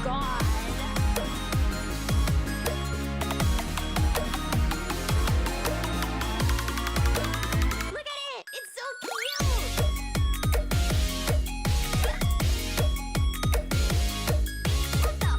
God. Look at it! It's so cute! What the?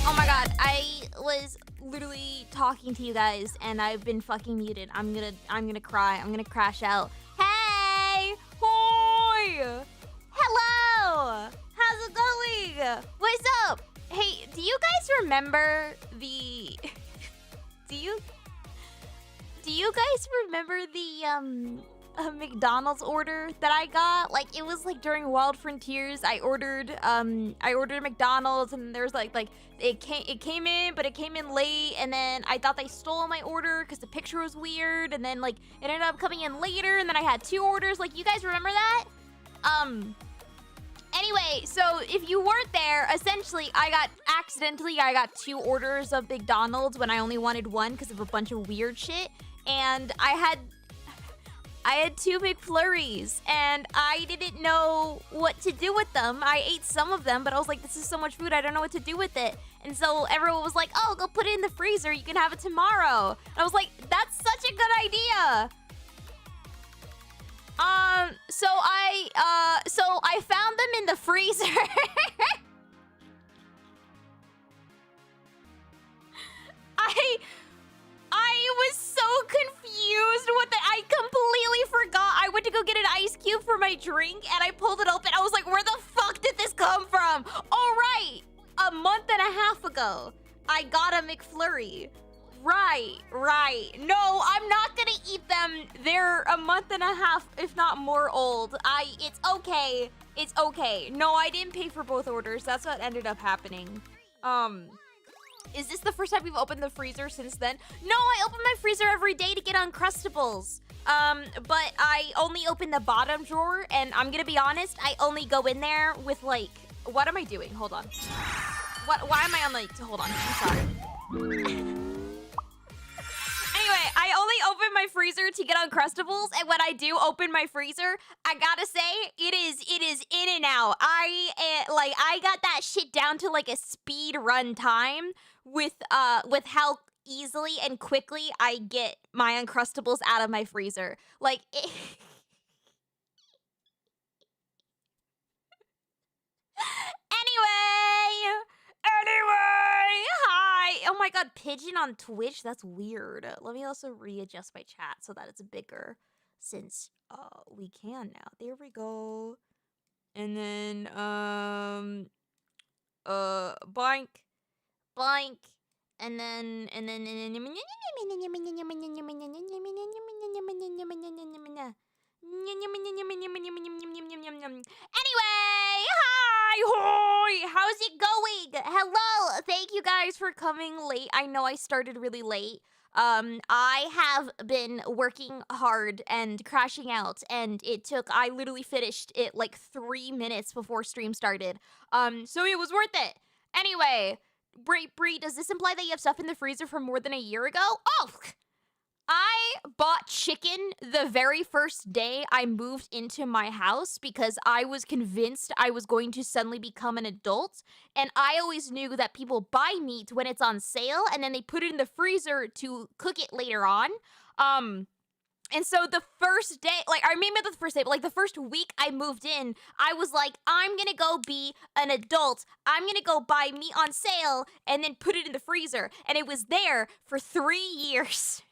Oh my god, I was literally talking to you guys and I've been fucking muted. I'm gonna cry. I'm gonna crash out. Hey! Hoi! Hello! How's it going? What's up? Hey, do you guys remember the do you guys remember the McDonald's order that I got? Like, it was like during Wild Frontiers. I ordered McDonald's, and there's like it came in, but it came in late, and then I thought they stole my order because the picture was weird, and then like it ended up coming in later, and then I had 2 orders. Like, you guys remember that? Anyway, so if you weren't there, essentially I got 2 orders of McDonald's when I only wanted 1 because of a bunch of weird shit, and I had 2 McFlurries, and I didn't know what to do with them. I ate some of them, but I was like, this is so much food, I don't know what to do with it. And so everyone was like, oh, go put it in the freezer, you can have it tomorrow. And I was like, that's such a good idea. So I found them in the freezer. I was so confused with it. I completely forgot. I went to go get an ice cube for my drink, and I pulled it open. I was like, where the fuck did this come from? Oh, right. A month and a half ago, I got a McFlurry. Right. No, I'm not gonna eat them. They're a month and a half, if not more old. It's okay. It's okay. No, I didn't pay for both orders. That's what ended up happening. Is this the first time you've opened the freezer since then? No, I open my freezer every day to get Uncrustables. But I only open the bottom drawer, and I'm gonna be honest, I only go in there with like, what am I doing? Hold on. Why am I on like, hold on, I'm sorry. Anyway, I only open my freezer to get Uncrustables, and when I do open my freezer, I gotta say, it is in and out. I got that shit down to like a speed run time with how easily and quickly I get my Uncrustables out of my freezer. Like, Anyway, hi. Oh my god, pigeon on Twitch? That's weird. Let me also readjust my chat so that it's bigger, since we can now. There we go. And then blank, and then anyway, hi, hoi, how's it going? Hello, thank you guys for coming late. I know I started really late. I have been working hard and crashing out, and I literally finished it like 3 minutes before stream started. So it was worth it. Anyway, Bri, does this imply that you have stuff in the freezer from more than a year ago? Oh, I bought chicken the very first day I moved into my house because I was convinced I was going to suddenly become an adult, and I always knew that people buy meat when it's on sale and then they put it in the freezer to cook it later on. And so the first day, like, I maybe not the first day, but like the first week I moved in, I was like, I'm gonna go be an adult. I'm gonna go buy meat on sale and then put it in the freezer. And it was there for 3 years.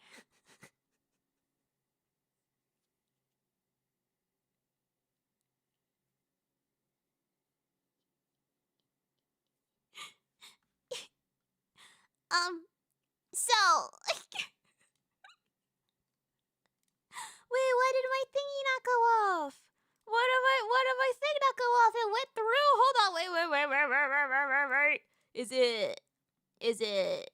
So, wait, why did my thingy not go off? What did my thing not go off? It went through. Hold on, wait. Is it,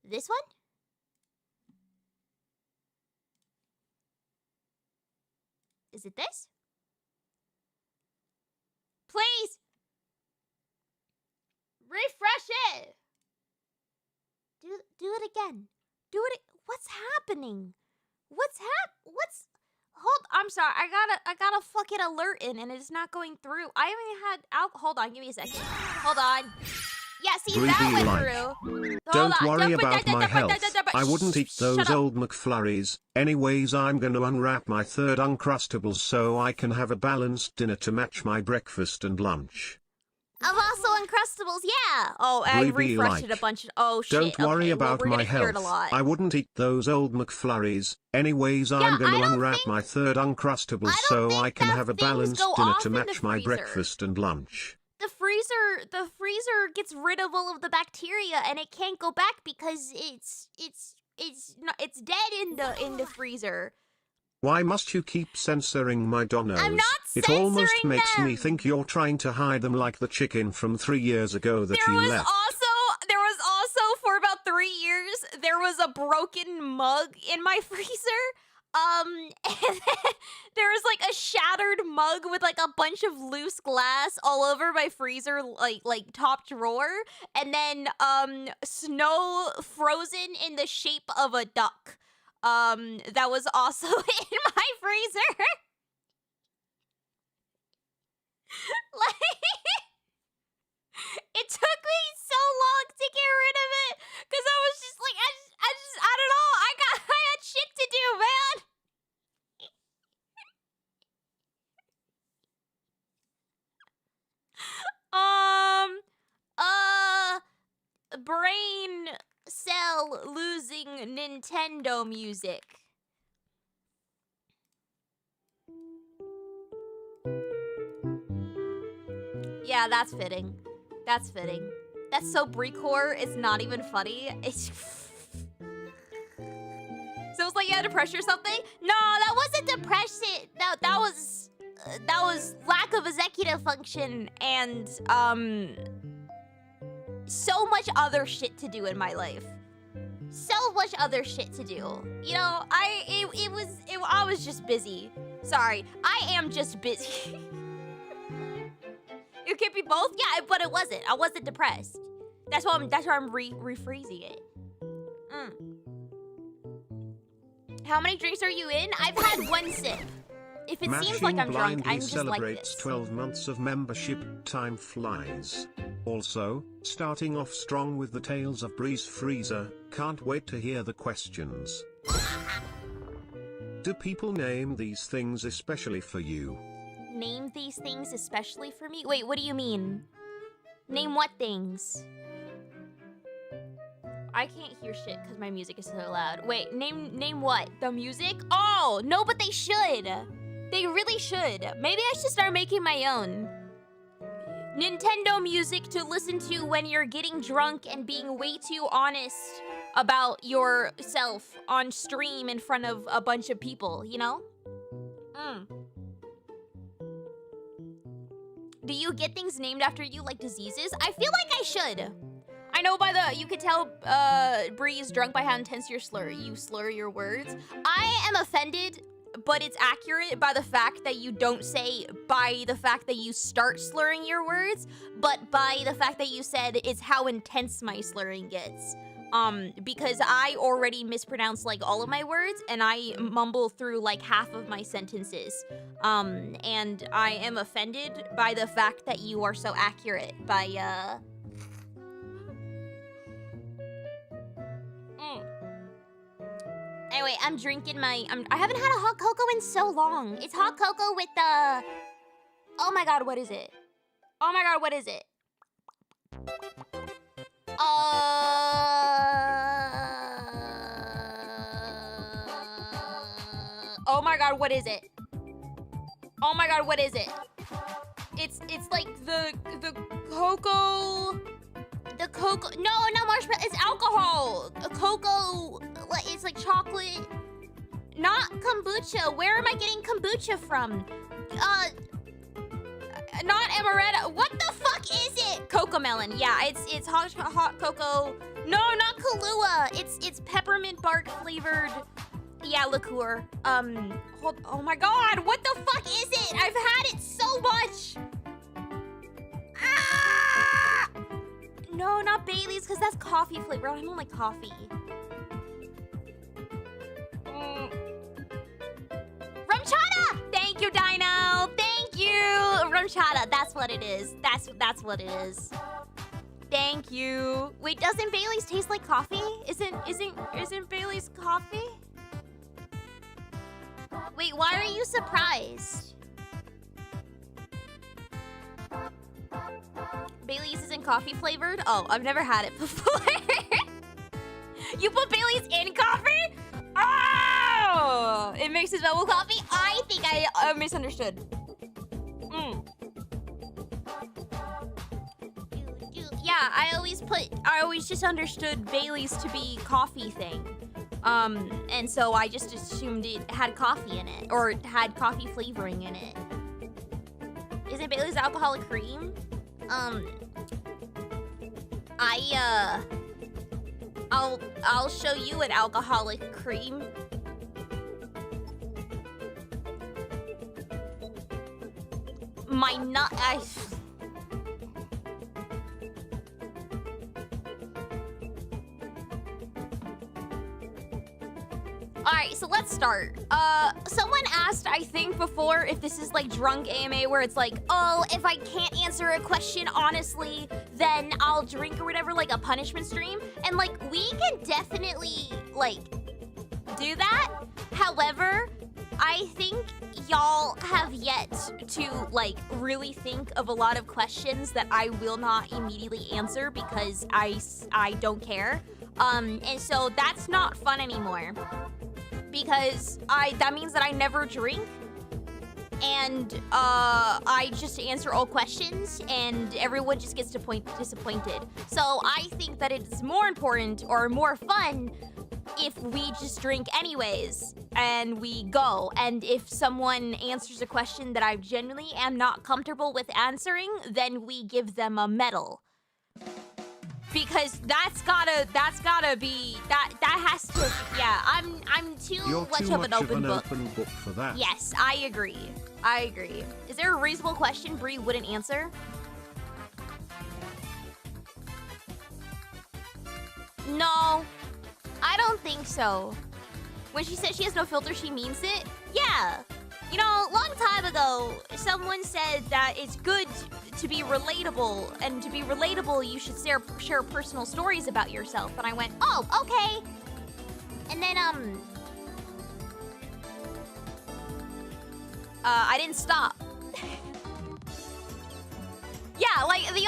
this one? Is it this? Please! Refresh it! Do it again. What's happening? Hold, I'm sorry, I got a fucking alert in and it's not going through. I haven't had hold on, give me a second. Hold on. Yeah, see, that went through. Don't worry about my health. I wouldn't eat those old McFlurries. Anyways, I'm gonna unwrap my third Uncrustables so I can have a balanced dinner to match my breakfast and lunch. I'm also Uncrustables, yeah. Oh, I refreshed it a bunch. Oh, shit. Don't worry about my health. I wouldn't eat those old McFlurries. Anyways, I'm gonna unwrap my third Uncrustables so I can have a balanced dinner to match my breakfast and lunch. The freezer gets rid of all of the bacteria and it can't go back because it's dead in the freezer. Why must you keep censoring my donos? I'm not censoring It almost makes them. me think you're trying to hide them like the chicken from 3 years ago that you left. There was also for about 3 years there was a broken mug in my freezer. And then there was like a shattered mug with like a bunch of loose glass all over my freezer, like top drawer, and then snow frozen in the shape of a duck. That was also in my freezer. Like, it took me so long to get rid of it because I was just like, I don't know. I had shit to do, man. Brain cell losing Nintendo music. Yeah, that's fitting. That's fitting. That's so Brecor, it's not even funny. It's so it's like you had depression or something? No, that wasn't depression. That was lack of executive function and so much other shit to do in my life. So much other shit to do. You know, I was just busy. Sorry, I am just busy. It could be both, yeah, but it wasn't. I wasn't depressed. That's why I'm rephrasing it. How many drinks are you in? I've had 1 sip. If it seems like I'm drunk, I'm just like this. Celebrates 12 months of membership. Time flies. Also, starting off strong with the tales of Bri's freezer. Can't wait to hear the questions. Do people name these things especially for you? Name these things especially for me? Wait, what do you mean? Name what things? I can't hear shit because my music is so loud. Wait, name what? The music? Oh, no, but they should. They really should. Maybe I should start making my own. Nintendo music to listen to when you're getting drunk and being way too honest about yourself on stream in front of a bunch of people, you know? Do you get things named after you like diseases? I feel like I should. I know you could tell Bri is drunk by how intense you slur your words. I am offended, but it's accurate by the fact that you don't say by the fact that you start slurring your words, but by the fact that you said it's how intense my slurring gets. Because I already mispronounce like all of my words and I mumble through like half of my sentences. And I am offended by the fact that you are so accurate by, Anyway, I'm drinking my... I haven't had a hot cocoa in so long. It's hot cocoa with the... Oh my god, what is it? Oh my god, what is it? Oh my god, what is it? Oh my god, what is it? It's like the cocoa... The cocoa... No, not marshmallow. It's alcohol. A cocoa... It's like chocolate. Not kombucha. Where am I getting kombucha from? Not amaretto. What the fuck is it? Cocoa melon. Yeah, it's hot cocoa. No, not Kahlua. It's peppermint bark flavored. Yeah, liqueur. Oh my god, what the fuck is it? I've had it so much. Ah! No, not Bailey's, because that's coffee flavor. I don't like coffee. Rumchata! Thank you, Dino. Thank you. Rumchata, that's what it is. That's what it is. Thank you. Wait, doesn't Bailey's taste like coffee? Isn't Bailey's coffee? Wait, why are you surprised? Bailey's isn't coffee flavored? Oh, I've never had it before. You put Bailey's in coffee? Oh! It mixes well with coffee? I think I misunderstood. Yeah, I always just understood Bailey's to be coffee thing. And so I just assumed it had coffee in it, or had coffee flavoring in it. Isn't Bailey's alcoholic cream? I'll show you an alcoholic cream. My nut, Alright, so let's start. Someone asked, I think, before if this is like drunk AMA where it's like, oh, if I can't answer a question honestly, then I'll drink or whatever, like a punishment stream. And like, we can definitely like do that. However, I think y'all have yet to like really think of a lot of questions that I will not immediately answer because I don't care. And so that's not fun anymore. Because that means that I never drink, and I just answer all questions, and everyone just gets disappointed. So I think that it's more important or more fun if we just drink anyways, and we go. And if someone answers a question that I genuinely am not comfortable with answering, then we give them a medal. Because that's gotta be that has to, yeah. I'm too much of an open book for that. Yes, I agree. Is there a reasonable question Bri wouldn't answer? No, I don't think so. When she says she has no filter, she means it. Yeah. You know, a long time ago, someone said that it's good to be relatable, and to be relatable, you should share personal stories about yourself. And I went, oh, okay. And then, I didn't stop. Yeah, like, the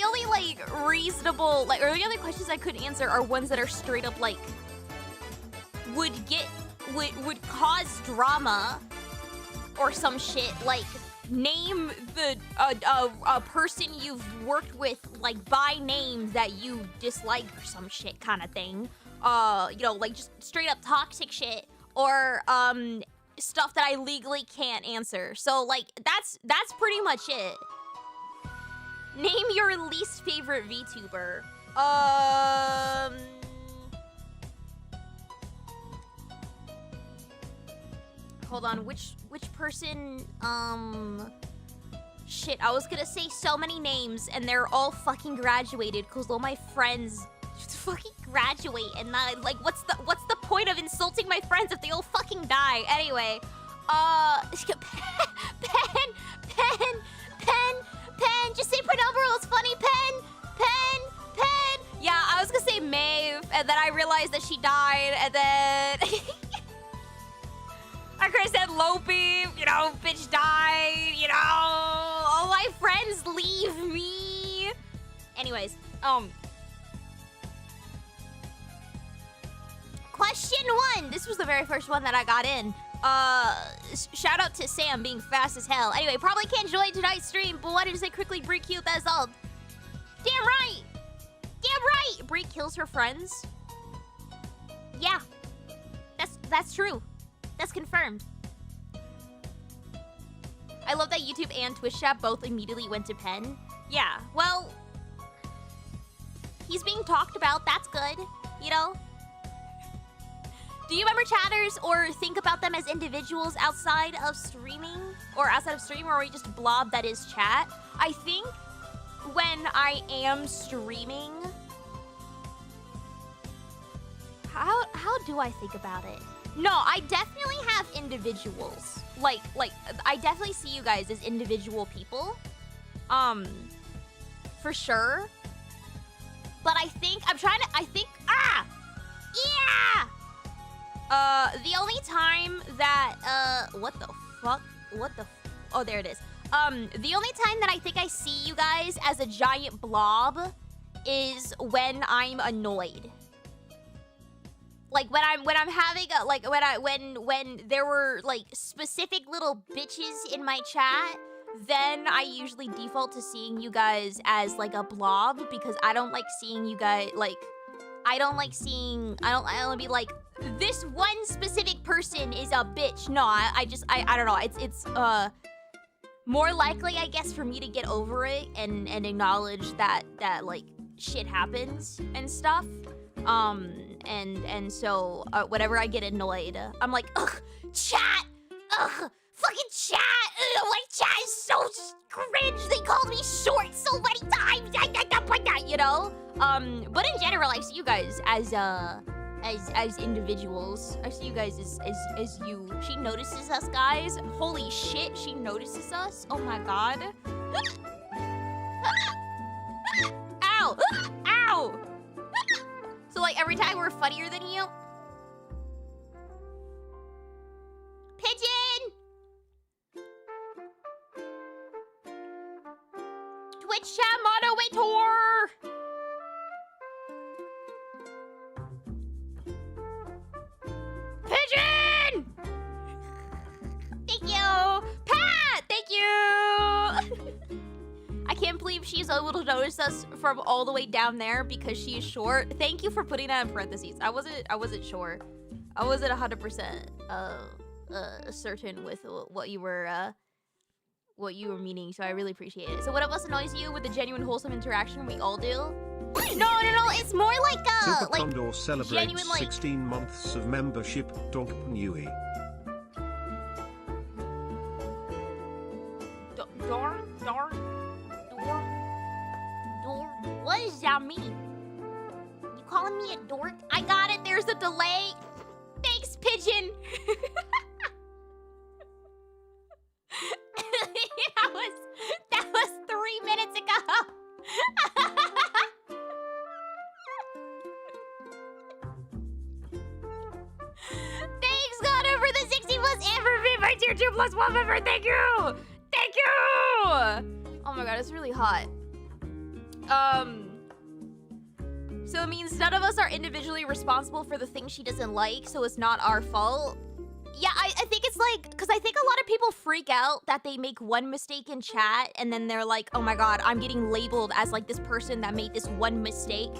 only, like, reasonable, like, or the other questions I could answer are ones that are straight up, like, would cause drama or some shit, like, name the a person you've worked with, like, by name that you dislike or some shit kind of thing. You know, like, just straight up toxic shit, or stuff that I legally can't answer. So, like, that's pretty much it. Name your least favorite VTuber. Hold on, which person, shit, I was gonna say so many names, and they're all fucking graduated, because all my friends just fucking graduate, and not, like, what's the point of insulting my friends if they all fucking die? Anyway, Pen, just say Penumbra, it's funny, Pen. Yeah, I was gonna say Maeve, and then I realized that she died, and then... I could have said Lopi, you know, bitch died, you know. All my friends leave me. Anyways, question 1. This was the very first one that I got in. Shout out to Sam being fast as hell. Anyway, probably can't join tonight's stream, but wanted to say quickly, Bri cute, that's all. Damn right! Damn right! Bri kills her friends. Yeah. That's true. That's confirmed. I love that YouTube and Twitch chat both immediately went to Penn. Yeah, well, he's being talked about, that's good, you know? Do you remember chatters or think about them as individuals outside of streaming? Or outside of stream, or are we just blob that is chat? I think when I am streaming, how do I think about it? No, I definitely have individuals. Like, I definitely see you guys as individual people. For sure. But I think, yeah! The only time that, what the fuck? Oh, there it is. The only time that I think I see you guys as a giant blob is when I'm annoyed. Like when I'm having a, like when there were like specific little bitches in my chat, then I usually default to seeing you guys as like a blob because I don't like seeing you guys like I don't want to be like this one specific person is a bitch. No, I don't know. It's more likely I guess for me to get over it and acknowledge that like shit happens and stuff. And so whenever I get annoyed, I'm like, ugh, chat, ugh, fucking chat, ugh, like chat is so cringe. They called me short so many times, you know. But in general, I see you guys as individuals. I see you guys as you. She notices us, guys. Holy shit, she notices us. Oh my god. Ow, ow. So like every time we're funnier than you. Pigeon! Twitch chat moderator! Pigeon! Thank you! Pat! Thank you! I can't believe she's able to notice us from all the way down there because she is short. Thank you for putting that in parentheses. I wasn't sure. I wasn't 100% certain with what you were meaning, so I really appreciate it. So what else annoys you with the genuine wholesome interaction we all do? No, it's more like Super like Condor celebrates genuine, like 16 months of membership. Donk Nui. What does that mean? You calling me a dork? I got it. There's a delay. Thanks, Pigeon. that was 3 minutes ago. Thanks, Connor, for the 60 plus and for being my tier 2 plus 1 member. Thank you. Thank you. Oh my god, it's really hot. So it means none of us are individually responsible for the things she doesn't like, so it's not our fault. Yeah, I think it's like, because I think a lot of people freak out that they make one mistake in chat, and then they're like, oh my god, I'm getting labeled as like this person that made this one mistake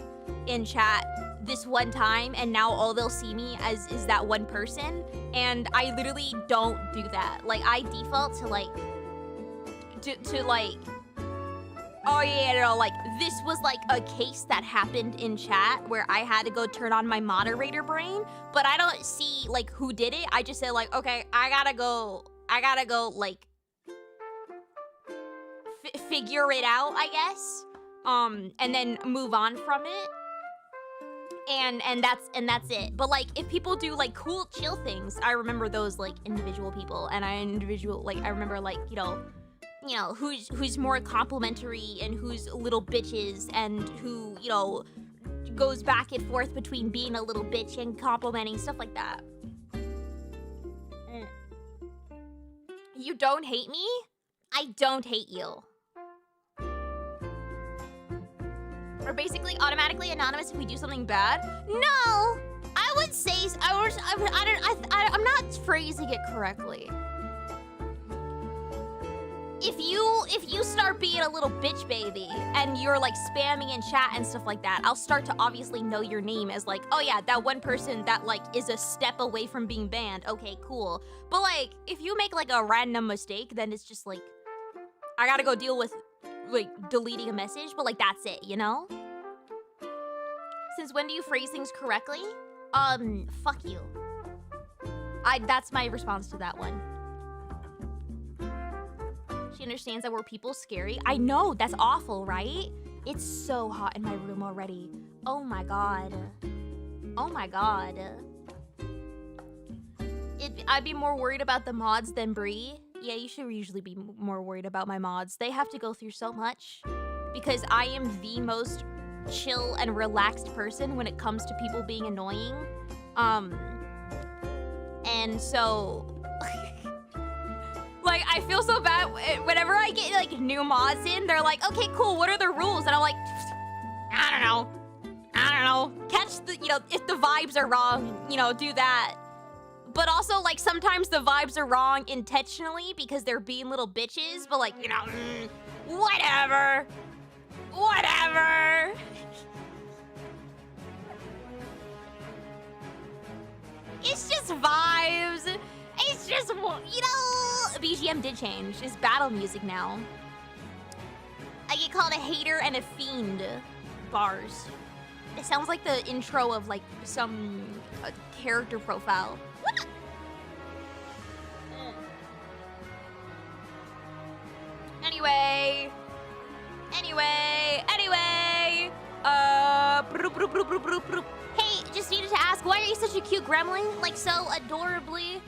in chat this one time, and now all they'll see me as is that one person, and I literally don't do that. Like, I default to like, to like, oh yeah, no, like this was like a case that happened in chat where I had to go turn on my moderator brain, but I don't see like who did it. I just said like, okay, I gotta go like figure it out, I guess. And then move on from it. And that's it. But like if people do like cool chill things, I remember those like individual people, and I remember like, you know, who's more complimentary and who's little bitches and who, you know, goes back and forth between being a little bitch and complimenting, stuff like that. You don't hate me? I don't hate you. We're basically automatically anonymous if we do something bad? No! I would say, I'm not phrasing it correctly. If you start being a little bitch baby and you're like spamming in chat and stuff like that, I'll start to obviously know your name as like, oh yeah, that one person that like is a step away from being banned. Okay, cool. But like, if you make like a random mistake, then it's just like, I gotta go deal with like deleting a message, but like that's it, you know? Since when do you phrase things correctly? Fuck you. That's my response to that one. She understands that we're people scary. I know, that's awful, right? It's so hot in my room already. Oh my god. Oh my god. I'd be more worried about the mods than Bri. Yeah, you should usually be more worried about my mods. They have to go through so much. Because I am the most chill and relaxed person when it comes to people being annoying. And so... like, I feel so bad whenever I get, like, new mods in. They're like, okay, cool, what are the rules? And I'm like, I don't know. Catch the, you know, if the vibes are wrong, you know, do that. But also, like, sometimes the vibes are wrong intentionally because they're being little bitches. But, like, you know, whatever. Whatever. It's just vibes. It's just, you know, BGM did change. It's battle music now. I get called a hater and a fiend. Bars. It sounds like the intro of, like, some character profile. What? Anyway. Hey, just needed to ask, why are you such a cute gremlin? Like, so adorably.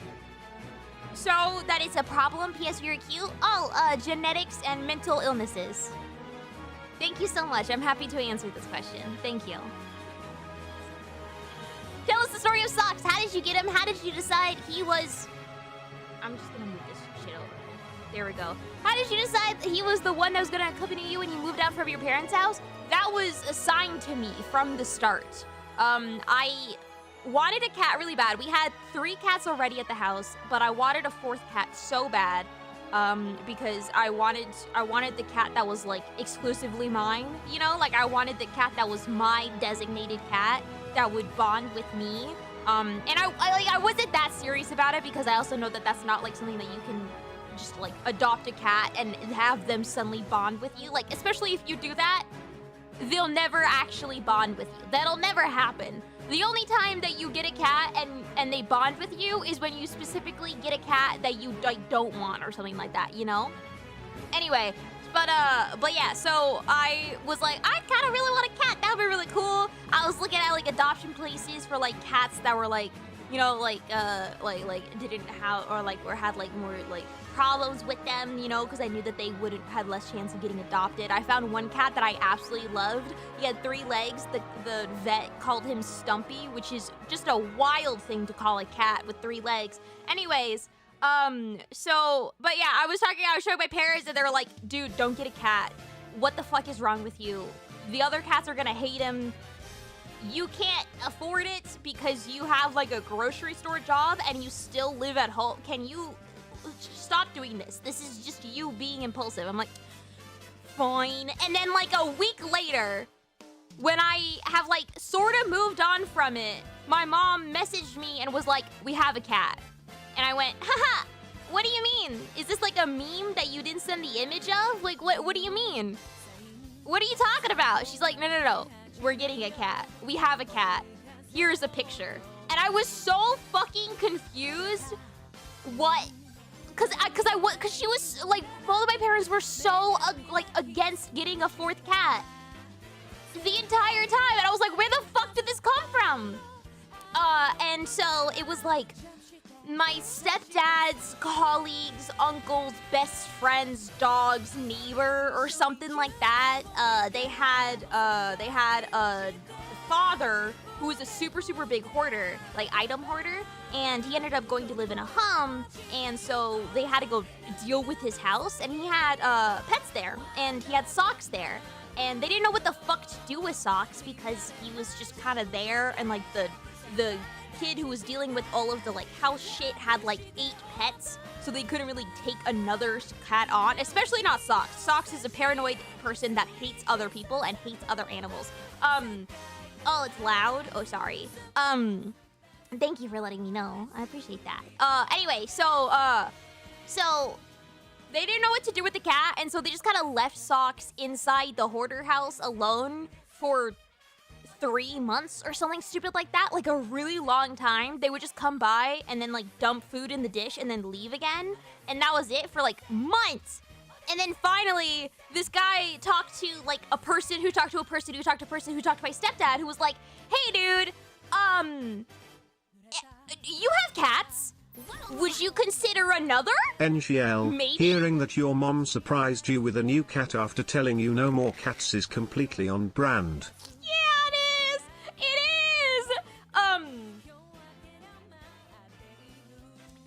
So that it's a problem? P.S. You're cute? Oh, genetics and mental illnesses. Thank you so much. I'm happy to answer this question. Thank you. Tell us the story of Socks. How did you get him? How did you decide he was... I'm just gonna move this shit over. There we go. How did you decide that he was the one that was gonna accompany you when you moved out from your parents' house? That was assigned to me from the start. I wanted a cat really bad. We had 3 cats already at the house, but I wanted a 4th cat so bad. Because I wanted the cat that was like exclusively mine, you know? Like I wanted the cat that was my designated cat that would bond with me. And I wasn't that serious about it because I also know that that's not like something that you can just like adopt a cat and have them suddenly bond with you. Like, especially if you do that, they'll never actually bond with you. That'll never happen. The only time that you get a cat and they bond with you is when you specifically get a cat that you like don't want or something like that, you know? Anyway, but yeah, so I was like, I kind of really want a cat. That would be really cool. I was looking at like adoption places for like cats that were like, you know, like didn't have or had like more like problems with them, you know, because I knew that they wouldn't had less chance of getting adopted. I found one cat that I absolutely loved. He had 3 legs. The vet called him Stumpy, which is just a wild thing to call a cat with 3 legs. Anyways, so, but yeah, I was showing my parents and they were like, dude, don't get a cat. What the fuck is wrong with you? The other cats are gonna hate him. You can't afford it because you have like a grocery store job and you still live at home. Can you stop doing this? This is just you being impulsive. I'm like, fine. And then like a week later, when I have like sort of moved on from it, my mom messaged me and was like, we have a cat. And I went, haha, what do you mean? Is this like a meme that you didn't send the image of? Like, what do you mean? What are you talking about? She's like, no. We're getting a cat. We have a cat. Here's a picture. And I was so fucking confused. What? Cause she was like, both of my parents were so like against getting a 4th cat the entire time, and I was like, where the fuck did this come from? And so it was like my stepdad's colleagues, uncle's best friend's dog's neighbor or something like that. They had a father, who was a super, super big hoarder, like item hoarder, and he ended up going to live in a home, and so they had to go deal with his house, and he had pets there, and he had socks there, and they didn't know what the fuck to do with socks because he was just kind of there, and like the kid who was dealing with all of the like house shit had like 8 pets, so they couldn't really take another cat on, especially not Socks. Socks is a paranoid person that hates other people and hates other animals. Oh, it's loud. Oh, sorry. Thank you for letting me know. I appreciate that. Anyway, so they didn't know what to do with the cat, and so they just kind of left Socks inside the hoarder house alone for 3 months or something stupid like that, like a really long time. They would just come by and then like dump food in the dish and then leave again, and that was it for like months. And then finally, this guy talked to like a person who talked to a person who talked to a person who talked to my stepdad, who was like, "Hey, dude, you have cats? Would you consider another?" NGL, Maybe? hearing that your mom surprised you with a new cat after telling you no more cats is completely on brand. Yeah, it is. It is.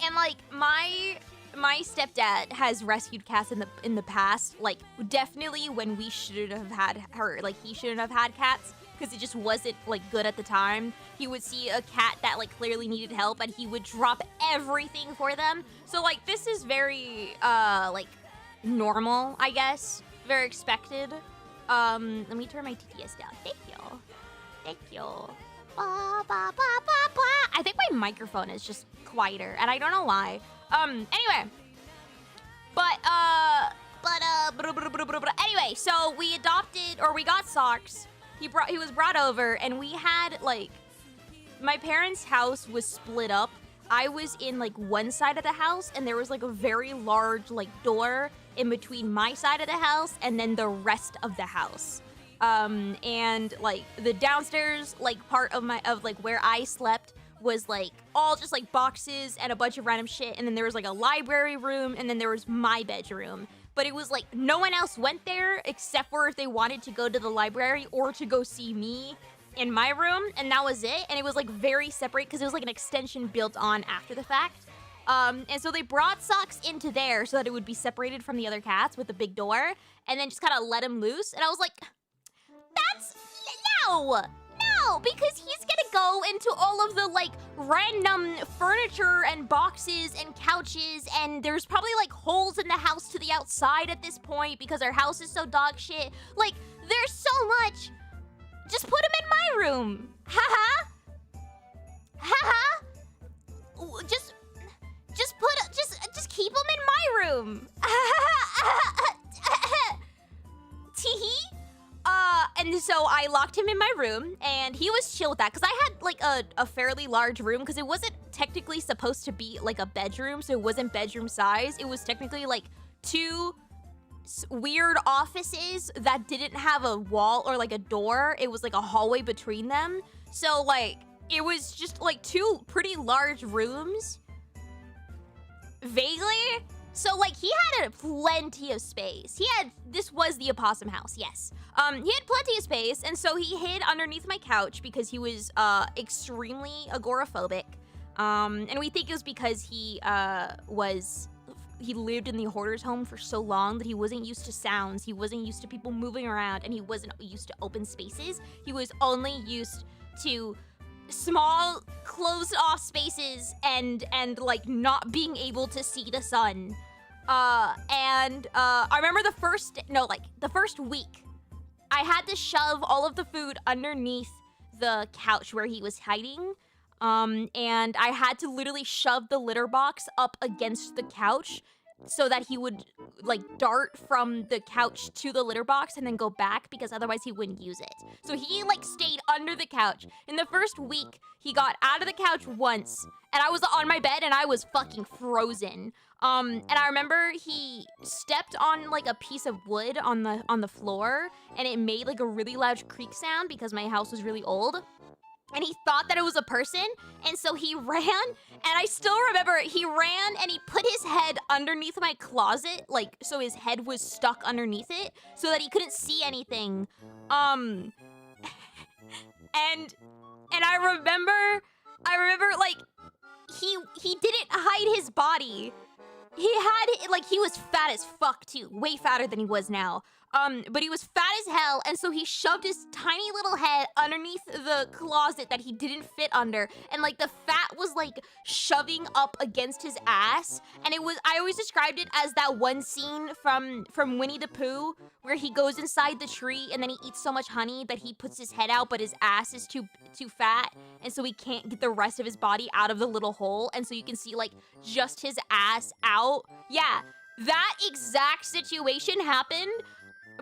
And like my stepdad has rescued cats in the past, like definitely when we shouldn't have had her, like he shouldn't have had cats because it just wasn't like good at the time. He would see a cat that like clearly needed help and he would drop everything for them. So like this is very like normal, I guess, very expected. Let me turn my TTS down. Thank you. Thank you. Ba, ba, ba, ba, ba. I think my microphone is just quieter, and I don't know why. Anyway. Anyway, so we adopted, or we got Socks. He was brought over, and we had, like, my parents' house was split up. I was in, like, one side of the house, and there was, like, a very large, like, door in between my side of the house and then the rest of the house. And like the downstairs like part of like where I slept was like all just like boxes and a bunch of random shit, and then there was like a library room, and then there was my bedroom. But it was like no one else went there except for if they wanted to go to the library or to go see me in my room, and that was it. And it was like very separate because it was like an extension built on after the fact. And so they brought Socks into there so that it would be separated from the other cats with a big door, and then just kind of let him loose. And I was like, no, because he's gonna go into all of the like random furniture and boxes and couches, and there's probably like holes in the house to the outside at this point because our house is so dog shit. Like, there's so much. Just put him in my room. Haha. Haha. Just keep him in my room. Teehee. And so I locked him in my room, and he was chill with that because I had like a fairly large room because it wasn't technically supposed to be like a bedroom, so it wasn't bedroom size. It was technically like 2 weird offices that didn't have a wall or like a door. It was like a hallway between them. So like it was just like 2 pretty large rooms. Vaguely. So like he had plenty of space. This was the opossum house, yes. He had plenty of space, and so he hid underneath my couch because he was extremely agoraphobic. And we think it was because he lived in the hoarder's home for so long that he wasn't used to sounds, he wasn't used to people moving around, and he wasn't used to open spaces. He was only used to small, closed-off spaces and like not being able to see the sun. I remember the first week, I had to shove all of the food underneath the couch where he was hiding. And I had to literally shove the litter box up against the couch so that he would like dart from the couch to the litter box and then go back because otherwise he wouldn't use it. So he like stayed under the couch. In the first week, he got out of the couch once, and I was on my bed and I was fucking frozen. And I remember he stepped on like a piece of wood on the floor, and it made like a really loud creak sound because my house was really old. And he thought that it was a person, and so he ran, and I still remember he ran and he put his head underneath my closet, like, so his head was stuck underneath it, so that he couldn't see anything. And I remember like he didn't hide his body. He was fat as fuck too, way fatter than he was now. But he was fat as hell, and so he shoved his tiny little head underneath the closet that he didn't fit under, and like the fat was like shoving up against his ass, and I always described it as that one scene from Winnie the Pooh where he goes inside the tree and then he eats so much honey that he puts his head out, but his ass is too fat, and so he can't get the rest of his body out of the little hole, and so you can see like just his ass out. Yeah, that exact situation happened.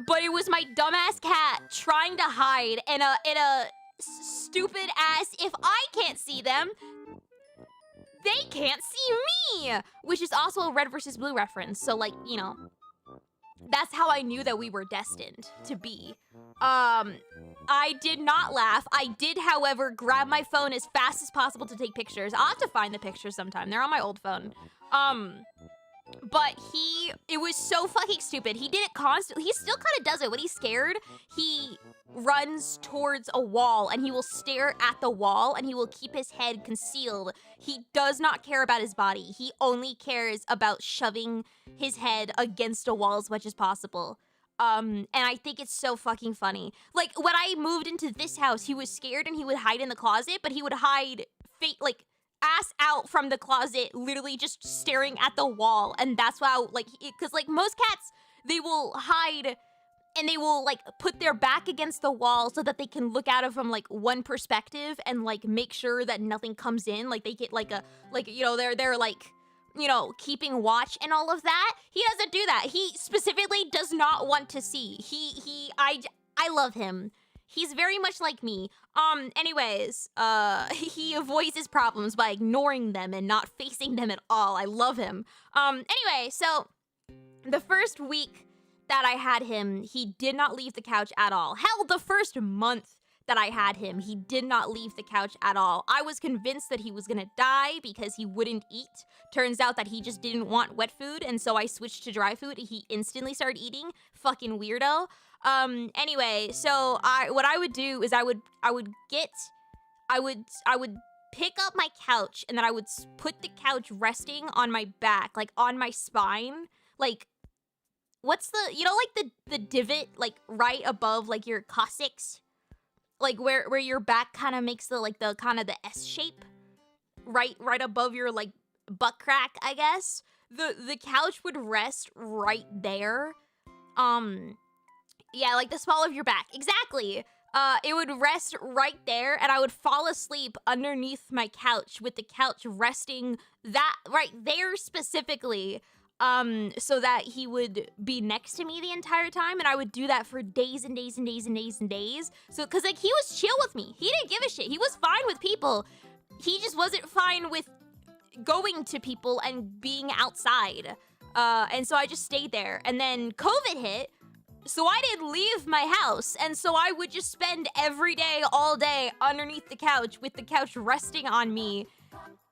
But it was my dumbass cat trying to hide in a stupid ass, if I can't see them, they can't see me! Which is also a red versus blue reference, so like, you know, that's how I knew that we were destined to be. I did not laugh. I did, however, grab my phone as fast as possible to take pictures. I'll have to find the pictures sometime. They're on my old phone. But it was so fucking stupid. He did it constantly. He still kind of does it. When he's scared, he runs towards a wall and he will stare at the wall and he will keep his head concealed. He does not care about his body. He only cares about shoving his head against a wall as much as possible. And I think it's so fucking funny. Like, when I moved into this house, he was scared and he would hide in the closet, but he would hide like ass out from the closet, literally just staring at the wall. And that's how, like, because like most cats, they will hide and they will like put their back against the wall so that they can look at it from like one perspective and like make sure that nothing comes in. Like they get like you know, they're like, you know, keeping watch and all of that. He doesn't do that. He specifically does not want to see. I love him. He's very much like me. Anyways, he avoids his problems by ignoring them and not facing them at all. I love him. Anyway, so the first week that I had him, he did not leave the couch at all. Hell, the first month that I had him, he did not leave the couch at all. I was convinced that he was gonna die because he wouldn't eat. Turns out that he just didn't want wet food, and so I switched to dry food. He instantly started eating. Fucking weirdo. Anyway, so what I would do is I would pick up my couch and then I would put the couch resting on my back, like on my spine. Like, what's the, you know, like the divot, like right above like your coccyx? Like where your back kind of makes the kind of the S shape? Right above your like butt crack, I guess. The couch would rest right there. Yeah, like the small of your back. Exactly. It would rest right there, and I would fall asleep underneath my couch with the couch resting that right there specifically, so that he would be next to me the entire time, and I would do that for days and days and days and days and days. So, because like he was chill with me. He didn't give a shit. He was fine with people. He just wasn't fine with going to people and being outside. And so I just stayed there. And then COVID hit. So I didn't leave my house, and so I would just spend every day, all day, underneath the couch with the couch resting on me.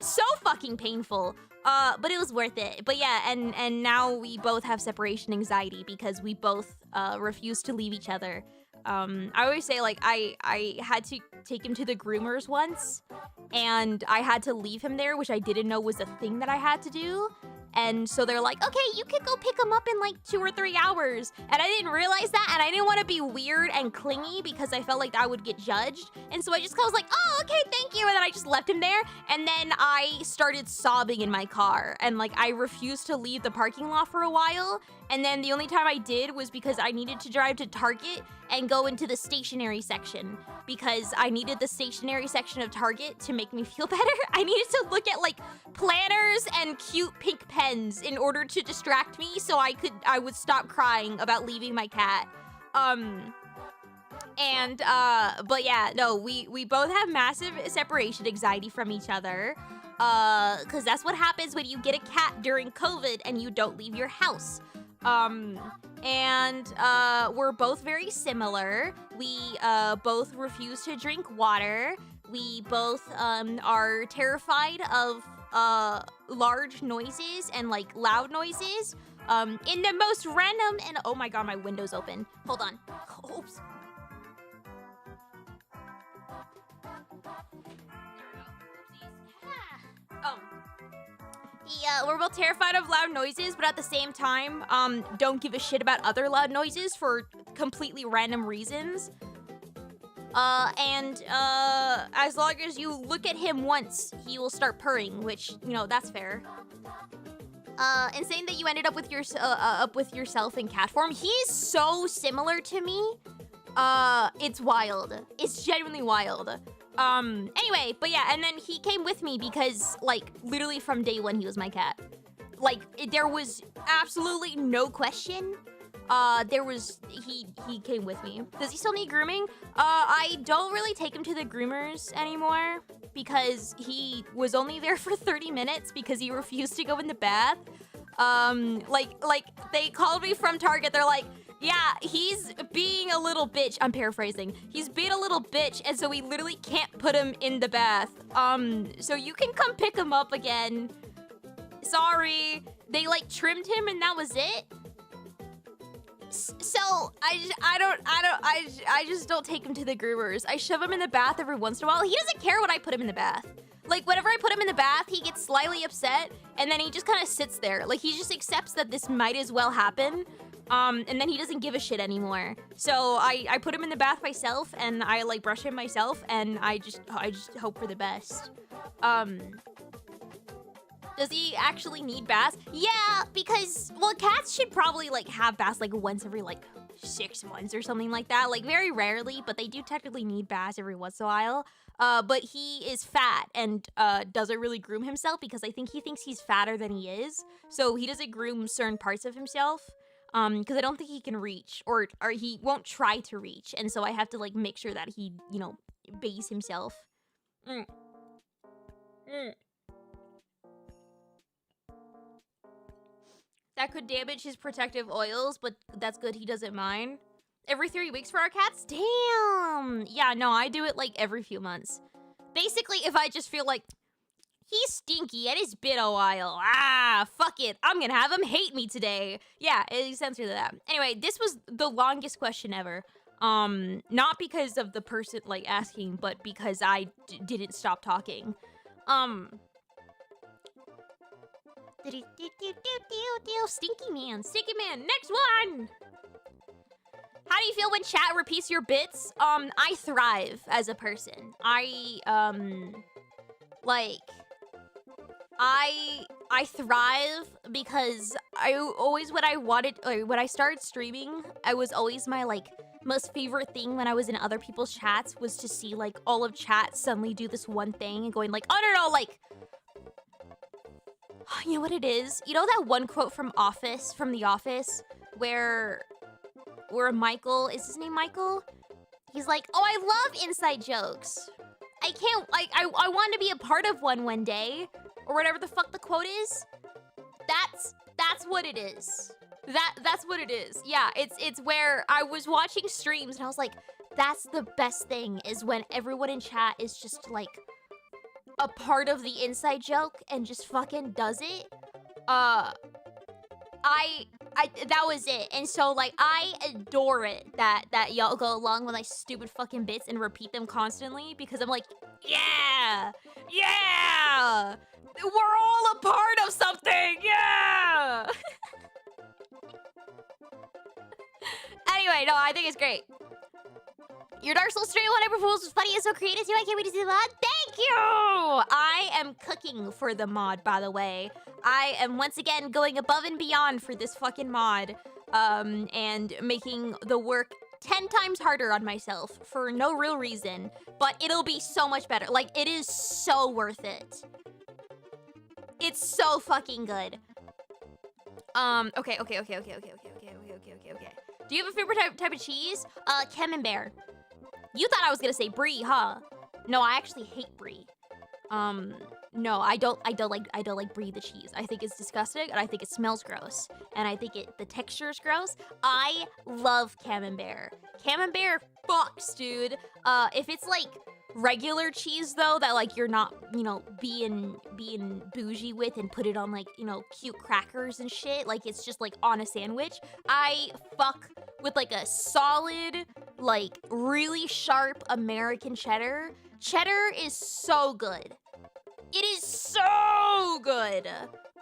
So fucking painful, but it was worth it. But yeah, and now we both have separation anxiety because we both refuse to leave each other. I always say, like, I had to take him to the groomers once, and I had to leave him there, which I didn't know was a thing that I had to do. And so they're like, okay, you could go pick him up in like 2 or 3 hours. And I didn't realize that, and I didn't want to be weird and clingy because I felt like I would get judged. And so I just was like, oh, okay, thank you. And then I just left him there. And then I started sobbing in my car. And like, I refused to leave the parking lot for a while. And then the only time I did was because I needed to drive to Target and go into the stationery section because I needed the stationery section of Target to make me feel better. I needed to look at like planners and cute pink pens in order to distract me so I would stop crying about leaving my cat. But yeah, no, we both have massive separation anxiety from each other. Cause that's what happens when you get a cat during COVID and you don't leave your house. We're both very similar. We both refuse to drink water. We both are terrified of large noises and like loud noises. In the most random and oh my god, my window's open. Hold on. Oops. Yeah, we're both terrified of loud noises, but at the same time, don't give a shit about other loud noises for completely random reasons. As long as you look at him once, he will start purring, which, you know, that's fair. And saying that you ended up with yourself in cat form, he's so similar to me. It's wild. It's genuinely wild. Anyway, but yeah, and then he came with me because, like, literally from day one, he was my cat. Like, there was absolutely no question. He came with me. Does he still need grooming? I don't really take him to the groomers anymore because he was only there for 30 minutes because he refused to go in the bath. Like they called me from Target. They're like, yeah, he's being a little bitch. I'm paraphrasing. He's being a little bitch, and so we literally can't put him in the bath. So you can come pick him up again. Sorry. They, like, trimmed him and that was it. So I just don't take him to the groomers. I shove him in the bath every once in a while. He doesn't care when I put him in the bath. Like, whenever I put him in the bath, he gets slightly upset, and then he just kind of sits there. Like, he just accepts that this might as well happen. And then he doesn't give a shit anymore. So I put him in the bath myself, and I, like, brush him myself, and I just hope for the best. Does he actually need baths? Yeah, because, well, cats should probably, like, have baths, like, once every, like, 6 months or something like that. Like, very rarely, but they do technically need baths every once in a while. But he is fat and doesn't really groom himself because I think he thinks he's fatter than he is. So he doesn't groom certain parts of himself. Because I don't think he can reach, or he won't try to reach, and so I have to, like, make sure that he, you know, bathes himself. That could damage his protective oils, but that's good he doesn't mind. Every 3 weeks for our cats? Damn! Yeah, no, I do it, like, every few months. Basically, if I just feel like, he's stinky and it's been a while. Fuck it. I'm gonna have him hate me today. Yeah, it's censored that. Anyway, this was the longest question ever. Not because of the person, like, asking, but because I didn't stop talking. Stinky man. Stinky man. Next one! How do you feel when chat repeats your bits? I thrive as a person. I thrive because when I started streaming, I was always my, like, most favorite thing when I was in other people's chats was to see, like, all of chat suddenly do this one thing and going, like, oh, no, like, you know what it is? You know that one quote from The Office, where Michael, is his name Michael? He's like, oh, I love inside jokes. I can't, like, I want to be a part of one day, or whatever the fuck the quote is. That's what it is. That's what it is. Yeah, it's where I was watching streams and I was like, that's the best thing, is when everyone in chat is just, like, a part of the inside joke and just fucking does it. That was it. And so, like, I adore it that y'all go along with my stupid fucking bits and repeat them constantly, because I'm like, yeah! Yeah! We're all a part of something! Yeah! Anyway, no, I think it's great. Your Dark Souls stream, what I proposed was funny and so creative too. I can't wait to see the mod. Thank you! I am cooking for the mod, by the way. I am once again going above and beyond for this fucking mod. And making the work 10 times harder on myself for no real reason. But it'll be so much better. Like, it is so worth it. It's so fucking good. Okay. Do you have a favorite type of cheese? Camembert. You thought I was gonna say brie, huh? No, I actually hate brie. No, I don't like brie the cheese. I think it's disgusting, and I think it smells gross, and I think the texture is gross. I love camembert. Camembert fucks, dude. If it's like regular cheese though, that like you're not, you know, being bougie with and put it on like, you know, cute crackers and shit, like it's just like on a sandwich, I fuck with like a solid like really sharp American cheddar. Cheddar is so good. It is so good.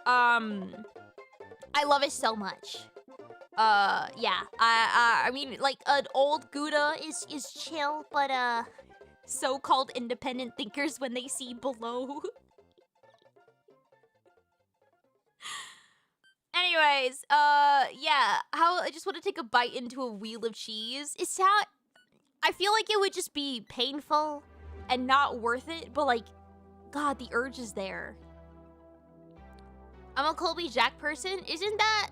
I love it so much. Yeah. I mean, like an old Gouda is chill, but so-called independent thinkers when they see below. Anyways, yeah. I just want to take a bite into a wheel of cheese. I feel like it would just be painful and not worth it, but like, God, the urge is there. I'm a Colby Jack person. Isn't that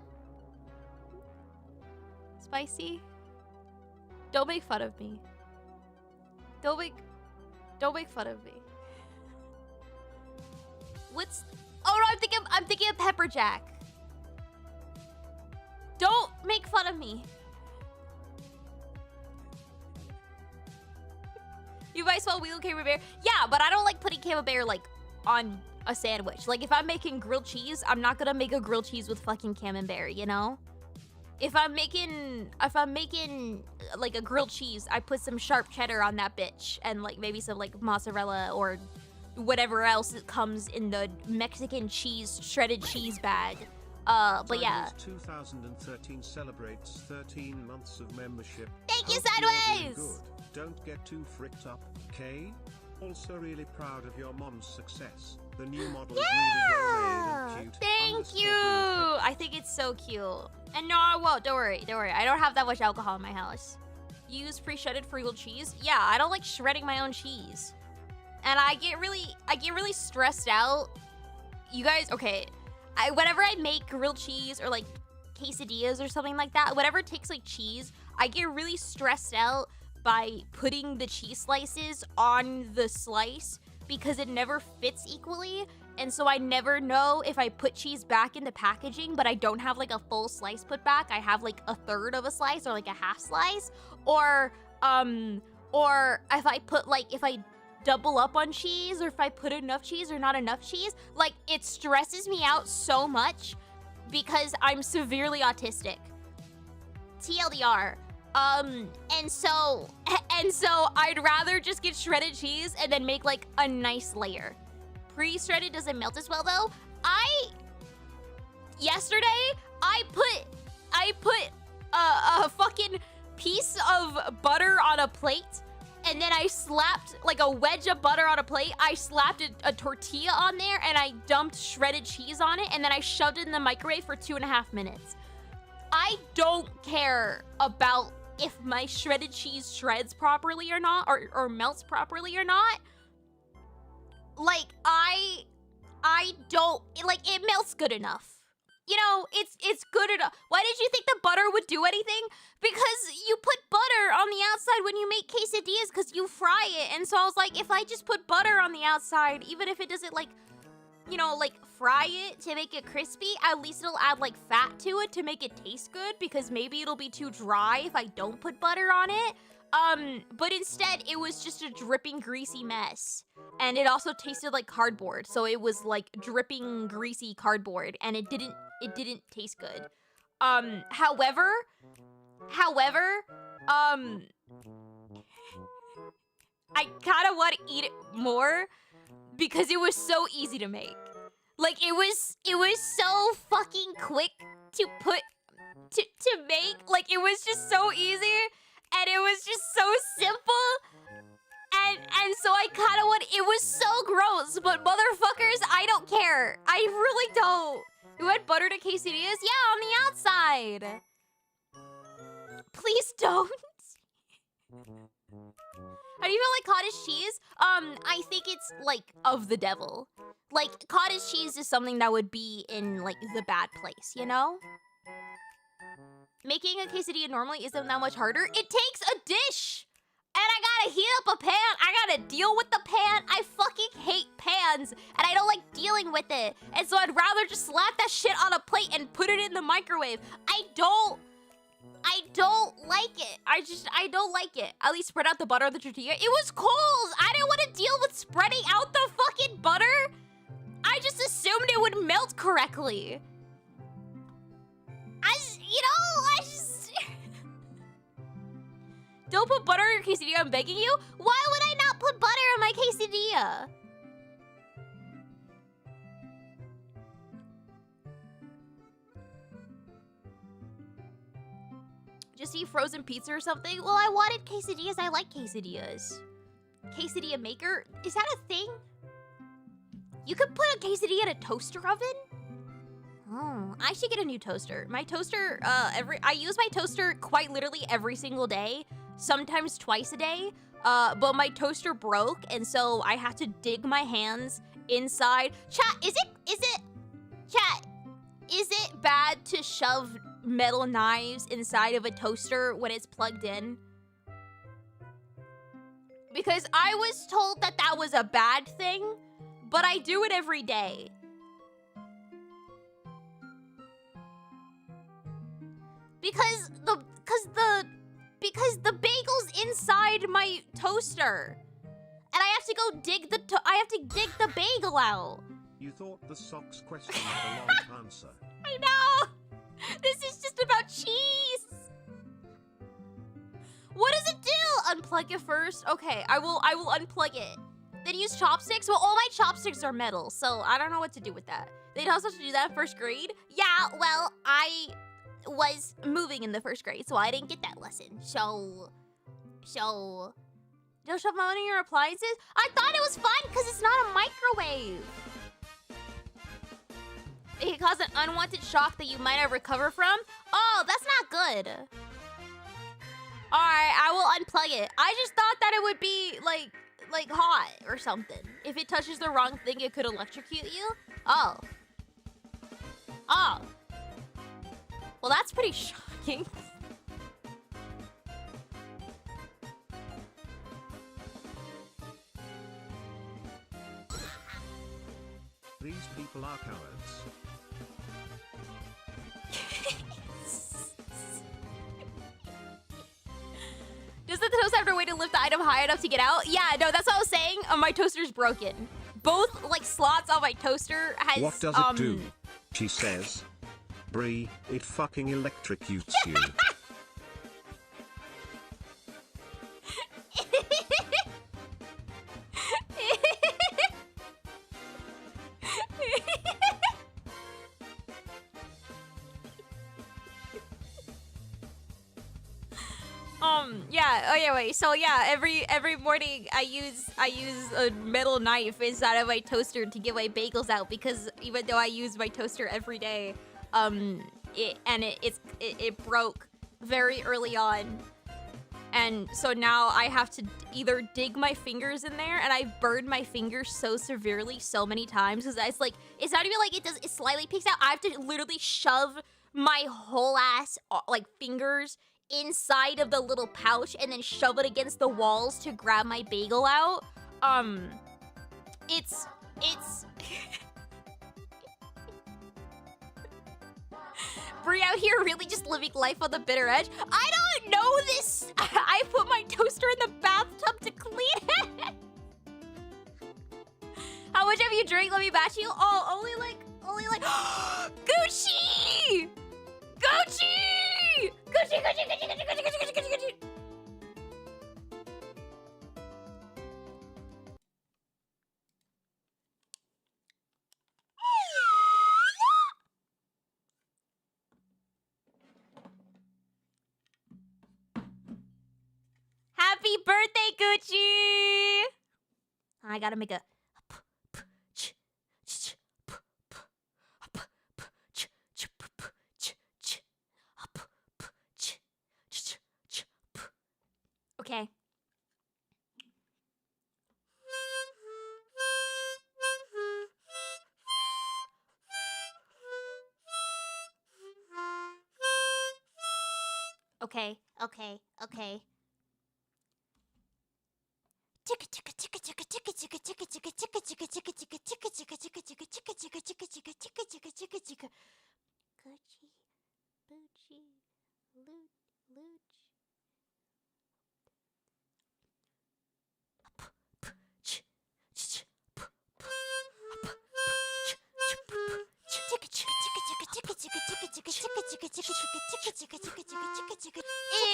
spicy? Don't make fun of me. Don't make fun of me. What's... Oh no, I'm thinking of pepper jack. Don't make fun of me. You might smell wheel camembert. Yeah, but I don't like putting camembert like on a sandwich. Like if I'm making grilled cheese, I'm not gonna make a grilled cheese with fucking camembert, you know? If I'm making like a grilled cheese, I put some sharp cheddar on that bitch and like maybe some like mozzarella or whatever else that comes in the Mexican cheese shredded cheese bag. But yeah. 2013 celebrates 13 months of membership. Thank you, Hope you're doing Sideways! good. Don't get too fricked up, okay? Also really proud of your mom's success. The new model is really well made and cute. Thank you! I think it's so cute. And no, I won't. Don't worry. I don't have that much alcohol in my house. You use pre-shredded grilled cheese? Yeah, I don't like shredding my own cheese. And I get really stressed out. You guys, okay. Whenever I make grilled cheese or like quesadillas or something like that, whatever takes like cheese, I get really stressed out by putting the cheese slices on the slice because it never fits equally. And so I never know if I put cheese back in the packaging, but I don't have like a full slice put back. I have like a third of a slice or like a half slice. Or if I double up on cheese or if I put enough cheese or not enough cheese, like it stresses me out so much because I'm severely autistic. TLDR. And so I'd rather just get shredded cheese and then make like a nice layer. Pre-shredded doesn't melt as well though. Yesterday I put a fucking piece of butter on a plate and then I slapped like a wedge of butter on a plate. I slapped a tortilla on there and I dumped shredded cheese on it and then I shoved it in the microwave for 2.5 minutes. I don't care about if my shredded cheese shreds properly or not, or melts properly or not. Like, I don't, like, it melts good enough. You know, it's good enough. Why did you think the butter would do anything? Because you put butter on the outside when you make quesadillas because you fry it. And so I was like, if I just put butter on the outside, even if it doesn't, like, you know, like, fry it to make it crispy, at least it'll add, like, fat to it to make it taste good, because maybe it'll be too dry if I don't put butter on it. But instead, it was just a dripping, greasy mess. And it also tasted like cardboard, so it was, like, dripping, greasy cardboard, and it didn't taste good. However, I kinda want to eat it more, because it was so easy to make. Like, it was so fucking quick to make. Like, it was just so easy, and it was just so simple. And so I kind of want, it was so gross, but motherfuckers, I don't care. I really don't. You add butter to quesadillas? Yeah, on the outside. Please don't. How do you feel like cottage cheese? I think it's, like, of the devil. Like, cottage cheese is something that would be in, like, the bad place, you know? Making a quesadilla normally isn't that much harder. It takes a dish! And I gotta heat up a pan. I gotta deal with the pan. I fucking hate pans. And I don't like dealing with it. And so I'd rather just slap that shit on a plate and put it in the microwave. I don't like it. I don't like it. At least spread out the butter on the tortilla. It was cold. I didn't want to deal with spreading out the fucking butter. I just assumed it would melt correctly. Don't put butter on your quesadilla, I'm begging you. Why would I not put butter on my quesadilla? Just eat frozen pizza or something? Well, I wanted quesadillas. I like quesadillas. Quesadilla maker? Is that a thing? You could put a quesadilla in a toaster oven? Oh, I should get a new toaster. My toaster, I use my toaster quite literally every single day, sometimes twice a day. But my toaster broke, and so I have to dig my hands inside. Chat, is it bad to shove metal knives inside of a toaster when it's plugged in? Because I was told that that was a bad thing, but I do it every day. Because the bagel's inside my toaster, and I have to go dig the bagel out. You thought the socks question had a long answer. I know. This is just about cheese. What does it do? Unplug it first. Okay, I will unplug it. Then use chopsticks. Well, all my chopsticks are metal, so I don't know what to do with that. They taught us to do that in first grade. Yeah, well, I was moving in the first grade, so I didn't get that lesson. So don't shove money in your appliances. I thought it was fun because it's not a microwave. It can cause an unwanted shock that you might not recover from. Oh, that's not good. All right, I will unplug it. I just thought that it would be like hot or something. If it touches the wrong thing, it could electrocute you. Oh. Well, that's pretty shocking. These people are cowards. Does the toaster have to wait to lift the item high enough to get out? Yeah, no, that's what I was saying. My toaster's broken. Both, like, slots on my toaster has, What does it do? She says. Bri, it fucking electrocutes you. Yeah. Oh yeah. Wait. So yeah, every morning I use a metal knife inside of my toaster to get my bagels out, because even though I use my toaster every day, it broke very early on, and so now I have to either dig my fingers in there, and I've burned my fingers so severely so many times because it's not even like it slightly peeks out. I have to literally shove my whole ass fingers inside of the little pouch and then shove it against the walls to grab my bagel out. It's Bri out here really just living life on the bitter edge. I don't know this. I put my toaster in the bathtub to clean it. How much have you drank? Let me batch you. Oh, only like Gucci! Gucci! Gucci! Happy birthday, Gucci! I gotta make a... Okay. Okay.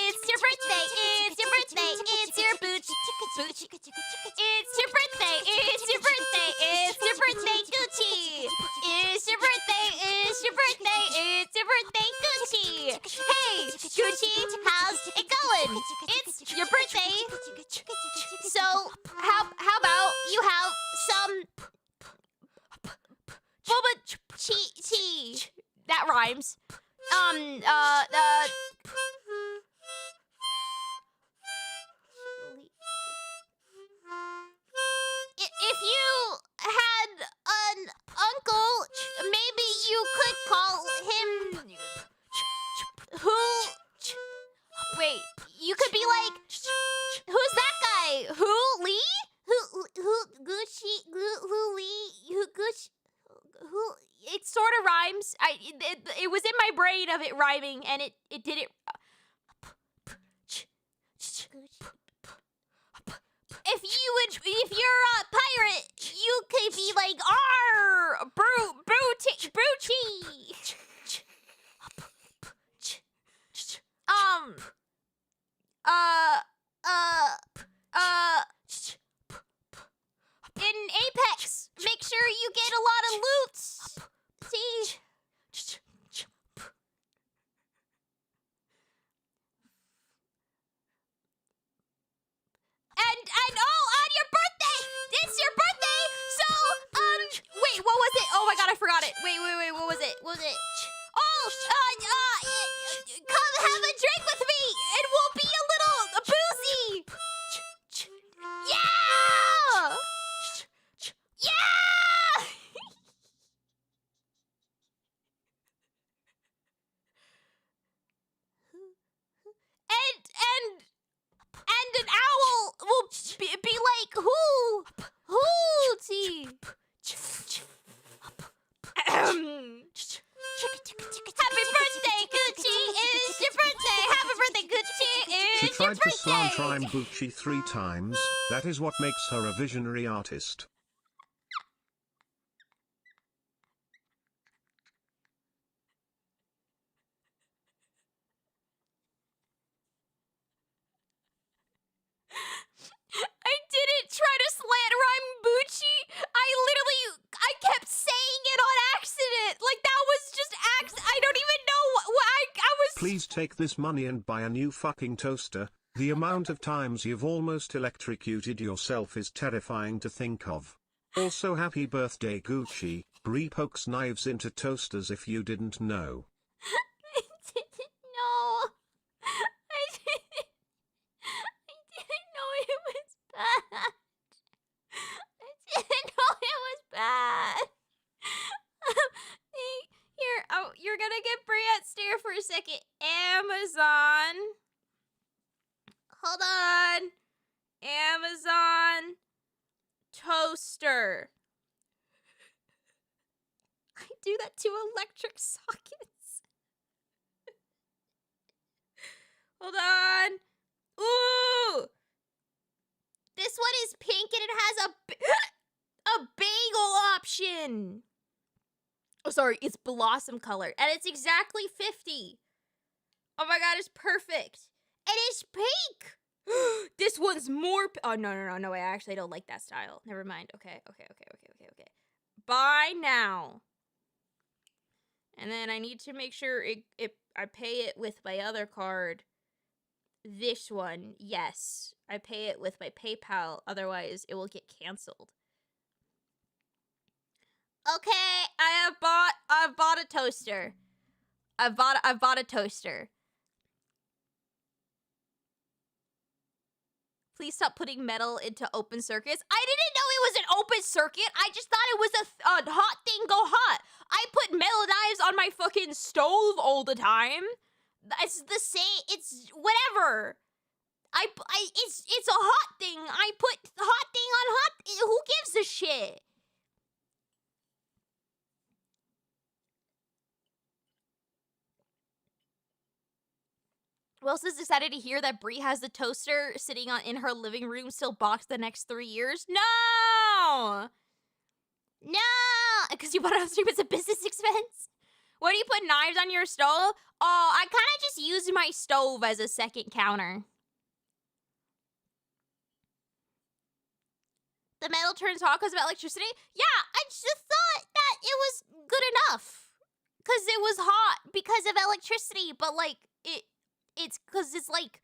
It's your birthday! some boba tea. That rhymes. If you had an uncle, maybe you could call him who? Wait, you could be like, who's that guy? Who Lee? Who Gucci? Who Lee? Who Gucci? Who? It sort of rhymes. It was in my brain of it rhyming, and it did it. If you're a pirate, you could be like, "Arr, Broochie." In Apex, make sure you get a lot of loot. See? And on your birthday! It's your birthday! So, wait, what was it? Oh my god, I forgot it. Wait, what was it? Oh, come have a drink with me! It will be a little boozy! Yeah! Yeah! And an owl will be like, hootie. Happy birthday, Gucci! It's your birthday! Happy birthday, Gucci! She It's your tried to slant birthday! rhyme Gucci 3 times. That is what makes her a visionary artist. I didn't try to slant rhyme Bucci. I kept saying it on accident. Like, that was just I don't even know what I was. Please take this money and buy a new fucking toaster. The amount of times you've almost electrocuted yourself is terrifying to think of. Also, happy birthday, Gucci. Bri pokes knives into toasters if you didn't know. I didn't know. I didn't know it was bad. I didn't know it was bad. Here, you're gonna get BriAt stare for a second. Amazon. Hold on. Amazon toaster. I do that to electric sockets. Hold on. Ooh! This one is pink and it has a bagel option. Oh, sorry, it's blossom color. And it's exactly 50. Oh my god, it's perfect. And it's pink. This one's more. Oh, no, I actually don't like that style. Never mind. Okay. Buy now. And then I need to make sure I pay it with my other card. This one, yes. I pay it with my PayPal, otherwise it will get canceled. Okay, I've bought a toaster. I've bought a toaster. Please stop putting metal into open circuits. I didn't know it was an open circuit. I just thought it was a hot thing go hot. I put metal knives on my fucking stove all the time. It's the same. It's whatever. It's a hot thing. I put hot thing on hot. Who gives a shit? Wells is excited to hear that Bri has the toaster sitting in her living room still boxed the next 3 years. No! Because you bought it on stream, it's a business expense. What do you put knives on your stove? Oh, I kind of just used my stove as a second counter. The metal turns hot because of electricity? Yeah, I just thought that it was good enough. Because it was hot because of electricity, but like, it's because it's like,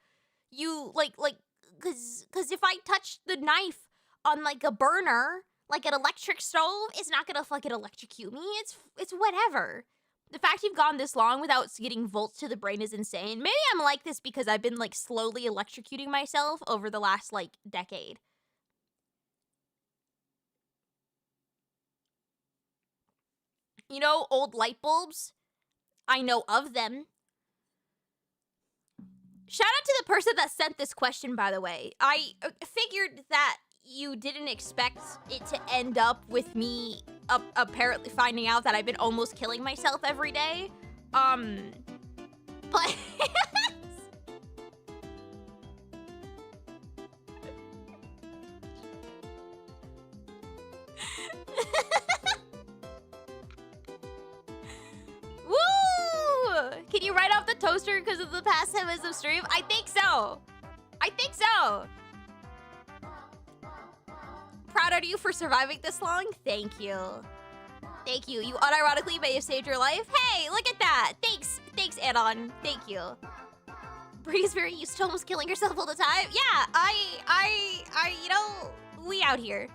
you, because if I touch the knife on like a burner, Like, an electric stove is not gonna fucking electrocute me. It's whatever. The fact you've gone this long without getting volts to the brain is insane. Maybe I'm like this because I've been, like, slowly electrocuting myself over the last, like, decade. You know, old light bulbs? I know of them. Shout out to the person that sent this question, by the way. I figured that you didn't expect it to end up with me apparently finding out that I've been almost killing myself every day. But... Woo! Can you write off the toaster because of the past 10 minutes of stream? I think so. I think so. Proud of you for surviving this long. Thank you. Thank you. You unironically may have saved your life. Hey, look at that. Thanks. Thanks, Anon. Thank you. Bri is very used to almost killing herself all the time. Yeah, you know, we out here.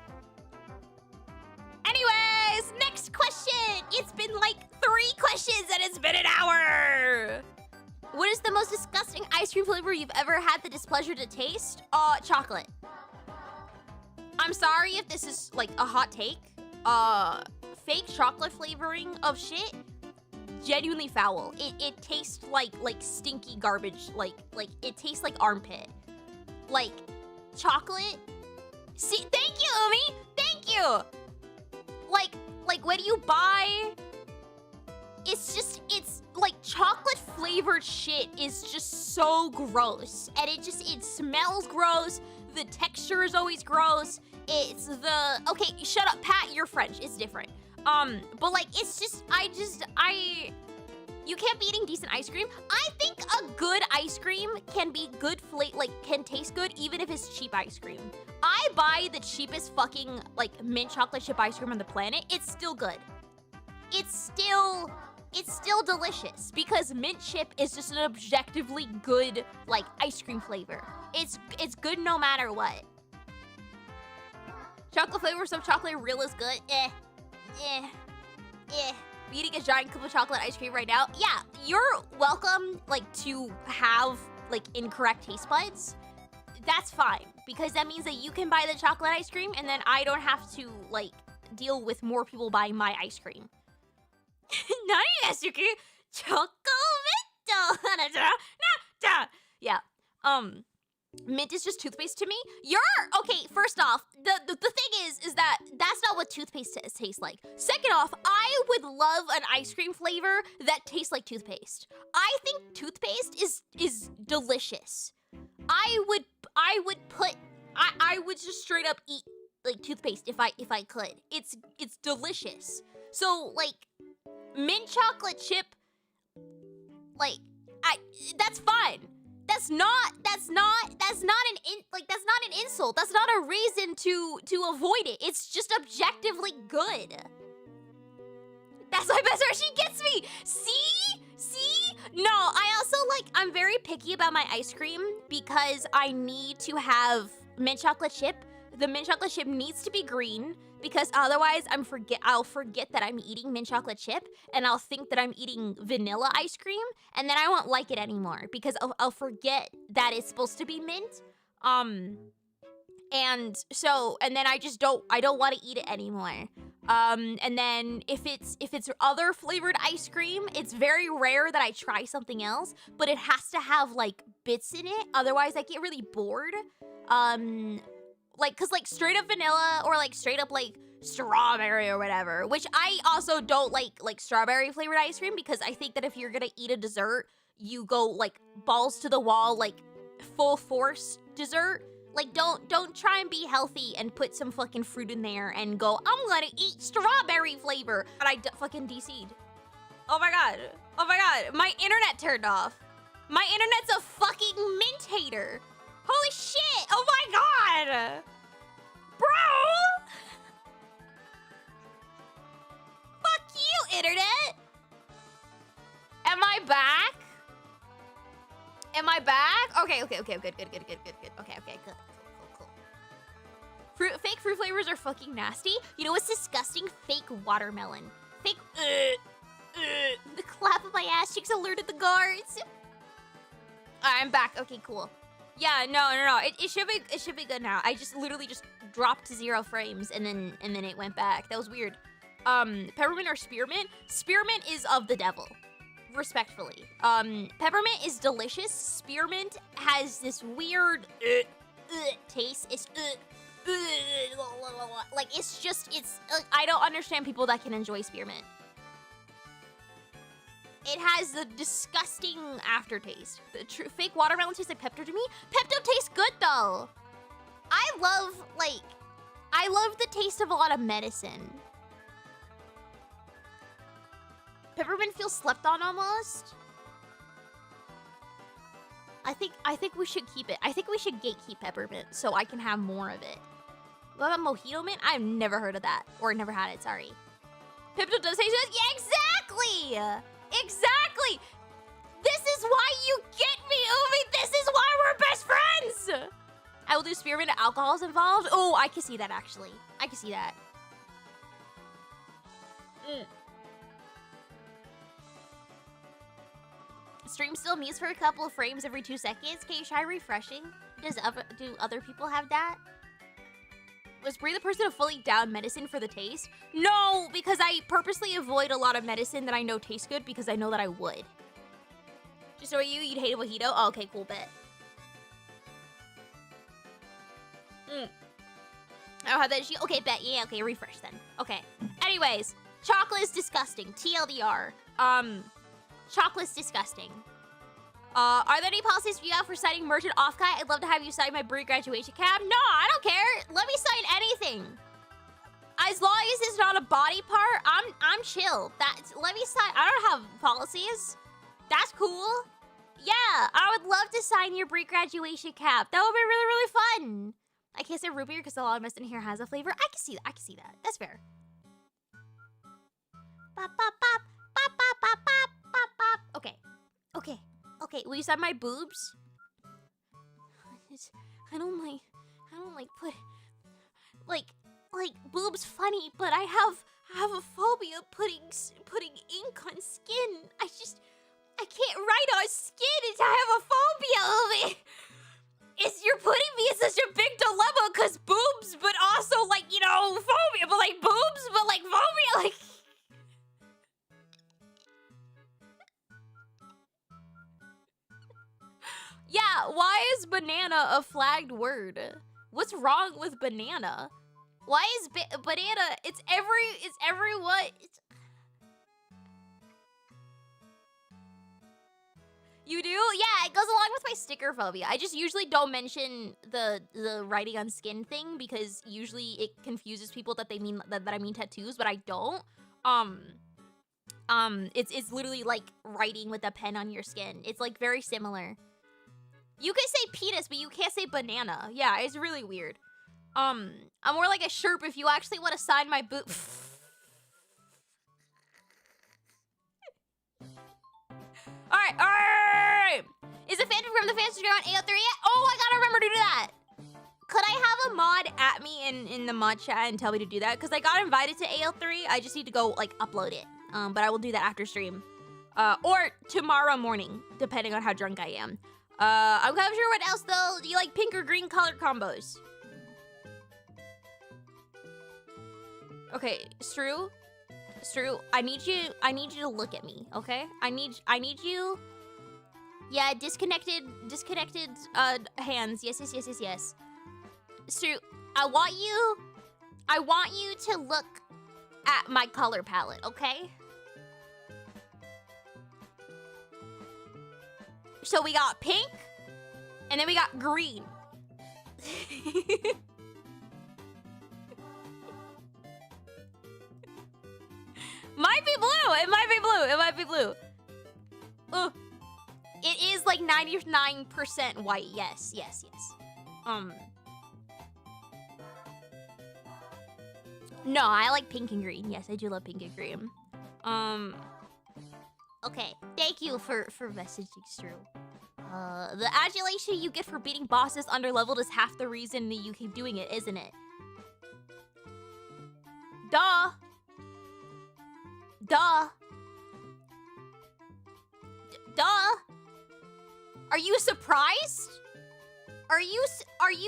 Anyways, next question. It's been like 3 questions and it's been an hour. What is the most disgusting ice cream flavor you've ever had the displeasure to taste? Chocolate. I'm sorry if this is like a hot take. Fake chocolate flavoring of shit, genuinely foul. It tastes like stinky garbage. Like it tastes like armpit. Like chocolate. See, thank you, Umi. Thank you. Like when you buy, it's like chocolate flavored shit is just so gross, and it smells gross. The texture is always gross. It's the okay. Shut up, Pat. You're French. It's different. But like it's just you can't be eating decent ice cream. I think a good ice cream can be good can taste good even if it's cheap ice cream. I buy the cheapest fucking like mint chocolate chip ice cream on the planet. It's still good. It's still delicious because mint chip is just an objectively good like ice cream flavor. It's good no matter what. Chocolate flavor, some chocolate real is good. Eating a giant cup of chocolate ice cream right now. Yeah, you're welcome like to have like incorrect taste buds. That's fine because that means that you can buy the chocolate ice cream and then I don't have to like deal with more people buying my ice cream. Yeah. Mint is just toothpaste to me. Okay, first off, the thing is that that's not what toothpaste tastes like. Second off, I would love an ice cream flavor that tastes like toothpaste. I think toothpaste is delicious. I would just straight up eat like toothpaste if I could. It's delicious. So like mint chocolate chip, like that's fine. That's not an insult. That's not a reason to avoid it. It's just objectively good. That's my best where she gets me. See? No, I also I'm very picky about my ice cream because I need to have mint chocolate chip. The mint chocolate chip needs to be green because otherwise I'll forget that I'm eating mint chocolate chip and I'll think that I'm eating vanilla ice cream and then I won't like it anymore because I'll forget that it's supposed to be mint. And then I don't want to eat it anymore. And then if it's other flavored ice cream, it's very rare that I try something else, but it has to have like bits in it. Otherwise I get really bored. Cause straight up vanilla or straight up strawberry or whatever, which I also don't like strawberry flavored ice cream because I think that if you're gonna eat a dessert, you go balls to the wall, full force dessert. Don't try and be healthy and put some fucking fruit in there and go, I'm gonna eat strawberry flavor. But I fucking DC'd. Oh my god, my internet turned off. My internet's a fucking mint hater. Holy shit! Oh my god! Bro! Fuck you, internet! Am I back? Am I back? Okay, good. Okay, good. Cool. Fake fruit flavors are fucking nasty. You know what's disgusting? Fake watermelon. Fake. The clap of my ass cheeks alerted the guards. Alright, I'm back. Okay, cool. Yeah, no. It should be good now. I just literally just dropped to 0 frames and then it went back. That was weird. Peppermint or spearmint? Spearmint is of the devil. Respectfully. Peppermint is delicious. Spearmint has this weird taste. It's like I don't understand people that can enjoy spearmint. It has the disgusting aftertaste. The fake watermelon tastes like Pepto to me. Pepto tastes good though. I love the taste of a lot of medicine. Peppermint feels slept on almost. I think we should keep it. I think we should gatekeep peppermint so I can have more of it. What about mojito mint? I've never heard of that. Or never had it, sorry. Pepto does taste good? Yeah, exactly! Exactly! This is why you get me, Umi! This is why we're best friends! I will do spearmint if alcohol's involved. Oh, I can see that, actually. I can see that. Stream still mutes for a couple of frames every 2 seconds. Can you try refreshing? Do other people have that? Was Brie the person to fully down medicine for the taste? No, because I purposely avoid a lot of medicine that I know tastes good because I know that I would. Just so you'd hate a mojito? Oh, okay, cool, bet. I don't have that. Okay, bet. Yeah, okay, refresh then. Okay. Anyways, chocolate is disgusting. TLDR. Chocolate's disgusting. Are there any policies for you out for signing merchant off-cut? I'd love to have you sign my Brie graduation cap. No, I don't care. Let me sign anything. As long as it's not a body part, I'm chill. Let me sign. I don't have policies. That's cool. Yeah, I would love to sign your Brie graduation cap. That would be really, really fun. I can't say root beer because a lot of mess in here has a flavor. I can see that. I can see that. That's fair. Bop, bop, bop. Bop, bop, bop, bop, bop, bop. Okay. Okay. Okay, will you sign my boobs? I don't like put like boobs funny, but I have a phobia putting ink on skin. I can't write on skin. I have a phobia of it. You're putting me in such a big dilemma because boobs, but also like, you know, phobia, but like boobs, but like phobia, like. Yeah, why is banana a flagged word? What's wrong with banana? Why is banana? It's every what? You do? Yeah, it goes along with my sticker phobia. I just usually don't mention the writing on skin thing because usually it confuses people that they mean that I mean tattoos, but I don't. It's literally like writing with a pen on your skin. It's like very similar. You can say penis, but you can't say banana. Yeah, it's really weird. I'm more like a sherp if you actually want to sign my boot. Alright. Is a fan from the fans on AO3 yet? Oh, I gotta remember to do that. Could I have a mod at me in the mod chat and tell me to do that? Because I got invited to AL3. I just need to go, like, upload it. But I will do that after stream. Or tomorrow morning, depending on how drunk I am. I'm kind of sure what else, though. Do you like pink or green color combos? Okay, Stru, I need you to look at me, okay? I need you. Yeah, disconnected hands. Yes. Stru, I want you to look at my color palette, okay? So we got pink, and then we got green. Might be blue. It might be blue. It is like 99% white. Yes. No, I like pink and green. Yes, I do love pink and green. Okay, thank you for messaging through. The adulation you get for beating bosses underleveled is half the reason that you keep doing it, isn't it? Duh. Duh. Are you surprised? Are you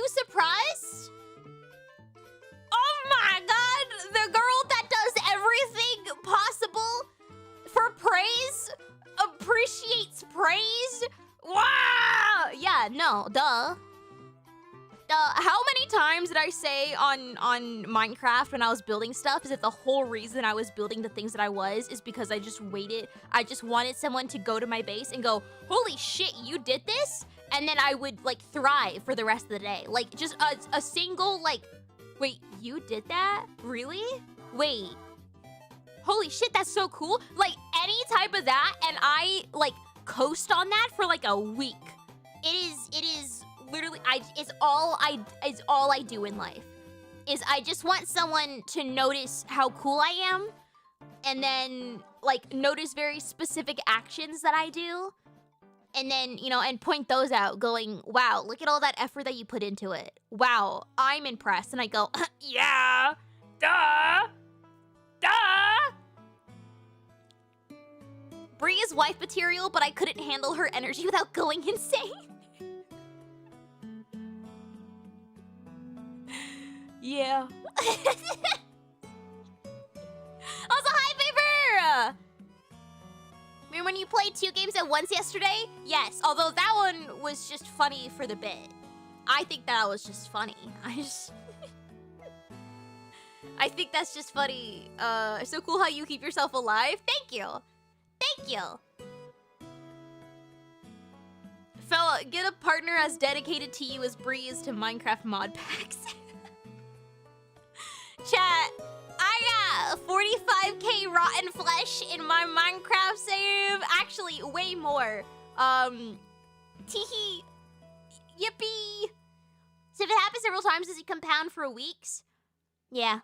surprised? Oh my god, the girl that does everything possible for praise appreciates praise? Wow! Yeah, no, duh. How many times did I say on Minecraft when I was building stuff is that the whole reason I was building the things that I was is because I just wanted someone to go to my base and go, holy shit, you did this? And then I would like thrive for the rest of the day. Like just a single like, wait, you did that? Really? Wait. Holy shit, that's so cool. Like any type of that and I like coast on that for like a week. It is literally it's all I do in life. Is I just want someone to notice how cool I am and then like notice very specific actions that I do. And then, you know, and point those out going, wow, look at all that effort that you put into it. Wow, I'm impressed. And I go, yeah, duh, duh. Bri is wife material, but I couldn't handle her energy without going insane. Yeah. Also, hi, Faber! I mean, when you played 2 games at once yesterday? Yes, although that one was just funny for the bit. I think that was just funny. I think that's just funny. So cool how you keep yourself alive. Thank you. Thank you. Fella, get a partner as dedicated to you as Bri is to Minecraft mod packs. Chat, I got 45k rotten flesh in my Minecraft save. Actually, way more. Teehee. Yippee. So if it happens several times, does it compound for weeks? Yeah.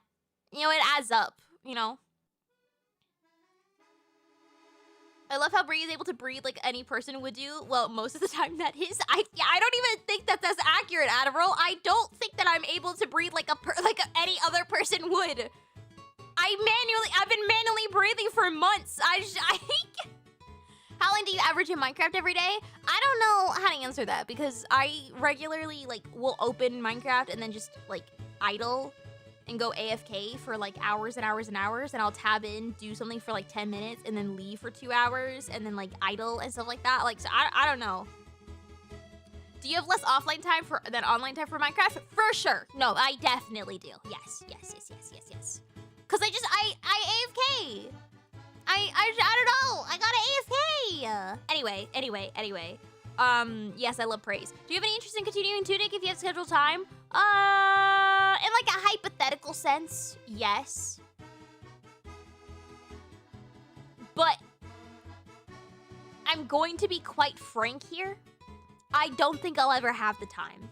You know, it adds up, you know? I love how Bri is able to breed like any person would do. Well, most of the time that is. I don't even think that that's accurate, Admiral. I don't think that I'm able to breed like any other person would. I've been manually breathing for months. How long do you average in Minecraft every day? I don't know how to answer that because I regularly like will open Minecraft and then just like idle and go AFK for like hours and hours and hours, and I'll tab in, do something for like 10 minutes, and then leave for 2 hours, and then like idle and stuff like that. Like, so I don't know. Do you have less offline time than online time for Minecraft? For sure. No, I definitely do. Yes. Cause I AFK. I don't know. I gotta AFK. Anyway. Yes, I love praise. Do you have any interest in continuing Tunic if you have scheduled time? In like a hypothetical sense, yes. But I'm going to be quite frank here. I don't think I'll ever have the time.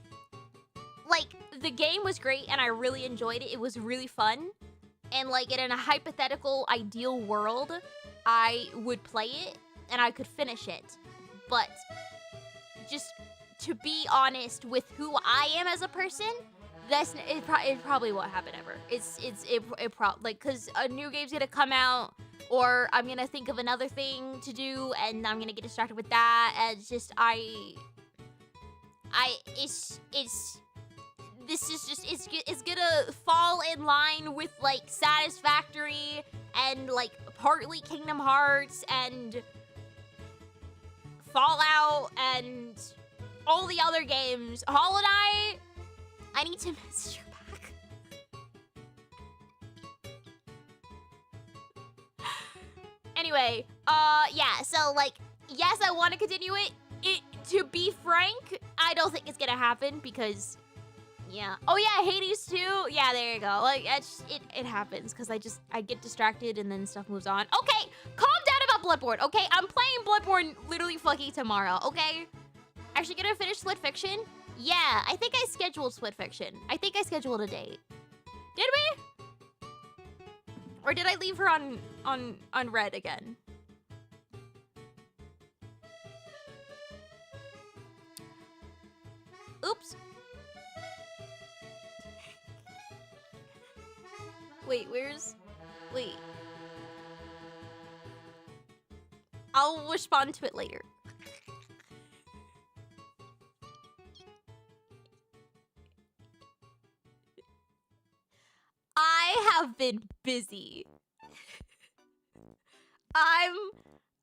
Like, the game was great and I really enjoyed it. It was really fun. And like in a hypothetical ideal world, I would play it and I could finish it. But just to be honest with who I am as a person, it probably won't happen ever. Like, cause a new game's gonna come out, or I'm gonna think of another thing to do, and I'm gonna get distracted with that. And it's just it's gonna fall in line with like Satisfactory and like partly Kingdom Hearts and Fallout and all the other games. Hollow Knight, I need to message her back. Anyway, yeah, so like, yes, I want to continue it. To be frank, I don't think it's gonna happen because, yeah. Oh yeah, Hades too. Yeah, there you go. Like, it happens because I get distracted and then stuff moves on. Okay, calm down about Bloodborne, okay? I'm playing Bloodborne literally fucking tomorrow, okay? Actually gonna finish Split Fiction? Yeah, I think I scheduled Split Fiction. I think I scheduled a date. Did we? Or did I leave her on red again? Oops. Wait, wait. I'll respond to it later. I have been busy.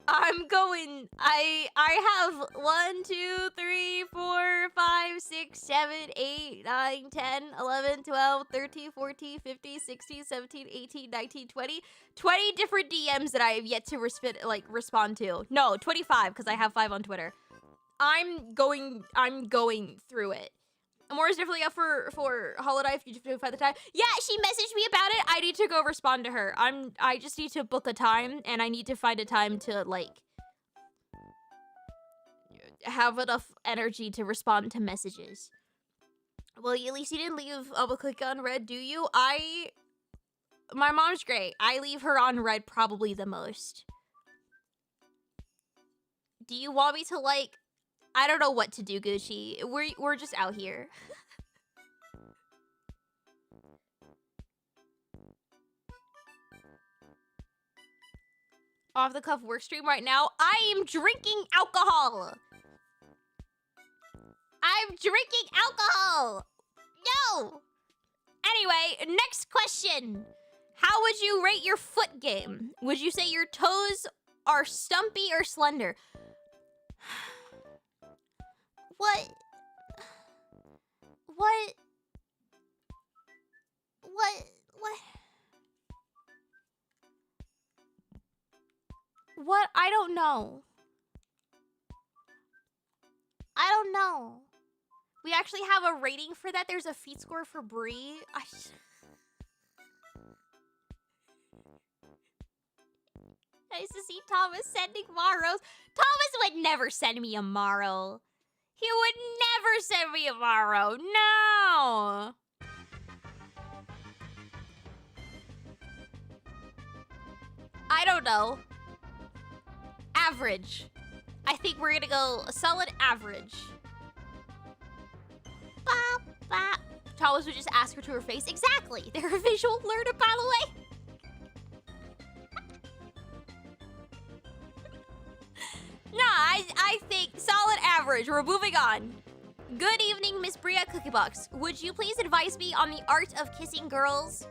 I'm going. I have 1, 2, 3, 4, 5, 6, 7, 8, 9, 10, 11, 12, 13, 14, 15, 16, 17, 18, 19, 20. 20 different DMs that I have yet to respond to. No, 25 because I have 5 on Twitter. I'm going through it. Amora's definitely up for holiday if you find the time. Yeah, she messaged me about it. I need to go respond to her. I just need to book a time, and I need to find a time to like have enough energy to respond to messages. Well, at least you didn't leave a click on red, do you? My mom's great. I leave her on red probably the most. Do you want me to like? I don't know what to do, Gucci. We're just out here. Off the cuff work stream right now. I am drinking alcohol. I'm drinking alcohol. No. Anyway, next question. How would you rate your foot game? Would you say your toes are stumpy or slender? What? I don't know. We actually have a rating for that. There's a feet score for Bri. I used to see Thomas sending Maros. Thomas would never send me a Maro. He would never send me a Maro. No. I don't know. Average. I think we're gonna go a solid average. Bop, bop. Thomas would just ask her to her face. Exactly. They're a visual learner, by the way. No, I think solid average. We're moving on. Good evening, Miss BriAtCookiebox. Would you please advise me on the art of kissing girls?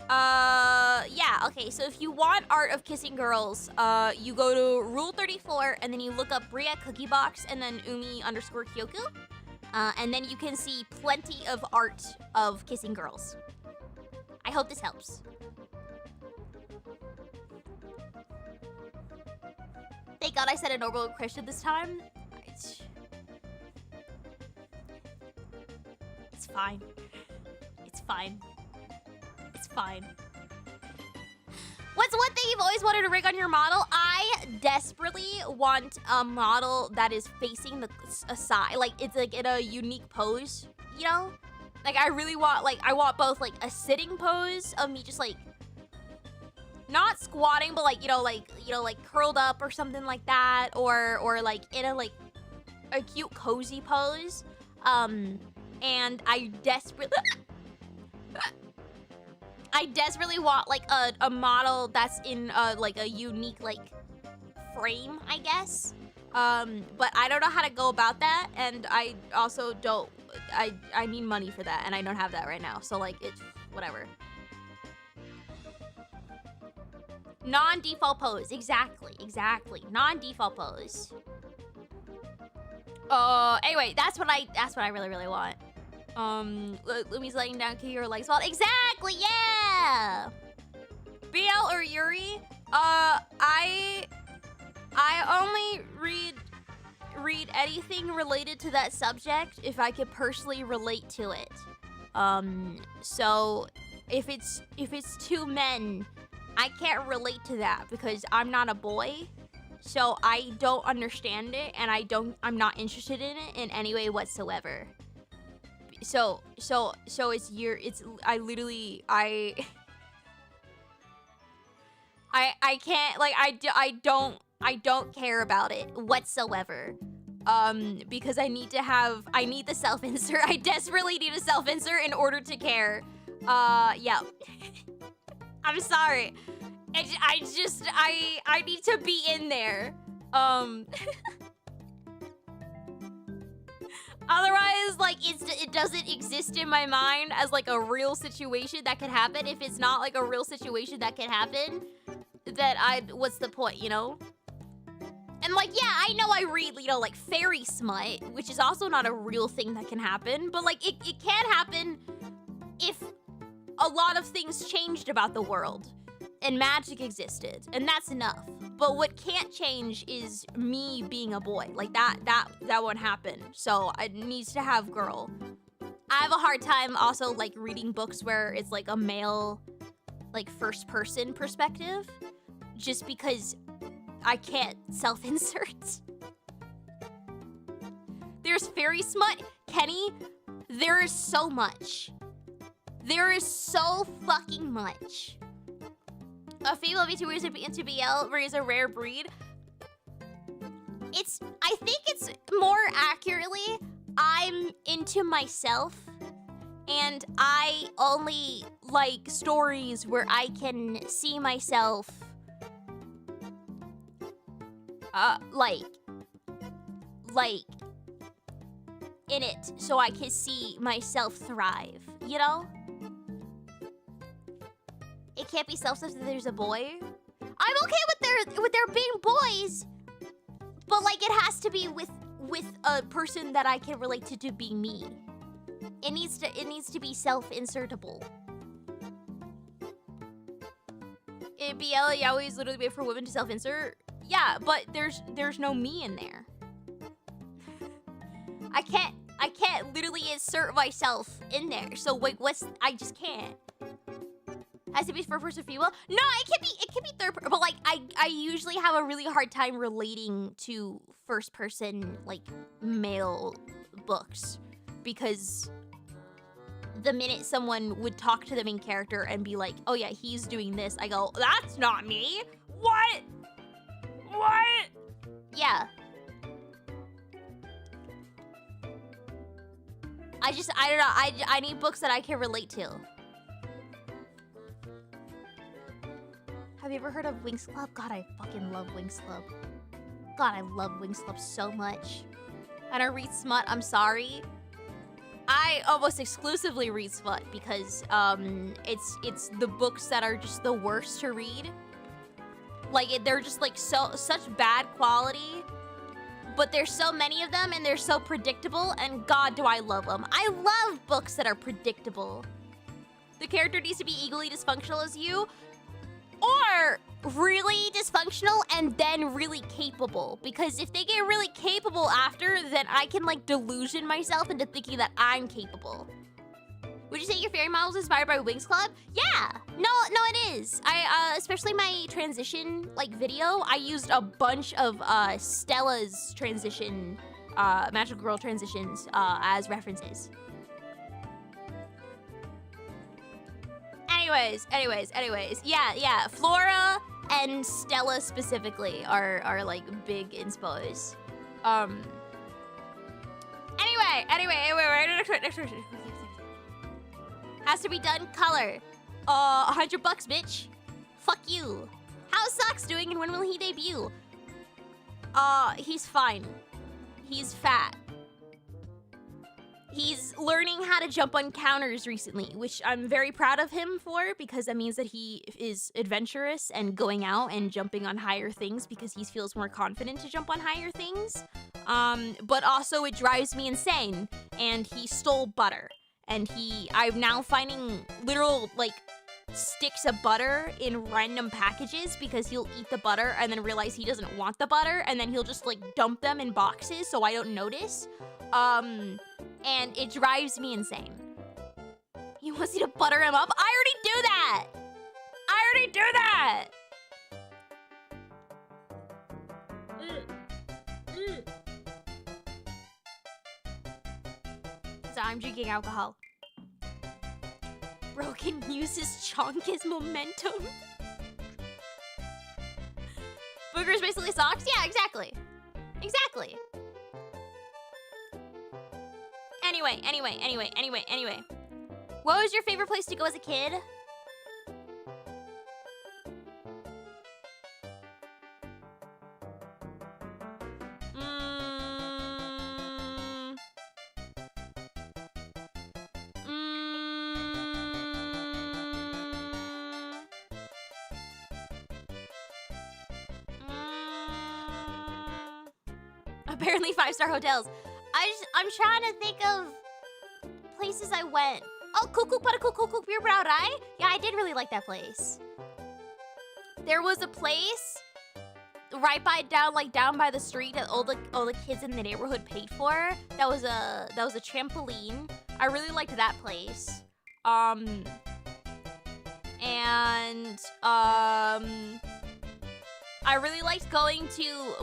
Yeah, okay, so if you want art of kissing girls, you go to Rule 34, and then you look up BriAtCookiebox, and then Umi_Kyoku, and then you can see plenty of art of kissing girls. I hope this helps. Thank God I said a normal question this time. It's fine. It's fine. It's fine. What's one thing you've always wanted to rig on your model? I desperately want a model that is facing the side. Like, it's like in a unique pose, you know? Like, I really want, like, I want both, like, a sitting pose of me just, like, not squatting, but, like, like curled up or something like that. Or like, in a, like, a cute, cozy pose. And I desperately want like a model that's in like a unique like frame, I guess. But I don't know how to go about that, and I also don't. I need money for that, and I don't have that right now. So like it's whatever. Non-default pose, exactly. Non-default pose. Anyway, that's what I really want. Lumi's laying down, kick your legs. Well, exactly, yeah! BL or Yuri? I only read anything related to that subject if I could personally relate to it. So if it's two men, I can't relate to that because I'm not a boy. So I don't understand it, and I'm not interested in it in any way whatsoever. So I literally I can't, like, I don't care about it whatsoever. Because I need the self-insert. I desperately need a self-insert in order to care. Yeah. I'm sorry. I need to be in there. Otherwise, like, it doesn't exist in my mind as, like, a real situation that could happen. If it's not, like, a real situation that could happen, what's the point, you know? And, like, yeah, I know I read, you know, like, fairy smut, which is also not a real thing that can happen, but, like, it can happen if a lot of things changed about the world and magic existed, and that's enough. But what can't change is me being a boy. Like, that won't happen. So it needs to have girl. I have a hard time also, like, reading books where it's, like, a male, like, first-person perspective. Just because I can't self-insert. There's fairy smut. Kenny, there is so much. There is so fucking much. A female VTuber into BL is a rare breed. I think it's more accurately, I'm into myself, and I only like stories where I can see myself, like, in it, so I can see myself thrive, you know? It can't be self-stuff that there's a boy. I'm okay with there being boys, but like it has to be with a person that I can relate to be me. It needs to be self-insertable. In BL, yaoi is literally made for women to self-insert. Yeah, but there's no me in there. I can't literally insert myself in there. So like, I just can't. Has to be first person female? No, it can be third person, but like I usually have a really hard time relating to first person like male books because the minute someone would talk to the main character and be like, oh yeah, he's doing this, I go, that's not me. What? Yeah. I don't know. I need books that I can relate to. Have you ever heard of Winx Club? God, I fucking love Winx Club. God, I love Winx Club so much. I don't read smut, I'm sorry. I almost exclusively read smut because it's the books that are just the worst to read. Like they're just like such bad quality, but there's so many of them and they're so predictable, and God, do I love them. I love books that are predictable. The character needs to be equally dysfunctional as you, or really dysfunctional and then really capable. Because if they get really capable after, then I can like delusion myself into thinking that I'm capable. Would you say your fairy model is inspired by Winx Club? Yeah, no, it is. I especially my transition like video, I used a bunch of Stella's transition, magical girl transitions as references. Anyways, yeah, Flora and Stella specifically are like big inspos. Anyway, next question. Has to be done color. $100, bitch. Fuck you. How's Socks doing and when will he debut? He's fine. He's fat. He's learning how to jump on counters recently, which I'm very proud of him for because that means that he is adventurous and going out and jumping on higher things because he feels more confident to jump on higher things. But also it drives me insane. And he stole butter. And I'm now finding literal, like, sticks of butter in random packages because he'll eat the butter and then realize he doesn't want the butter and then he'll just, like, dump them in boxes so I don't notice. And it drives me insane. He wants you to butter him up? I already do that! So I'm drinking alcohol. Bro can use his chonk as momentum. Boogers basically socks? Yeah, exactly. Anyway. What was your favorite place to go as a kid? Apparently 5-star hotels. I'm trying to think of places I went. Oh, Kukuk para Kukuk beer brow, right? Yeah, I did really like that place. There was a place right down by the street that all the kids in the neighborhood paid for. That was a trampoline. I really liked that place. I really liked going to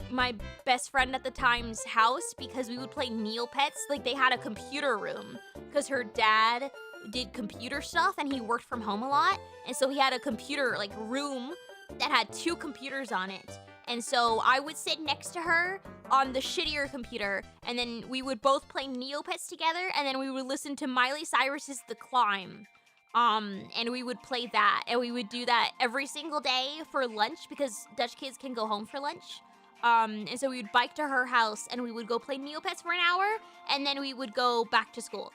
my best friend at the time's house because we would play Neopets. Like, they had a computer room because her dad did computer stuff and he worked from home a lot. And so he had a computer, like, room that had 2 computers on it. And so I would sit next to her on the shittier computer, and then we would both play Neopets together, and then we would listen to Miley Cyrus's The Climb. And we would play that, and we would do that every single day for lunch because Dutch kids can go home for lunch. And so we would bike to her house, and we would go play Neopets for an hour, and then we would go back to school.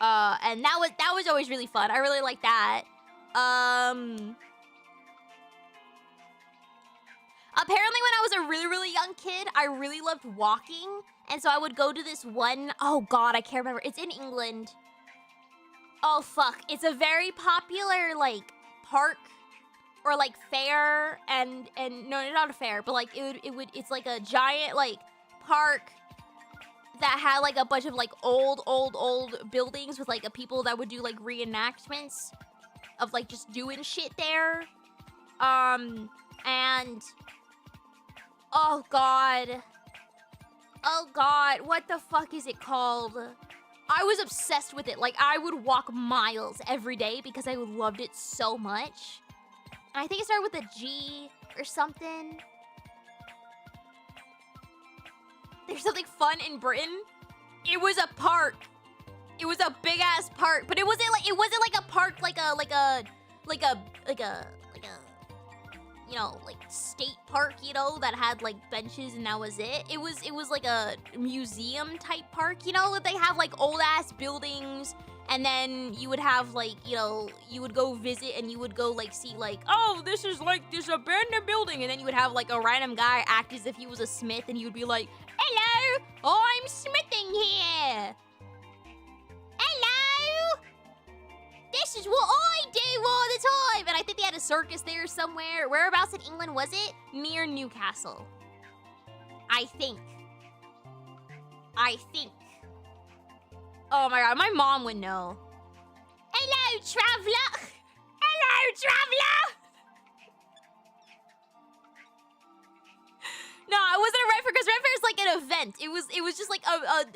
And that was always really fun. I really liked that. Apparently when I was a really, really young kid, I really loved walking. And so I would go to this one, oh God, I can't remember. It's in England. Oh fuck, it's a very popular like park or like fair and no, not a fair, but like it's like a giant like park that had like a bunch of like old buildings with like a people that would do like reenactments of like just doing shit there. And oh God, what the fuck is it called? I was obsessed with it. Like, I would walk miles every day because I loved it so much. And I think it started with a G or something. There's something fun in Britain. It was a park. It was a big ass park, but it wasn't like a park like a you know, like state park, you know, that had like benches and that was it. It was like a museum type park, you know, they have like old ass buildings, and then you would have like, you know, you would go visit and you would go like see like, oh, this is like this abandoned building, and then you would have like a random guy act as if he was a smith, and you would be like, hello, oh, I'm smithing here. Hello. This is what I do all the time. And I think they had a circus there somewhere. Whereabouts in England was it? Near Newcastle. I think. Oh my God, my mom would know. Hello, traveler. Hello, traveler. No, I wasn't at Redfair because Redfair is like an event. It was just like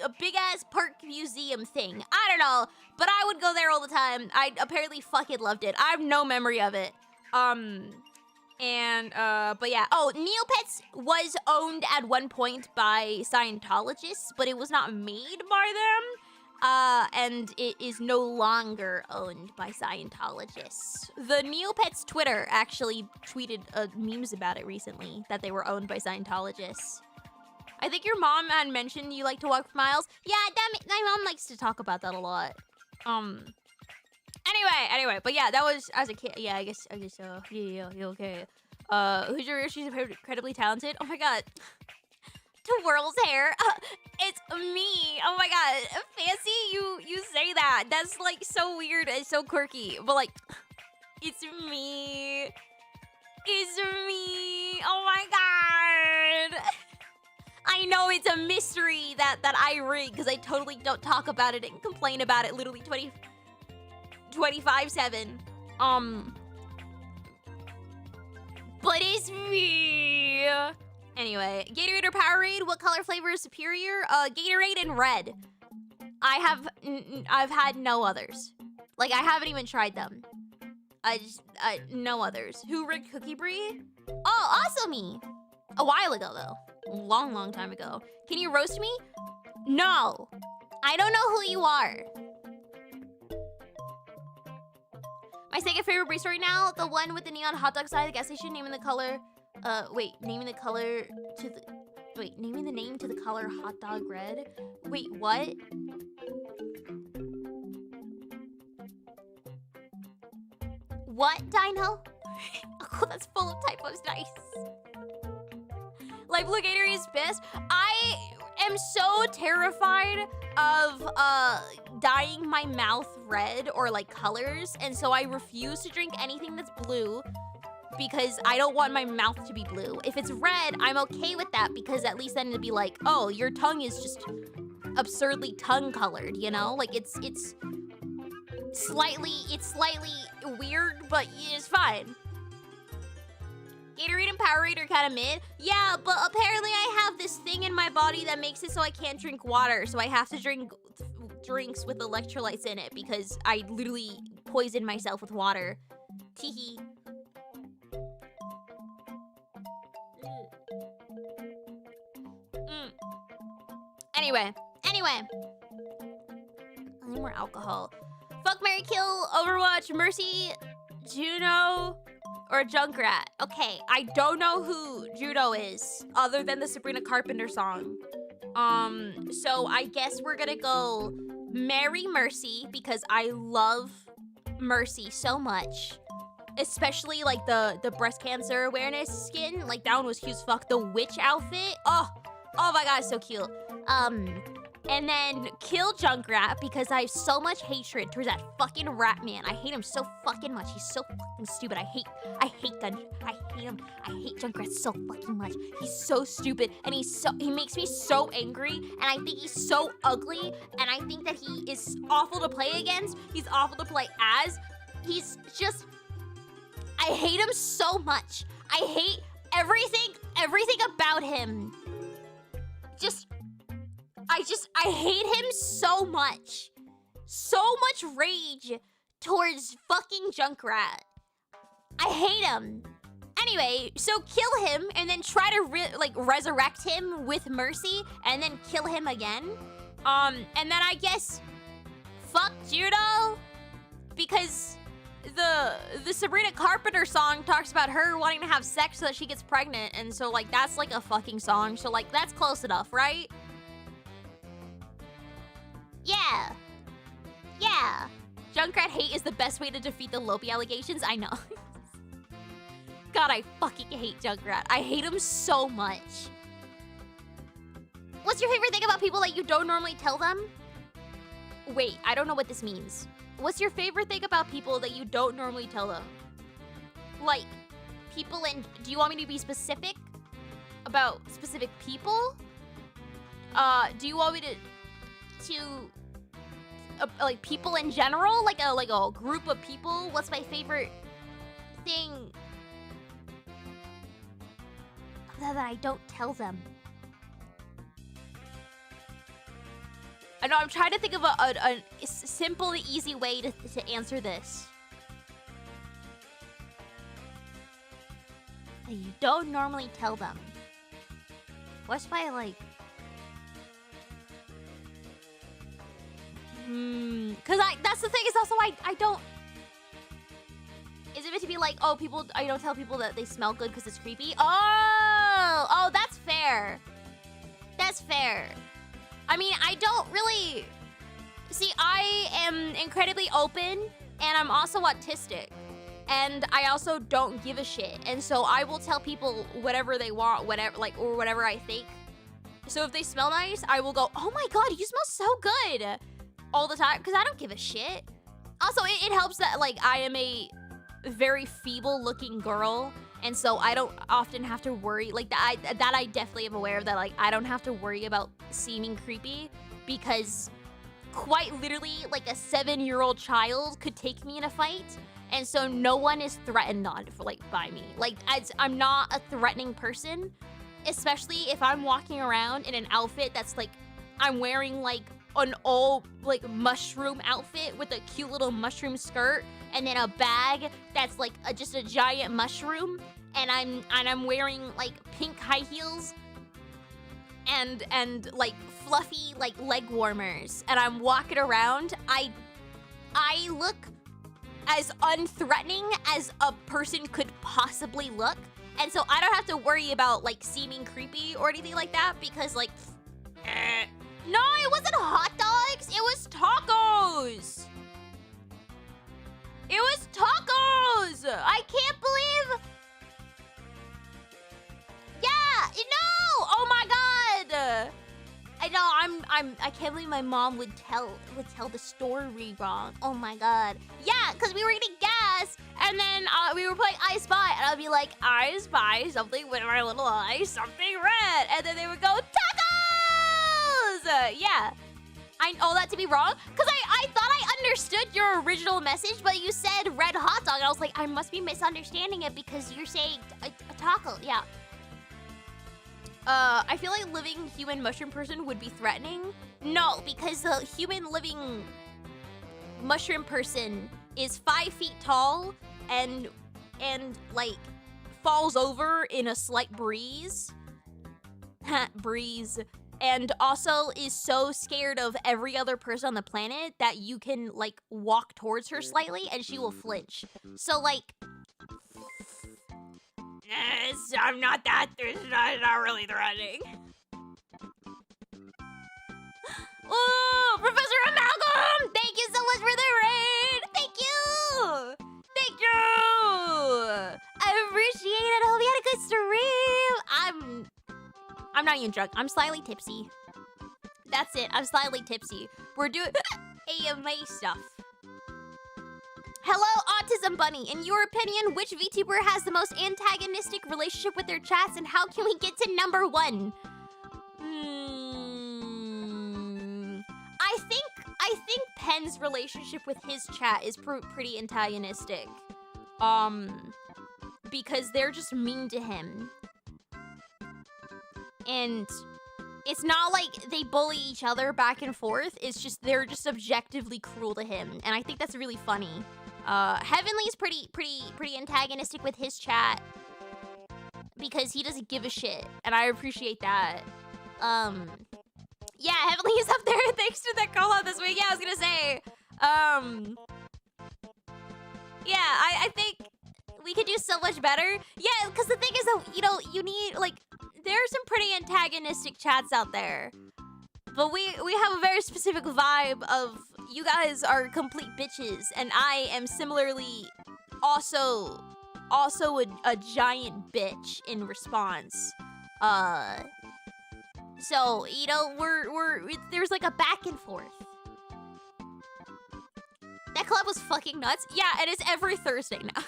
a big ass park museum thing. I don't know, but I would go there all the time. I apparently fucking loved it. I have no memory of it. But yeah. Oh, Neopets was owned at one point by Scientologists, but it was not made by them. And it is no longer owned by Scientologists. The Neopets Twitter actually tweeted memes about it recently, that they were owned by Scientologists. I think your mom had mentioned you like to walk for miles. Yeah, my mom likes to talk about that a lot. Anyway, but yeah, that was as a kid. Yeah, I guess so. Yeah, okay. Who's your She's incredibly talented. Oh my God. Twirls hair. It's me. Oh my God. Fancy, you say that. That's like so weird and so quirky. But like, it's me. It's me. Oh my God. I know it's a mystery that I rig because I totally don't talk about it and complain about it literally 25/7. But it's me. Anyway, Gatorade or Powerade, what color flavor is superior? Gatorade and red. I've had no others. Like, I haven't even tried them. No others. Who rigged Cookie Brie? Oh, also me. A while ago, though. Long time ago. Can you roast me? No. I don't know who you are. My second favorite Brie story now, the one with the neon hot dog sign at the gas station, naming the color... naming the name to the color hot dog red. Wait, what? What, Dino? Oh, that's full of typos, nice. Like, Blue Gatorade is pissed. I am so terrified of dyeing my mouth red or like colors, and so I refuse to drink anything that's blue because I don't want my mouth to be blue. If it's red, I'm okay with that because at least then it'd be like, oh, your tongue is just absurdly tongue colored, you know? Like it's slightly weird, but it's fine. Gatorade and Powerade are kind of mid. Yeah, but apparently I have this thing in my body that makes it so I can't drink water. So I have to drink drinks with electrolytes in it because I literally poison myself with water. Teehee. Anyway. I need more alcohol. Fuck, marry, kill, Overwatch, Mercy, Juno, or Junkrat. Okay, I don't know who Juno is, other than the Sabrina Carpenter song. So I guess we're gonna go marry Mercy, because I love Mercy so much. Especially, like, the breast cancer awareness skin. Like, that one was cute as fuck. The witch outfit. Oh my god, it's so cute. And then kill Junkrat because I have so much hatred towards that fucking rat man. I hate him so fucking much. He's so fucking stupid. I hate him. I hate Junkrat so fucking much. He's so stupid and he makes me so angry, and I think he's so ugly, and I think that he is awful to play against. He's awful to play as. He's just, I hate him so much. I hate everything about him. I hate him so much. So much rage towards fucking Junkrat. I hate him. Anyway, so kill him and then try to resurrect him with Mercy and then kill him again. And then I guess fuck Judo because the Sabrina Carpenter song talks about her wanting to have sex so that she gets pregnant, and so like that's like a fucking song, so like that's close enough, right? Yeah. Junkrat hate is the best way to defeat the Lopi allegations. I know. God, I fucking hate Junkrat. I hate him so much. What's your favorite thing about people that you don't normally tell them? Wait, I don't know what this means. What's your favorite thing about people that you don't normally tell them? Like, people in... Do you want me to be specific? About specific people? Do you want me to like people in general, like a group of people? What's my favorite thing that I don't tell them? I know, I'm trying to think of a simple, easy way to answer this. That you don't normally tell them. What's my like? Cause that's the thing, is also I don't... Is it meant to be like, oh, people, I don't tell people that they smell good because it's creepy? Oh, that's fair. That's fair. I mean, I don't really... See, I am incredibly open, and I'm also autistic. And I also don't give a shit. And so I will tell people whatever they want, or whatever I think. So if they smell nice, I will go, oh my god, you smell so good. All the time, because I don't give a shit. Also, it helps that, like, I am a very feeble-looking girl, and so I don't often have to worry, like, that I definitely am aware of, that, like, I don't have to worry about seeming creepy, because quite literally, like, a 7-year-old child could take me in a fight, and so no one is threatened by me. Like, I'm not a threatening person, especially if I'm walking around in an outfit that's, like, I'm wearing, like, an all like mushroom outfit with a cute little mushroom skirt, and then a bag that's like just a giant mushroom, and I'm wearing like pink high heels and like fluffy like leg warmers, and I'm walking around. I look as unthreatening as a person could possibly look, and so I don't have to worry about like seeming creepy or anything like that, because like no, it wasn't hot dogs. It was tacos. It was tacos. I can't believe. Yeah, no. I can't believe my mom would tell the story wrong. Oh my god. Yeah, because we were getting gas, and then we were playing I Spy, and I'd be like, I spy something with my little eye, something red, and then they would go, tacos! Yeah. I know that to be wrong, because I thought I understood your original message, but you said red hot dog, and I was like, I must be misunderstanding it because you're saying a taco. Yeah. I feel like living human mushroom person would be threatening. No, because the human living mushroom person is 5 feet tall and like falls over in a slight breeze. Breeze. And also is so scared of every other person on the planet that you can like walk towards her slightly and she will flinch. So like, I'm not that, not really threatening. Oh, Professor Amalgam! Thank you so much for the raid! Thank you! Thank you! I appreciate it. I hope you had a good stream. I'm not even drunk. I'm slightly tipsy. That's it. I'm slightly tipsy. We're doing AMA stuff. Hello, Autism Bunny. In your opinion, which VTuber has the most antagonistic relationship with their chats, and how can we get to number 1? I think Pen's relationship with his chat is pretty antagonistic. Because they're just mean to him. And it's not like they bully each other back and forth. It's just they're just objectively cruel to him, and I think that's really funny. Heavenly's pretty antagonistic with his chat because he doesn't give a shit, and I appreciate that. Yeah, Heavenly is up there thanks to that call out this week. Yeah, I was gonna say, yeah, I think we could do so much better. Yeah, because the thing is that, you know, you need, like, there's some pretty antagonistic chats out there. But we have a very specific vibe of, you guys are complete bitches, and I am similarly also a giant bitch in response. So, you know, there's like a back and forth. That club was fucking nuts. Yeah, and it's every Thursday now.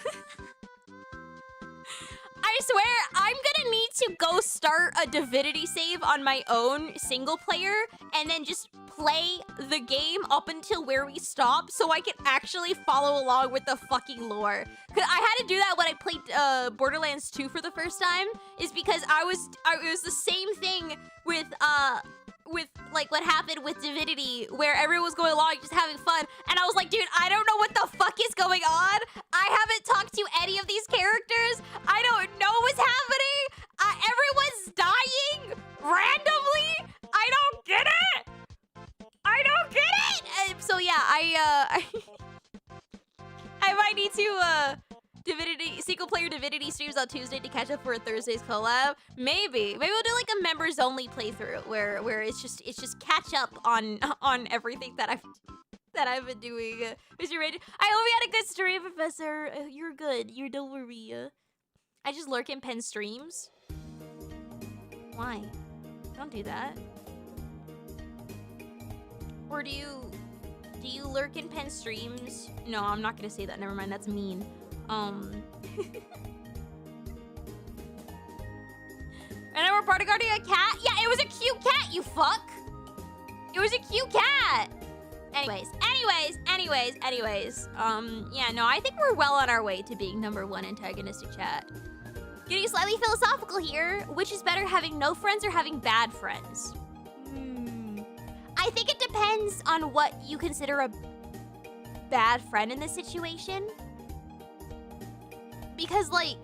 I swear, I'm gonna need to go start a Divinity save on my own single player and then just play the game up until where we stop so I can actually follow along with the fucking lore. Cause I had to do that when I played Borderlands 2 for the first time, is because it was the same thing with like what happened with Divinity, where everyone was going along just having fun, and I was like, dude, I don't know what the fuck is going on. I haven't talked to any of these characters. I don't know what's happening. Everyone's dying randomly. I don't get it. I don't get it. And so yeah, I might need to single player Divinity streams on Tuesday to catch up for a Thursday's collab. Maybe we'll do like a members only playthrough where it's just catch up on everything that I've been doing. Mr. Raid, I hope you had a good stream, Professor. You're good. You're don't worry. I just lurk in Pen streams. Why? Don't do that. Or do you lurk in Pen streams? No, I'm not gonna say that. Never mind. That's mean. And then we're bodyguarding a cat? Yeah, it was a cute cat, you fuck! It was a cute cat! Anyways. Yeah, no, I think we're well on our way to being number 1 antagonistic chat. Getting slightly philosophical here. Which is better, having no friends or having bad friends? I think it depends on what you consider a bad friend in this situation. Because like,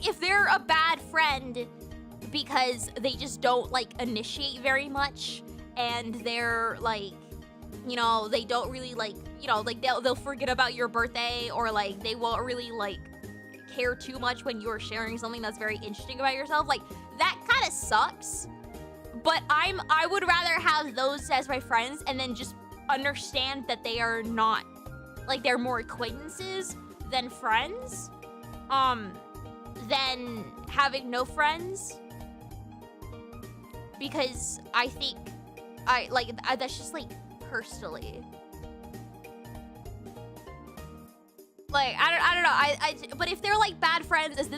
if they're a bad friend because they just don't, like, initiate very much, and they're, like, you know, they don't really, like, you know, like, they'll forget about your birthday, or, like, they won't really, like, care too much when you're sharing something that's very interesting about yourself, like, that kind of sucks. But I would rather have those as my friends and then just understand that they are not, like, they're more acquaintances than friends, than having no friends. because I think that's just like personally. Like I don't know. But if they're like bad friends, as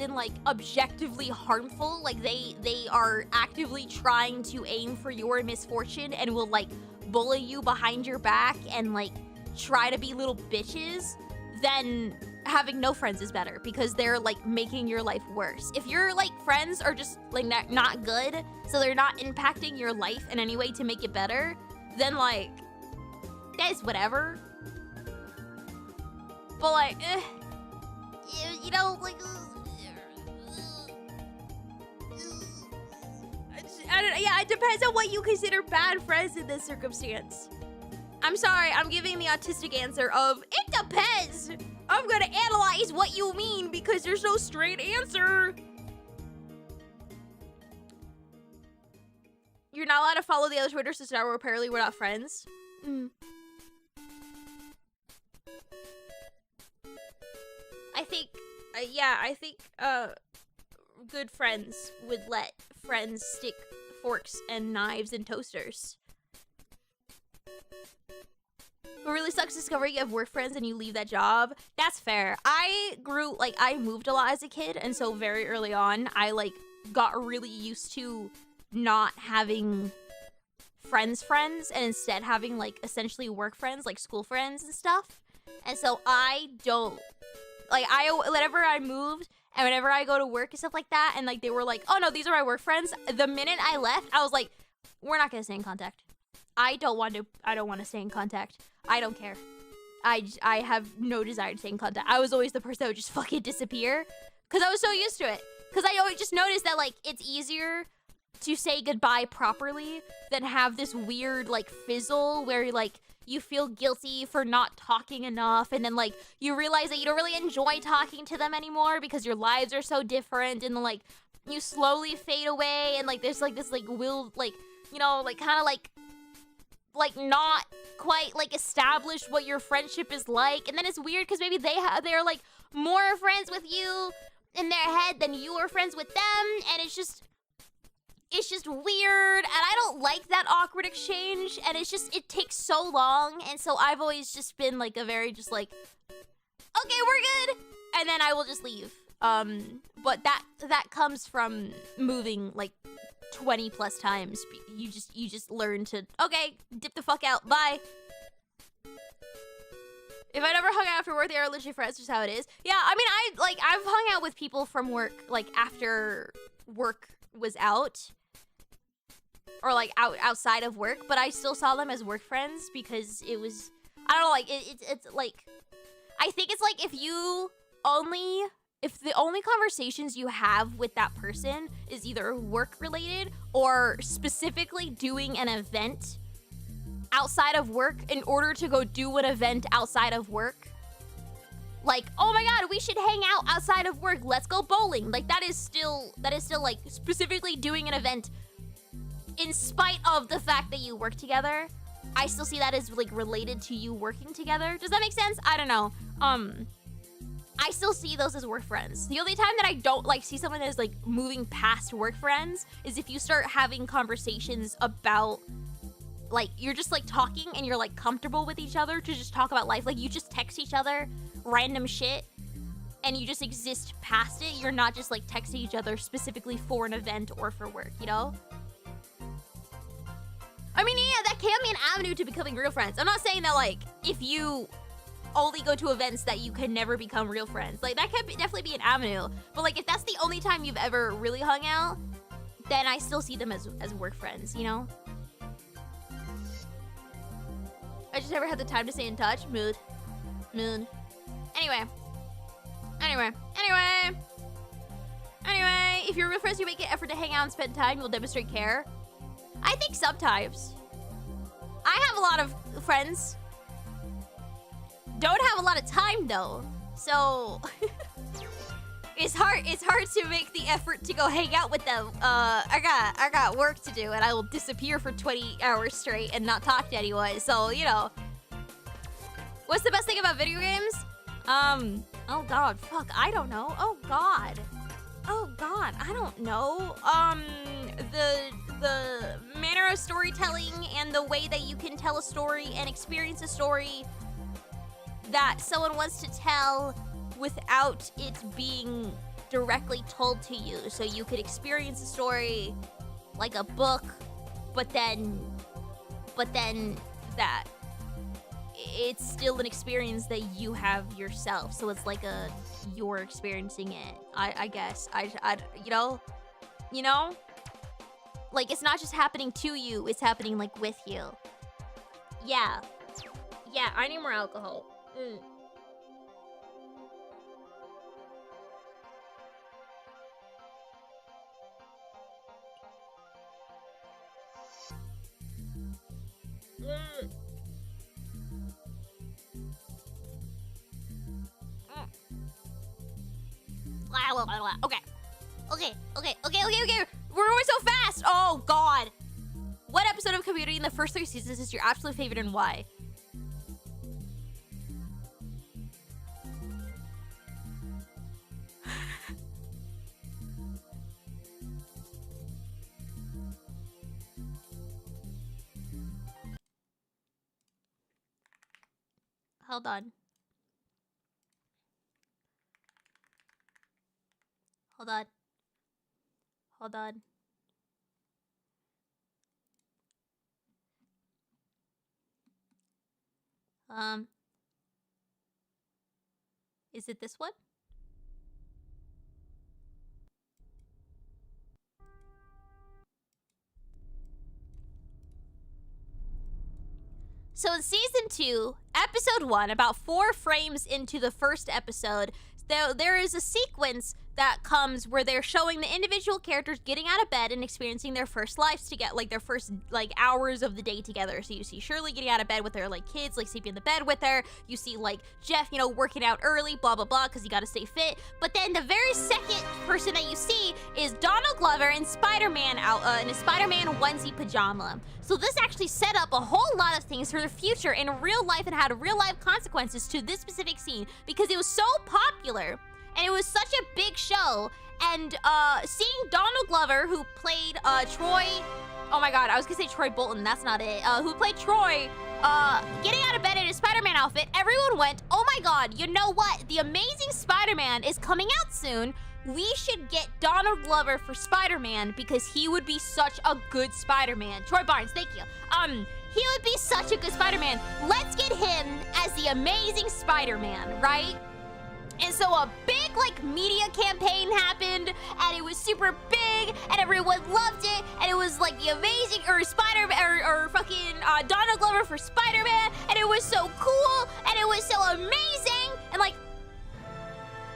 in like objectively harmful, like they are actively trying to aim for your misfortune and will like bully you behind your back and like try to be little bitches, then having no friends is better because they're like making your life worse. If your like friends are just like not good, so they're not impacting your life in any way to make it better, then like that's whatever. But like, you know, like, I don't know. Yeah, it depends on what you consider bad friends in this circumstance. I'm sorry, I'm giving the autistic answer of, it depends. I'm gonna analyze what you mean because there's no straight answer. You're not allowed to follow the other Twitter, so now apparently we're not friends. I think good friends would let friends stick forks and knives in toasters. What really sucks is discovering you have work friends and you leave that job. That's fair. I moved a lot as a kid, and so very early on, I like got really used to not having friends and instead having like essentially work friends, like school friends and stuff. And so I don't like whenever I moved and whenever I go to work and stuff like that, and like they were like, oh no, these are my work friends. The minute I left, I was like, we're not gonna stay in contact. I don't want to stay in contact. I don't care. I have no desire to stay in contact. I was always the person that would just fucking disappear because I was so used to it. Because I always just noticed that like it's easier to say goodbye properly than have this weird like fizzle where like you feel guilty for not talking enough, and then like you realize that you don't really enjoy talking to them anymore because your lives are so different, and then like you slowly fade away, and like there's like this like will like, you know, like kind of like not quite like established what your friendship is like, and then it's weird because maybe they're like more friends with you in their head than you are friends with them, and it's just weird, and I don't like that awkward exchange, and it takes so long, and so I've always just been like a very just like, okay, we're good, and then I will just leave. But that comes from moving like 20 plus times. You just learn to, okay, dip the fuck out, bye. If I never hung out after work, they are literally friends, just how it is. Yeah, I mean, I've hung out with people from work, like, after work was out. Or, like, outside of work, but I still saw them as work friends because it was, I don't know, like, it's, like, I think it's, like, if the only conversations you have with that person is either work-related or specifically doing an event outside of work in order to go do an event outside of work. Like, oh my god, we should hang out outside of work. Let's go bowling. Like, that is still like specifically doing an event in spite of the fact that you work together. I still see that as like related to you working together. Does that make sense? I don't know. I still see those as work friends. The only time that I don't like see someone that is like moving past work friends is if you start having conversations about, like, you're just like talking and you're like comfortable with each other to just talk about life. Like, you just text each other random shit and you just exist past it. You're not just like texting each other specifically for an event or for work, you know? I mean, yeah, that can be an avenue to becoming real friends. I'm not saying that like if you only go to events that you can never become real friends. Like, that could definitely be an avenue. But like, if that's the only time you've ever really hung out, then I still see them as work friends, you know? I just never had the time to stay in touch. Mood. Anyway, if you're real friends, you make an effort to hang out and spend time, you'll demonstrate care. I think sometimes. I have a lot of friends. Don't have a lot of time though, so it's hard to make the effort to go hang out with them. I got work to do, and I will disappear for 20 hours straight and not talk to anyone. So, you know, what's the best thing about video games? Oh god, fuck, I don't know. Oh god, I don't know. the manner of storytelling and the way that you can tell a story and experience a story that someone wants to tell without it being directly told to you. So you could experience a story like a book, but then that it's still an experience that you have yourself. So it's like you're experiencing it. I guess. You know? Like, it's not just happening to you, it's happening, like, with you. Yeah. Yeah, I need more alcohol. Okay. We're going so fast. Oh, God. What episode of Community in the first 3 seasons is your absolute favorite and why? Hold on. Is it this one? So in season 2, episode 1, about 4 frames into the first episode, there is a sequence that comes where they're showing the individual characters getting out of bed and experiencing their first lives together, like their first hours of the day together. So you see Shirley getting out of bed with her kids, sleeping in the bed with her. You see Jeff, working out early, blah blah blah, because you got to stay fit. But then the very second person that you see is Donald Glover in Spider-Man in a Spider-Man onesie pajama. So this actually set up a whole lot of things for the future in real life and had real life consequences to this specific scene because it was so popular. And it was such a big show, and seeing Donald Glover, who played Troy, oh my god, I was gonna say Troy Bolton, that's not it, who played Troy, getting out of bed in his Spider-Man outfit, everyone went, oh my god, you know what, the Amazing Spider-Man is coming out soon, we should get Donald Glover for Spider-Man because he would be such a good Spider-Man. Troy Barnes, thank you. He would be such a good Spider-Man. Let's get him as the Amazing Spider-Man, right? And so a big media campaign happened, and it was super big, and everyone loved it, and it was the Amazing Donald Glover for Spider-Man, and it was so cool, and it was so amazing, and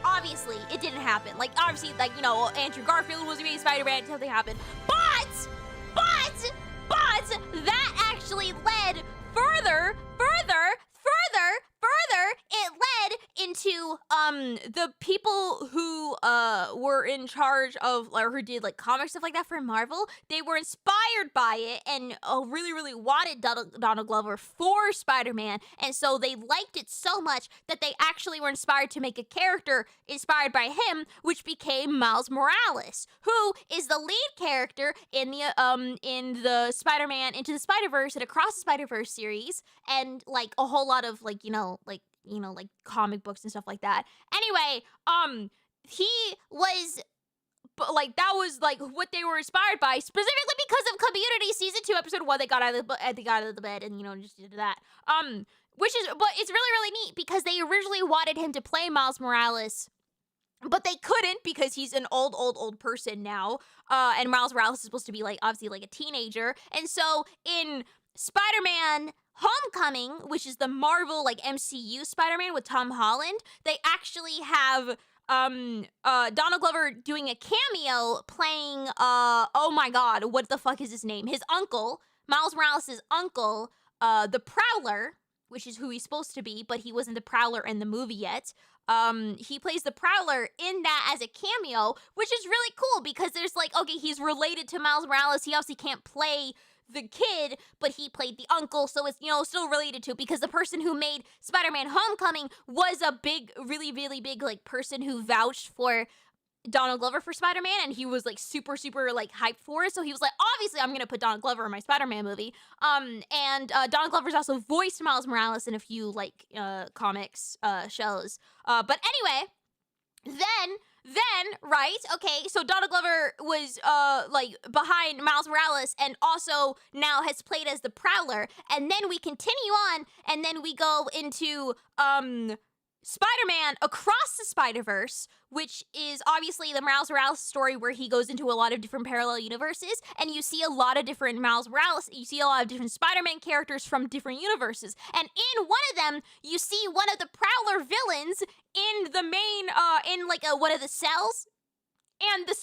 obviously it didn't happen. Obviously Andrew Garfield was Amazing Spider-Man, something happened, but that actually led further. It led into the people who were in charge of who did comic stuff like that for Marvel. They were inspired by it and really wanted Donald Glover for Spider-Man, and so they liked it so much that they actually were inspired to make a character inspired by him, which became Miles Morales, who is the lead character in the Spider-Man Into the Spider-Verse and Across the Spider-Verse series, and a whole lot of comic books and stuff like that. Anyway, he was that was what they were inspired by, specifically because of Community season 2 episode 1. They got out of the bed and just did that. But it's really neat because they originally wanted him to play Miles Morales, but they couldn't because he's an old person now. And Miles Morales is supposed to be obviously a teenager. And so in Spider-Man Homecoming, which is the Marvel MCU Spider-Man with Tom Holland, they actually have Donald Glover doing a cameo playing oh my god, what the fuck is his name? His uncle, Miles Morales' uncle, the Prowler, which is who he's supposed to be, but he wasn't the Prowler in the movie yet. He plays the Prowler in that as a cameo, which is really cool because there's okay, he's related to Miles Morales. He obviously can't play the kid, but he played the uncle, so it's still related to, because the person who made Spider-Man Homecoming was a really big person who vouched for Donald Glover for Spider-Man, and he was like super like hyped for it. So he was like, obviously I'm gonna put Donald Glover in my Spider-Man movie. And Donald Glover's also voiced Miles Morales in a few like comics shows. But anyway, then right, okay, so Donald Glover was like behind Miles Morales and also now has played as the Prowler, and then we continue on and then we go into Spider-Man Across the Spider-Verse, which is obviously the Miles Morales story where he goes into a lot of different parallel universes, and you see a lot of different Miles Morales, you see a lot of different Spider-Man characters from different universes, and in one of them, you see one of the Prowler villains in the main, in like one of the cells, and the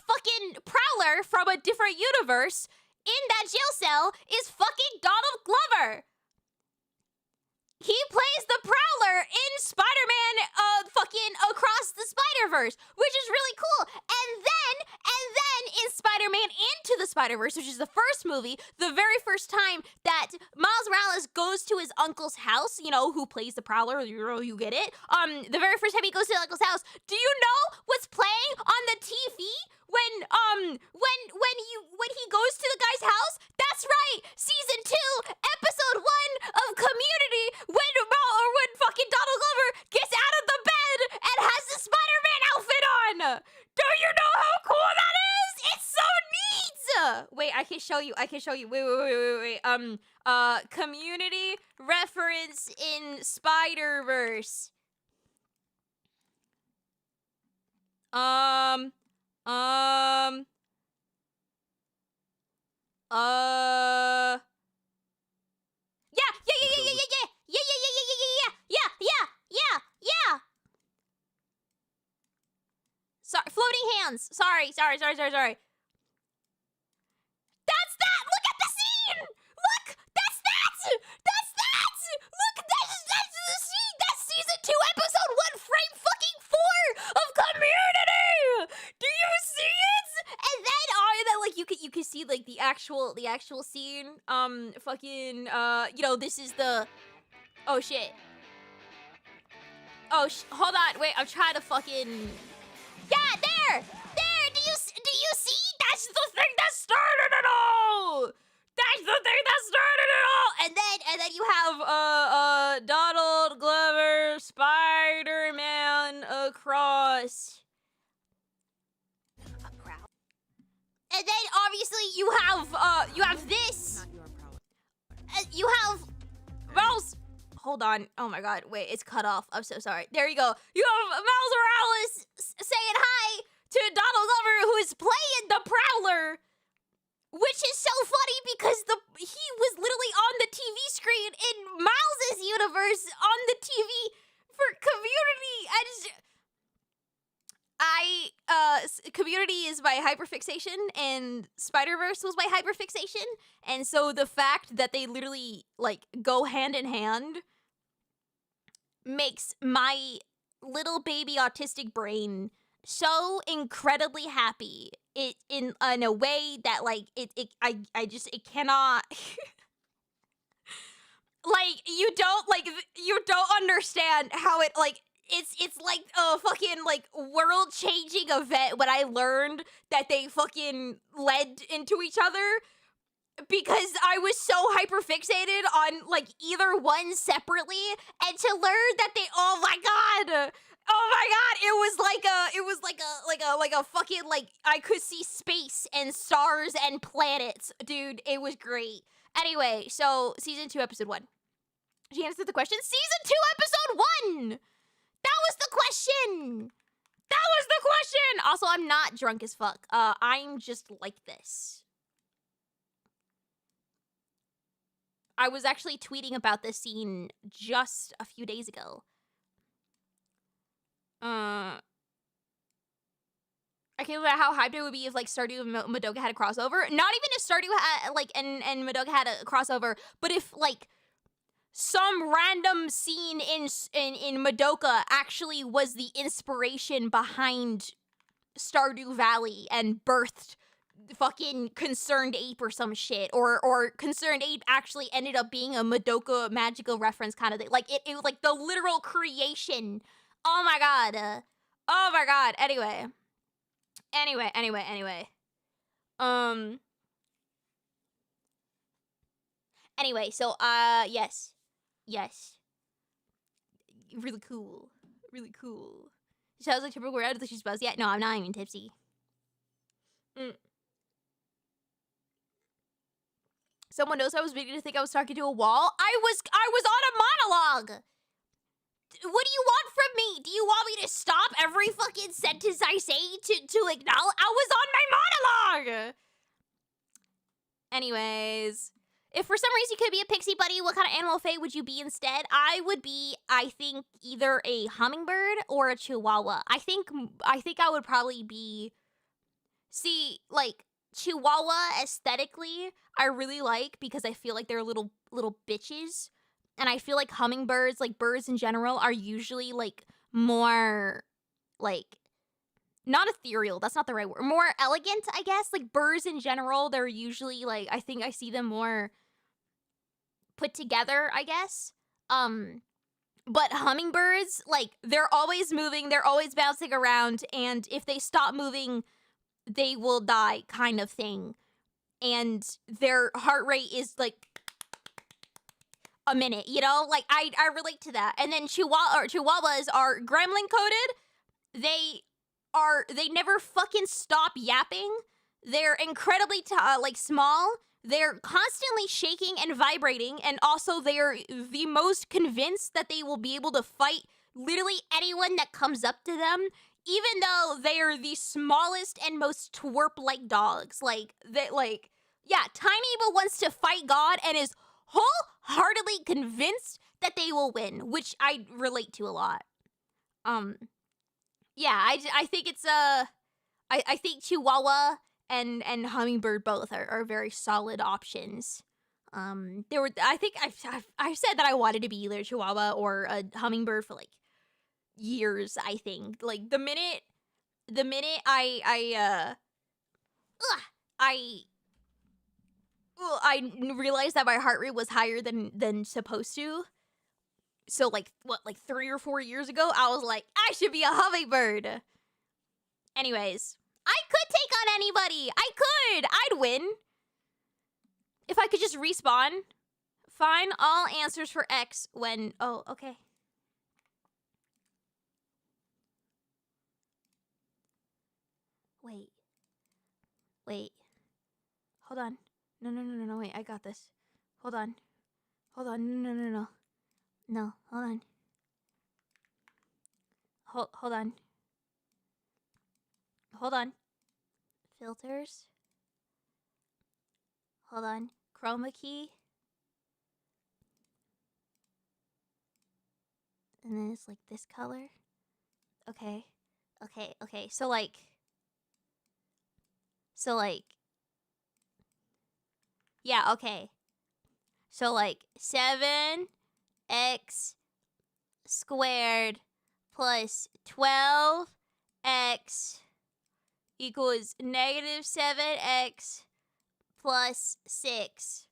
fucking Prowler from a different universe in that jail cell is fucking Donald Glover. He plays the Prowler in Spider-Man fucking Across the Spider-Verse, which is really cool. And then in Spider-Man Into the Spider-Verse, which is the first movie, the very first time that Miles Morales goes to his uncle's house, you know, who plays the Prowler, you get it. The very first time he goes to his uncle's house, do you know what's playing on the TV when he goes to the guy's house? That's right, season 2, episode 1 of Community, when fucking Donald Glover gets out of the bed and has the Spider-Man outfit on. Do you know how cool that is? It's so neat. Wait, I can show you. Wait. Community reference in Spider-Verse. Yeah. Sorry, floating hands. Sorry. That's that. Look at the scene. Look, that's that. Look, that's the scene. That's season 2, episode 1, frame fucking 4 of Community. Do you see it? And then like you can see like the actual scene. This is the. Oh shit. Hold on, wait, I'm trying to fucking. Yeah, there. Do you see? That's the thing that started it all. And then you have Donald Glover, Spider-Man Across. And then obviously you have this. You have Miles. Hold on. Oh my god. Wait, it's cut off. I'm so sorry. There you go. You have Miles Morales saying hi to Donald Glover, who is playing the Prowler, which is so funny because he was literally on the TV screen in Miles' universe on the TV for Community. Community is my hyperfixation, and Spider-Verse was my hyperfixation, and so the fact that they literally like go hand in hand makes my little baby autistic brain so incredibly happy. It in a way that like it cannot like you don't understand how it like it's like a fucking like world changing event when I learned that they fucking led into each other, because I was so hyperfixated on like either one separately, and to learn that they it was like a fucking like I could see space and stars and planets, dude. It was great. Anyway, so season 2 episode 1. She answered the question. Season 2 episode 1. That was the question. Also, I'm not drunk as fuck. I'm just like this. I was actually tweeting about this scene just a few days ago. I can't remember how hyped it would be if like Stardew and Madoka had a crossover. Not even if Stardew had like and Madoka had a crossover, but if like some random scene in Madoka actually was the inspiration behind Stardew Valley and birthed fucking Concerned Ape or some shit, or Concerned Ape actually ended up being a Madoka magical reference kind of thing. Like it was like the literal creation Oh my god. Oh my god. Anyway. Anyway, so yes. Really cool. Sounds like typical out of the she's buzzed. Yeah, no, I'm not even tipsy. Someone knows I was beginning to think I was talking to a wall. I was on a monologue. What do you want from me? Do you want me to stop every fucking sentence I say to acknowledge? I was on my monologue. Anyways, if for some reason you could be a pixie buddy, what kind of animal fae would you be instead? I would be, I think, either a hummingbird or a chihuahua. I think I would probably be. See, like chihuahua aesthetically, I really like because I feel like they're little bitches. And I feel like hummingbirds, like birds in general, are usually like more like not ethereal, that's not the right word. More elegant, I guess. Like birds in general, they're usually like I think I see them more put together, I guess. But hummingbirds, like they're always moving, they're always bouncing around, and if they stop moving, they will die kind of thing. And their heart rate is like a minute, you know? Like, I relate to that. And then chihuahuas are gremlin coded. They never fucking stop yapping. They're incredibly, small. They're constantly shaking and vibrating. And also, they're the most convinced that they will be able to fight literally anyone that comes up to them. Even though they are the smallest and most twerp-like dogs. Tiny but wants to fight God and is wholeheartedly convinced that they will win, which I relate to a lot. I think it's I think Chihuahua and Hummingbird both are very solid options. I think I've said that I wanted to be either Chihuahua or a Hummingbird for like years. I think like the minute I realized that my heart rate was higher than supposed to. So like 3 or 4 years ago, I was like, I should be a hummingbird. Anyways, I could take on anybody. I'd win. If I could just respawn. Find all answers for X when, oh, okay. Wait. Hold on. No, wait, I got this. Hold on. No. No, hold on. Hold on. Filters. Hold on. Chroma key. And then it's like this color. Okay. So yeah, okay. So like 7x squared plus 12x equals negative 7x plus 6.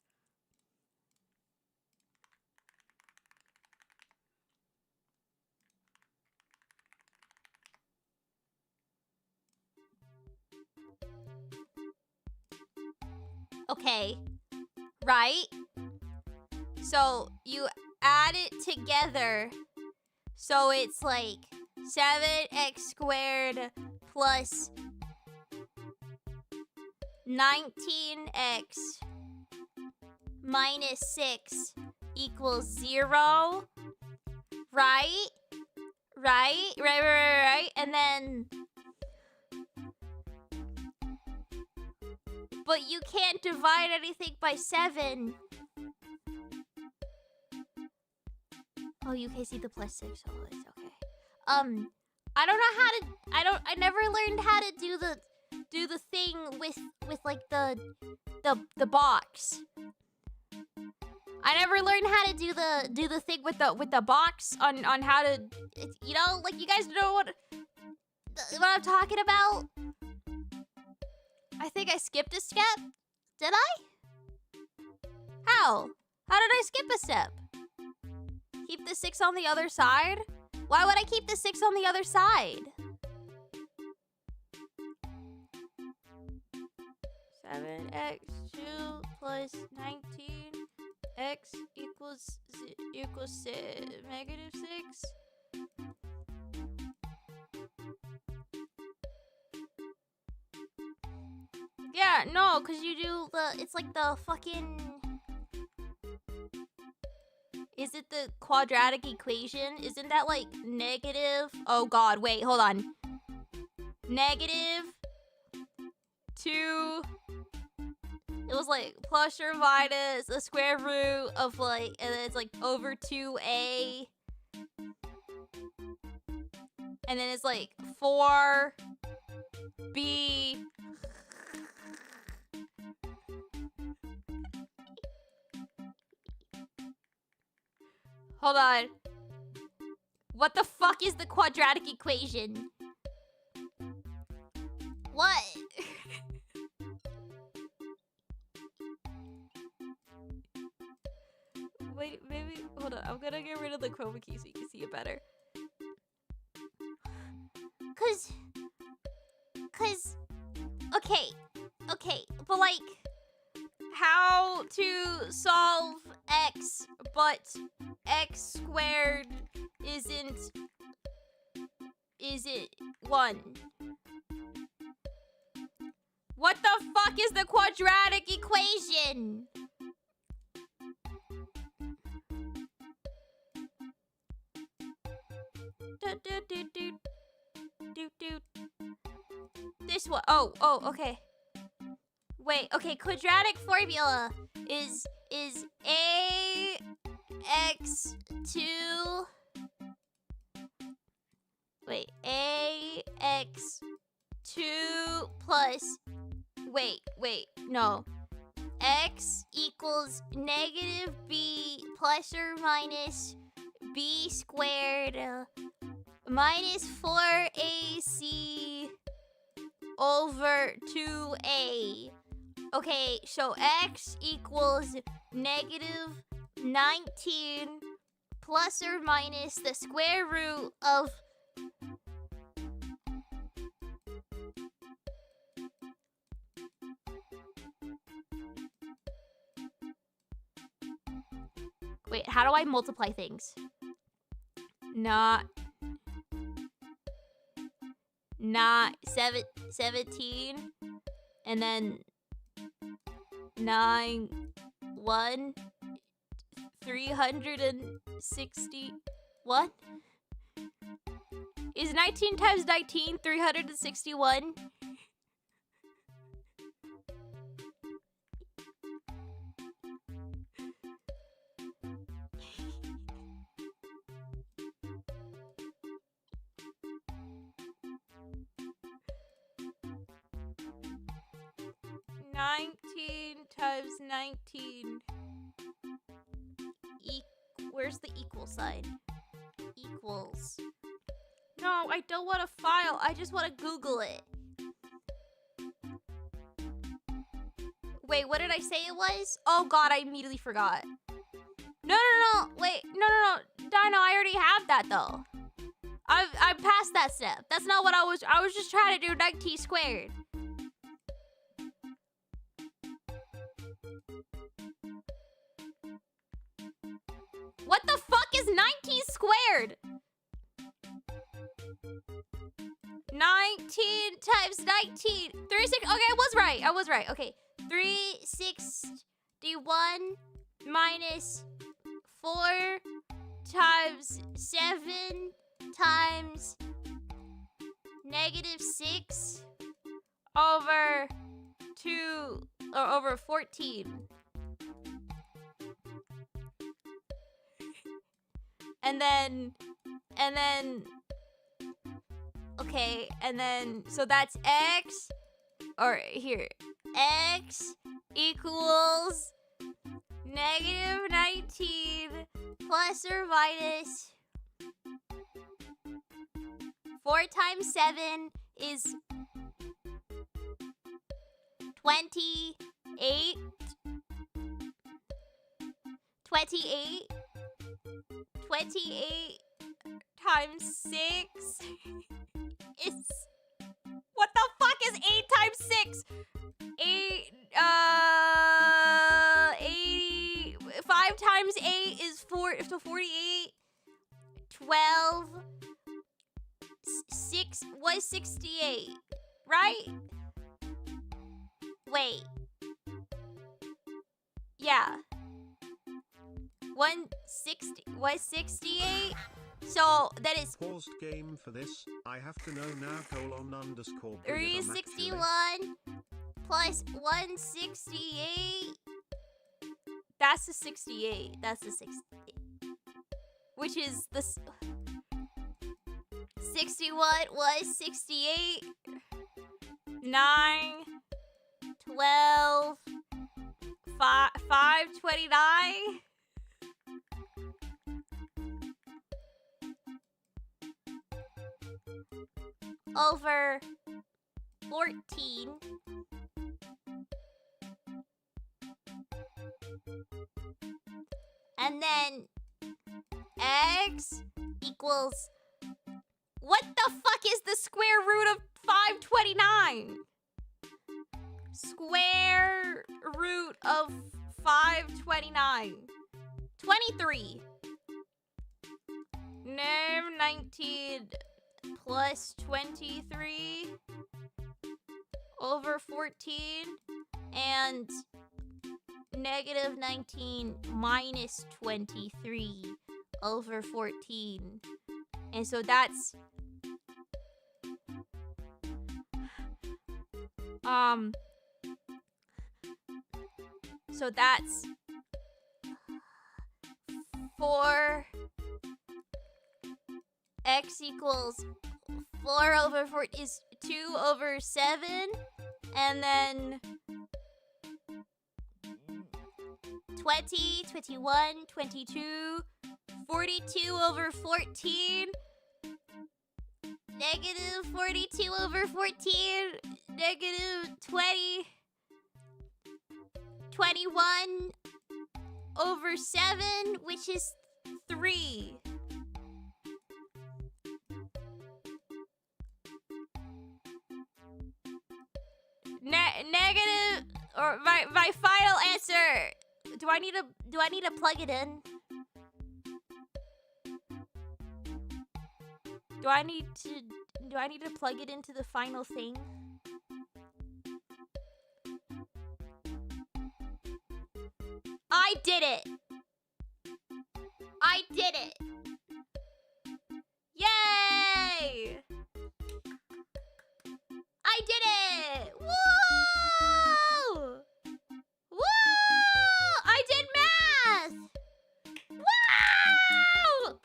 Okay, right? So you add it together. So it's like 7x squared plus 19x minus 6 equals 0. Right? And then... But you can't divide anything by 7. Oh, you can see the plus 6. Oh, it's okay. I don't know how to. I never learned how to do the thing with like the box. I never learned how to do the thing with the box on how to. You know, like you guys know what I'm talking about. I think I skipped a step. Did I? How? How did I skip a step? Keep the 6 on the other side? Why would I keep the 6 on the other side? 7x2 plus 19 x equals negative 6. Yeah, no, because you do it's like the fucking... Is it the quadratic equation? Isn't that like negative? Oh god, wait, hold on. Negative 2... It was like plus or minus the square root of like, and then it's like over 2a. And then it's like 4b. Hold on. What the fuck is the quadratic equation? What? Wait, maybe, hold on. I'm gonna get rid of the chroma key so you can see it better. Okay, but like, how to solve x, but x squared isn't 1? What the fuck is the quadratic equation? This one. Oh, okay. Wait, okay, quadratic formula is ax2. Wait, ax2 plus, wait, no. X equals negative b plus or minus b squared minus 4ac over 2a. Okay, so x equals negative 19 plus or minus the square root of Wait, how do I multiply things? Not 17 and then 9 1 360. What? Is 19 times 19 361? Times 19. Where's the equal sign? Equals. No, I don't want a file. I just want to Google it. Wait, what did I say it was? Oh god, I immediately forgot. No. Wait, no. Dino, I already have that though. I passed that step. That's not what I was just trying to do 19 squared. What the fuck is 19 squared? 19 times 19. 360. Okay, I was right. Okay. 361 minus 4 times 7 times negative 6 over 2 or over 14. And then, okay, and then, so that's x, or here, x equals negative 19 plus or minus 4 times 7 is 28. 28 times 6 is... What the fuck is 8 times 6? 8, 5 times 8 is 48. 12. 6 was 68, right? Wait. Yeah. 160 was 68. So that is paused game for this. I have to know now. __ 361 plus 168. That's the 68. That's the 68. Which is the 61 was 68. 9, 12, 529. Over 14. And then x equals... What the fuck is the square root of 529? Square root of 529. 23. No, 19 plus 23 over 14 and negative 19 minus 23 over 14. And so that's so that's 4 x equals 4 over 4 is 2 over 7, and then 20, 21, 22, 42 over 14, negative 42 over 14, negative 20, 21 over 7, which is 3. Negative, or my final answer. Do I need to plug it in? Do I need to plug it into the final thing? I did it. I did it. Yay! I did it! Woo! Woo! I did math! Woo!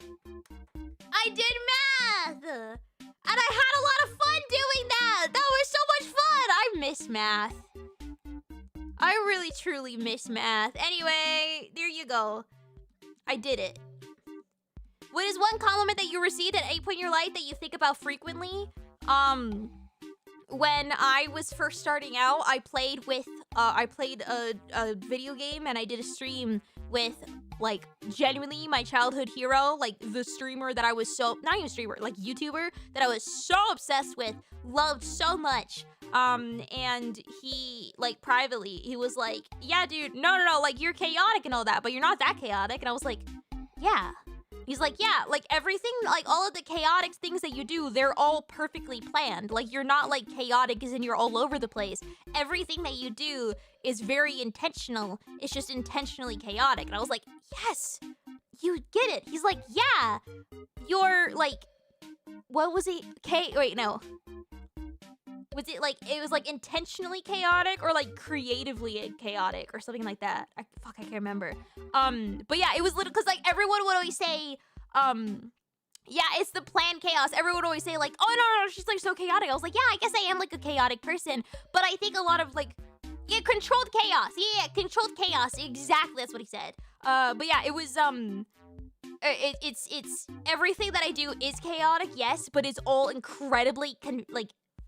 I did math! And I had a lot of fun doing that! That was so much fun! I miss math. I really truly miss math. Anyway, there you go. I did it. What is one compliment that you received at any point in your life that you think about frequently? When I was first starting out, I played a video game, and I did a stream with, like, genuinely my childhood hero, like the streamer that I was not even streamer, like YouTuber that I was so obsessed with, loved so much. And he, like, privately, he was like, yeah, dude, no, like, you're chaotic and all that, but you're not that chaotic. And I was like, yeah. He's like, yeah, like, everything, like, all of the chaotic things that you do, they're all perfectly planned. Like, you're not, like, chaotic as in you're all over the place. Everything that you do is very intentional. It's just intentionally chaotic. And I was like, yes, you get it. He's like, yeah, you're, like, what was it? Wait, no. Was it, like, it was, like, intentionally chaotic or, like, creatively chaotic or something like that? I can't remember. But yeah, it was little, because, like, everyone would always say, yeah, it's the planned chaos. Everyone would always say, like, oh, no, she's, like, so chaotic. I was like, yeah, I guess I am, like, a chaotic person. But I think a lot of, like, yeah, controlled chaos. Yeah, controlled chaos. Exactly, that's what he said. But yeah, it was, it's everything that I do is chaotic, yes, but it's all incredibly,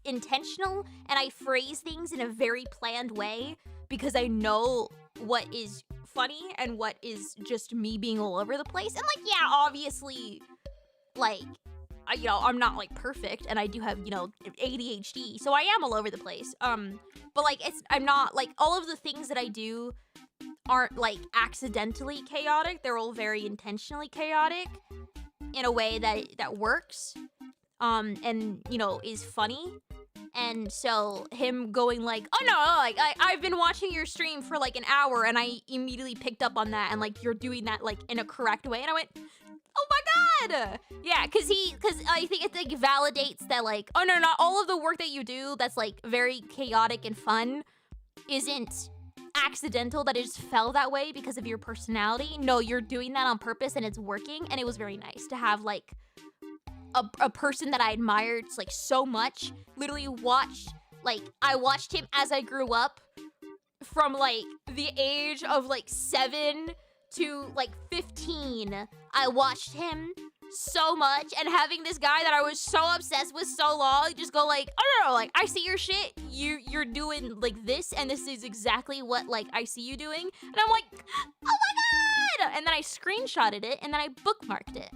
intentional, and I phrase things in a very planned way because I know what is funny and what is just me being all over the place. And, like, yeah, obviously like, you know, I'm not like perfect, and I do have, you know, ADHD, so I am all over the place. But like, I'm not like all of the things that I do aren't like accidentally chaotic. They're all very intentionally chaotic in a way that works, and you know, is funny. And so him going like, oh no, like I've been watching your stream for like an hour, and I immediately picked up on that, and like you're doing that like in a correct way, and I went, oh my god, yeah, because I think it like validates that like, oh no, not all of the work that you do that's like very chaotic and fun isn't accidental, that it just fell that way because of your personality. No, you're doing that on purpose, and it's working. And it was very nice to have like a person that I admired like so much literally I watched him as I grew up from like the age of like 7 to like 15. I watched him so much, and having this guy that I was so obsessed with so long just go like, oh no, like I see your shit, you're doing like this, and this is exactly what like I see you doing, and I'm like, oh my god, and then I screenshotted it, and then I bookmarked it.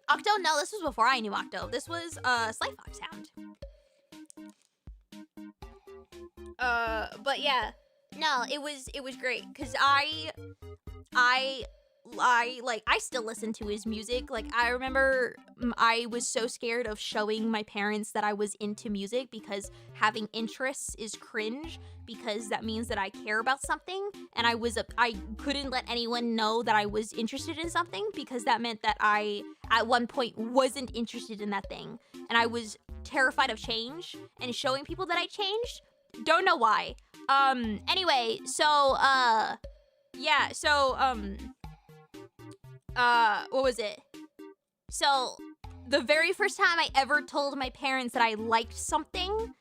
Octo, no, this was before I knew Octo. This was Sly Fox Hound. But yeah, no, it was great because I still listen to his music. Like, I remember I was so scared of showing my parents that I was into music because having interests is cringe, because that means that I care about something, and I couldn't let anyone know that I was interested in something because that meant that I at one point wasn't interested in that thing, and I was terrified of change and showing people that I changed. Don't know why. Anyway, so yeah, so what was it? So the very first time I ever told my parents that I liked something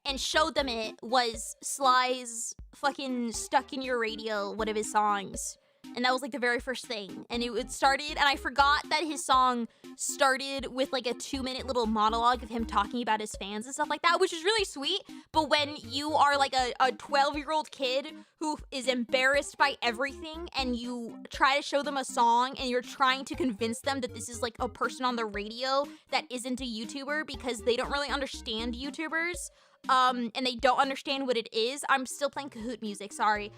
and showed them it was Sly's fucking Stuck in Your Radio, one of his songs. And that was like the very first thing. And it started, and I forgot that his song started with like a 2-minute little monologue of him talking about his fans and stuff like that, which is really sweet. But when you are like a 12-year-old kid who is embarrassed by everything, and you try to show them a song and you're trying to convince them that this is like a person on the radio that isn't a YouTuber because they don't really understand YouTubers, and they don't understand what it is. I'm still playing Kahoot music, sorry.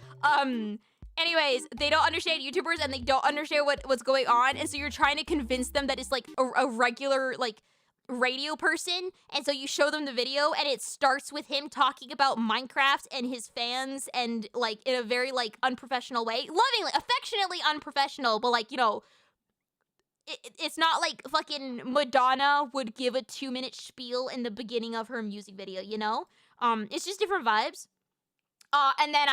Anyways, they don't understand YouTubers, and they don't understand what's going on, and so you're trying to convince them that it's like a regular like radio person, and so you show them the video, and it starts with him talking about Minecraft and his fans, and like in a very like unprofessional way, lovingly, affectionately unprofessional, but like, you know, it's not like fucking Madonna would give a 2-minute spiel in the beginning of her music video, you know? It's just different vibes. And then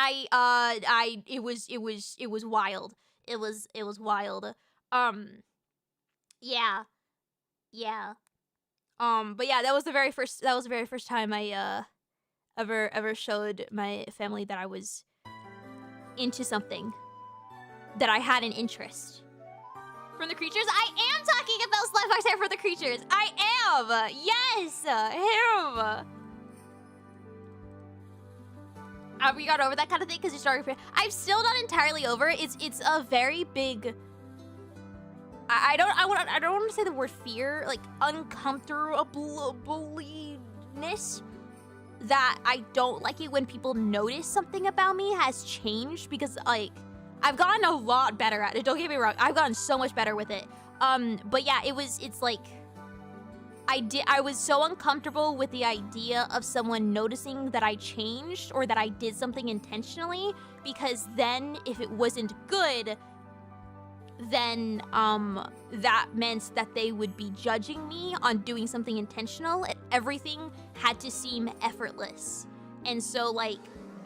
it was wild. It was wild. Yeah. But yeah, that was the very first time I ever showed my family that I was into something, that I had an interest. From the creatures, I am talking about Sly Fox Hair for the creatures. I am. Yes, him. We got over that kind of thing because you started. I'm still not entirely over it. It's a very big. I don't want to say the word fear, like uncomfortableness, that I don't like it when people notice something about me has changed, because like I've gotten a lot better at it. Don't get me wrong, I've gotten so much better with it. But yeah, it's like I was so uncomfortable with the idea of someone noticing that I changed or that I did something intentionally, because then if it wasn't good, then that meant that they would be judging me on doing something intentional, and everything had to seem effortless. And so, like,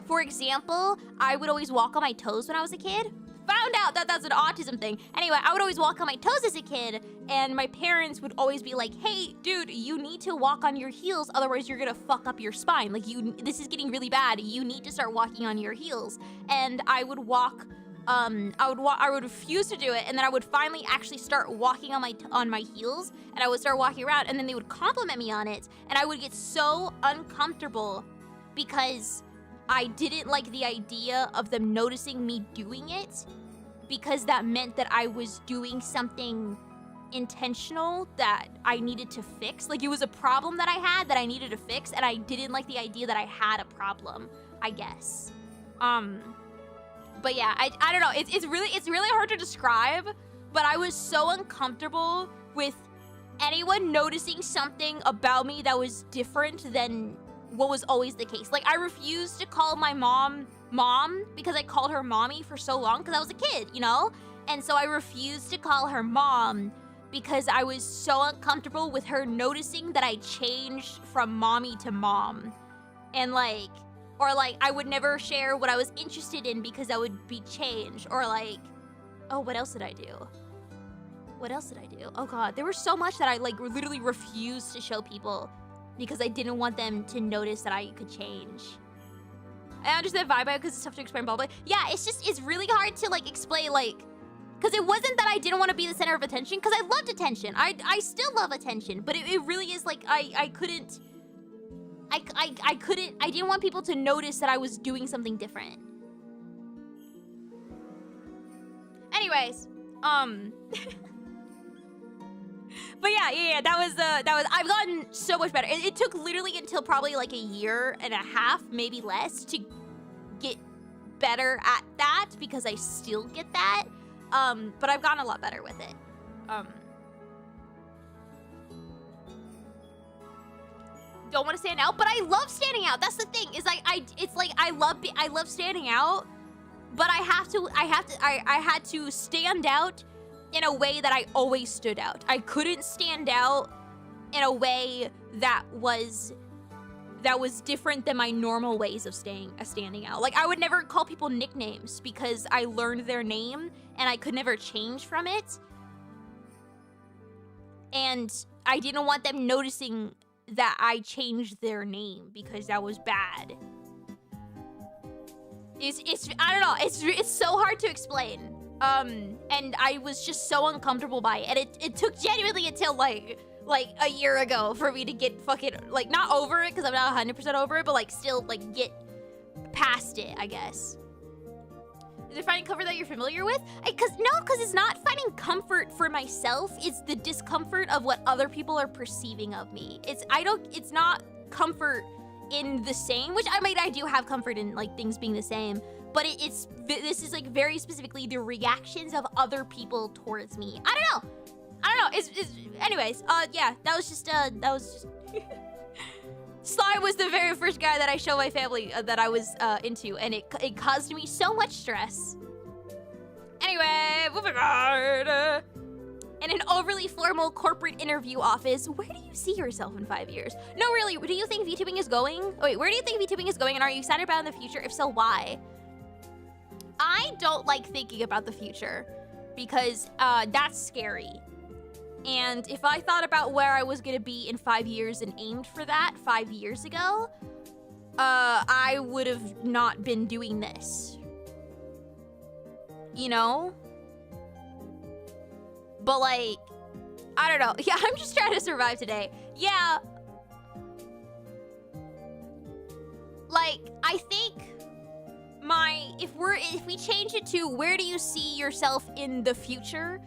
for example, I would always walk on my toes when I was a kid. Found out that that's an autism thing. Anyway, I would always walk on my toes as a kid, and my parents would always be like, hey, dude, you need to walk on your heels, otherwise you're gonna fuck up your spine. Like, this is getting really bad. You need to start walking on your heels. And I would walk, I would refuse to do it, and then I would finally actually start walking on my heels, and I would start walking around, and then they would compliment me on it, and I would get so uncomfortable because I didn't like the idea of them noticing me doing it because that meant that I was doing something intentional that I needed to fix. Like, it was a problem that I had that I needed to fix, and I didn't like the idea that I had a problem, I guess. But yeah, I don't know. It's really hard to describe, but I was so uncomfortable with anyone noticing something about me that was different than what was always the case. Like, I refused to call my mom because I called her mommy for so long because I was a kid, you know? And so I refused to call her mom because I was so uncomfortable with her noticing that I changed from mommy to mom. And like, or like, I would never share what I was interested in because I would be changed. Or like, oh, what else did I do? What else did I do? Oh God, there was so much that I like literally refused to show people because I didn't want them to notice that I could change. I understand vibe because it's tough to explain, blah, blah. Yeah, it's really hard to like explain, like, because it wasn't that I didn't want to be the center of attention, because I loved attention. I still love attention, but it really is like I didn't want people to notice that I was doing something different. Anyways, but yeah, that was, I've gotten so much better. It took literally until probably like a year and a half, maybe less, to get better at that, because I still get that. But I've gotten a lot better with it. Don't want to stand out, but I love standing out. That's the thing. Is like I love standing out, but I had to stand out in a way that I always stood out. I couldn't stand out in a way that was different than my normal ways of standing out. Like, I would never call people nicknames because I learned their name and I could never change from it. And I didn't want them noticing that I changed their name because that was bad. It's I don't know, it's so hard to explain. And I was just so uncomfortable by it. And it took genuinely until like a year ago for me to get fucking, like, not over it, because I'm not 100% over it, but like still like get past it, I guess. Is it finding comfort that you're familiar with? Because it's not finding comfort for myself. It's the discomfort of what other people are perceiving of me. It's not comfort in the same, which I do have comfort in like things being the same, but this is like very specifically the reactions of other people towards me. I don't know. Anyways, yeah, that was just Slime was the very first guy that I showed my family that I was into, and it caused me so much stress. Anyway, moving on. In an overly formal corporate interview office, where do you see yourself in 5 years? No, really, do you think VTubing is going? Oh, wait, where do you think VTubing is going, and are you excited about it in the future? If so, why? I don't like thinking about the future because that's scary. And if I thought about where I was gonna be in 5 years and aimed for that 5 years ago, I would have not been doing this. You know? But like, I don't know. Yeah, I'm just trying to survive today. Yeah. Like, I think if we change it to where do you see yourself in the future,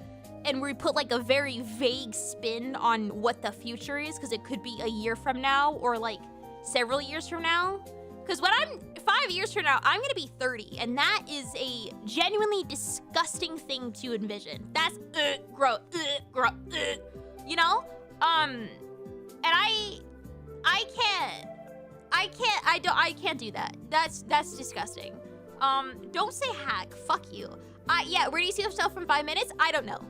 and we put like a very vague spin on what the future is, because it could be a year from now or like several years from now. Because 5 years from now, I'm gonna be 30, and that is a genuinely disgusting thing to envision. That's gross, you know? And I can't do that. That's disgusting. Don't say hack. Fuck you. Yeah, where do you see yourself in 5 minutes? I don't know.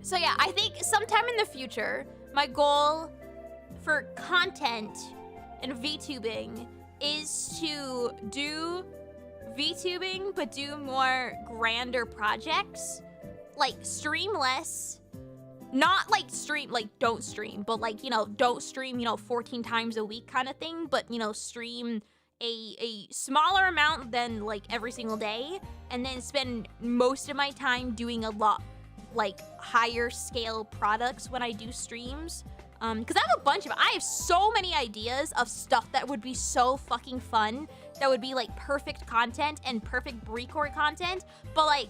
So yeah, I think sometime in the future, my goal for content and VTubing is to do VTubing, but do more grander projects. Like, stream less. Not like stream, like don't stream, but like, you know, don't stream, 14 times a week kind of thing, but, stream a smaller amount than like every single day, and then spend most of my time doing a lot like higher scale products when I do streams. Because I have a bunch of, I have so many ideas of stuff that would be so fucking fun, that would be like perfect content and perfect BriAtCookie content, but like,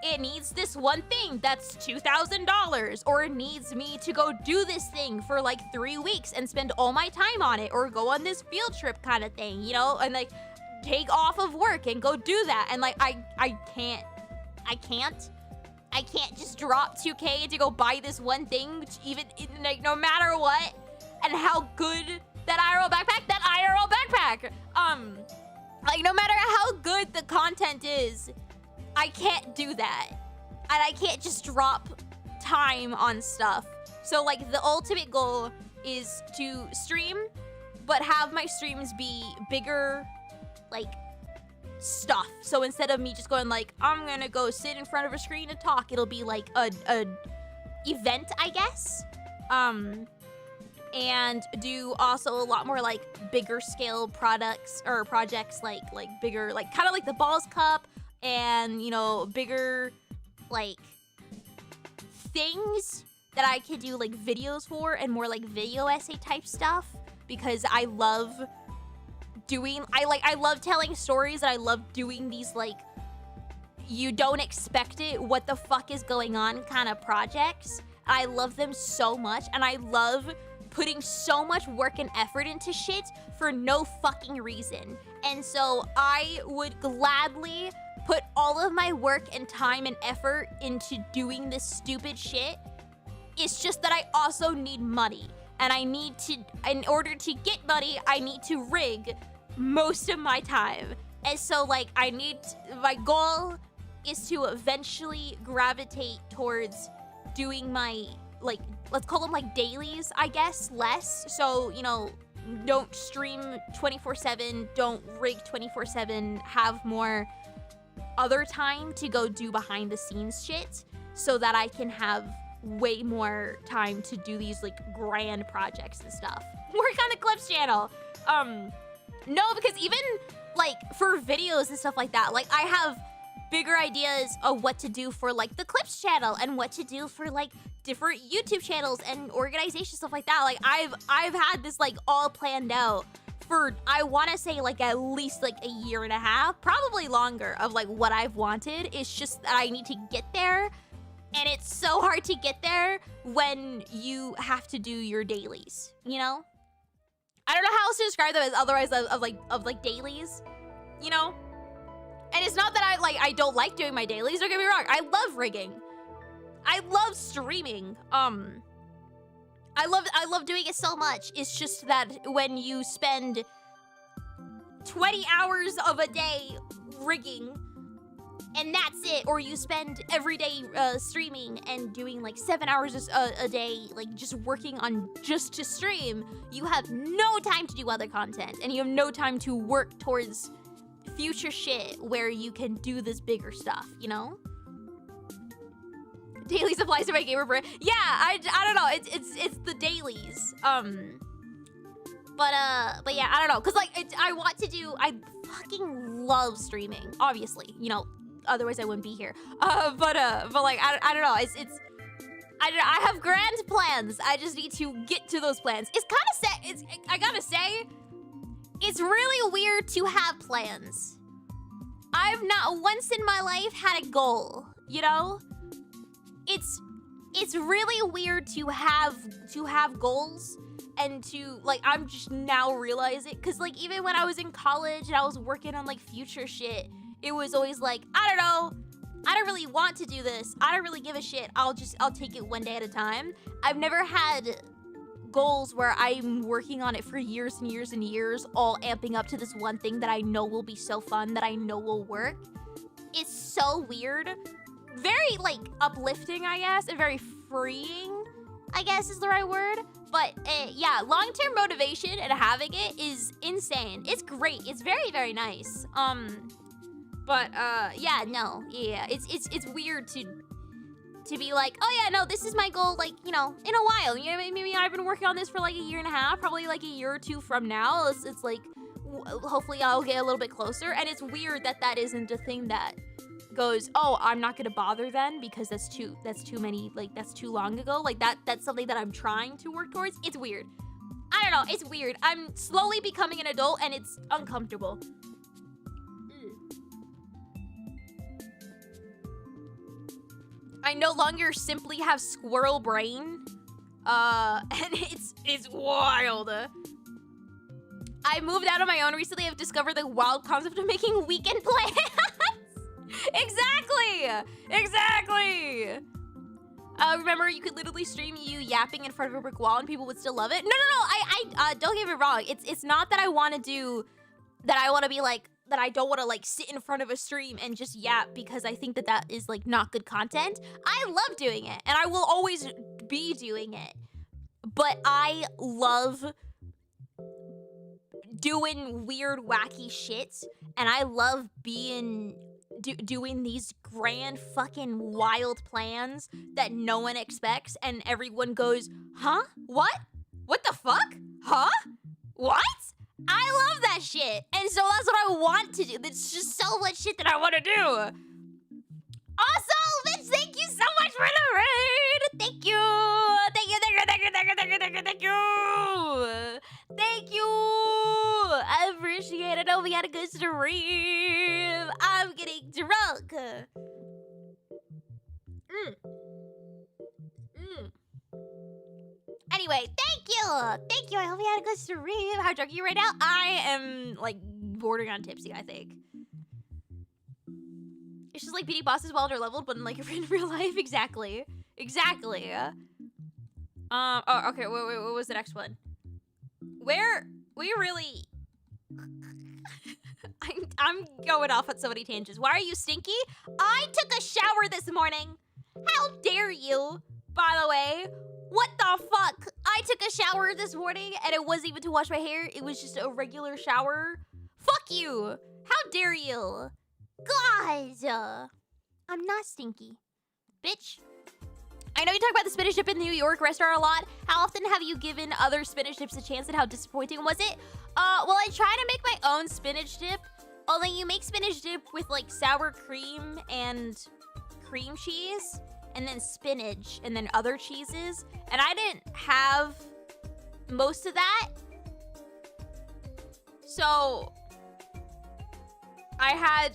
it needs this one thing that's $2,000, or it needs me to go do this thing for like 3 weeks and spend all my time on it, or go on this field trip kind of thing, you know, and like take off of work and go do that. And like, I can't just drop 2K to go buy this one thing, even like no matter what, and how good that IRL backpack, like no matter how good the content is, I can't do that. And I can't just drop time on stuff. So like the ultimate goal is to stream, but have my streams be bigger, like stuff. So instead of me just going like, I'm gonna go sit in front of a screen and talk, it'll be like a event, I guess. And do also a lot more like bigger scale products or projects, like bigger, like kind of like the Balls Cup, and you know, bigger like things that I could do like videos for, and more like video essay type stuff, because I love doing, I love telling stories, and I love doing these like you don't expect it, what the fuck is going on kind of projects. I love them so much, and I love putting so much work and effort into shit for no fucking reason. And so I would gladly put all of my work and time and effort into doing this stupid shit. It's just that I also need money, and I need to, in order to get money, I need to rig most of my time. And so like my goal is to eventually gravitate towards doing my, like, let's call them like dailies, I guess, less. So, you know, don't stream 24/7, don't rig 24/7, have more other time to go do behind the scenes shit, so that I can have way more time to do these like grand projects and stuff. Work on the Clips channel. No, because even like for videos and stuff like that, like I have bigger ideas of what to do for like the Clips channel, and what to do for like different YouTube channels and organization stuff like that. Like I've had this like all planned out for, I want to say like at least like a year and a half, probably longer, of like what I've wanted. It's just that I need to get there, and it's so hard to get there when you have to do your dailies, you know? I don't know how else to describe them as otherwise of like dailies, you know? And it's not that I don't like doing my dailies, don't get me wrong. I love rigging. I love streaming. I love doing it so much. It's just that when you spend 20 hours of a day rigging, and that's it, or you spend every day streaming and doing like 7 hours a day, like just working on just to stream, you have no time to do other content, and you have no time to work towards future shit where you can do this bigger stuff, you know? Daily supplies to my gamer brain. Yeah, I don't know. It's the dailies. But yeah, I don't know. Cause like I fucking love streaming. Obviously, you know. Otherwise I wouldn't be here. But like I don't know. I have grand plans. I just need to get to those plans. It's kind of I gotta say, it's really weird to have plans. I've not once in my life had a goal, you know? It's really weird to have goals, and to like, I'm just now realizing, cause like even when I was in college and I was working on like future shit, it was always like, I don't know, I don't really want to do this, I don't really give a shit, I'll take it one day at a time. I've never had goals where I'm working on it for years and years and years, all amping up to this one thing that I know will be so fun, that I know will work. It's so weird. Very like uplifting, I guess, and very freeing, I guess is the right word. But yeah, long-term motivation and having it is insane. It's great. It's very, very nice. But yeah, no, yeah, it's weird to be like, oh yeah, no, this is my goal, like, you know, in a while. You know, maybe I've been working on this for like a year and a half, probably like a year or two from now. It's like, hopefully I'll get a little bit closer. And it's weird that that isn't a thing that goes, oh, I'm not gonna bother then because that's too many, like that's too long ago. Like that's something that I'm trying to work towards. It's weird. I don't know, it's weird. I'm slowly becoming an adult and it's uncomfortable. I no longer simply have squirrel brain. And it's wild. I moved out on my own recently. I've discovered the wild concept of making weekend plans. Exactly. Remember, you could literally stream you yapping in front of a brick wall and people would still love it. No. I don't get me wrong. It's not that I want to do, that I want to be like, that I don't want to like sit in front of a stream and just yap because I think that is like not good content. I love doing it and I will always be doing it. But I love doing weird, wacky shit, and I love doing these grand fucking wild plans that no one expects, and everyone goes, huh? What? What the fuck? Huh? What? I love that shit, and so that's what I want to do. There's just so much shit that I want to do. Also, Vince, thank you so much for the raid. Thank you. I appreciate it. I hope we had a good stream. I'm getting drunk. Anyway, thank you. I hope you had a good stream. How drunk are you right now? I am like bordering on tipsy, I think. It's just like beating bosses while they're leveled, but in like in real life. Exactly. Oh, okay, wait, what was the next one? Where we really... I'm going off on so many tangents. Why are you stinky? I took a shower this morning. How dare you, by the way? What the fuck? I took a shower this morning and it wasn't even to wash my hair. It was just a regular shower. Fuck you. How dare you? Guys, I'm not stinky. Bitch. I know you talk about the spinach dip in the New York restaurant a lot. How often have you given other spinach dips a chance and how disappointing was it? Well, I try to make my own spinach dip. Although you make spinach dip with like sour cream and cream cheese and then spinach and then other cheeses. And I didn't have most of that. So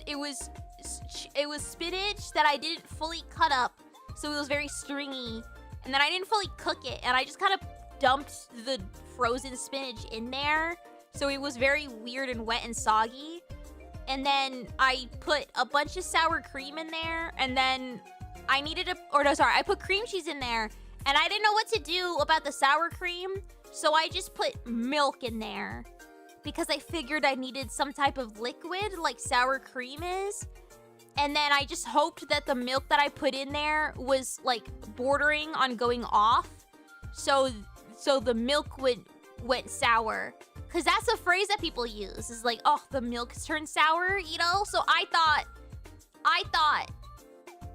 it was spinach that I didn't fully cut up. So it was very stringy. And then I didn't fully cook it. And I just kind of dumped the frozen spinach in there. So it was very weird and wet and soggy. And then I put a bunch of sour cream in there. And then I put cream cheese in there. And I didn't know what to do about the sour cream. So I just put milk in there. Because I figured I needed some type of liquid like sour cream is. And then I just hoped that the milk that I put in there was like bordering on going off. So the milk went sour. Cause that's a phrase that people use. Is like, oh, the milk's turned sour, you know? So I thought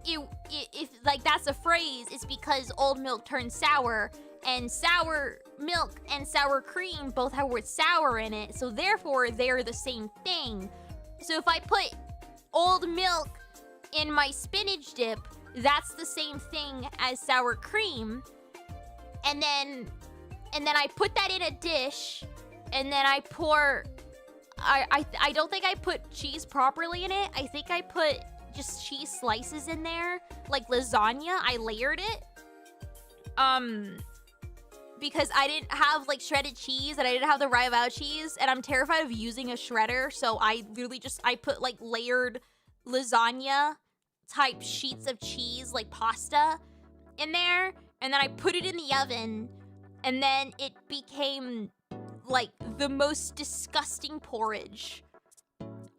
if like that's a phrase, it's because old milk turned sour. And sour milk and sour cream both have the word sour in it. So therefore, they're the same thing. So if I put old milk in my spinach dip, that's the same thing as sour cream. And then I put that in a dish. And then I pour... I don't think I put cheese properly in it. I think I put just cheese slices in there. Like lasagna. I layered it. Because I didn't have like shredded cheese and I didn't have the BriAtCookiebox cheese and I'm terrified of using a shredder, so I literally I put like layered lasagna type sheets of cheese, like pasta in there, and then I put it in the oven, and then it became like the most disgusting porridge.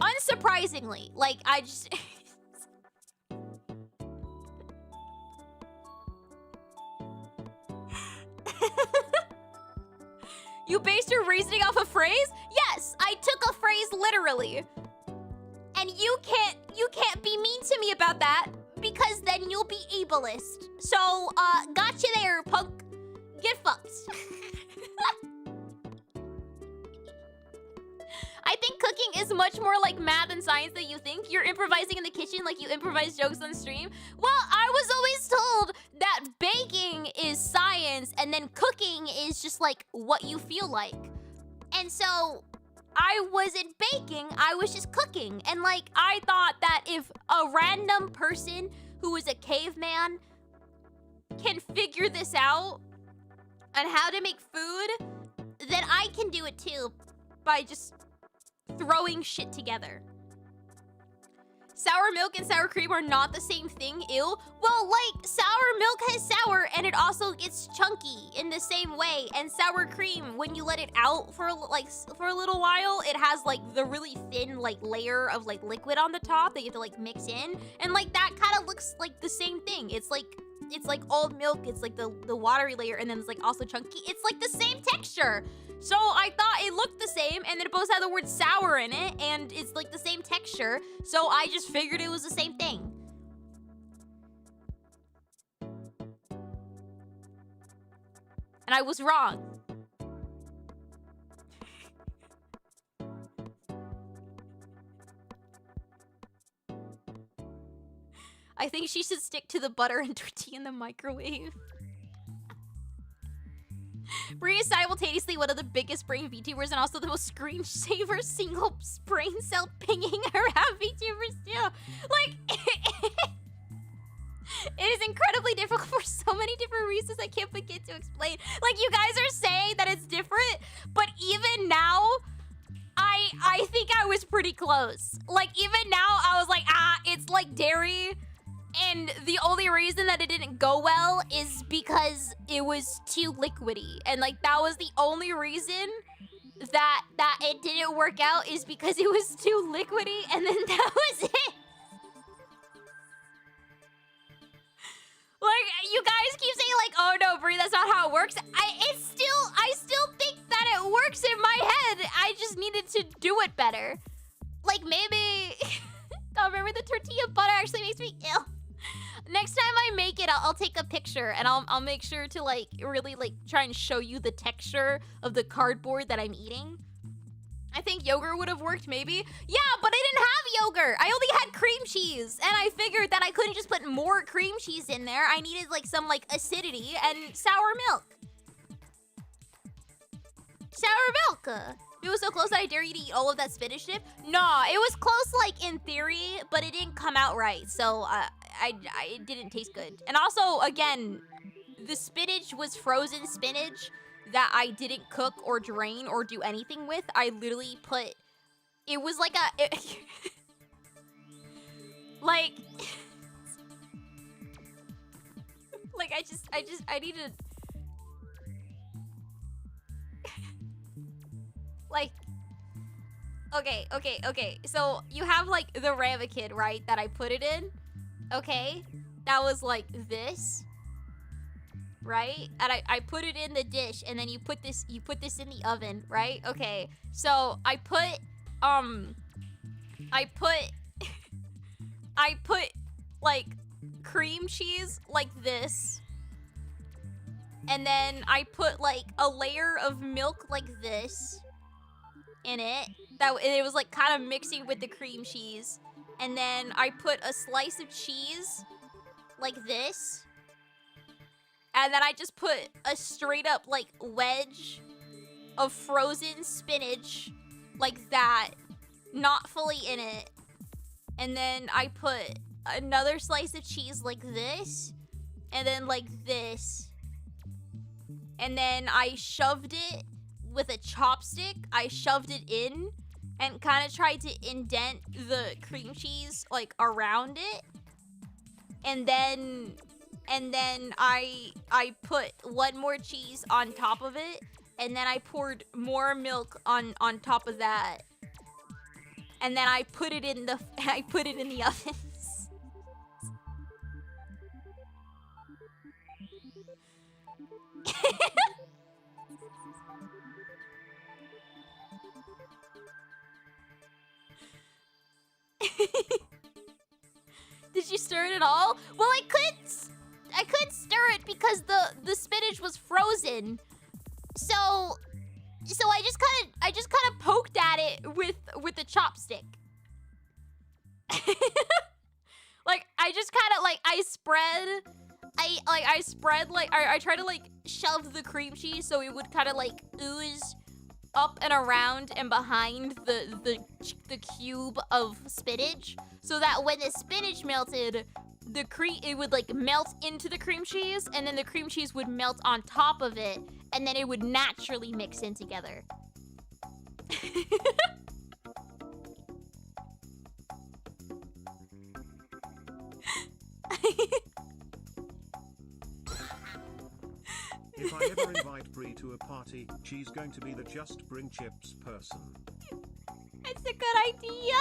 Unsurprisingly, like I just... You based your reasoning off a phrase? Yes, I took a phrase literally. And you can't be mean to me about that because then you'll be ableist. So, gotcha there, punk. Get fucked. I I think cooking is much more like math and science than you think. You're improvising in the kitchen like you improvise jokes on stream. Well, I was always told that baking is science and then cooking is just like what you feel like. And so I wasn't baking, I was just cooking. And like, I thought that if a random person who is a caveman can figure this out on how to make food, then I can do it too by just throwing shit together. Sour milk and sour cream are not the same thing, ew. Well, like, sour milk has sour and it also gets chunky in the same way. And sour cream, when you let it out for a little while, it has like the really thin like layer of like liquid on the top that you have to like mix in. And like that kind of looks like the same thing. It's like old milk, it's like the watery layer, and then it's like also chunky. It's like the same texture. So I thought it looked the same, and then it both had the word sour in it, and it's like the same texture. So I just figured it was the same thing. And I was wrong. I think she should stick to the butter and tortilla in the microwave. Bri is simultaneously one of the biggest brain VTubers and also the most screensaver single brain cell pinging around VTubers too. Like, it is incredibly difficult for so many different reasons I can't begin to explain. Like, you guys are saying that it's different, but even now, I think I was pretty close. Like, even now, I was like, it's like dairy. And the only reason that it didn't go well is because it was too liquidy. And like that was the only reason that it didn't work out, is because it was too liquidy, and then that was it. Like, you guys keep saying like, oh no, Bri, that's not how it works. I still think that it works in my head. I just needed to do it better. Like maybe oh, remember the tortilla butter actually makes me ill. Next time I make it, I'll take a picture and I'll make sure to like really like try and show you the texture of the cardboard that I'm eating. I think yogurt would have worked maybe. Yeah, but I didn't have yogurt. I only had cream cheese, and I figured that I couldn't just put more cream cheese in there. I needed like some like acidity and sour milk. Sour milk. It was so close that I dare you to eat all of that spinach dip. Nah, it was close like in theory, but it didn't come out right. So it didn't taste good. And also, again, the spinach was frozen spinach that I didn't cook or drain or do anything with. I literally put, it was like like, like I need to, like, okay. So you have like the ramekin, right? That I put it in. Okay, that was like this, right? And I put it in the dish, and then you put this in the oven, right? Okay, so I put like cream cheese like this, and then I put like a layer of milk like this in it. It was like kind of mixing with the cream cheese. And then I put a slice of cheese like this. And then I just put a straight up like wedge of frozen spinach like that, not fully in it. And then I put another slice of cheese like this, and then like this. And then I shoved it with a chopstick. I shoved it in and kind of tried to indent the cream cheese like around it. And then I put one more cheese on top of it, and then I poured more milk on top of that. And then I put it in the ovens. Did you stir it at all? Well, I couldn't stir it because the spinach was frozen. So So I just kind of poked at it with the chopstick. Like I just kind of like I try to like shove the cream cheese so it would kind of like ooze up and around and behind the cube of spinach, so that when the spinach melted, it would like melt into the cream cheese, and then the cream cheese would melt on top of it, and then it would naturally mix in together. If I ever invite Bri to a party, she's going to be the just bring chips person. It's a good idea.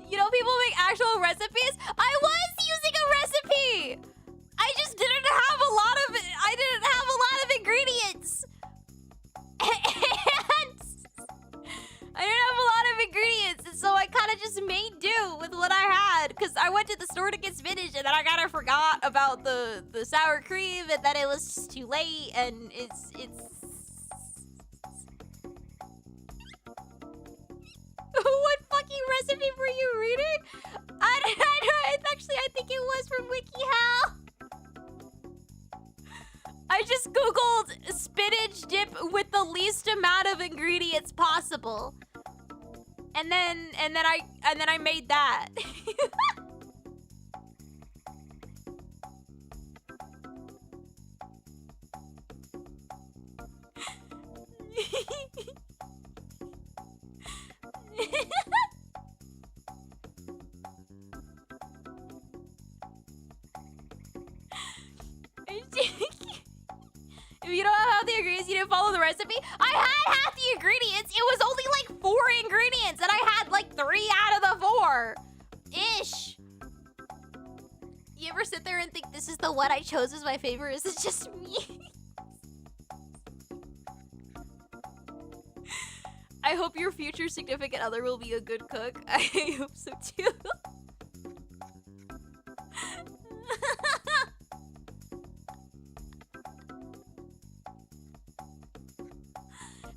You know, people make actual recipes. I was using a recipe. I just didn't have a lot of ingredients. And so I kind of just made do with what I had, because I went to the store to get spinach, and then I kind of forgot about the sour cream, and then it was just too late, and it's... What fucking recipe were you reading? I think it was from WikiHow. I just Googled spinach dip with the least amount of ingredients possible. And then I made that. If you don't have the ingredients, you didn't follow the recipe. I had half the ingredients. It was only like 4 ingredients, and I had like 3 out of the 4. Ish. You ever sit there and think this is the one I chose as my favorite? Is it just me? I hope your future significant other will be a good cook. I hope so too.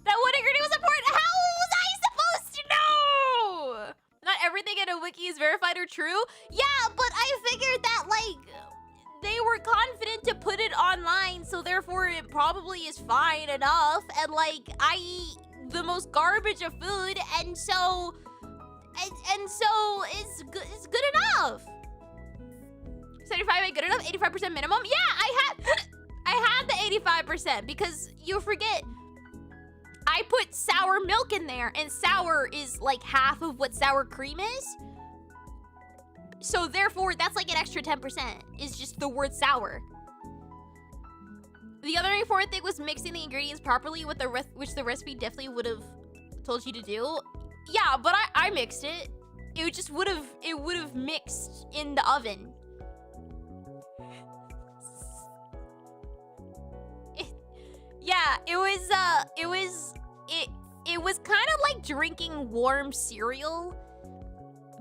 That one ingredient was important. How was I supposed to know? Not everything in a wiki is verified or true. Yeah, but I figured that like they were confident to put it online, so therefore it probably is fine enough. And like I eat the most garbage of food, and so it's good enough. 75 ain't good enough. 85% minimum. Yeah, I had the 85% because you forget. I put sour milk in there, and sour is like half of what sour cream is. So therefore, that's like an extra 10%. Is just the word sour. The other important thing was mixing the ingredients properly with which the recipe definitely would have told you to do. Yeah, but I mixed it. It just would have mixed in the oven. Yeah, it was kind of like drinking warm cereal,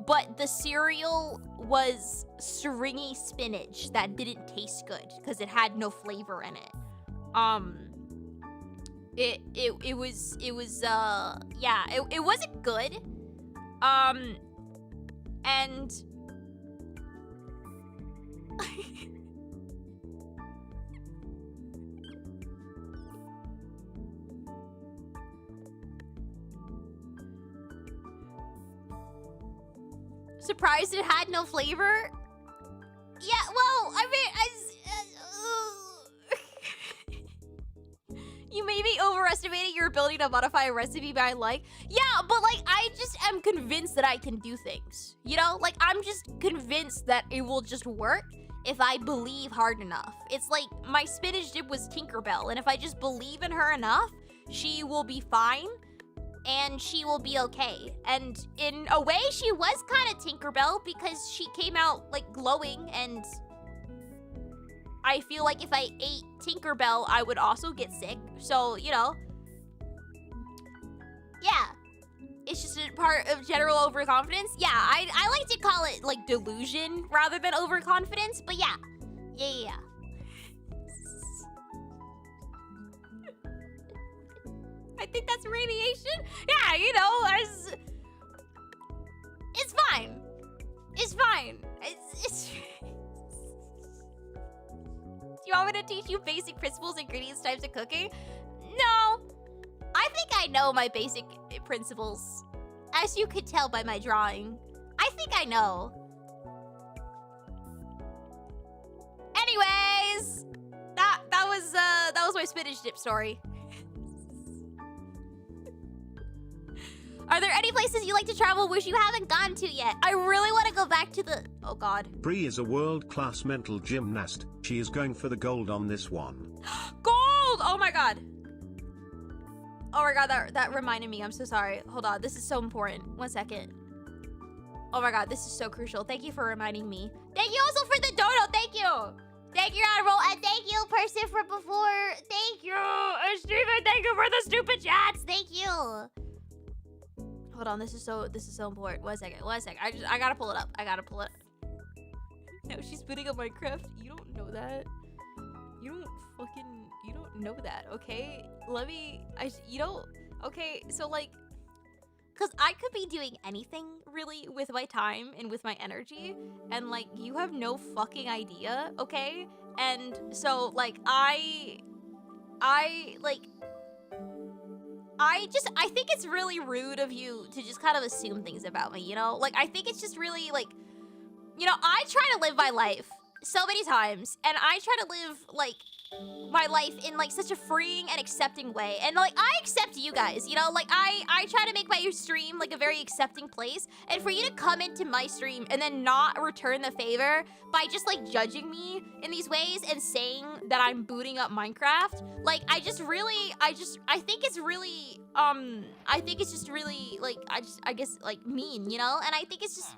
but the cereal was stringy spinach that didn't taste good because it had no flavor in it. It wasn't good. And surprised it had no flavor? Yeah, well, I mean, you may be overestimating your ability to modify a recipe by like. Yeah, but like, I just am convinced that I can do things. You know? Like, I'm just convinced that it will just work if I believe hard enough. It's like, my spinach dip was Tinkerbell, and if I just believe in her enough, she will be fine. And she will be okay. And in a way, she was kind of Tinkerbell because she came out like glowing, and I feel like if I ate Tinkerbell, I would also get sick. So, you know, yeah, it's just a part of general overconfidence. Yeah, I like to call it like delusion rather than overconfidence, but yeah. I think that's radiation. Yeah, you know, it's fine. It's fine. It's Do you want me to teach you basic principles, ingredients, types of cooking? No. I think I know my basic principles. As you could tell by my drawing. I think I know. Anyways, that was my spinach dip story. Are there any places you like to travel which you haven't gone to yet? I really want to go back to the... Oh, God. Bri is a world-class mental gymnast. She is going for the gold on this one. Gold! Oh, my God. Oh, my God. That reminded me. I'm so sorry. Hold on. This is so important. 1 second. Oh, my God. This is so crucial. Thank you for reminding me. Thank you also for the dono. Thank you. Thank you, Admiral. And thank you, person from before. Thank you. And Steven, thank you for the stupid chats. Thank you. Hold on, this is so important. 1 second. I gotta pull it up. No, she's booting up Minecraft. You don't know that. You don't know that, okay? Okay, so like, cause I could be doing anything really with my time and with my energy, and like, you have no fucking idea, okay? And so like, I think it's really rude of you to just kind of assume things about me, you know? Like, I think it's just really, like, you know, I try to live my life so many times, and I try to live, like, my life in, like, such a freeing and accepting way. And, like, I accept you guys, you know? Like, I try to make my stream, like, a very accepting place. And for you to come into my stream and then not return the favor by just, like, judging me in these ways and saying that I'm booting up Minecraft, like, I think it's really, like, I guess, like, mean, you know? And I think it's just,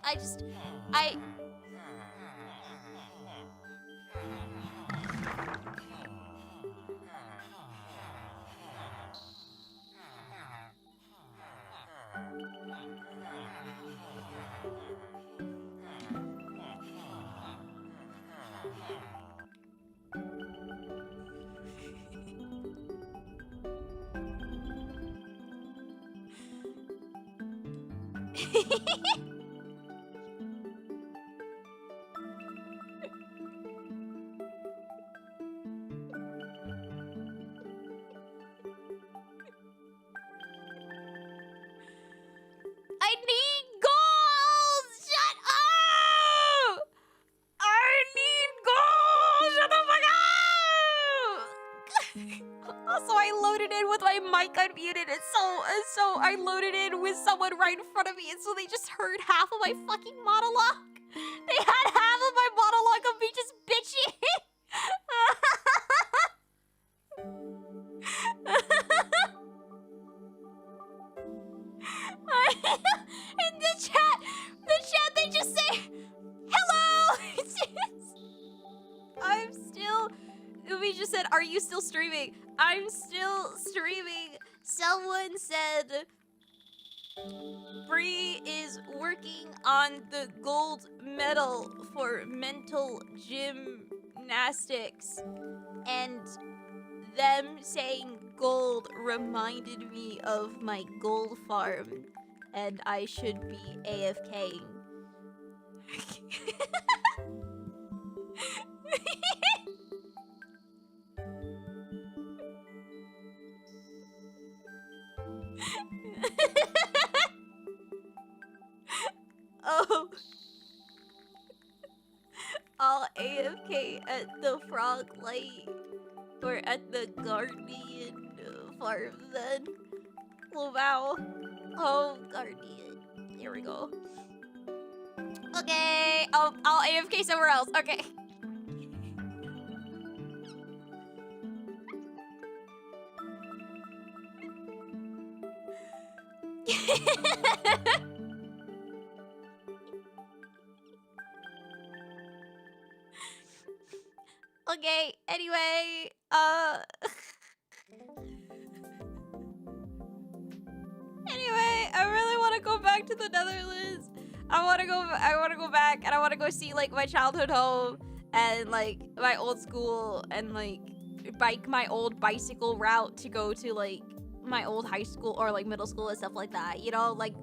I need gold! Shut up! I need gold! Shut the fuck up! Also, I loaded in with my mic unmuted, and so I loaded in with someone right in front of me, and so they just heard half of my fucking monologue. They had half of my monologue of me just bitching. In the chat, they just say, hello! I'm still, we just said, are you still streaming? I'm still streaming. Someone said, Bri is working on the gold medal for mental gymnastics, and them saying gold reminded me of my gold farm, and I should be AFKing. Oh. I'll AFK at the frog light or at the guardian farm then. Oh wow. Oh, guardian. Here we go. Okay. I'll AFK somewhere else. Okay. Okay, anyway, anyway, I really want to go back to the Netherlands. I want to go back, and I want to go see, like, my childhood home, and, like, my old school, and, like, bike my old bicycle route to go to, like, my old high school or like middle school and stuff like that, you know, like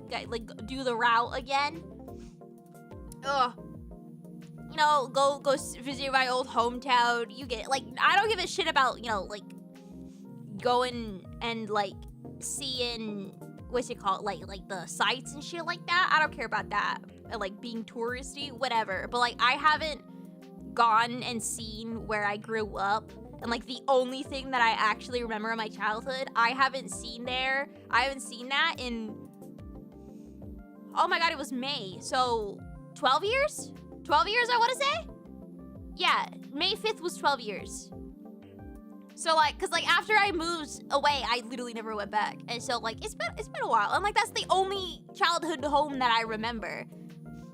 do the route again. Ugh. You know, go visit my old hometown. You get, like, I don't give a shit about, you know, like, going and, like, seeing, what's it called, like the sights and shit like that. I don't care about that. Like, being touristy, whatever. But, like, I haven't gone and seen where I grew up. And, like, the only thing that I actually remember in my childhood, I haven't seen that in, oh my god, it was May. So, 12 years? 12 years, I want to say? Yeah, May 5th was 12 years. So, like, because, like, after I moved away, I literally never went back. And so, like, it's been a while. And, like, that's the only childhood home that I remember.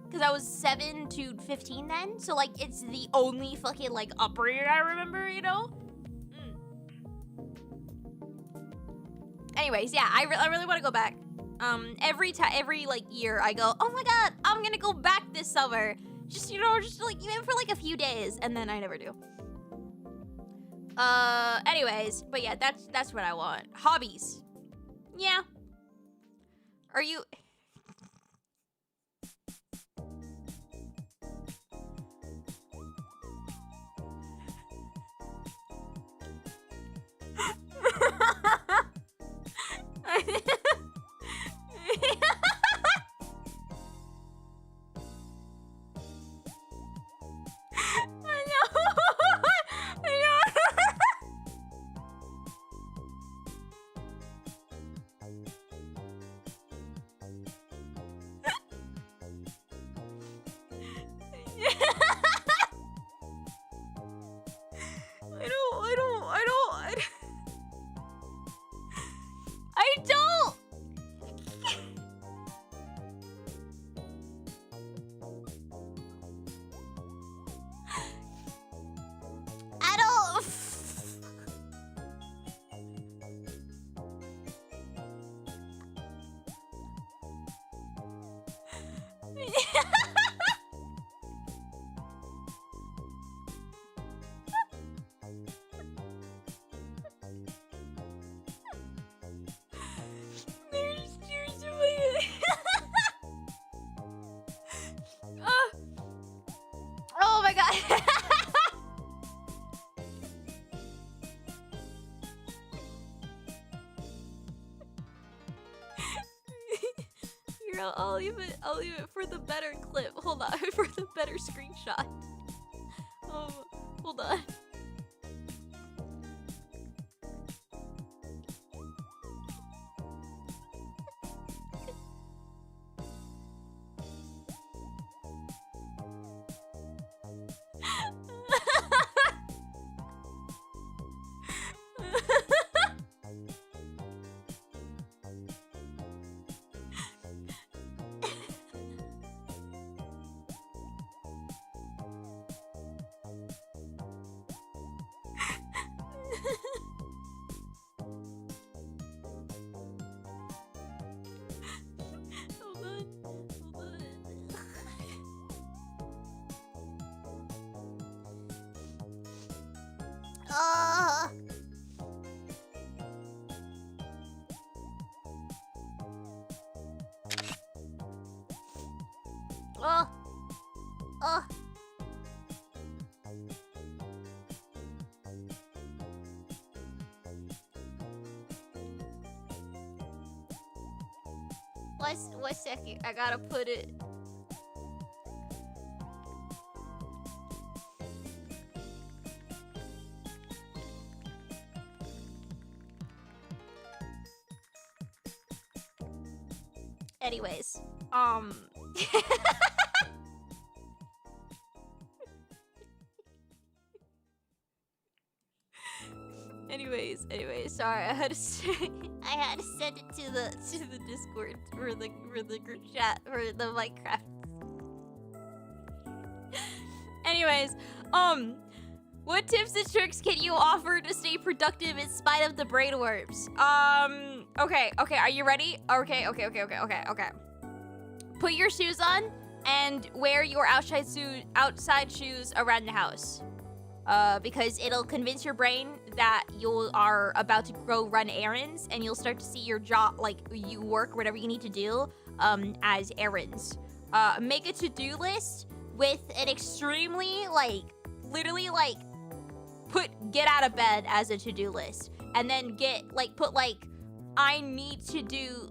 Because I was 7 to 15 then. So, like, it's the only fucking, like, upbringing I remember, you know? Anyways, yeah, I really want to go back. Every, like, year, I go, oh my god, I'm gonna go back this summer. Just, you know, just, like, even for, like, a few days. And then I never do. Anyways, but yeah, that's what I want. Hobbies. Yeah. Are you... Oh my god. Here, I'll leave it for the better clip. Hold on, for the better screenshot. Hold on. One second, I gotta put it. Anyways, anyways, sorry, I had to send it to the Discord for the group chat for the Minecraft. Anyways, what tips and tricks can you offer to stay productive in spite of the brain worms? Okay, are you ready? Okay. Put your shoes on and wear your outside shoes around the house. Because it'll convince your brain that you are about to go run errands, and you'll start to see your job, like you work whatever you need to do as errands. Make a to-do list with an extremely literally put get out of bed as a to-do list, and then put I need to do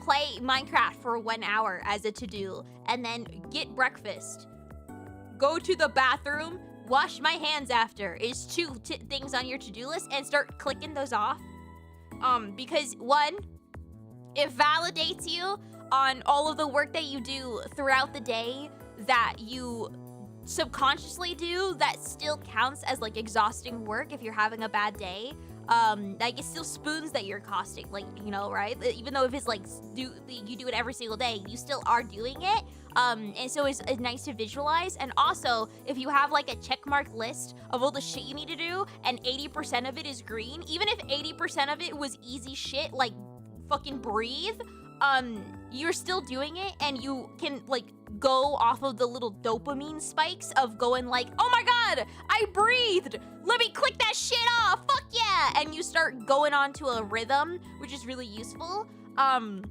play Minecraft for 1 hour as a to-do, and then get breakfast, go to the bathroom, wash my hands after is two things on your to-do list, and start clicking those off. Because one, it validates you on all of the work that you do throughout the day that you subconsciously do that still counts as exhausting work if you're having a bad day. It's still spoons that you're costing, right? Even though if it's you do it every single day, you still are doing it. And so it's nice to visualize. And also, if you have a checkmark list of all the shit you need to do, and 80% of it is green, even if 80% of it was easy shit, like fucking breathe, you're still doing it, and you can go off of the little dopamine spikes of going oh my god, I breathed, let me click that shit off, fuck yeah, and you start going on to a rhythm, which is really useful. And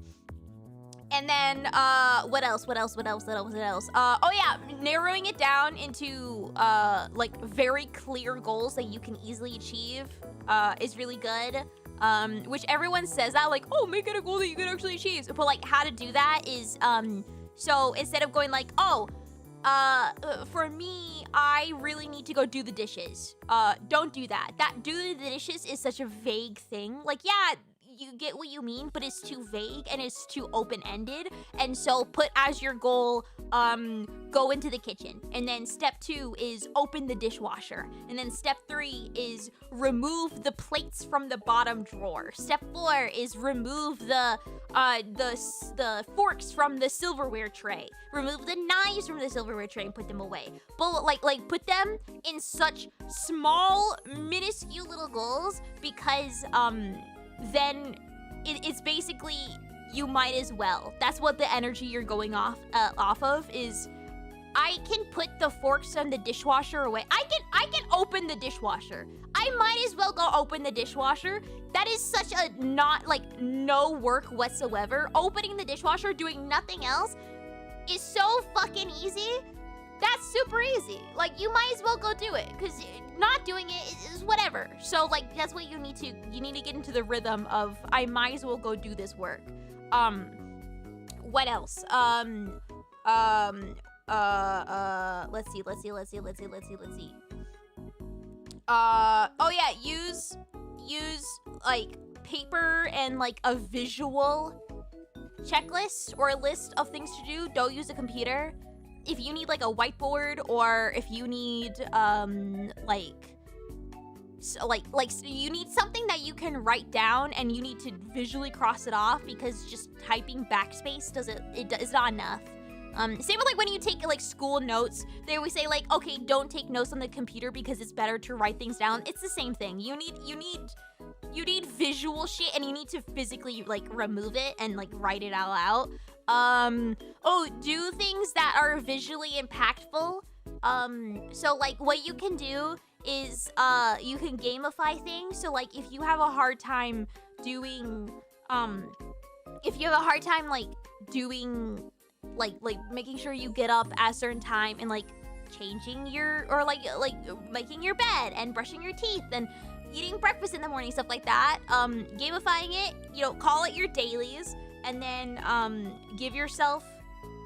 then what else? Oh yeah, narrowing it down into very clear goals that you can easily achieve is really good. Which everyone says that oh, make it a goal that you can actually achieve. But how to do that is so instead of going for me, I really need to go do the dishes. Don't do that. That do the dishes is such a vague thing. Yeah, you get what you mean, but it's too vague and it's too open-ended. And so put as your goal, go into the kitchen. And then step 2 is open the dishwasher. And then step 3 is remove the plates from the bottom drawer. Step 4 is remove the forks from the silverware tray. Remove the knives from the silverware tray and put them away. But put them in such small, minuscule little goals, because then it's basically, you might as well. That's what the energy you're going off of is. I can put the forks on the dishwasher away. I can open the dishwasher. I might as well go open the dishwasher. That is such a no work whatsoever. Opening the dishwasher, doing nothing else is so fucking easy. That's super easy. You might as well go do it, because not doing it is whatever. So that's what you need to get into the rhythm of, I might as well go do this work. What else? Let's see. Oh yeah, use paper and a visual checklist or a list of things to do. Don't use a computer. If you need a whiteboard, or if you need you need something that you can write down and you need to visually cross it off, because just typing backspace is not enough. Same with when you take school notes, they always say okay, don't take notes on the computer because it's better to write things down. It's the same thing. You need visual shit, and you need to physically remove it and write it all out. Do things that are visually impactful. So what you can do is you can gamify things. So if you have a hard time doing making sure you get up at a certain time, and changing your, or making your bed and brushing your teeth and eating breakfast in the morning, stuff like that, gamifying it, call it your dailies, and then give yourself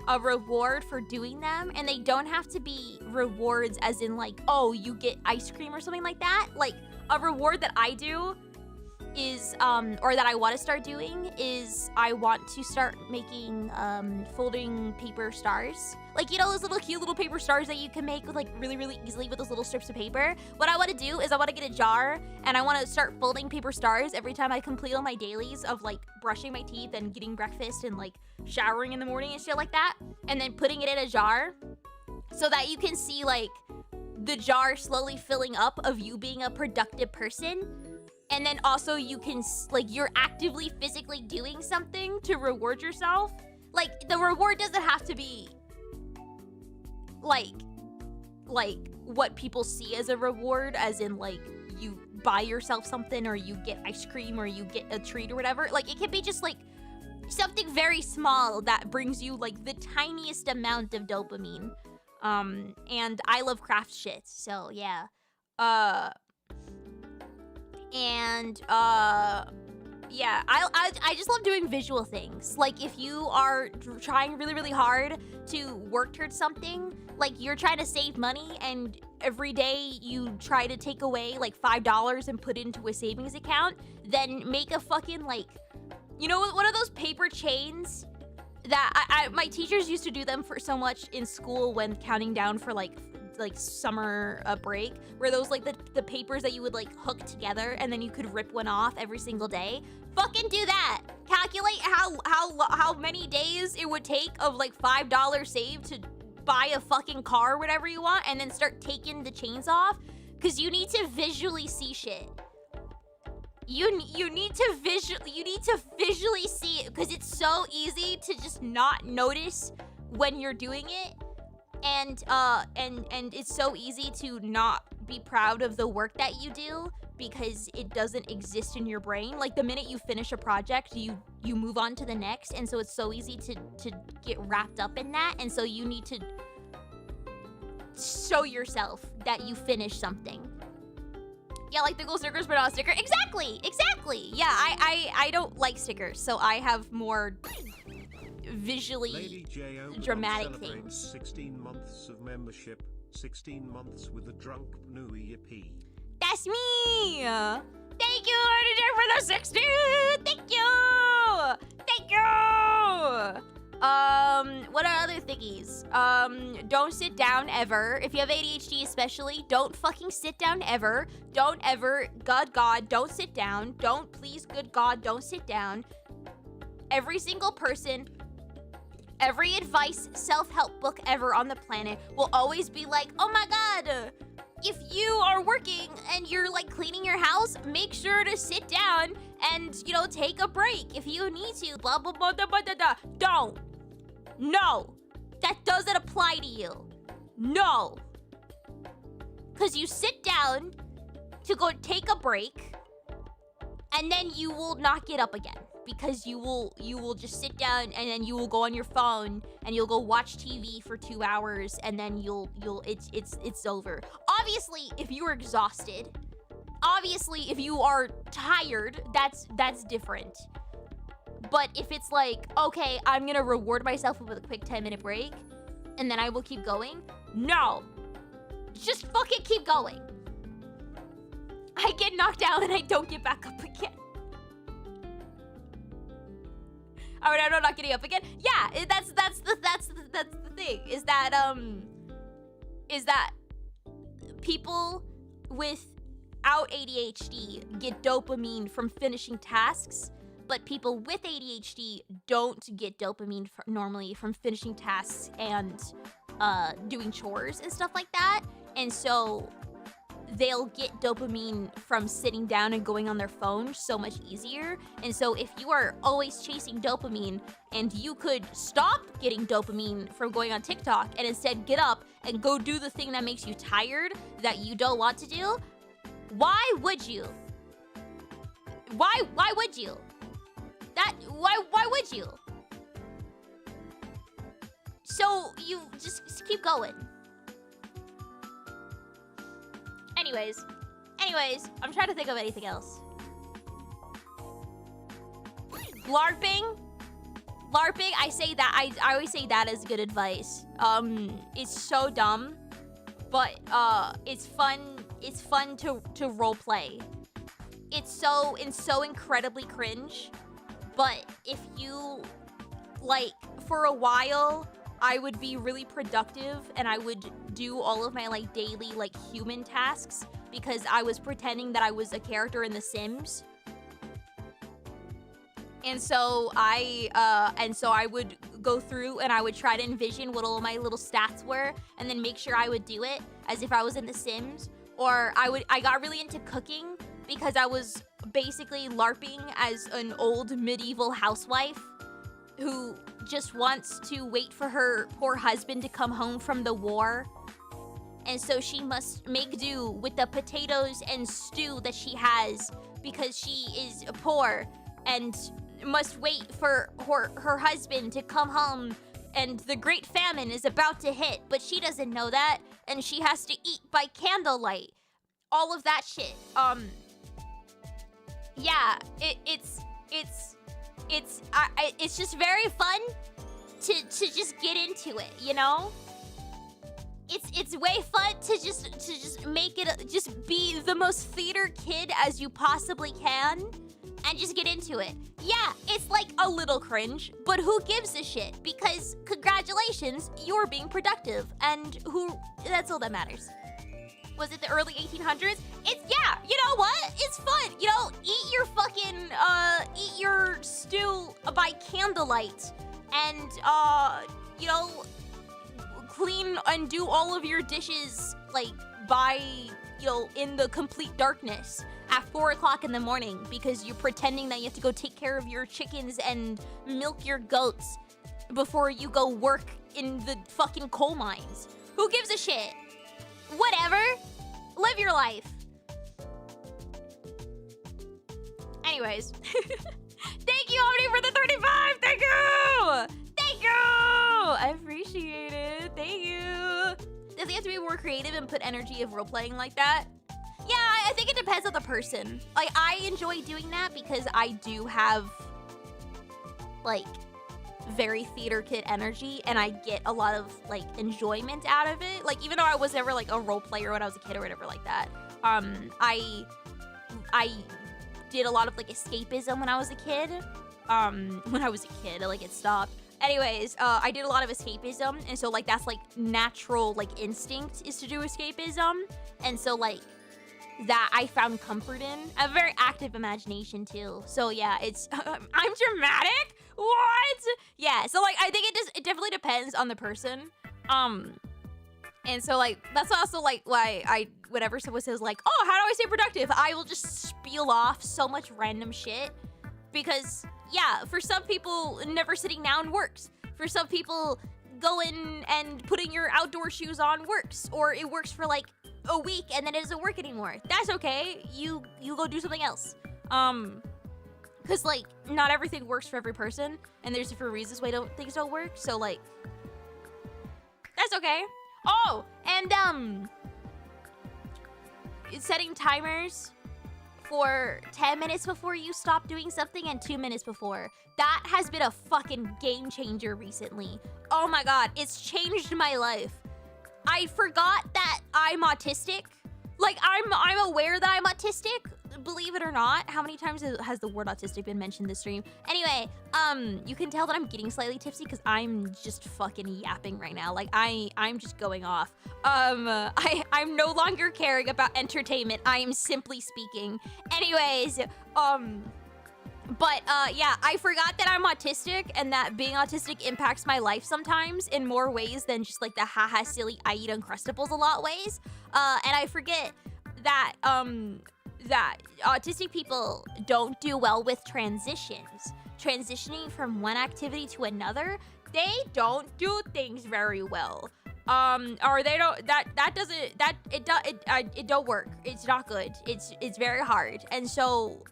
a reward for doing them. And they don't have to be rewards as in oh, you get ice cream or something like that. A reward that I do is or that I want to start doing is, I want to start making folding paper stars. Those little cute little paper stars that you can make with really, really easily with those little strips of paper. What I want to do is, I want to get a jar, and I want to start folding paper stars every time I complete all my dailies of brushing my teeth and getting breakfast and showering in the morning and shit like that, and then putting it in a jar so that you can see the jar slowly filling up of you being a productive person. And then also you can, you're actively physically doing something to reward yourself. The reward doesn't have to be what people see as a reward, as in like you buy yourself something or you get ice cream or you get a treat or whatever. Like it can be just like something very small that brings you like the tiniest amount of dopamine. And I love craft shit, so yeah. Yeah, I just love doing visual things. Like if you are trying really, really hard to work towards something, like you're trying to save money and every day you try to take away like $5 and put it into a savings account, then make a fucking like, you know, one of those paper chains that my teachers used to do them for so much in school when counting down for like summer break, where those like the papers that you would like hook together and then you could rip one off every single day. Fucking do that. Calculate how many days it would take of like $5 saved to buy a fucking car or whatever you want, and then start taking the chains off, because you need to visually see shit. You need to visually see it, because it's so easy to just not notice when you're doing it. And it's so easy to not be proud of the work that you do because it doesn't exist in your brain. Like the minute you finish a project, you move on to the next, and so it's so easy to get wrapped up in that. And so you need to show yourself that you finished something. Yeah, like the cool stickers, but not a sticker. Exactly. Yeah, I don't like stickers, so I have more visually dramatic things. 16 months of membership, 16 months with a drunk Nui Yippee. That's me! Thank you, for the 16! Thank you! What are other thingies? Don't sit down ever. If you have ADHD especially, don't fucking sit down ever. Don't ever, God, don't sit down. Don't, please, good God, don't sit down. Every single person, every advice self-help book ever on the planet will always be like, oh my God, if you are working and you're like cleaning your house, make sure to sit down and, you know, take a break if you need to, blah, blah, blah, blah, blah, blah, blah. Don't. No. That doesn't apply to you. No. Because you sit down to go take a break and then you will not get up again. Because you will just sit down and then you will go on your phone and you'll go watch TV for 2 hours and then it's over. Obviously, if you're exhausted, obviously if you are tired, that's different. But if it's like, okay, I'm gonna reward myself with a quick 10-minute break and then I will keep going, no. Just fucking keep going. I get knocked out and I don't get back up again. Oh, no, not getting up again. Yeah, that's the thing. Is that people without ADHD get dopamine from finishing tasks, but people with ADHD don't get dopamine normally from finishing tasks and doing chores and stuff like that. And so they'll get dopamine from sitting down and going on their phone so much easier. And so if you are always chasing dopamine and you could stop getting dopamine from going on TikTok and instead get up and go do the thing that makes you tired that you don't want to do, why would you? Why would you? Why would you? So you just keep going. Anyways, I'm trying to think of anything else. LARPing, I say that, I always say that as good advice. It's so dumb, but it's fun to roleplay. It's so incredibly cringe, but if you, like, for a while, I would be really productive and I would do all of my like daily like human tasks because I was pretending that I was a character in The Sims. And so I would go through and I would try to envision what all my little stats were and then make sure I would do it as if I was in The Sims. Or I got really into cooking because I was basically LARPing as an old medieval housewife who just wants to wait for her poor husband to come home from the war and so she must make do with the potatoes and stew that she has because she is poor and must wait for her husband to come home, and the great famine is about to hit, but she doesn't know that, and she has to eat by candlelight. All of that shit. Yeah, it's just very fun to just get into it, you know? It's way fun to just make it, just be the most theater kid as you possibly can and just get into it. Yeah, it's like a little cringe, but who gives a shit? Because congratulations, you're being productive, and that's all that matters. Was it the early 1800s? Yeah, you know what? It's fun. You know, eat your stew by candlelight and, you know, clean and do all of your dishes, like, by, you know, in the complete darkness at 4 o'clock in the morning because you're pretending that you have to go take care of your chickens and milk your goats before you go work in the fucking coal mines. Who gives a shit? Whatever. Live your life. Anyways. Thank you, Omni, for the 35. Thank you. Thank you. I appreciate it. Thank you. Does he have to be more creative and put energy of role-playing like that? Yeah, I think it depends on the person. Like, I enjoy doing that because I do have, like, very theater kid energy, and I get a lot of, like, enjoyment out of it. Like, even though I was never, like, a role player when I was a kid or whatever like that, I did a lot of, like, escapism when I was a kid. Like, it stopped. Anyways, I did a lot of escapism, and so, like, that's, like, natural, like, instinct is to do escapism, and so, like, that I found comfort in. I have a very active imagination, too, so, yeah, it's, I'm dramatic? What? Yeah, so, like, I think it definitely depends on the person, and so, like, that's also, like, why whenever someone says, like, oh, how do I stay productive? I will just spiel off so much random shit, because, yeah, for some people, never sitting down works. For some people, going and putting your outdoor shoes on works, or it works for, like, a week and then it doesn't work anymore. That's okay. You go do something else. Because, like, not everything works for every person, and there's different reasons why things don't work, so, like, that's okay. Oh, and, setting timers for 10 minutes before you stop doing something and 2 minutes before. That has been a fucking game changer recently. Oh my god, it's changed my life. I forgot that I'm autistic. Like, I'm aware that I'm autistic, believe it or not. How many times has the word autistic been mentioned this stream? Anyway, you can tell that I'm getting slightly tipsy because I'm just fucking yapping right now. Like, I'm just going off. I'm no longer caring about entertainment. I am simply speaking. Anyways, yeah, I forgot that I'm autistic and that being autistic impacts my life sometimes in more ways than just like the haha silly I eat Uncrustables a lot ways. And I forget that, that autistic people don't do well with transitions. Transitioning from one activity to another, they don't do things very well. Or they don't, it don't work. It's not good. It's very hard. And so,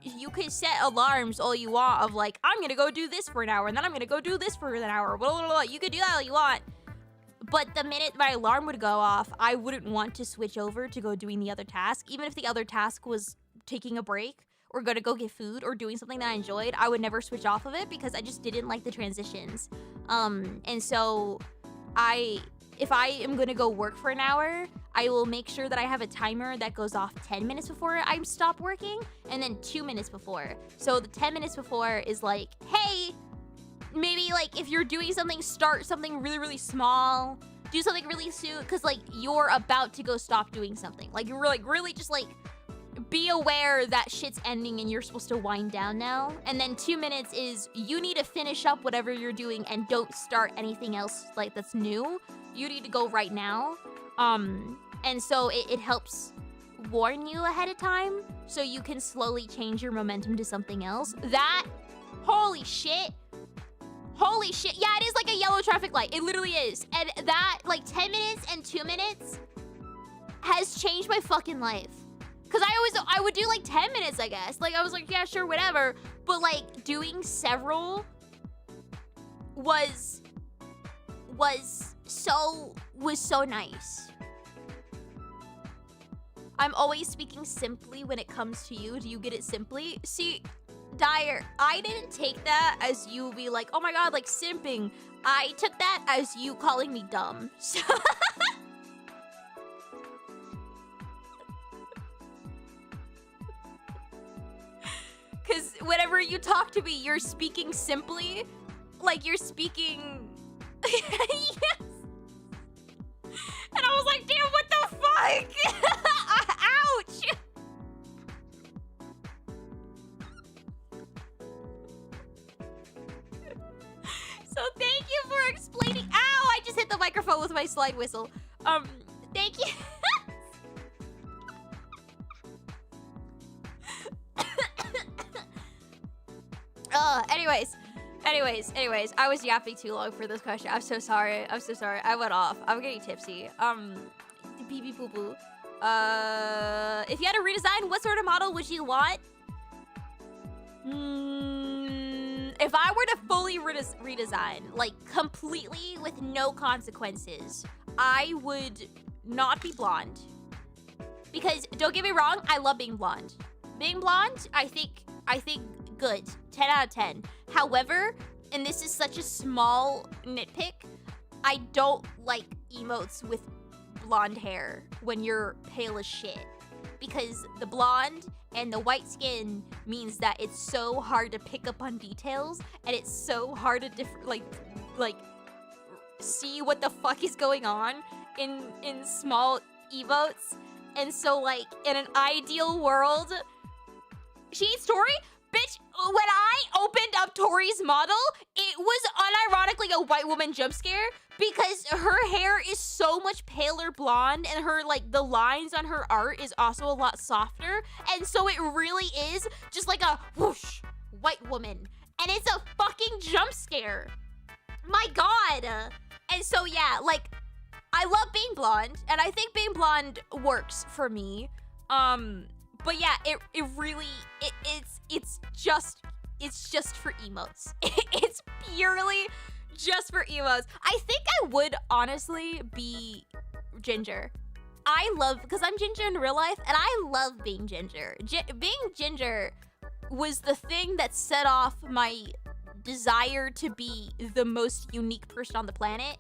you can set alarms all you want of like, I'm gonna go do this for an hour, and then I'm gonna go do this for an hour, blah, blah, blah. You could do that all you want. But the minute my alarm would go off, I wouldn't want to switch over to go doing the other task. Even if the other task was taking a break or gonna go get food or doing something that I enjoyed, I would never switch off of it because I just didn't like the transitions. And so if I am gonna go work for an hour, I will make sure that I have a timer that goes off 10 minutes before I stop working and then 2 minutes before. So the 10 minutes before is like, hey, maybe like if you're doing something, start something really, really small. Do something really soon because like you're about to go stop doing something. Like you're like really just like be aware that shit's ending and you're supposed to wind down now. And then 2 minutes is you need to finish up whatever you're doing and don't start anything else like that's new. You need to go right now. And so it helps warn you ahead of time so you can slowly change your momentum to something else. That, holy shit, Holy shit. Yeah, it is like a yellow traffic light. It literally is. And that, like 10 minutes and 2 minutes has changed my fucking life. Cause I would do like 10 minutes, I guess. Like I was like, yeah, sure, whatever. But like doing several was so nice. I'm always speaking simply when it comes to you. Do you get it simply? See, Dyer, I didn't take that as you be like, oh my god, like simping. I took that as you calling me dumb. So because whenever you talk to me, you're speaking simply. Like you're speaking... Yes. And I was like, damn, what the fuck? Ouch! So thank you for explaining. Ow! I just hit the microphone with my slide whistle. Thank you. Anyways, I was yapping too long for this question. I'm so sorry. I went off. I'm getting tipsy. Pee pee poo poo. If you had to redesign, what sort of model would you want? If I were to fully redesign, like completely with no consequences, I would not be blonde. Because don't get me wrong, I love being blonde. Being blonde, I think good. 10 out of 10. However, and this is such a small nitpick, I don't like emotes with blonde hair when you're pale as shit. Because the blonde and the white skin means that it's so hard to pick up on details, and it's so hard to like see what the fuck is going on in small emotes. And so like in an ideal world, Tori, bitch, when I opened up Tori's model, it was unironically a white woman jump scare because her hair is so much paler blonde and her, like, the lines on her art is also a lot softer. And so it really is just like a whoosh, white woman. And it's a fucking jump scare. My God. And so, yeah, like, I love being blonde, and I think being blonde works for me. But yeah, it's just for emotes. It's purely just for emotes. I think I would honestly be ginger. Because I'm ginger in real life, and I love being ginger. Being ginger was the thing that set off my desire to be the most unique person on the planet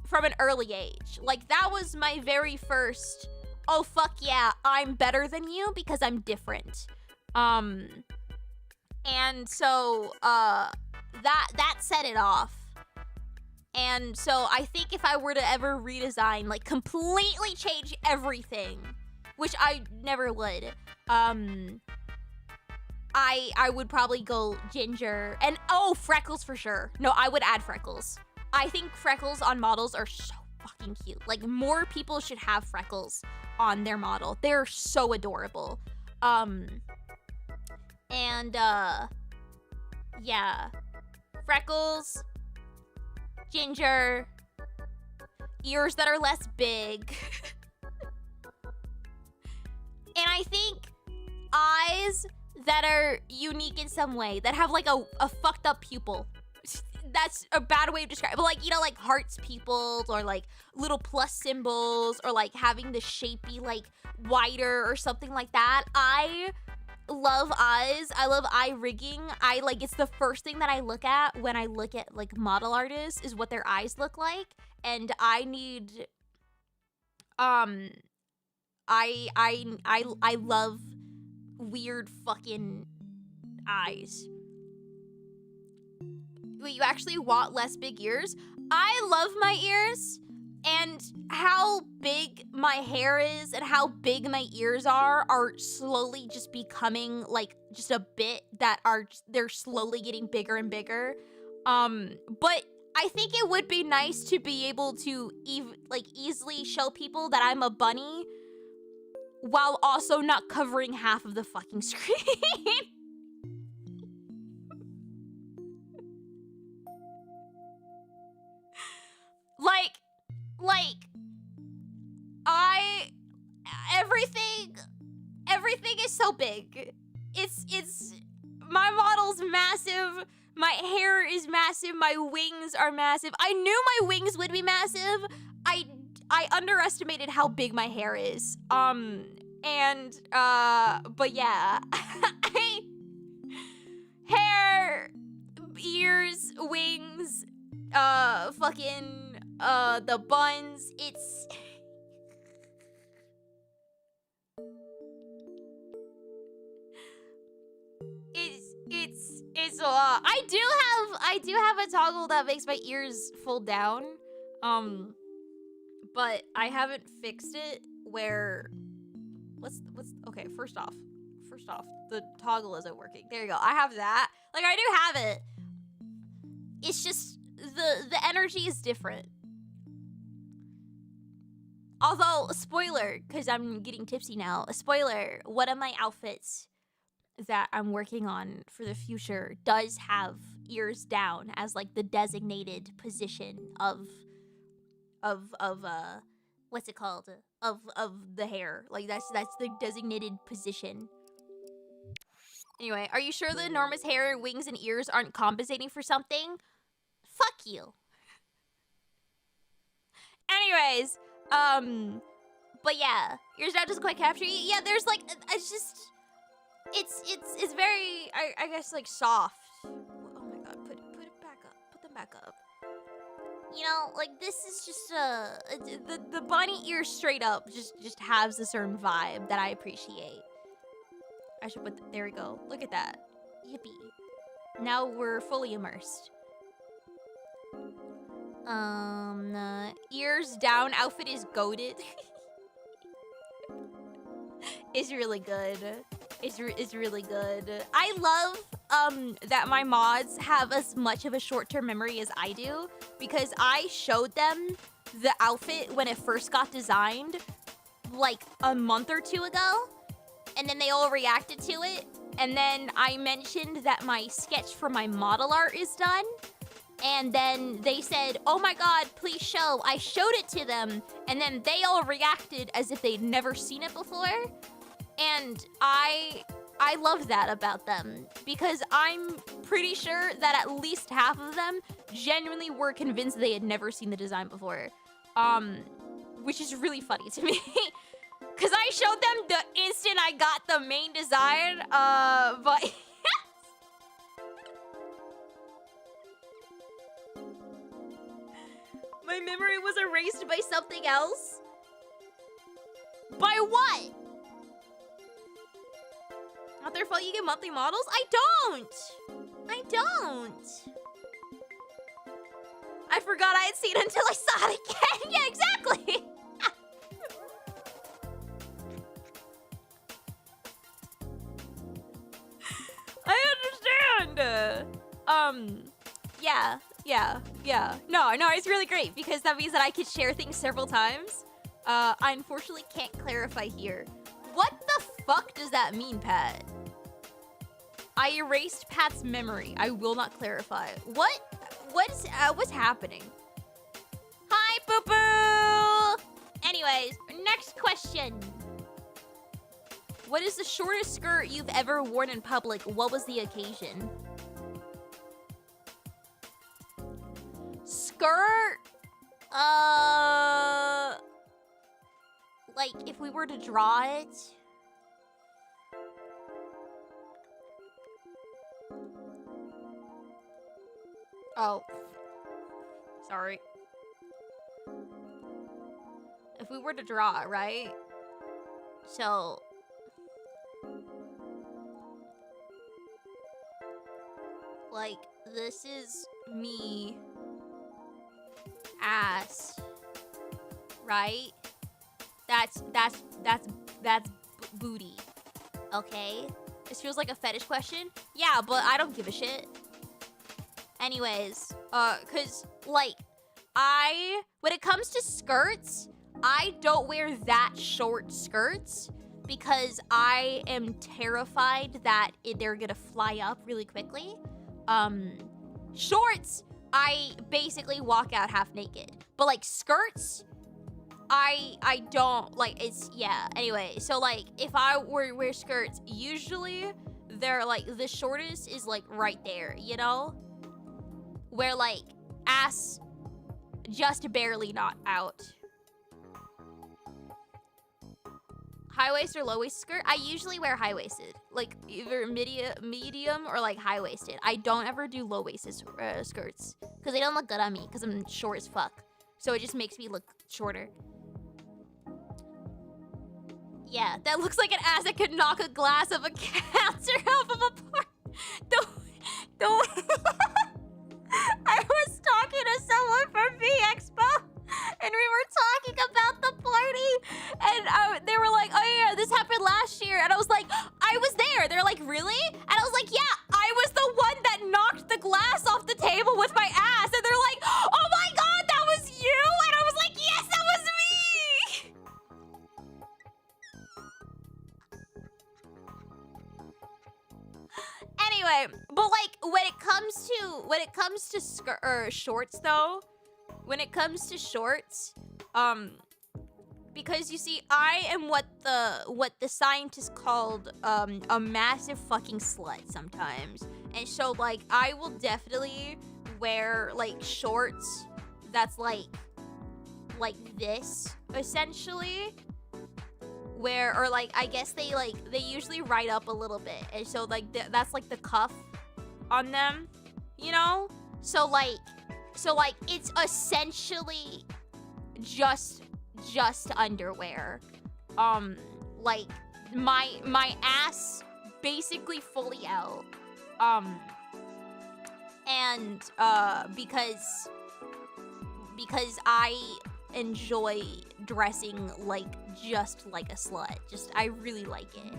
from an early age. Like, that was my very first, oh fuck yeah, I'm better than you because I'm different. And so that set it off. And so I think if I were to ever redesign, like completely change everything, which I never would, I would probably go ginger. And oh, freckles for sure. No, I would add freckles. I think freckles on models are so fucking cute. Like, more people should have freckles on their model. They're so adorable. Yeah. Freckles, ginger, ears that are less big. And I think eyes that are unique in some way, that have like a fucked up pupil. That's a bad way to describe it. But like, you know, like hearts pupils, or like little plus symbols, or like having the shapey, like wider or something like that. I love eyes. I love eye rigging. It's the first thing that I look at when I look at like model artists is what their eyes look like. And I need, I love weird fucking eyes. Wait, you actually want less big ears? I love my ears, and how big my hair is and how big my ears are slowly just becoming like just a bit that they're slowly getting bigger and bigger. But I think it would be nice to be able to easily show people that I'm a bunny while also not covering half of the fucking screen. everything is so big. It's my model's massive. My hair is massive. My wings are massive. I knew my wings would be massive. I underestimated how big my hair is. But yeah. Hair, ears, wings, fucking, the buns. It's a lot. I do have a toggle that makes my ears fold down. But I haven't fixed it where okay, first off, the toggle isn't working. There you go. I have that. Like, I do have it. It's just the energy is different. Although, spoiler, because I'm getting tipsy now. A spoiler, one of my outfits that I'm working on for the future does have ears down as like the designated position of what's it called? Of the hair. Like that's the designated position. Anyway, are you sure the enormous hair, wings, and ears aren't compensating for something? Fuck you. Anyways, but yeah, ears down doesn't quite capture you. Yeah, there's like, it's just, it's very, I guess, like soft. Oh my god, put it back up. Put them back up. You know, like this is just the bunny ear straight up just has a certain vibe that I appreciate. I should put there we go. Look at that. Yippee. Now we're fully immersed. Ears down outfit is goated. It's really good. It's really good. I love that my mods have as much of a short-term memory as I do, because I showed them the outfit when it first got designed like a month or two ago, and then they all reacted to it, and then I mentioned that my sketch for my model art is done, and then they said, oh my god, please show. I showed it to them, and then they all reacted as if they'd never seen it before. And I love that about them, because I'm pretty sure that at least half of them genuinely were convinced they had never seen the design before. Which is really funny to me. Because I showed them the instant I got the main design, but... My memory was erased by something else? By what? Not their fault you get monthly models? I don't! I forgot I had seen it until I saw it again. Yeah, exactly! I understand! Yeah. No, it's really great, because that means that I could share things several times. I unfortunately can't clarify here. What the fuck does that mean, Pat? I erased Pat's memory. I will not clarify. What's happening? Hi, boo-boo! Anyways, next question. What is the shortest skirt you've ever worn in public? What was the occasion? Skirt? Like, if we were to draw it... Oh. Sorry. If we were to draw it, right? So... like, this is me... ass, right? That's booty, okay? This feels like a fetish question. Yeah, but I don't give a shit. Anyways, cause like when it comes to skirts, I don't wear that short skirts because I am terrified that they're gonna fly up really quickly. Shorts, I basically walk out half naked. But like skirts, I don't like it's yeah. Anyway, so like if I wear skirts, usually they're like the shortest is like right there, you know? Where like ass just barely not out. High-waist or low-waist skirt? I usually wear high-waisted. Like either medium or like high-waisted. I don't ever do low-waisted skirts. Because they don't look good on me because I'm short as fuck. So it just makes me look shorter. Yeah, that looks like an ass that could knock a glass of a cancer off of a park. Don't. I was talking to someone from VExpo. And we were talking about the party, and they were like, oh yeah, this happened last year. And I was like, I was there. They're like, really? And I was like, yeah, I was the one that knocked the glass off the table with my ass. And they're like, oh my God, that was you? And I was like, yes, that was me. Anyway, but like when it comes to shorts though, when it comes to shorts, because you see, I am what the scientists called a massive fucking slut sometimes, and so like I will definitely wear like shorts that's like this essentially, where or like I guess they usually ride up a little bit, and so like that's like the cuff on them, you know, so like it's essentially just underwear. Like my ass basically fully out. And because I enjoy dressing just like a slut. I really like it.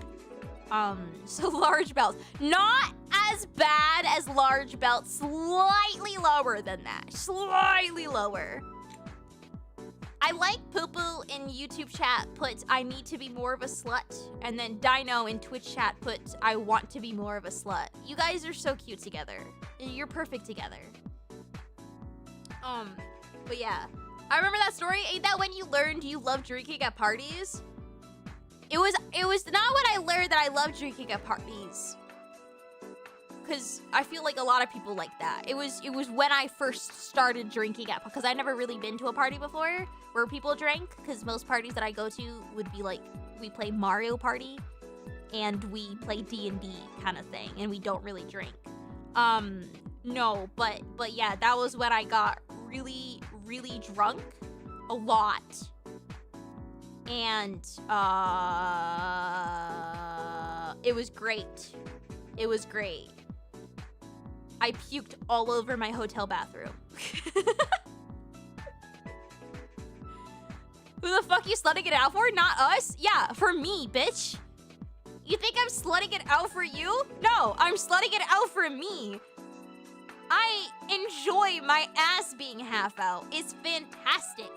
So large belts. Not as bad as large belts, slightly lower than that. Slightly lower. I like Poo-Poo in YouTube chat puts, I need to be more of a slut. And then Dino in Twitch chat puts, I want to be more of a slut. You guys are so cute together. You're perfect together. But yeah. I remember that story. Ain't that when you learned you love drinking at parties? It was not when I learned that I love drinking at parties. Because I feel like a lot of people like that. It was when I first started drinking at, because I'd never really been to a party before where people drank, because most parties that I go to would be like, we play Mario Party and we play D&D kind of thing, and we don't really drink. No, but yeah, that was when I got really, really drunk a lot. And it was great. It was great. I puked all over my hotel bathroom. Who the fuck you slutting it out for? Not us? Yeah, for me, bitch. You think I'm slutting it out for you? No, I'm slutting it out for me. I enjoy my ass being half out. It's fantastic.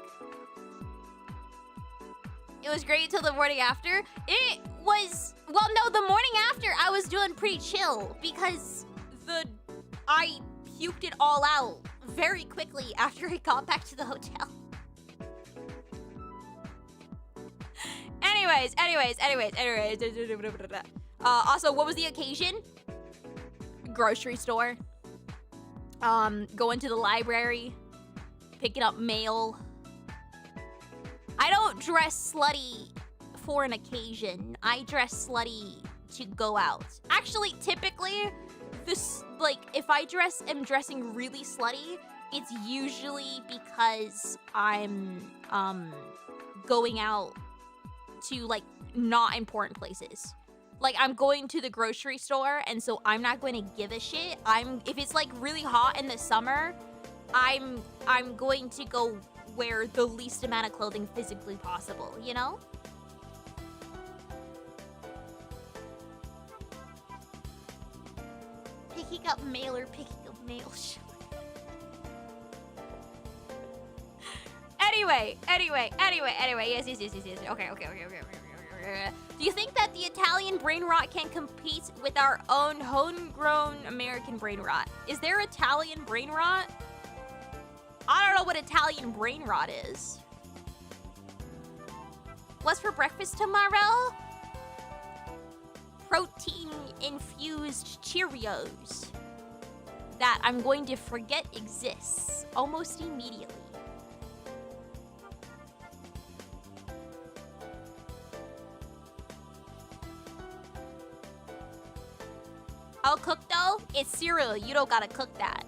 It was great till the morning after. It was, well, no, the morning after I was doing pretty chill because I puked it all out very quickly after I got back to the hotel. Anyways. Also, what was the occasion? Grocery store. Going to the library. Picking up mail. I don't dress slutty for an occasion. I dress slutty to go out. Actually, typically, if I am dressing really slutty, it's usually because I'm, going out to, not important places. I'm going to the grocery store, and so I'm not going to give a shit. If it's, really hot in the summer, I'm going to go wear the least amount of clothing physically possible, you know? Picking up mail or picking up mail. Anyway. Yes. Okay. Do you think that the Italian brain rot can compete with our own homegrown American brain rot? Is there Italian brain rot? I don't know what Italian brain rot is. What's for breakfast tomorrow? Protein-infused Cheerios that I'm going to forget exists almost immediately. I'll cook though. It's cereal. You don't gotta cook that.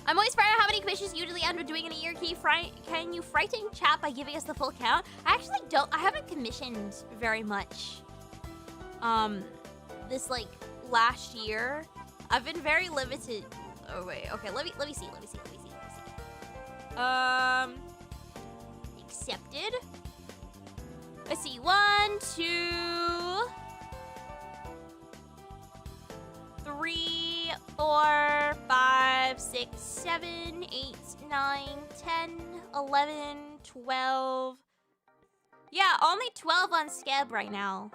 I'm always frightened how many commissions you usually end up doing in a year. Can you frighten chat by giving us the full count? I actually don't. I haven't commissioned very much. This like last year, I've been very limited. Oh wait, okay. Let me see. Accepted. Let's see. 1, 2, 3, 4, 5, 6, 7, 8, 9, 10, 11, 12. Yeah, only 12 on Skeb right now.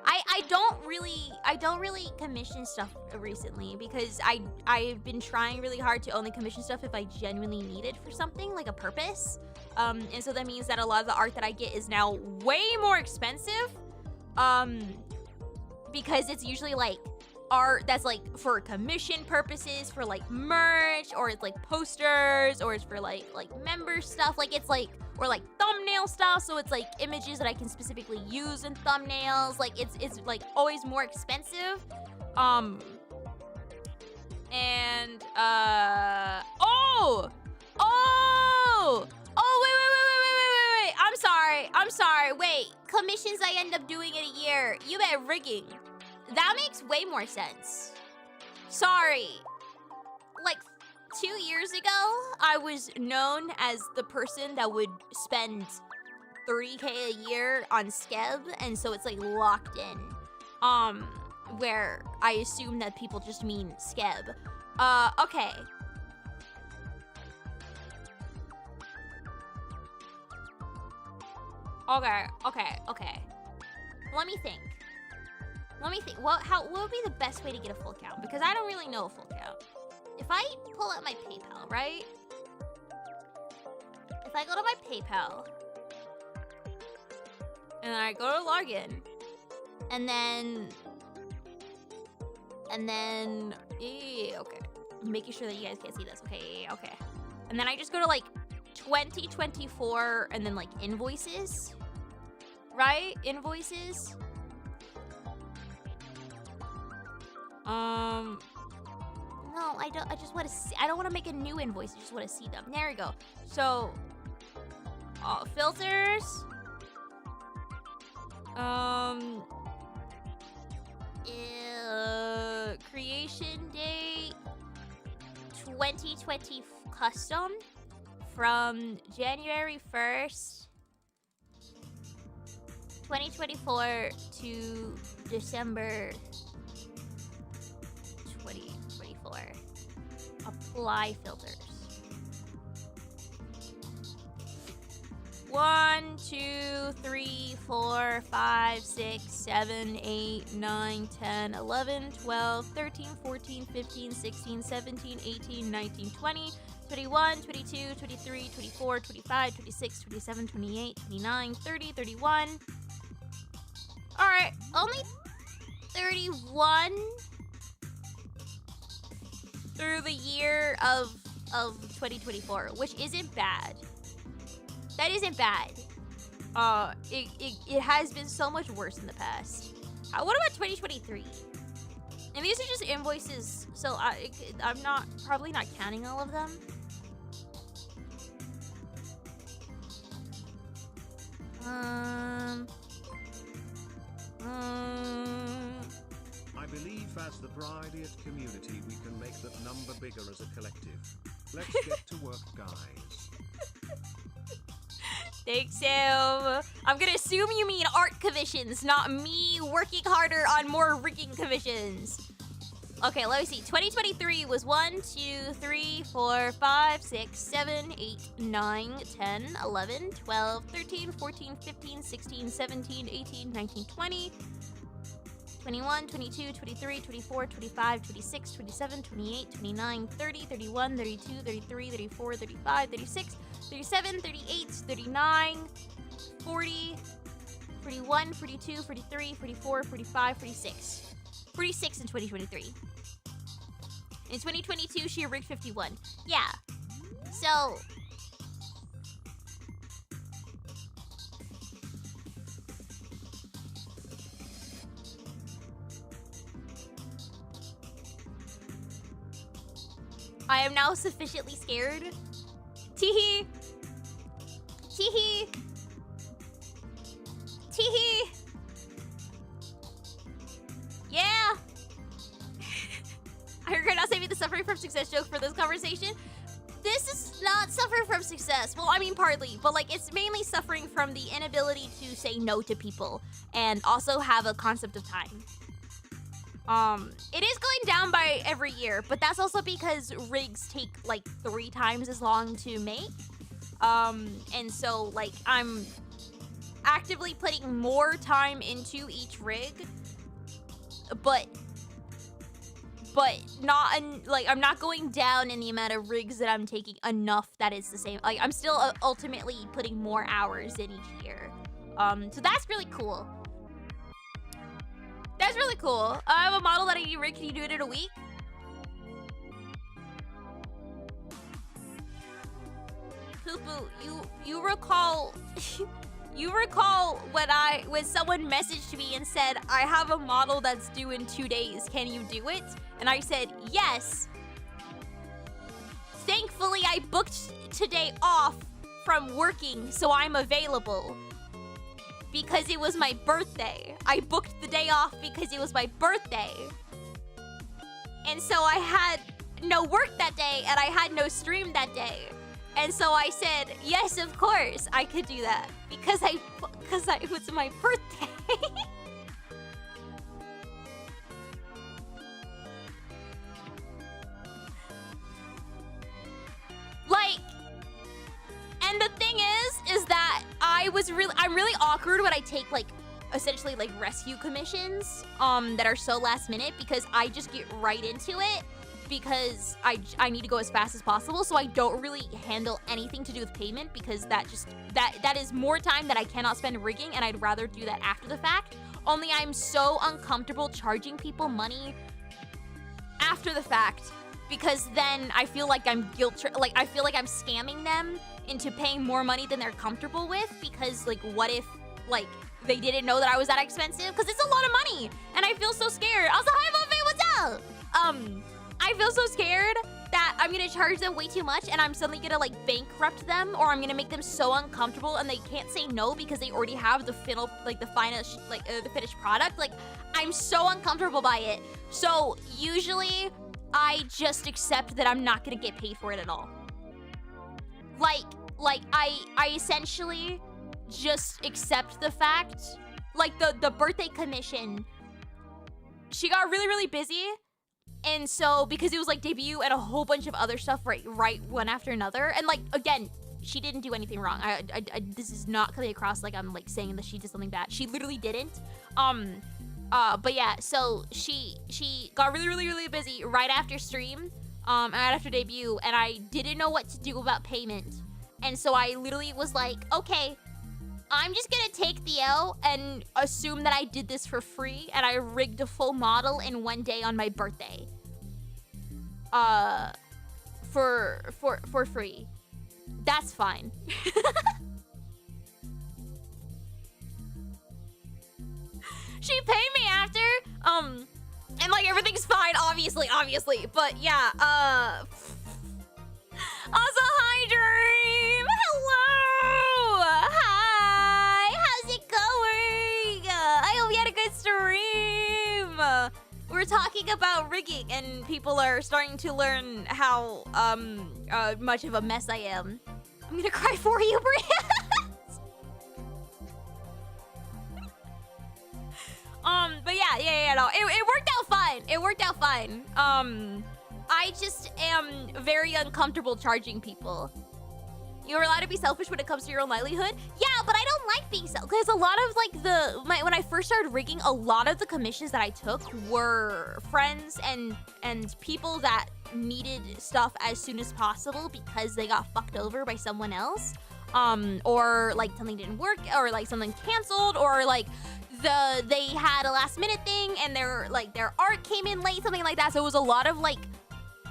I don't really commission stuff recently because I've been trying really hard to only commission stuff if I genuinely need it for something, like a purpose. And so that means that a lot of the art that I get is now way more expensive. Because it's usually like art that's like for commission purposes, for like merch, or it's like posters, or it's for like member stuff, like it's like, or like thumbnail stuff, so it's like images that I can specifically use in thumbnails. Like it's like always more expensive. Wait. I'm sorry. Wait, commissions I end up doing in a year. You bet rigging. That makes way more sense. Sorry. Like 2 years ago, I was known as the person that would spend 3K a year on Skeb, and so it's like locked in. Where I assume that people just mean Skeb. Okay. Okay. Let me think. What would be the best way to get a full count? Because I don't really know a full count. If I pull out my PayPal, right? If I go to my PayPal, and then I go to login, and then, okay. I'm making sure that you guys can't see this. Okay. And then I just go to like 2024 and then like invoices, right? Invoices. No, I don't. I just want to see. I don't want to make a new invoice. I just want to see them. There we go. So, filters. Creation date 2020 custom from January 1st, 2024 to December 2024. Apply filters. 1, 2, 3, 4, 5, 6, 7, 8, 9, 10, 11, 12, 13, 14, 15, 16, 17, 18, 19, 20, 21, 22, 23, 24, 25, 26, 27, 28, 29, 30, 31. Alright, only 31 through the year of 2024, which isn't bad. That isn't bad. It has been so much worse in the past. What about 2023? And these are just invoices, so I'm probably not counting all of them. I believe as the BriAt community we can make that number bigger as a collective. Let's get to work, guys. Thanks, Sam. I'm gonna assume you mean art commissions, not me working harder on more rigging commissions. Okay, let me see. 2023 was 1, 2, 3, 4, 5, 6, 7, 8, 9, 10, 11, 12, 13, 14, 15, 16, 17, 18, 19, 20, 21, 22, 23, 24, 25, 26, 27, 28, 29, 30, 31, 32, 33, 34, 35, 36, 37, 38, 39, 40, 41, 42, 43, 44, 45, 46. 46 in 2023. In 2022, she rigged 51. Yeah. So... I am now sufficiently scared. Teehee. Teehee. Teehee. Yeah. I regret not saving the suffering from success joke for this conversation. This is not suffering from success. Well, I mean, partly, but like it's mainly suffering from the inability to say no to people and also have a concept of time. It is going down by every year, but that's also because rigs take like 3 times as long to make. And so like I'm actively putting more time into each rig, but not like I'm not going down in the amount of rigs that I'm taking enough that it's the same. Like I'm still ultimately putting more hours in each year. So that's really cool. That's really cool. I have a model that I need rig. Can you do it in a week? Poo-poo, you recall you recall when someone messaged me and said, I have a model that's due in 2 days. Can you do it? And I said, yes. Thankfully, I booked today off from working, so I'm available. Because it was my birthday. I booked the day off because it was my birthday. And so I had no work that day and I had no stream that day. And so I said, yes, of course, I could do that. Because it was my birthday. Like, and the thing is that I'm really awkward when I take like essentially like rescue commissions that are so last minute because I just get right into it because I need to go as fast as possible, so I don't really handle anything to do with payment because that is more time that I cannot spend rigging, and I'd rather do that after the fact. Only I'm so uncomfortable charging people money after the fact because then I feel like I feel like I'm scamming them into paying more money than they're comfortable with because like what if like they didn't know that I was that expensive, because it's a lot of money and I feel so scared. Also, hi Buffy, what's up? I feel so scared that I'm gonna charge them way too much and I'm suddenly gonna like bankrupt them, or I'm gonna make them so uncomfortable and they can't say no because they already have the final the finished product. Like I'm so uncomfortable by it. So usually I just accept that I'm not gonna get paid for it at all. Like I essentially just accept the fact, like the birthday commission, she got really busy, and so because it was like debut and a whole bunch of other stuff right one after another, and like again, she didn't do anything wrong. This is not coming across like I'm like saying that she did something bad. She literally didn't. But yeah, so she got really busy right after stream, right after debut, and I didn't know what to do about payment. And so I literally was like, okay, I'm just gonna take the L and assume that I did this for free, and I rigged a full model in 1 day on my birthday. For free. That's fine. She paid me after, and like everything's fine, obviously, but yeah, also, hi, Dream! Hello! Hi! How's it going? I hope you had a good stream! We're talking about rigging, and people are starting to learn how much of a mess I am. I'm gonna cry for you, Bria! But yeah, no, it worked out fine. It worked out fine. I just am very uncomfortable charging people. You're allowed to be selfish when it comes to your own livelihood? Yeah, but I don't like being selfish. Because a lot of like when I first started rigging, a lot of the commissions that I took were friends and people that needed stuff as soon as possible because they got fucked over by someone else. or like something didn't work, or like something canceled, or like they had a last minute thing and their art came in late, something like that. So it was a lot of like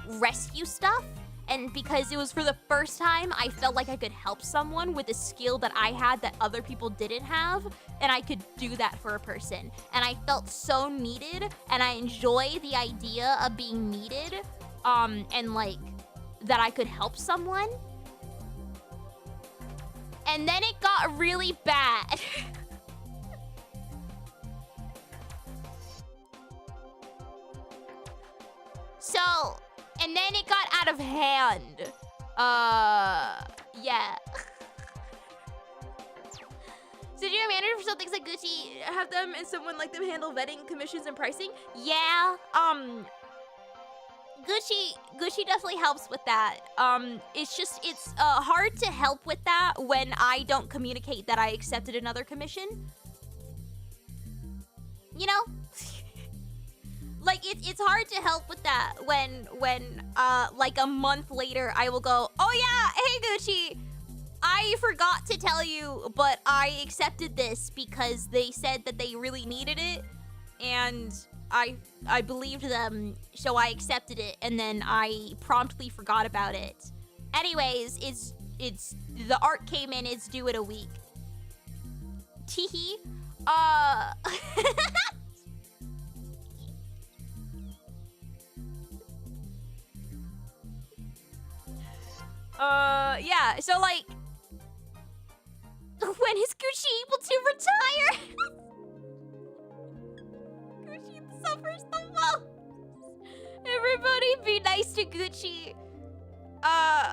rescue stuff. And because it was for the first time, I felt like I could help someone with a skill that I had that other people didn't have, and I could do that for a person. And I felt so needed, and I enjoy the idea of being needed, and like that I could help someone. And then it got really bad. So, and then it got out of hand. Yeah. So do you manager for some things like Gucci have them and someone like them handle vetting, commissions, and pricing? Yeah. Gucci definitely helps with that. It's hard to help with that when I don't communicate that I accepted another commission. You know? Like, it's hard to help with that when like a month later I will go, oh yeah, hey Gucci, I forgot to tell you, but I accepted this because they said that they really needed it, and I believed them, so I accepted it, and then I promptly forgot about it. Anyways, it's the art came in, it's due in a week. Teehee. Yeah, so like, when is Gucci able to retire? Gucci suffers the most. Everybody be nice to Gucci.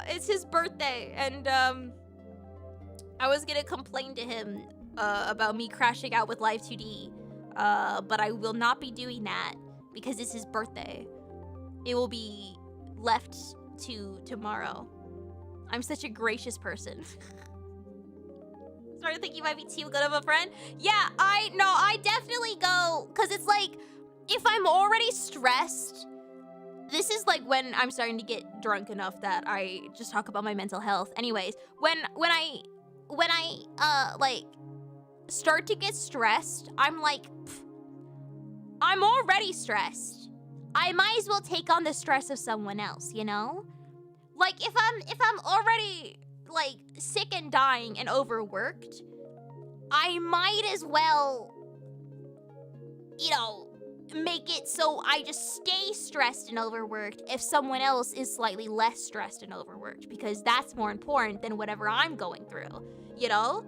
It's his birthday, and I was gonna complain to him about me crashing out with Live 2D, but I will not be doing that because it's his birthday. It will be left to tomorrow. I'm such a gracious person. Started thinking you might be too good of a friend. Yeah, I definitely go, because it's like, if I'm already stressed, this is like when I'm starting to get drunk enough that I just talk about my mental health. Anyways, when I like start to get stressed, I'm like, I'm already stressed. I might as well take on the stress of someone else, you know? Like, if I'm already, like, sick and dying and overworked, I might as well, you know, make it so I just stay stressed and overworked if someone else is slightly less stressed and overworked, because that's more important than whatever I'm going through, you know?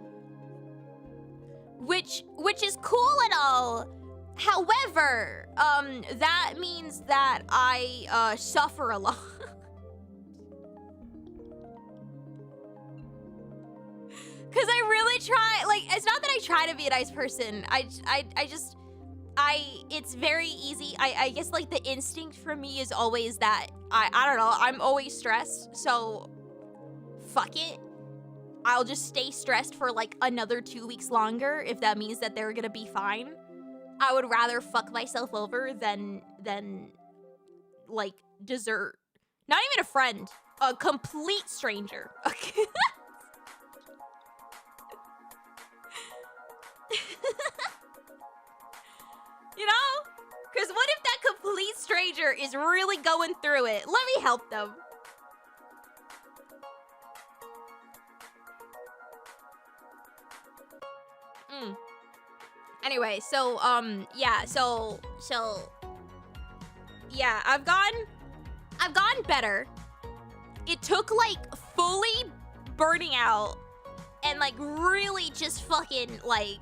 Which is cool and all. However, that means that I, suffer a lot. Cause I really try, like, it's not that I try to be a nice person. It's very easy. I guess like the instinct for me is always that, I don't know, I'm always stressed, so fuck it. I'll just stay stressed for like another 2 weeks longer if that means that they're gonna be fine. I would rather fuck myself over than like desert. Not even a friend, a complete stranger. You know? Because what if that complete stranger is really going through it? Let me help them. Anyway, so, yeah, so, yeah, I've gotten better. It took, like, fully burning out and, like, really just fucking, like,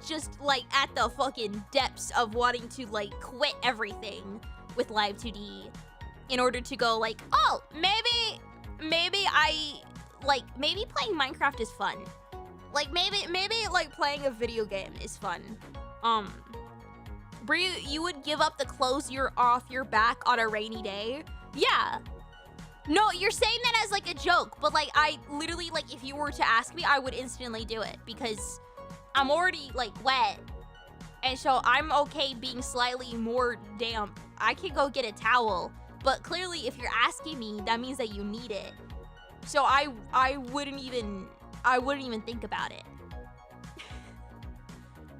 just like at the fucking depths of wanting to like quit everything with Live 2D in order to go like, oh, maybe I like, maybe playing Minecraft is fun. Like maybe like playing a video game is fun. Bri, you would give up the clothes you're off your back on a rainy day? Yeah. No, you're saying that as like a joke, but like I literally, like, if you were to ask me, I would instantly do it because I'm already like wet, and so I'm okay being slightly more damp. I can go get a towel, but clearly if you're asking me, that means that you need it. So I wouldn't even think about it.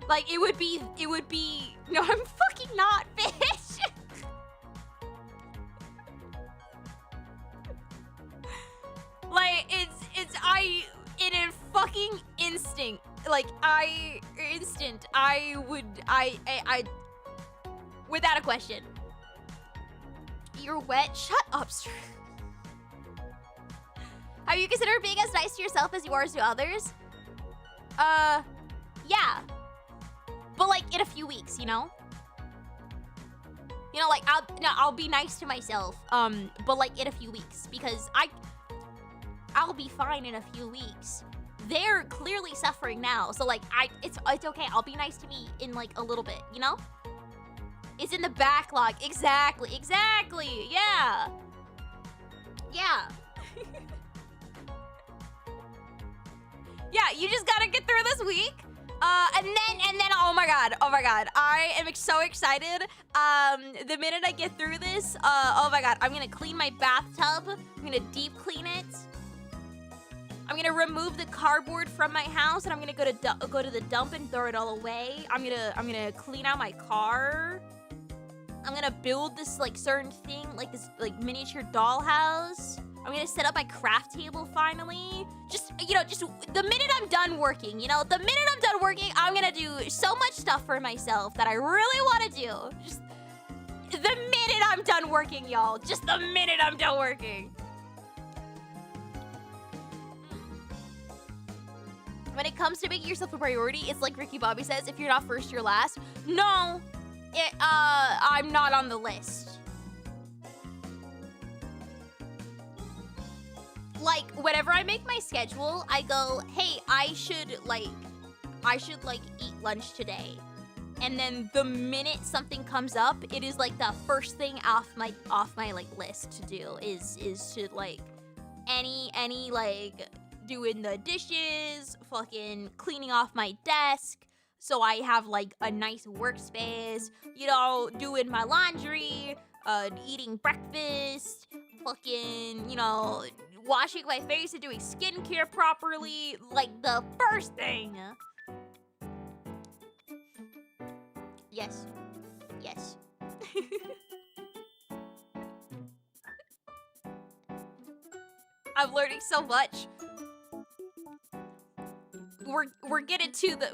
Like, it would be, no, I'm fucking not, fish. Like, in a fucking instinct, like, I without a question. You're wet? Shut up, Have you considered being as nice to yourself as you are to others? Yeah. But like in a few weeks, you know? You know, like I'll be nice to myself. But like in a few weeks because I'll be fine in a few weeks. They're clearly suffering now. So like it's okay. I'll be nice to me in like a little bit, you know? It's in the backlog. Exactly. Yeah. Yeah. Yeah, you just gotta get through this week. And then, oh my god, I am so excited. The minute I get through this, oh my god, I'm gonna clean my bathtub. I'm gonna deep clean it. I'm gonna remove the cardboard from my house, and I'm gonna go to the dump and throw it all away. I'm gonna clean out my car. I'm gonna build this like certain thing, like this like miniature dollhouse. I'm gonna set up my craft table finally. Just the minute I'm done working, I'm gonna do so much stuff for myself that I really wanna do. Just the minute I'm done working, y'all. Just the minute I'm done working. When it comes to making yourself a priority, it's like Ricky Bobby says, if you're not first, you're last. No, I'm not on the list. Like, whenever I make my schedule, I go, hey, I should eat lunch today. And then the minute something comes up, it is like the first thing off my like list to do is to like any like doing the dishes, fucking cleaning off my desk so I have like a nice workspace, doing my laundry, eating breakfast, fucking, washing my face and doing skincare properly, like the first thing. Yes. I'm learning so much. We're getting into the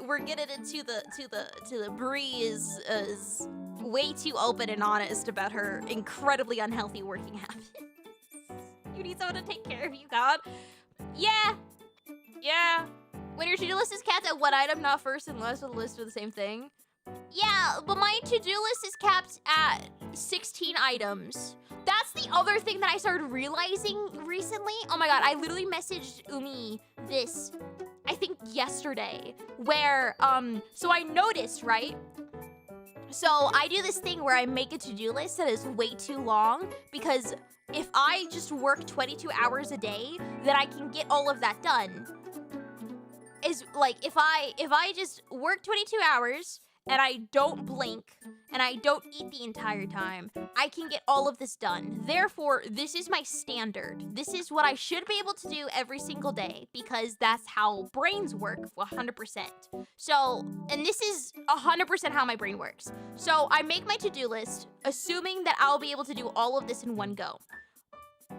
Bri is way too open and honest about her incredibly unhealthy working habits. You need someone to take care of you, God. Yeah. When your to-do list is capped at one item, not first and last of the list are the same thing. Yeah, but my to-do list is capped at 16 items. That's the other thing that I started realizing recently. Oh my god, I literally messaged Umi this, I think yesterday, where, so I noticed, right? So I do this thing where I make a to-do list that is way too long because if I just work 22 hours a day, then I can get all of that done. Is like, if I just work 22 hours and I don't blink and I don't eat the entire time, I can get all of this done. Therefore, this is my standard. This is what I should be able to do every single day because that's how brains work 100%. So, and this is 100% how my brain works. So I make my to-do list assuming that I'll be able to do all of this in one go.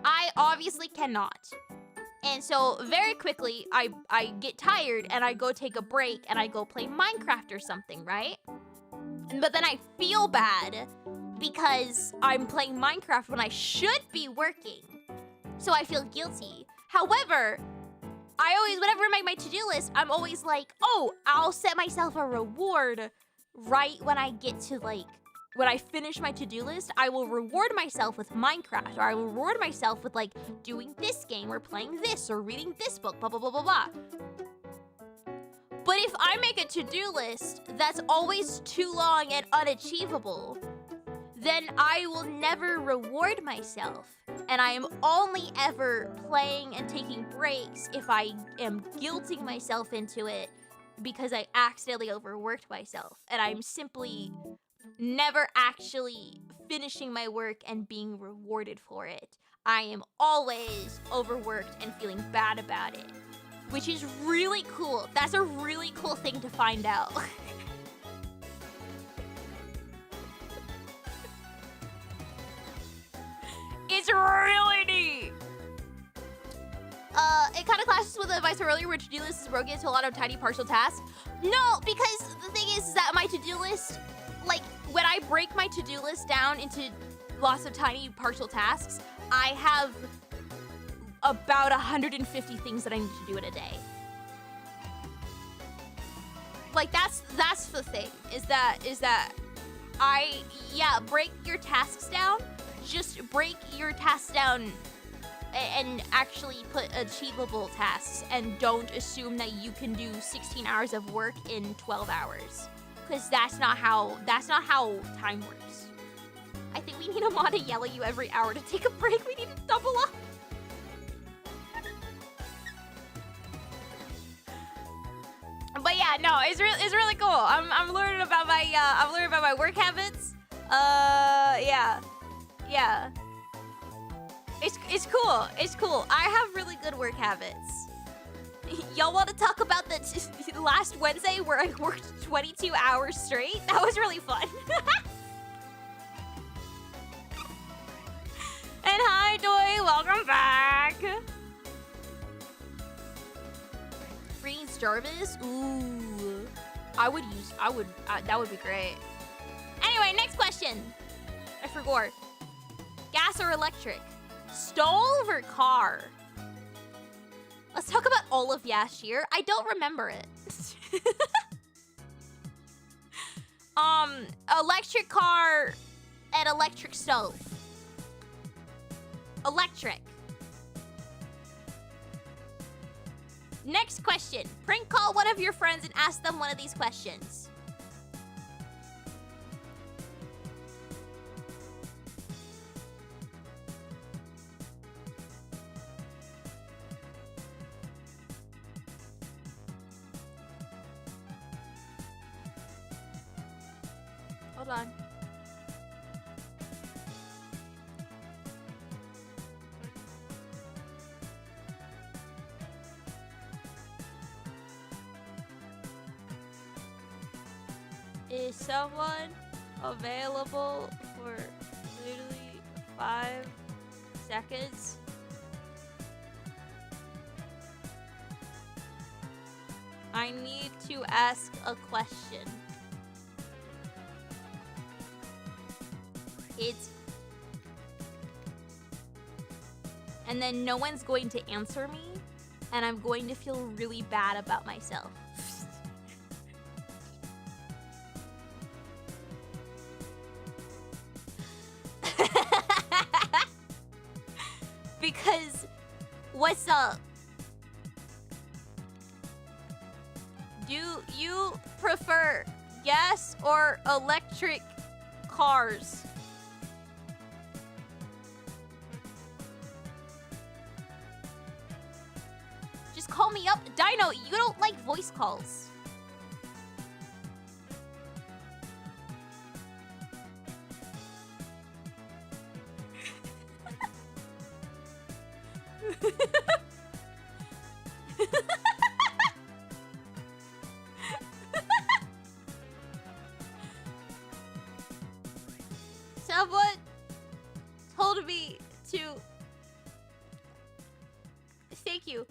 I obviously cannot. And so very quickly, I get tired and I go take a break and I go play Minecraft or something, right? But then I feel bad because I'm playing Minecraft when I should be working. So I feel guilty. However, I always, whenever I make my to-do list, I'm always like, oh, I'll set myself a reward right when I get to like, when I finish my to-do list, I will reward myself with Minecraft, or I will reward myself with like doing this game or playing this or reading this book, blah, blah, blah, blah, blah. But if I make a to-do list that's always too long and unachievable, then I will never reward myself. And I am only ever playing and taking breaks if I am guilting myself into it because I accidentally overworked myself. And I'm simply never actually finishing my work and being rewarded for it. I am always overworked and feeling bad about it, which is really cool. That's a really cool thing to find out. It's really neat. It kind of clashes with the advice earlier where to-do list is broken into a lot of tiny partial tasks. No, because the thing is that my to-do list, like, when I break my to-do list down into lots of tiny partial tasks, I have about 150 things that I need to do in a day. Like, that's the thing, is that break your tasks down. Just break your tasks down and actually put achievable tasks, and don't assume that you can do 16 hours of work in 12 hours. Because that's not how time works. I think we need a mod to yell at you every hour to take a break. We need to double up. But yeah, no, it's really cool. I'm learning about my work habits. Yeah. It's cool. It's cool. I have really good work habits. Y'all want to talk about the last Wednesday where I worked 22 hours straight? That was really fun. And hi, Joy. Welcome back. Freeze Jarvis? Ooh. That would be great. Anyway, next question. I forgot. Gas or electric? Stove or car? Let's talk about all of last year. I don't remember it. Electric car and electric stove. Electric. Next question. Prank call one of your friends and ask them one of these questions. Hold on. Is someone available for literally 5 seconds? I need to ask a question. And then no one's going to answer me, and I'm going to feel really bad about myself. Because, what's up? Do you prefer gas or electric cars? Just call me up. Dino, you don't like voice calls. Someone told me to... Thank you.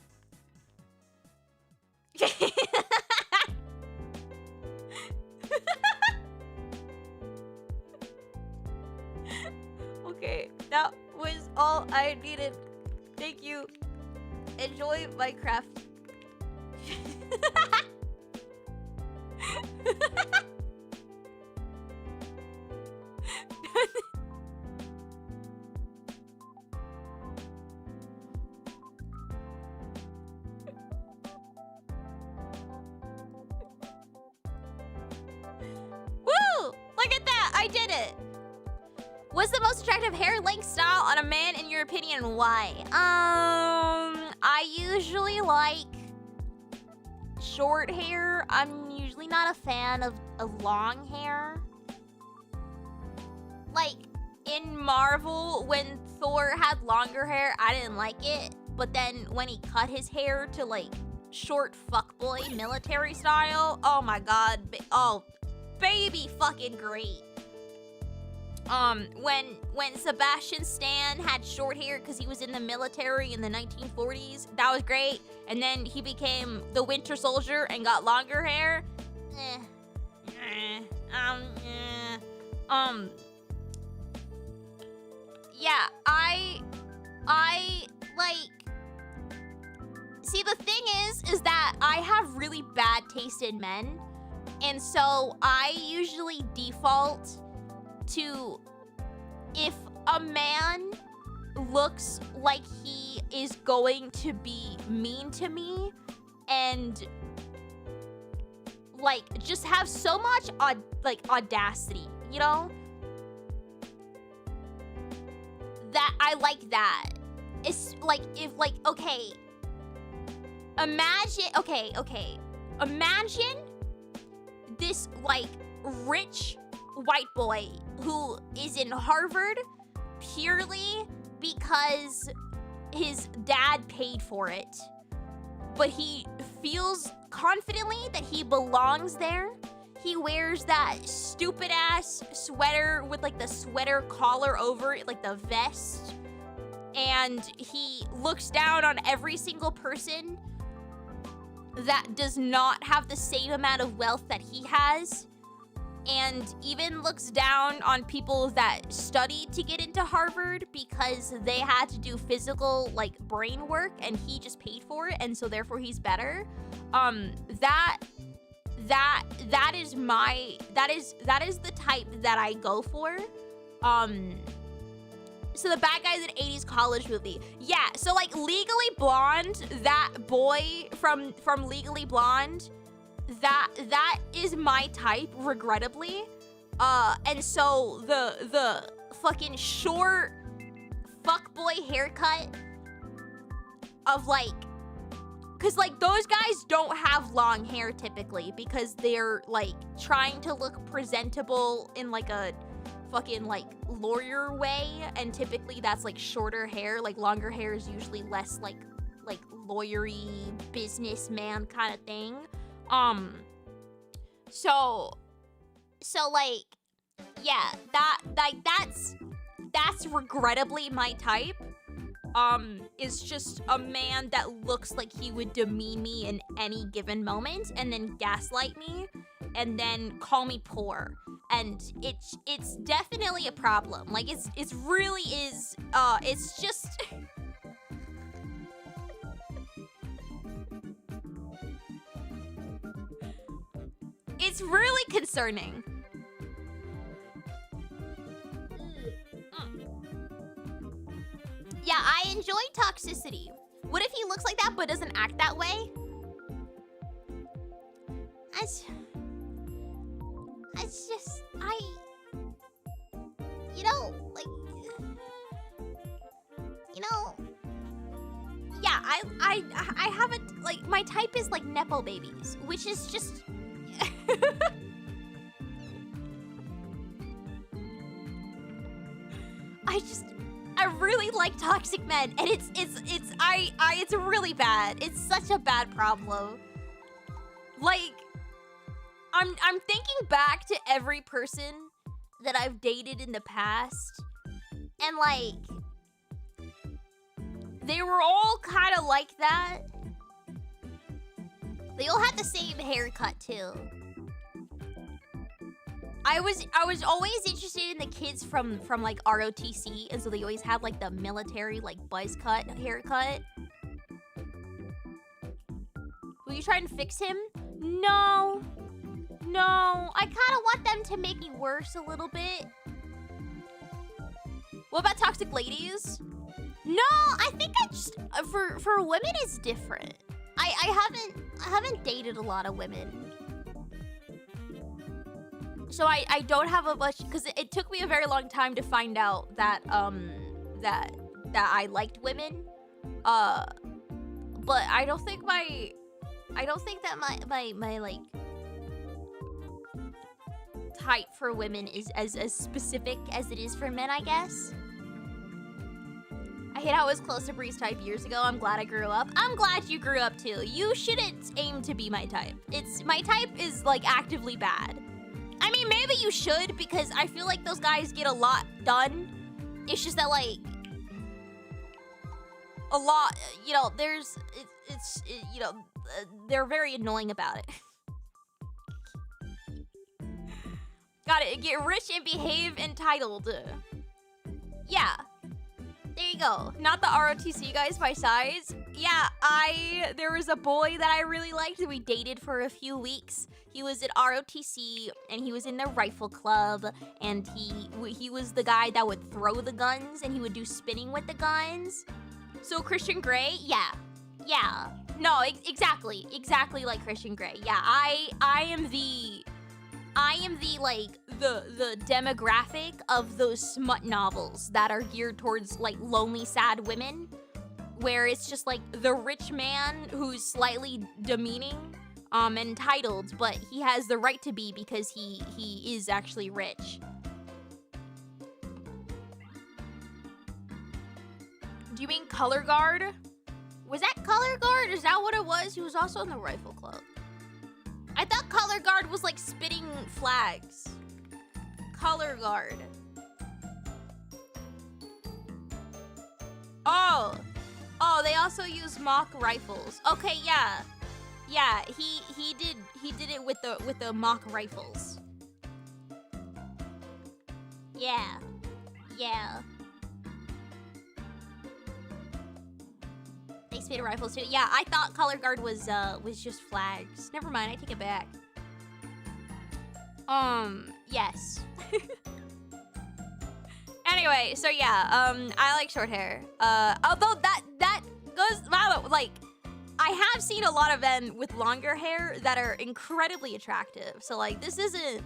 Okay, that was all I needed. Thank you. Enjoy Minecraft. Woo! Look at that! I did it! What's the most attractive hair length style on a man in your opinion and why? I usually like short hair. I'm usually not a fan of long hair. Like, in Marvel, when Thor had longer hair, I didn't like it. But then when he cut his hair to like short fuckboy military style, oh my god, baby fucking great. When Sebastian Stan had short hair because he was in the military in the 1940s, that was great. And then he became the Winter Soldier and got longer hair. Yeah, I like. See, the thing is that I have really bad taste in men, and so I usually default to, if a man looks like he is going to be mean to me and like just have so much audacity, you know, that I like that. It's like, if like, okay, imagine this like rich white boy who is in Harvard purely because his dad paid for it, but he feels confidently that he belongs there. He wears that stupid ass sweater with like the sweater collar over it, like the vest, and he looks down on every single person that does not have the same amount of wealth that he has, and even looks down on people that studied to get into Harvard because they had to do physical like brain work and he just paid for it, and so therefore he's better. That is the type that I go for. So the bad guy's an 80s college movie. Yeah, so like Legally Blonde, that boy from Legally Blonde, that is my type, regrettably. And so the fucking short fuckboy haircut of like, cause like those guys don't have long hair typically because they're like trying to look presentable in like a fucking like lawyer way, and typically that's like shorter hair. Like longer hair is usually less like lawyery businessman kind of thing. So like, yeah, that's regrettably my type. Is just a man that looks like he would demean me in any given moment and then gaslight me and then call me poor. And it's definitely a problem. Like it's really is, it's just it's really concerning. Yeah, I enjoy toxicity. What if he looks like that but doesn't act that way? It's just, you know, like, you know, yeah, I haven't, like, my type is like Nepo babies, which is just, I really like toxic men, and it's really bad. It's such a bad problem. Like, I'm thinking back to every person that I've dated in the past, and like, they were all kind of like that. They all had the same haircut too. I was always interested in the kids from like ROTC, and so they always had like the military like buzz cut haircut. Will you try and fix him? No, I kind of want them to make me worse a little bit. What about toxic ladies? No, I think I just for women it's different. I haven't dated a lot of women. So I don't have a bunch, because it took me a very long time to find out that that I liked women. But I don't think that my like height for women is as specific as it is for men, I guess. I hate how I was close to Bri's type years ago. I'm glad I grew up. I'm glad you grew up too. You shouldn't aim to be my type. My type is like actively bad. I mean, maybe you should, because I feel like those guys get a lot done. It's just that like a lot, you know, you know, they're very annoying about it. Got it. Get rich and behave entitled. Yeah. There you go. Not the ROTC guys by size. Yeah, there was a boy that I really liked. We dated for a few weeks. He was at ROTC and he was in the rifle club, and he was the guy that would throw the guns and he would do spinning with the guns. So Christian Grey, yeah. Yeah. No, exactly like Christian Grey. Yeah, I am the like the demographic of those smut novels that are geared towards like lonely, sad women, where it's just like the rich man who's slightly demeaning, entitled, but he has the right to be because he is actually rich. Do you mean Color Guard? Was that Color Guard? Is that what it was? He was also in the rifle club. I thought Color Guard was like spitting flags. Color Guard. Oh, they also use mock rifles. Okay, yeah. Yeah, he did it with the mock rifles. Yeah. Yeah. They spit rifles too. Yeah, I thought Color Guard was just flags. Never mind, I take it back. Yes. Anyway, so yeah, I like short hair. Although that goes, like, I have seen a lot of men with longer hair that are incredibly attractive. So like, this isn't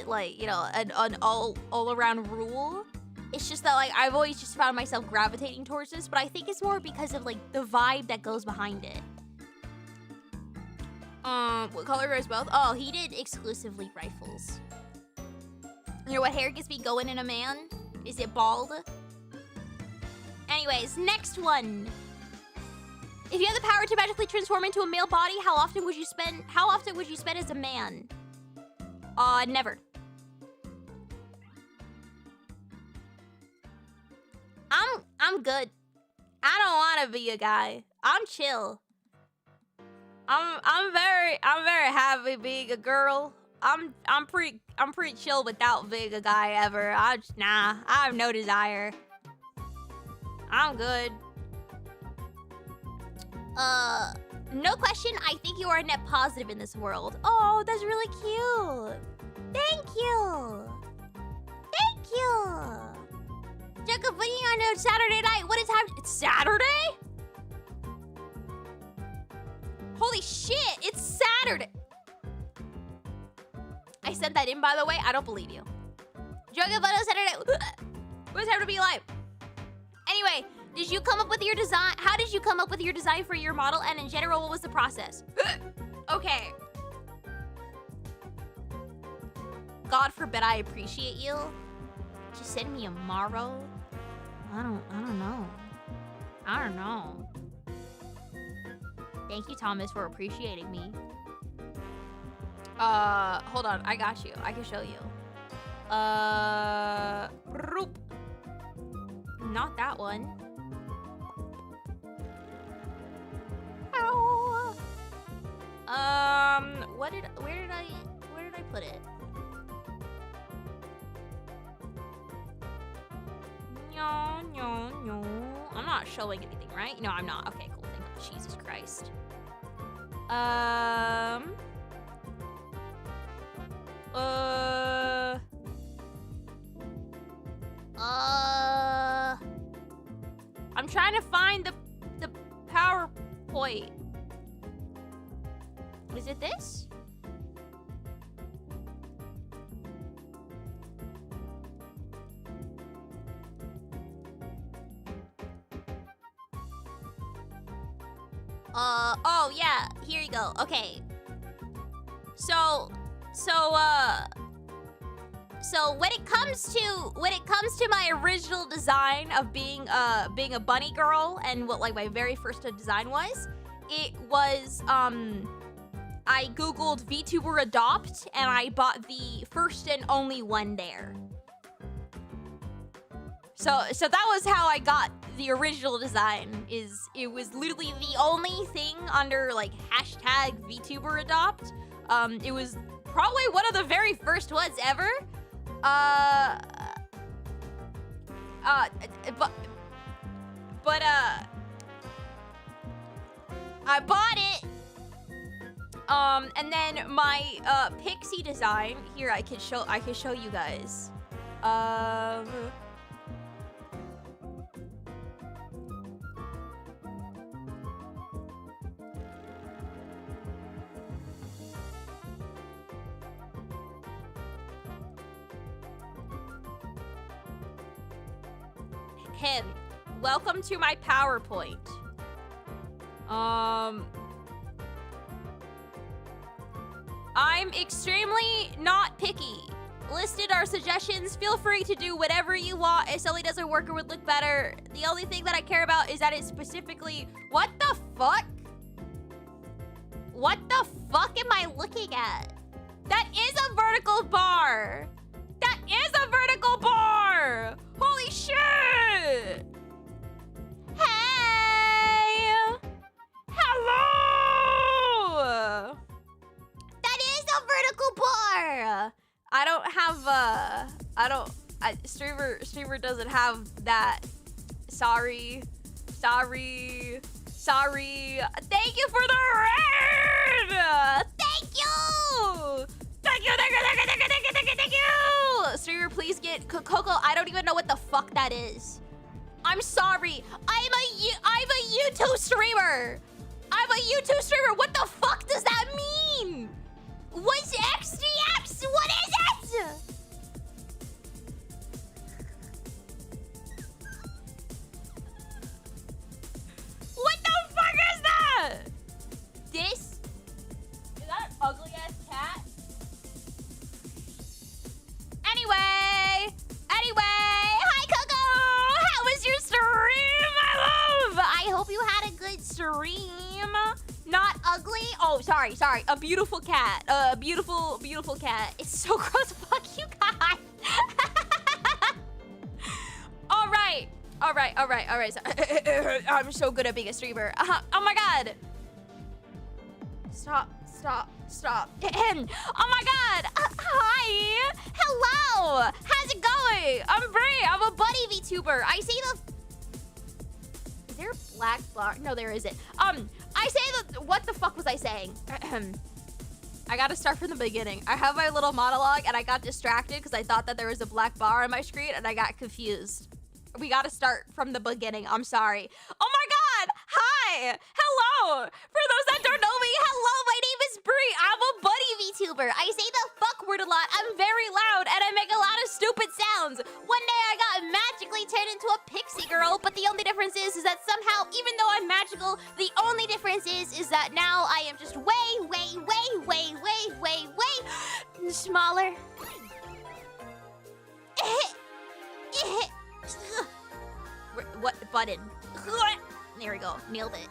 like, you know, an all around rule. It's just that like I've always just found myself gravitating towards this, but I think it's more because of like the vibe that goes behind it. What color is both? Oh, he did exclusively rifles. You know what hair gets me going in a man? Is it bald? Anyways, next one. If you had the power to magically transform into a male body, how often would you spend as a man? Never. I'm good. I don't want to be a guy. I'm chill. I'm very happy being a girl. I'm pretty chill without being a guy ever. I have no desire. I'm good. No question, I think you are a net positive in this world. Oh, that's really cute. Thank you. Thank you. Jacob, putting on a Saturday night. What is happening? It's Saturday? Holy shit, it's Saturday. I sent that in, by the way. I don't believe you. Jacob, on a Saturday. What's happening to be alive? Anyway, did you come up with your design? How did you come up with your design for your model? And in general, what was the process? Okay. God forbid I appreciate you. Just send me a Maro. I don't know. I don't know. Thank you, Thomas, for appreciating me. Hold on. I got you. I can show you. Not that one. Ow. Where did I put it? No. I'm not showing anything, right? No, I'm not. Okay, cool. Thank God. Jesus Christ. I'm trying to find the PowerPoint. Is it this? Oh yeah, here you go. Okay. So, So when it comes to my original design of being a bunny girl and what like my very first design was, it was I googled VTuber adopt and I bought the first and only one there. So that was how I got the original design. It was literally the only thing under like hashtag VTuber adopt. It was probably one of the very first ones ever. But I bought it. And then my pixie design here, I can show you guys. Him. Welcome to my PowerPoint. I'm extremely not picky. Listed are suggestions. Feel free to do whatever you want. If something doesn't work or would look better, the only thing that I care about is that it's specifically... What the fuck? What the fuck am I looking at? That is a vertical bar. That is a vertical bar. Holy shit. Hey. Hello. That is a vertical bar. I don't have streamer doesn't have that. Sorry. Thank you for the raid. Thank you. Streamer, please get Coco. I don't even know what the fuck that is. I'm sorry. I'm a YouTube streamer. What the fuck does that mean? What's XDX? What is it? What the fuck is that? This? Is that an ugly ass cat? Anyway, hi Coco. How was your stream, my love? I hope you had a good stream. Not ugly. Oh, sorry. A beautiful cat. A beautiful cat. It's so gross. Fuck you guys. All right. I'm so good at being a streamer. Oh my god. Stop. Oh my god. Hi. Hello. How's it going? I'm Bri. I'm a bunny VTuber. I say the... Is there a black bar? No, there isn't. I say the... What the fuck was I saying? I gotta start from the beginning. I have my little monologue and I got distracted because I thought that there was a black bar on my screen and I got confused. We gotta start from the beginning. I'm sorry. Oh my god! Hi! Hello! For those that don't know me, hello, my name is Bri. I'm a bunny VTuber. I say the fuck word a lot. I'm very loud and I make a lot of stupid sounds. One day I got magically turned into a pixie girl, but the only difference is that somehow, even though I'm magical, the only difference is that now I am just way smaller. What button? There we go. Nailed it.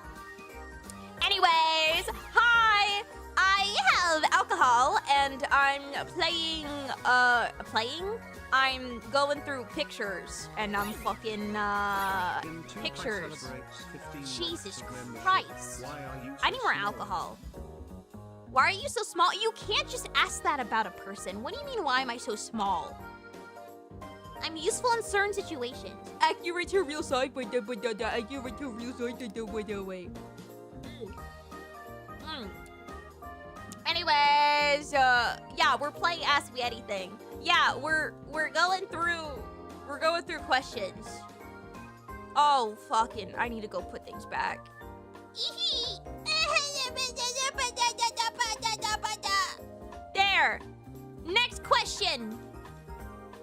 Anyways, hi. I have alcohol and I'm playing. I'm going through pictures and I'm fucking pictures. Jesus Christ. I need more alcohol. Why are you so small? You can't just ask that about a person. What do you mean, why am I so small? I'm useful in certain situations. Accurate to real side, but accurate to real side, way. Anyways, yeah, we're playing Ask Me Anything. Yeah, we're going through questions. Oh, fucking, I need to go put things back. There. Next question.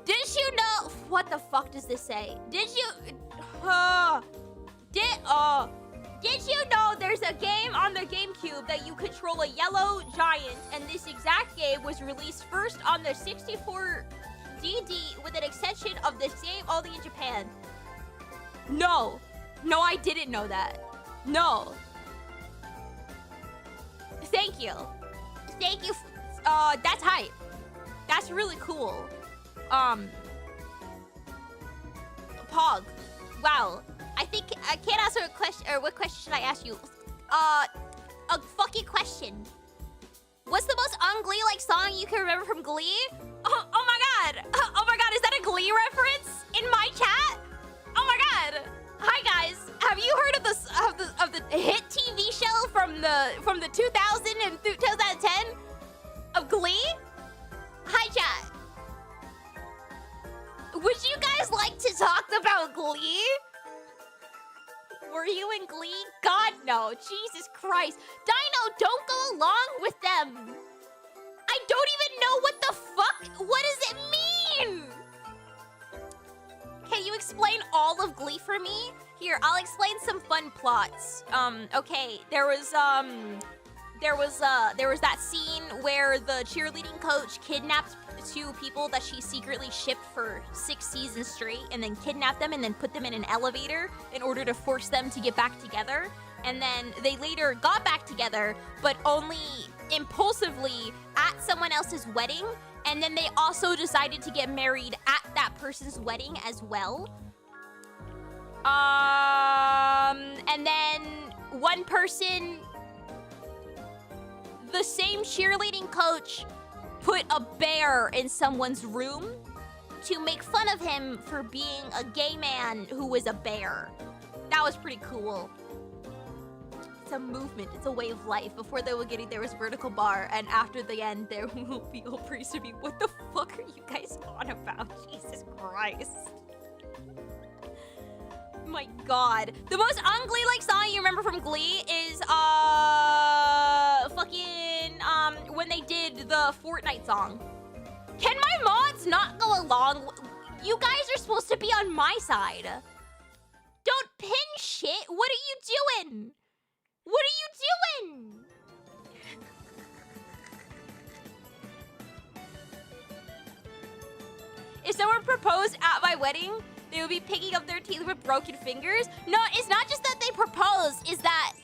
Did you know... What the fuck does this say? Did you... Did you know there's a game on the GameCube that you control a yellow giant, and this exact game was released first on the 64DD with an extension of the same only in Japan. No. No, I didn't know that. No. Thank you. Thank you. That's hype. That's really cool. Pog. Wow. I think I can't answer a question. Or what question should I ask you? A fucking question. What's the most un-Glee-like song you can remember from Glee? Oh my god. Oh my god, is that a Glee reference in my chat? Oh my god. Hi guys. Have you heard of the hit TV show from the 2000 and 2010 of Glee? Hi chat. Would you guys like to talk about Glee? Were you in Glee? God, no. Jesus Christ. Dino, don't go along with them. I don't even know what the fuck. What does it mean? Can you explain all of Glee for me? Here, I'll explain some fun plots. Okay, there was that scene where the cheerleading coach kidnapped two people that she secretly shipped for 6 seasons straight, and then kidnapped them and then put them in an elevator in order to force them to get back together. And then they later got back together, but only impulsively at someone else's wedding. And then they also decided to get married at that person's wedding as well. And then one person, the same cheerleading coach, put a bear in someone's room to make fun of him for being a gay man who was a bear. That was pretty cool. It's a movement. It's a way of life. Before they were getting there was vertical bar, and after the end there will be a priest to be. What the fuck are you guys on about? Jesus Christ. My god. The most un-Glee-like song you remember from Glee is when they did the Fortnite song. Can my mods not go along? You guys are supposed to be on my side. Don't pin shit. What are you doing? What are you doing? If someone proposed at my wedding, they would be picking up their teeth with broken fingers. No, it's not just that they proposed, it's that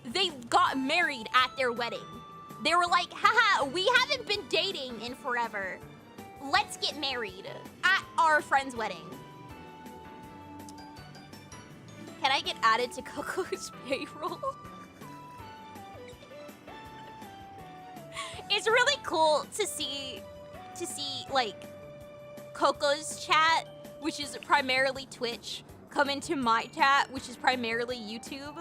they got married at their wedding. They were like, haha, we haven't been dating in forever. Let's get married at our friend's wedding. Can I get added to Coco's payroll? It's really cool to see like Coco's chat, which is primarily Twitch, come into my chat, which is primarily YouTube,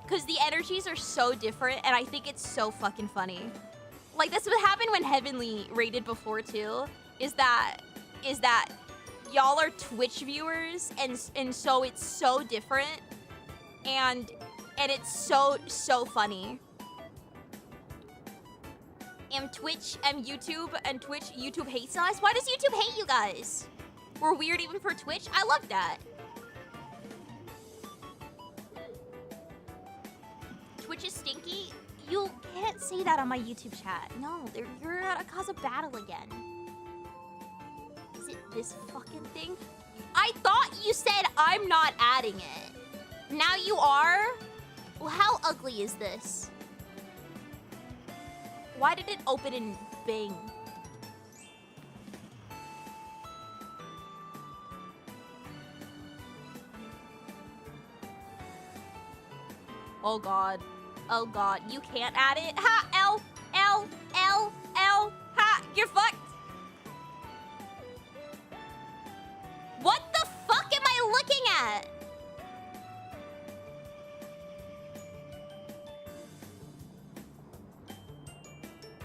because the energies are so different, and I think it's so fucking funny. Like, that's what happened when Heavenly raided before too. Is that y'all are Twitch viewers, and so it's so different, and it's so funny. YouTube hates us. Why does YouTube hate you guys? We're weird even for Twitch. I love that. Twitch is stinky. You can't say that on my YouTube chat. No, you're gonna cause a battle again. Is it this fucking thing? I thought you said I'm not adding it. Now you are? Well, how ugly is this? Why did it open in Bing? Oh god. Oh god. You can't add it? Ha! L! Ha! You're fucked! What the fuck am I looking at?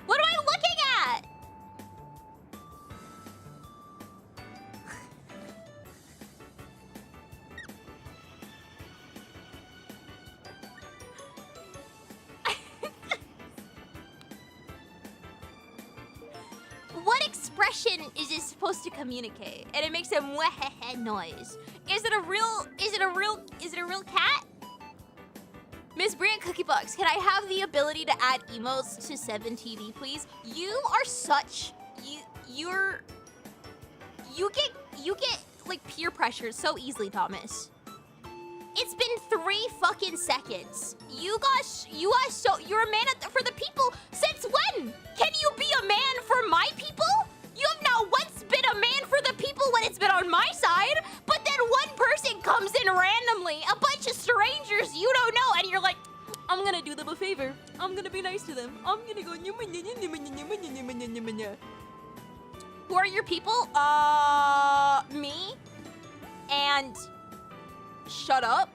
What am I looking at? What expression is it supposed to communicate? And it makes a mwehehe noise. Is it a real cat? Miss BriAtCookiebox, can I have the ability to add emotes to 7TV, please? You are such... You get like peer pressure so easily, Thomas. It's been 3 fucking seconds. You're a man for the people. Since when? Can you be a man for my people? You have not once been a man for the people when it's been on my side, but then one person comes in randomly, a bunch of strangers you don't know, and you're like, I'm gonna do them a favor. I'm gonna be nice to them. I'm gonna go. Who are your people? Me. And shut up.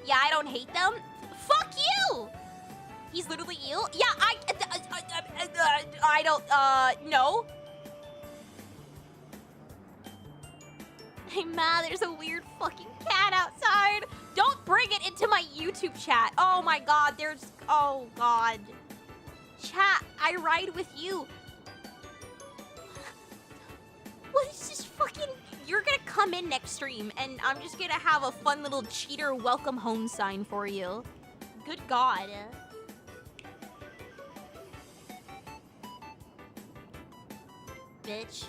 Yeah, I don't hate them. Fuck you. He's literally you. Yeah, I don't. No. Hey, Ma, there's a weird fucking cat outside. Don't bring it into my YouTube chat. Oh my God, oh God. Chat, I ride with you. What is this fucking... You're gonna come in next stream, and I'm just gonna have a fun little cheater welcome home sign for you. Good God. Bitch.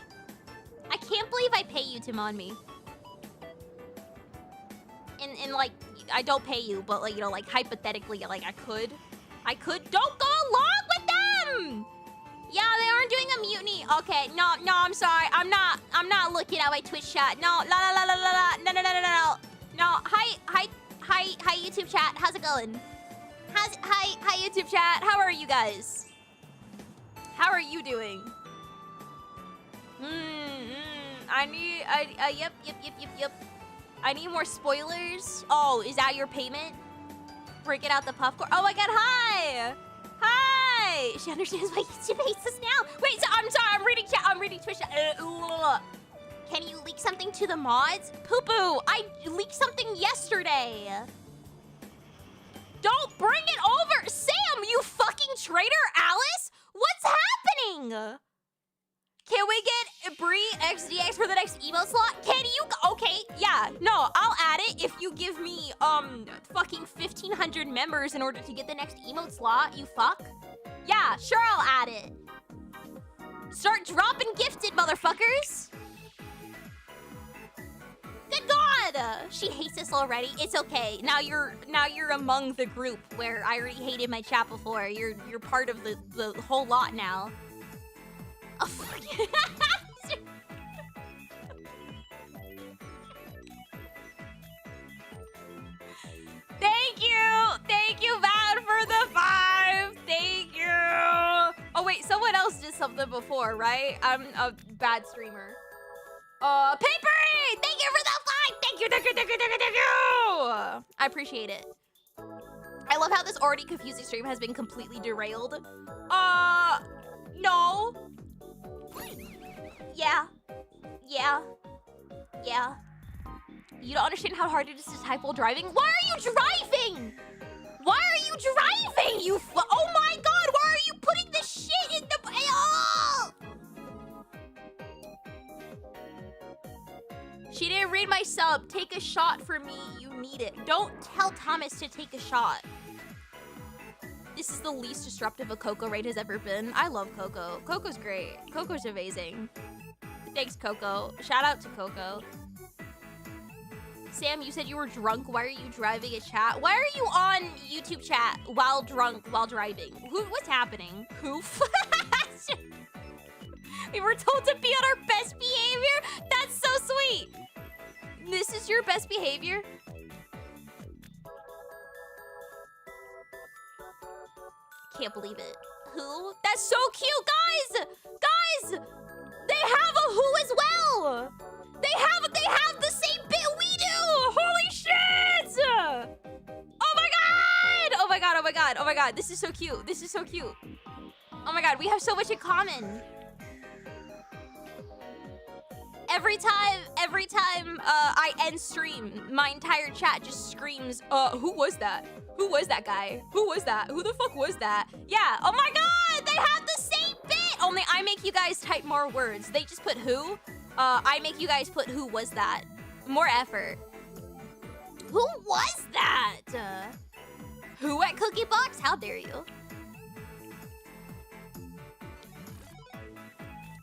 I can't believe I pay you to mod me. And like, I don't pay you, but like, you know, like hypothetically, like I could. Don't go along with them! Yeah, they aren't doing a mutiny. Okay, no, I'm sorry. I'm not looking at my Twitch chat. No, no. Hi, YouTube chat. How's it going? Hi, YouTube chat. How are you guys? How are you doing? Yep. I need more spoilers. Oh, is that your payment? Breaking out the popcorn. Oh my God, hi! Hi! She understands why YouTube hates us now. Wait, so I'm sorry, I'm reading chat. I'm reading Twitch chat. Can you leak something to the mods? Poo-poo, I leaked something yesterday. Don't bring it over! Sam, you fucking traitor! Alice? What's happening? Can we get BriAtXDX for the next email slot? Can you? Okay, yeah. No, I'll add it if you give me, fucking 1,500 members in order to get the next emote slot, you fuck. Yeah, sure, I'll add it. Start dropping gifted, motherfuckers. Good God! She hates us already. It's okay. Now you're among the group where I already hated my chat before. You're part of the whole lot now. Oh, fuck. Thank you, Val, for the 5. Thank you. Oh wait, someone else did something before, right? I'm a bad streamer. Papery! Thank you for the 5. Thank you. I appreciate it. I love how this already confusing stream has been completely derailed. No. Yeah. You don't understand how hard it is to type while driving? Why are you driving? Oh my God, why are you putting this shit in the... Oh! She didn't read my sub. Take a shot for me. You need it. Don't tell Thomas to take a shot. This is the least disruptive a Coco raid has ever been. I love Coco. Coco's great. Coco's amazing. Thanks, Coco. Shout out to Coco. Sam, you said you were drunk. Why are you driving a chat? Why are you on YouTube chat while drunk, while driving? What's happening? Poof. We were told to be on our best behavior? That's so sweet. This is your best behavior? Can't believe it. Who? That's so cute, guys! Guys! They have a who as well! They have the same bit we do! Holy shit! Oh my God! Oh my God, oh my God, oh my God. This is so cute. This is so cute. Oh my God, we have so much in common. Every time I end stream, my entire chat just screams, who was that? Who was that guy? Who was that? Who the fuck was that? Yeah, oh my God, they have the same bit! Only I make you guys type more words. They just put who. I make you guys put who was that. More effort. Who was that? BriAtCookiebox? How dare you?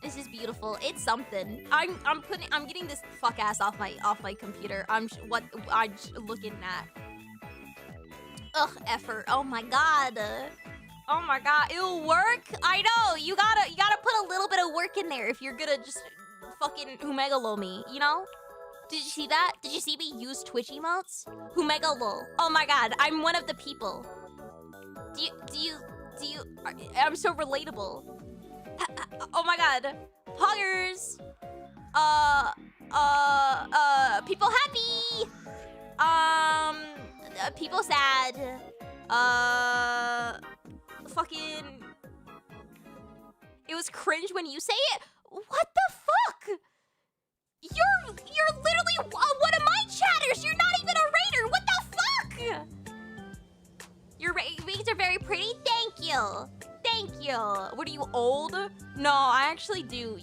This is beautiful. It's something. I'm getting this fuck ass off my computer. I'm looking at. Ugh, effort. Oh my god. Oh my god. It'll work. I know. You gotta put a little bit of work in there if you're gonna just fucking humegalo me, you know? Did you see that? Did you see me use Twitch emotes? Humegalo. Oh my god. I'm one of the people. I'm so relatable. Oh my god. Poggers. People happy. People sad. Fucking. It was cringe when you say it. What the fuck? You're literally one of my chatters. You're not even a raider. What the fuck? Your wings are very pretty. Thank you. Thank you. What are you, old? No, I actually do.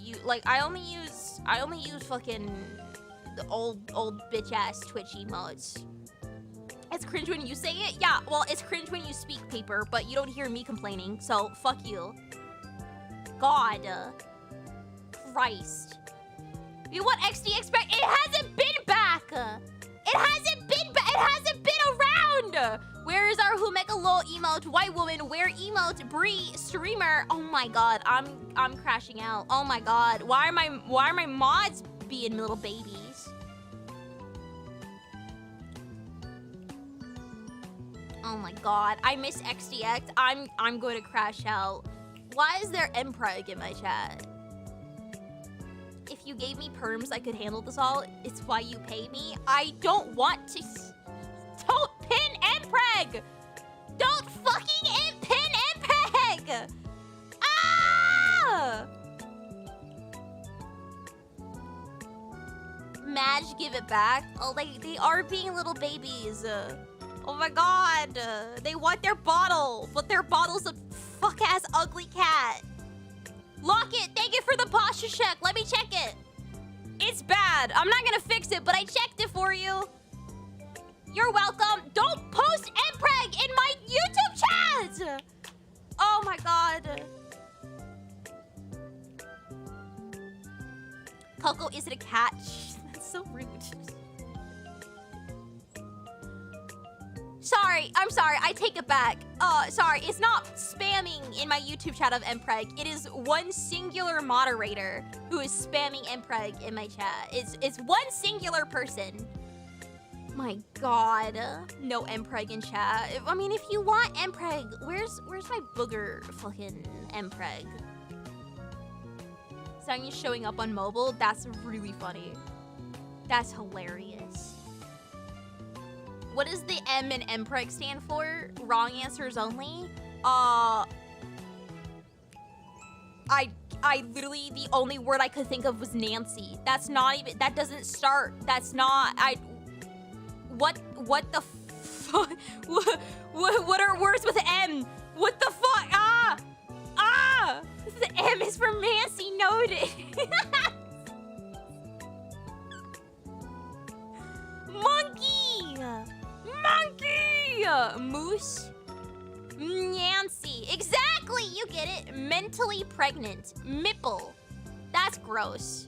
I only use fucking the old bitch ass Twitch emotes. It's cringe when you say it. Yeah, well, it's cringe when you speak paper, but you don't hear me complaining. So fuck you. God, Christ. You know what XD expect? It hasn't been back. It hasn't been around. Where is our Humegalo emote? White woman, where emote? Bri streamer. Oh my god, I'm crashing out. Oh my god, why are my mods being little babies? Oh my god, I miss XDX. I'm going to crash out. Why is there mpreg in my chat? If you gave me perms, I could handle this all. It's why you pay me. I don't want to. Don't pin mpreg. Don't fucking pin mpreg. Ah! Madge, give it back. Oh, they are being little babies. Oh my god. They want their bottle, but their bottle's a fuck-ass ugly cat. Lock it. Thank you for the posture check. Let me check it. It's bad. I'm not gonna fix it, but I checked it for you. You're welcome. Don't post mpreg in my YouTube chat. Oh my god. Coco, is it a cat? That's so rude. Sorry, I'm sorry, I take it back. Sorry, it's not spamming in my YouTube chat of mpreg. It is one singular moderator who is spamming mpreg in my chat. It's one singular person. My god, no mpreg in chat. I mean, if you want mpreg, where's my booger fucking mpreg? Sang is showing up on mobile? That's really funny. That's hilarious. What does the M in mpreg stand for? Wrong answers only? I literally, the only word I could think of was Nancy. That's not even, that doesn't start. That's not, what the fuck? What are words with M? What the fuck? The M is for Nancy, noted. Monkey! Moose? Nancy. Exactly, you get it. Mentally pregnant. Mipple. That's gross.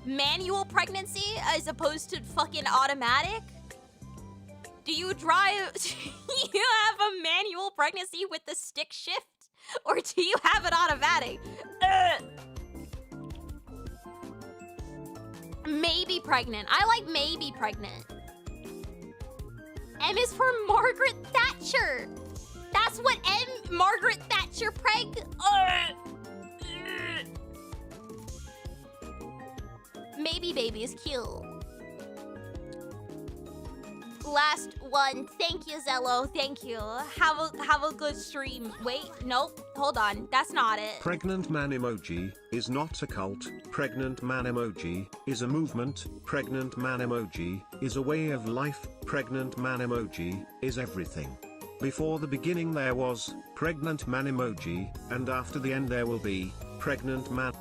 Manual pregnancy as opposed to fucking automatic? Do you drive... Do you have a manual pregnancy with the stick shift? Or do you have it automatic? Maybe pregnant. I like maybe pregnant. M is for Margaret Thatcher. That's what Margaret Thatcher preg. Maybe baby is cute. Last one. Thank you, Zello. Thank you. Have a good stream. Wait, nope. Hold on. That's not it. Pregnant man emoji is not a cult. Pregnant man emoji is a movement. Pregnant man emoji is a way of life. Pregnant man emoji is everything. Before the beginning there was pregnant man emoji, and after the end there will be pregnant man.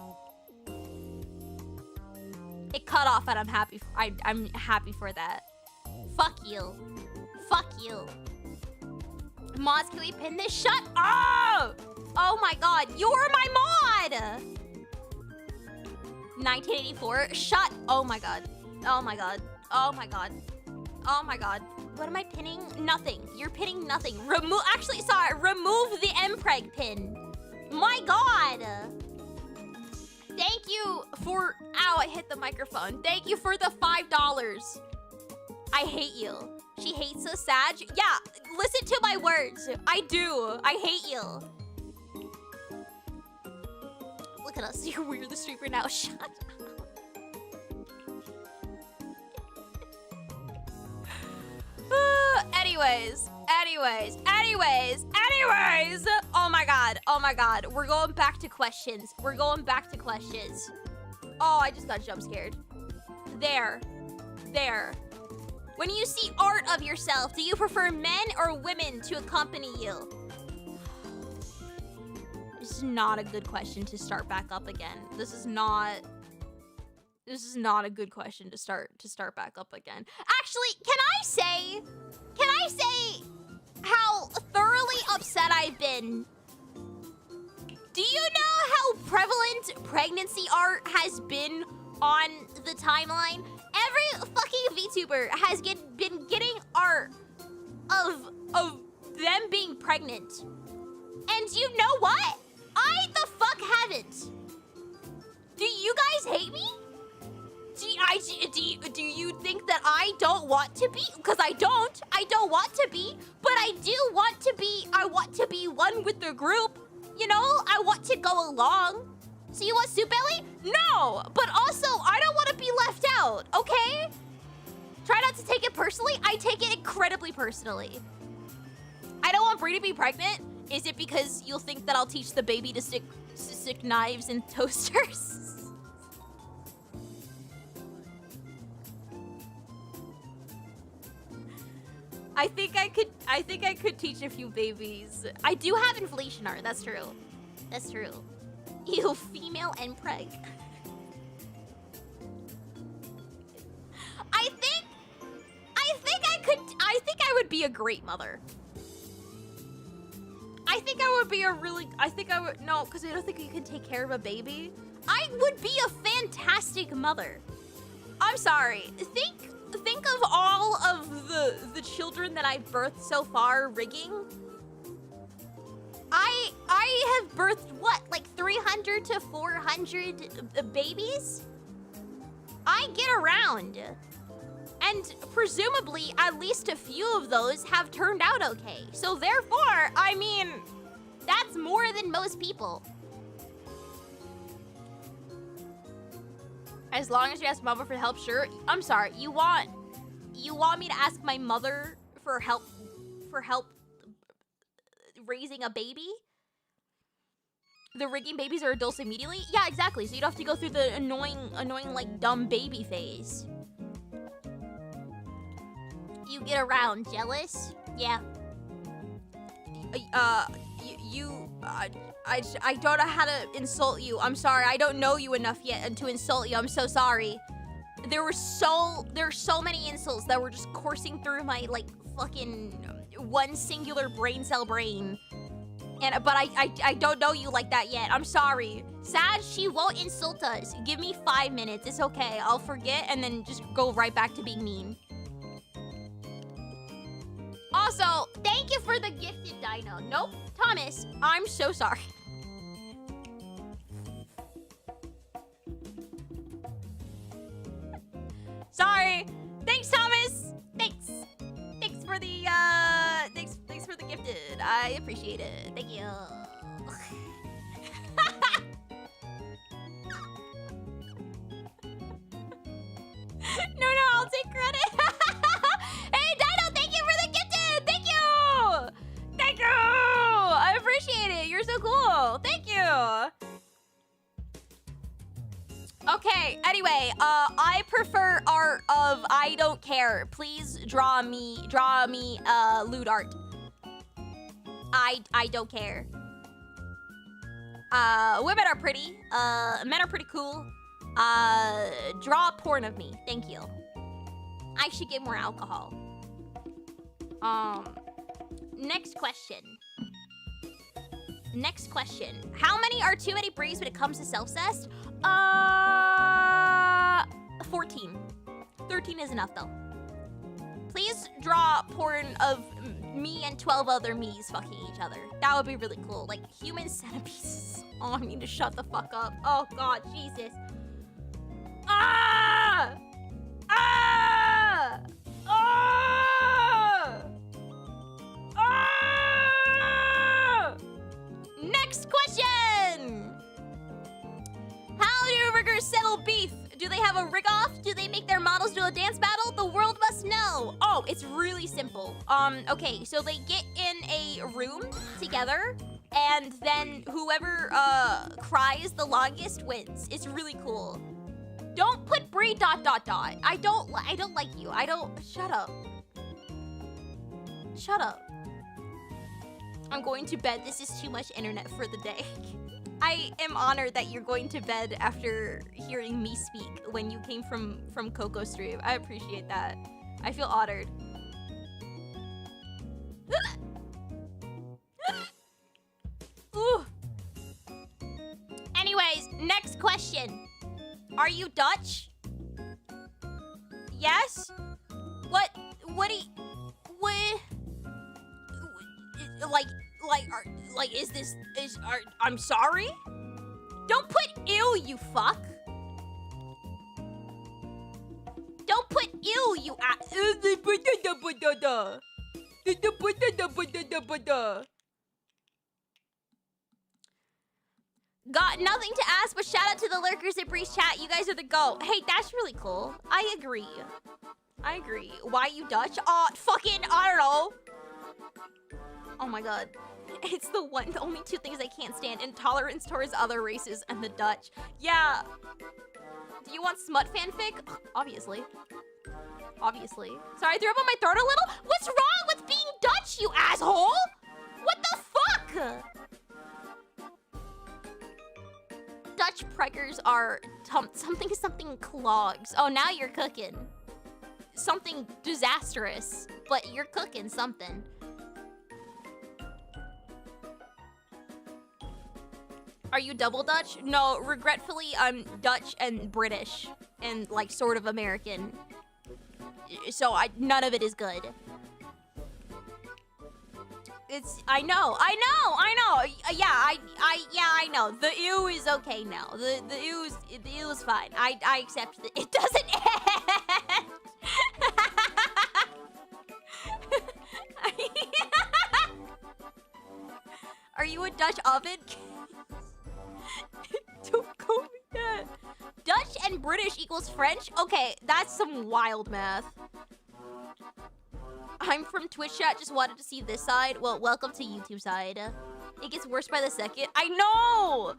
It cut off, and I'm happy. I'm happy for that. Fuck you. Fuck you. Mods, can we pin this? Shut up! Oh my god, you're my mod! 1984, shut. Oh my god. Oh my god. Oh my god. Oh my god. What am I pinning? Nothing. You're pinning nothing. Actually, sorry. Remove the mpreg pin. My god. Thank you for... Ow, I hit the microphone. Thank you for the $5. I hate you. She hates us, Sag. Yeah, listen to my words. I do. I hate you. Look at us. We're the streamer now. Shut up. Anyways. Oh my god. Oh my god. We're going back to questions. Oh, I just got jump scared. There. When you see art of yourself, do you prefer men or women to accompany you? This is not a good question to start back up again. This is not a good question to start back up again. Actually, can I say how thoroughly upset I've been? Do you know how prevalent pregnancy art has been on the timeline? Every fucking VTuber has been getting art of them being pregnant. And you know what? I the fuck haven't. Do you guys hate me? Do you think that I don't want to be? Because I don't want to be, but I do want to be. I want to be one with the group. You know, I want to go along. So you want soup belly? No, but also I don't want to be left out, okay? Try not to take it personally. I take it incredibly personally. I don't want Bri to be pregnant. Is it because you'll think that I'll teach the baby to stick knives in toasters? I think I could teach a few babies. I do have inflation art. That's true. You female and preg. I think I would be a great mother. No, because I don't think you can take care of a baby. I would be a fantastic mother. I'm sorry. Think of all of the children that I've birthed so far rigging. I have birthed what, like 300 to 400 babies? I get around. And presumably at least a few of those have turned out okay. So therefore, I mean, that's more than most people. As long as you ask Mama for help, sure. I'm sorry, you want me to ask my mother for help raising a baby? The rigging babies are adults immediately? Yeah, exactly. So you don't have to go through the annoying like dumb baby phase. You get around. Jealous? Yeah. I don't know how to insult you. I'm sorry. I don't know you enough yet to insult you. I'm so sorry. There are so many insults that were just coursing through my like fucking one singular brain cell brain. But I don't know you like that yet. I'm sorry. Sad, she won't insult us. Give me 5 minutes. It's okay. I'll forget and then just go right back to being mean. Also, thank you for the gifted dino. Nope, Thomas, I'm so sorry. Sorry. Thanks, Thomas. Thanks for the thanks for the gifted. I appreciate it. Thank you. No, I'll take credit. Hey, Dino, thank you for the gifted. Thank you. I appreciate it. You're so cool. Thank you. Okay, anyway, I prefer art of I don't care. Please draw me lewd art. I don't care. Women are pretty. Men are pretty cool. Draw porn of me. Thank you. I should get more alcohol. Next question. Next question. How many are too many Bries when it comes to self-cest? 14. 13 is enough, though. Please draw porn of me and 12 other me's fucking each other. That would be really cool. Like, human centipedes. Oh, I need to shut the fuck up. Oh, God, Jesus. Ah! Ah! Ah! Ah! Next question! How do riggers settle beef? Do they have a rig-off? Do they make their models do a dance battle? The world must know. Oh, it's really simple. Okay, so they get in a room together, and then whoever cries the longest wins. It's really cool. Don't put Brie ... I don't like you. Shut up. Shut up. I'm going to bed. This is too much internet for the day. I am honored that you're going to bed after hearing me speak when you came from Coco Stream. I appreciate that. I feel honored. Ooh. Anyways, next question. Are you Dutch? Yes? What do you... What... I'm sorry? Don't put ew, you fuck. Don't put ew, you Got nothing to ask, but shout out to the lurkers at Breeze Chat. You guys are the GOAT. Hey, that's really cool. I agree. I agree. Why you Dutch? Fucking, I don't know. Oh my god. It's the only two things I can't stand. Intolerance towards other races and the Dutch. Yeah. Do you want smut fanfic? Obviously. Obviously. Sorry, I threw up on my throat a little? What's wrong with being Dutch, you asshole? What the fuck? Dutch preggers are something clogs. Oh, now you're cooking. Something disastrous, but you're cooking something. Are you double Dutch? No, regretfully, I'm Dutch and British and like sort of American. So none of it is good. I know. Yeah, I know. The ew is okay now. The ew is fine. I accept that it doesn't end. Are you a Dutch oven? Don't call me that. Dutch and British equals French? Okay, that's some wild math. I'm from Twitch chat, just wanted to see this side. Well, welcome to YouTube side. It gets worse by the second. I know!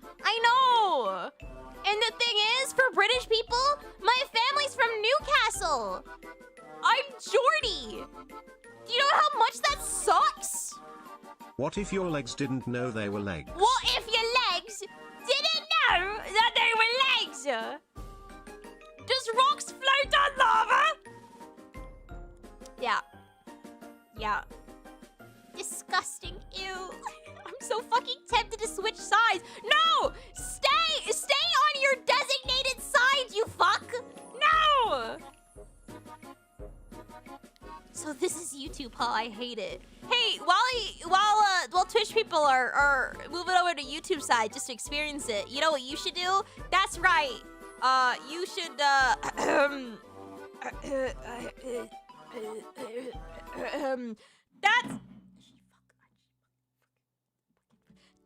And the thing is, for British people, my family's from Newcastle. I'm Geordie. Do you know how much that sucks? What if your legs didn't know they were legs? What if your legs didn't know that they were legs? Does rocks float on lava? Yeah. Disgusting. Ew. I'm so fucking tempted to switch sides. No! Stay on your designated side, you fuck! No! So this is YouTube, huh? I hate it. Hey, while Twitch people are moving over to YouTube side just to experience it, you know what you should do? That's right. You should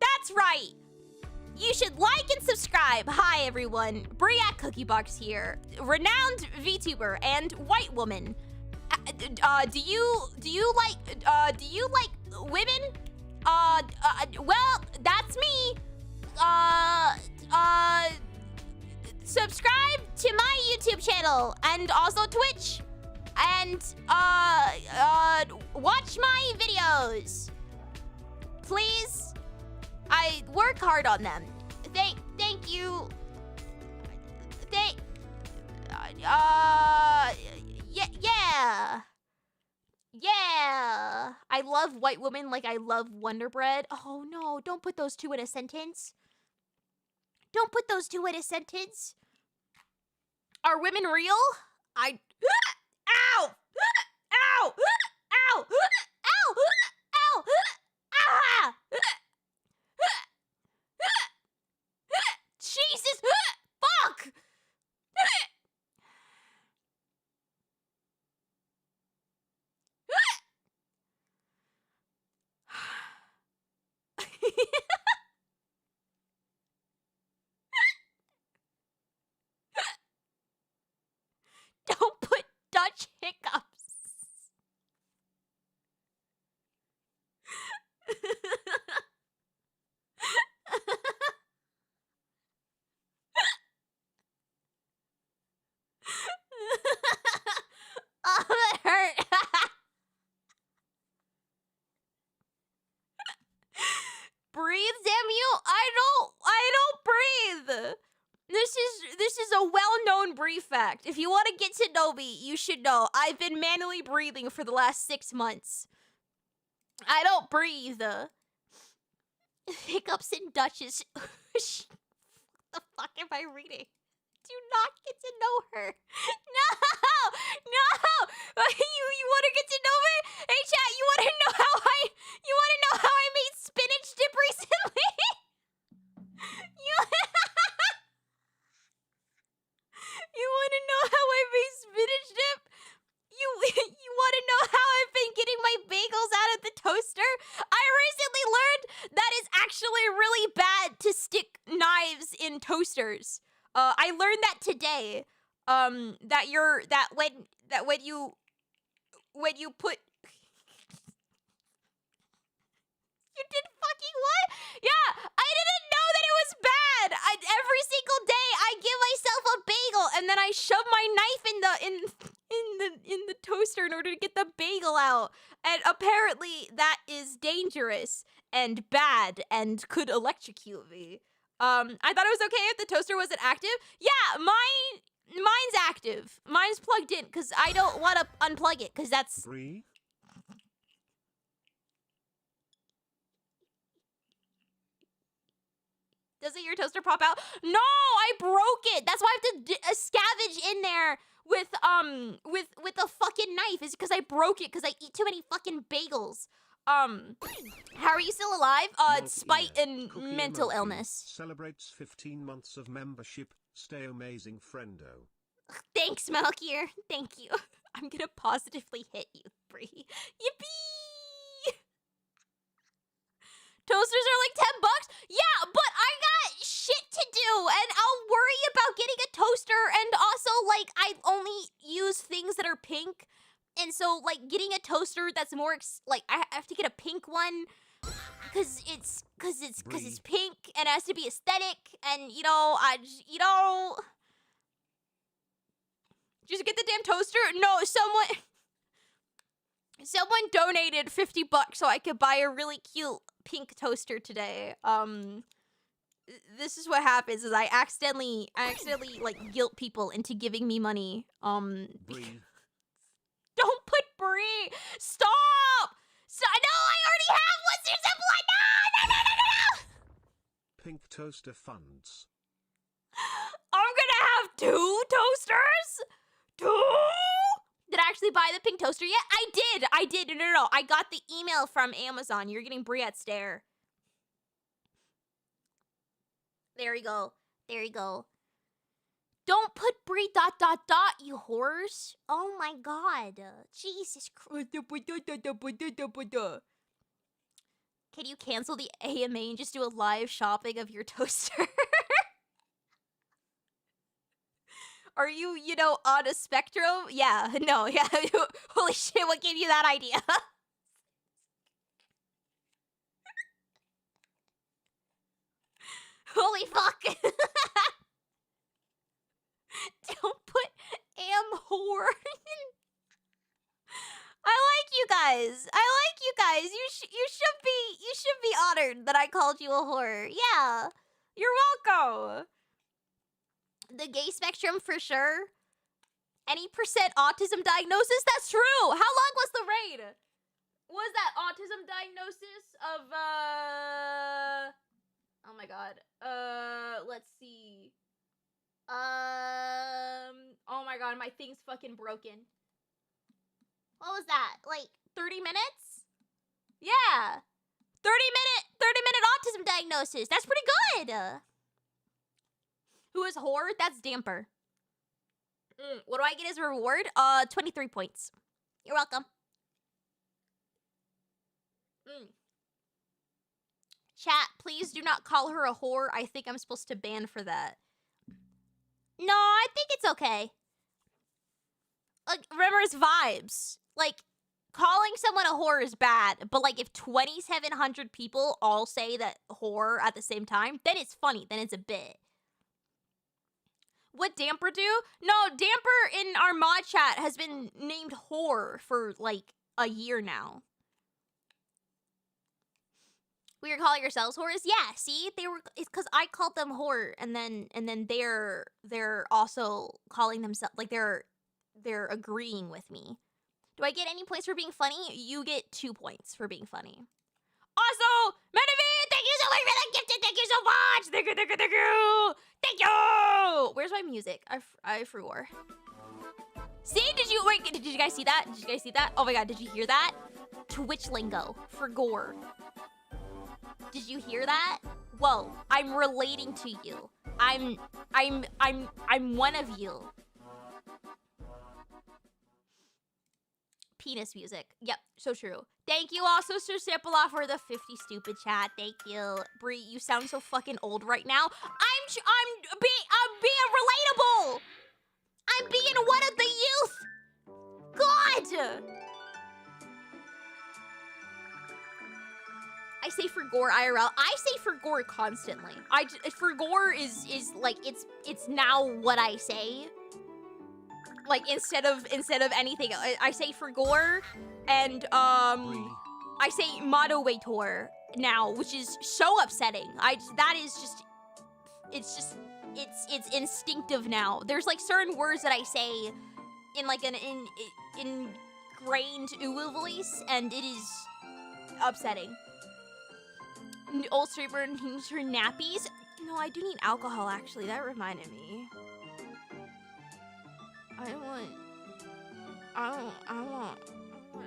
That's right. You should like and subscribe. Hi everyone, BriAtCookiebox here, renowned VTuber and white woman. Do you like women? Well, that's me. Subscribe to my YouTube channel and also Twitch, and watch my videos, please. I work hard on them. Thank you. Yeah. Yeah! I love white women like I love Wonder Bread. Oh no, don't put those two in a sentence. Don't put those two in a sentence. Are women real? I... Ow! Ow! Ow! Ow! Ow! Ah! Jesus! Fuck! Don't put Dutch hiccups. Oh, that hurt. Breathe, damn you! I don't breathe. This is a well-known Bree fact. If you want to get to know me, you should know I've been manually breathing for the last 6 months. I don't breathe. Hiccups and Dutches. What the fuck am I reading? Do not get to know her. No! No! You want to get to know me? Hey chat, you want to know how I made spinach dip recently? you You want to know how I made spinach dip? You want to know how I've been getting my bagels out of the toaster? I recently learned that it's actually really bad to stick knives in toasters. I learned that today. That when you put You did fucking what? Yeah, I didn't know that it was bad. Every single day I give myself a bagel and then I shove my knife in the toaster in order to get the bagel out. And apparently that is dangerous and bad and could electrocute me. I thought it was okay if the toaster wasn't active. Yeah, mine's active. Mine's plugged in because I don't want to unplug it because that's... Bree? Doesn't your toaster pop out? No, I broke it. That's why I have to scavenge in there with a fucking knife. Is because I broke it because I eat too many fucking bagels. How are you still alive? It's spite and mental illness. Celebrates 15 months of membership. Stay amazing, friendo. Thanks, Malkier. Thank you. I'm gonna positively hit you, Bree. Yippee! Toasters are like $10? Yeah, but I got shit to do, and I'll worry about getting a toaster, and also, like, I only use things that are pink, and so, like, getting a toaster that's more, like, I have to get a pink one, because it's pink, and it has to be aesthetic, and, you know, just get the damn toaster? No, someone donated $50 so I could buy a really cute pink toaster today. This is what happens is I accidentally like guilt people into giving me money. Bree. Don't put Bree. Stop. No, I already have one. There's a blood. No. Pink toaster funds. I'm gonna have 2 toasters. 2? Did I actually buy the pink toaster yet? I did. No. I got the email from Amazon. You're getting BriAt stare. There you go. Don't put Brie ... you whores. Oh my god. Jesus Christ. Can you cancel the AMA and just do a live shopping of your toaster? Are you, on a spectrum? Yeah, no, yeah. Holy shit, what gave you that idea? Holy fuck. Don't put whore. I like you guys. You should be honored that I called you a whore. Yeah. You're welcome. The gay spectrum for sure. Any percent autism diagnosis? That's true. How long was the raid? Was that autism diagnosis of, oh my god. Let's see. Oh my god, my thing's fucking broken. What was that? Like 30 minutes? Yeah. 30-minute autism diagnosis. That's pretty good. Who is whore? That's Damper. What do I get as a reward? 23 points. You're welcome. Chat, please do not call her a whore. I think I'm supposed to ban for that. No, I think it's okay. Like, remember, it's vibes. Like, calling someone a whore is bad, but like if 2,700 people all say that whore at the same time, then it's funny, then it's a bit. What Damper do? No, Damper in our mod chat has been named whore for like a year now. We were calling ourselves whores? Yeah, see? It's because I called them whore, and then they're also calling themselves, like they're agreeing with me. Do I get any points for being funny? You get 2 points for being funny. Also, Menevi, thank you so much for the gifted. Thank you so much. Thank you, thank you, thank you. Thank you. Where's my music? I forgot. See, did you guys see that? Did you guys see that? Oh my god, did you hear that? Twitch lingo for gore. Did you hear that? Whoa, I'm relating to you. I'm one of you. Penis music. Yep, so true. Thank you also, Sir Sipola, for the 50 stupid chat. Thank you. Bri, you sound so fucking old right now. I'm being relatable. I'm being one of the youth. God. I say for gore IRL. I say for gore constantly. For gore is like it's now what I say. Like instead of anything, I say for gore, and I say moderator now, which is so upsetting. It's instinctive now. There's like certain words that I say in like an ingrained uwu voice, and it is upsetting. Old streamer needs her nappies. No, I do need alcohol actually. That reminded me. I want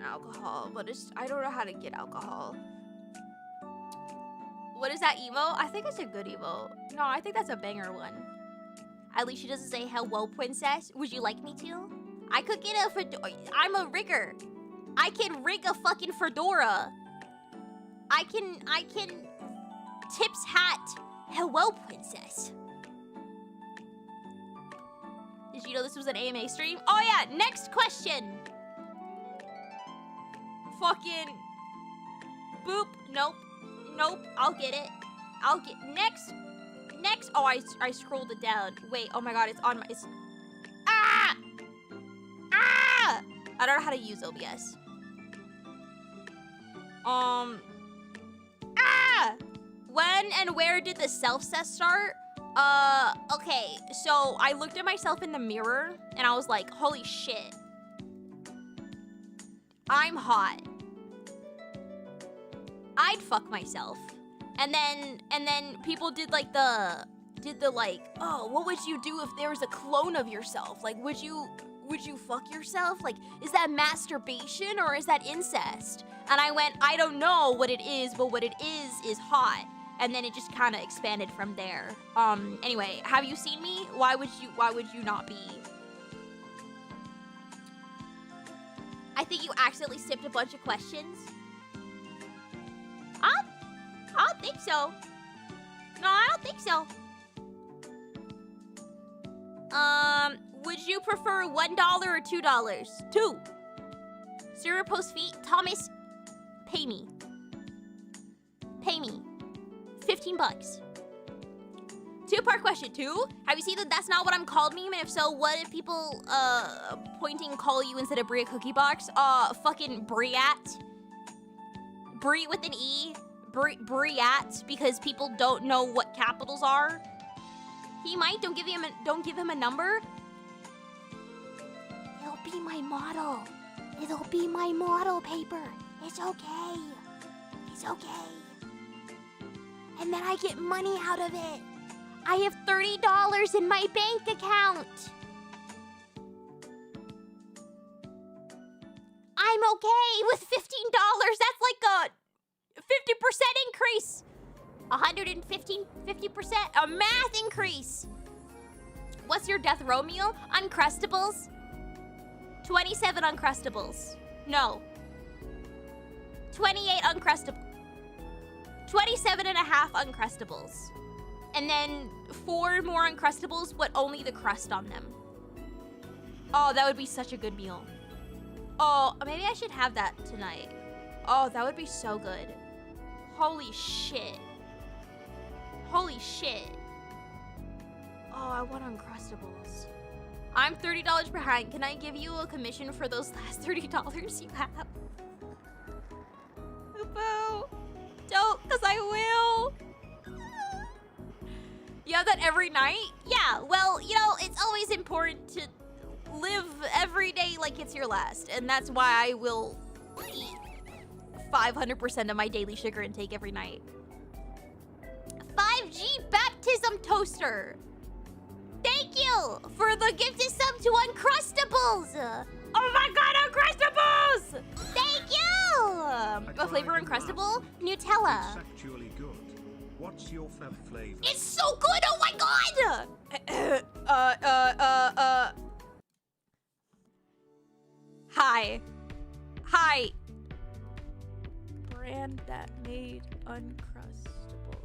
alcohol, but I don't know how to get alcohol. What is that emote? I think it's a good emote. No, I think that's a banger one. At least she doesn't say hello, princess. Would you like me to? I could get a fedora. I'm a rigger. I can rig a fucking fedora. I can tips hat. Hello, princess. Did you know this was an AMA stream? Oh yeah, next question. Fucking boop. Nope. Nope. I'll get it. I'll get next. Oh, I scrolled it down. Wait. Oh my god, it's on my. Ah! I don't know how to use OBS. When and where did the self-cess start? Okay, so I looked at myself in the mirror and I was like, holy shit. I'm hot. I'd fuck myself. And then people did like oh, what would you do if there was a clone of yourself? Like, would you fuck yourself? Like, is that masturbation or is that incest? And I went, I don't know what it is, but what it is hot. And then it just kind of expanded from there. Anyway, have you seen me? Why would you not be? I think you accidentally skipped a bunch of questions. I don't think so. No, I don't think so. Would you prefer $1 or $2? 2. Zero post feet. Thomas, pay me. Pay me. 15 bucks. 2-part question. 2. Have you seen the That's Not What I'm Called meme? And if so, what if people pointing call you instead of BriAtCookiebox? Fucking BriAt. Bri with an E. BriAt, because people don't know what capitals are. He might. Don't give him a number. be my model. It'll be my model paper. It's okay. It's okay. And then I get money out of it. I have $30 in my bank account. I'm okay with $15. That's like a 50% increase. 50%, a math increase. What's your death row meal? Uncrustables. 27 Uncrustables. No. 28 Uncrustables. 27 and a half Uncrustables. And then 4 more Uncrustables, but only the crust on them. Oh, that would be such a good meal. Oh, maybe I should have that tonight. Oh, that would be so good. Holy shit. Holy shit. Oh, I want Uncrustables. I'm $30 behind. Can I give you a commission for those last $30 you have? Boo. Don't, because I will. You have that every night? Yeah, well, you know, it's always important to live every day like it's your last. And that's why I will eat 500% of my daily sugar intake every night. 5G baptism toaster. Thank you for the gifted sub to Uncrustables. Oh my god, Uncrustables! Thank you! A flavor Uncrustable? Nutella. It's actually good. What's your fav flavor? It's so good! Oh my god! Hi. Hi. Brand that made Uncrustable.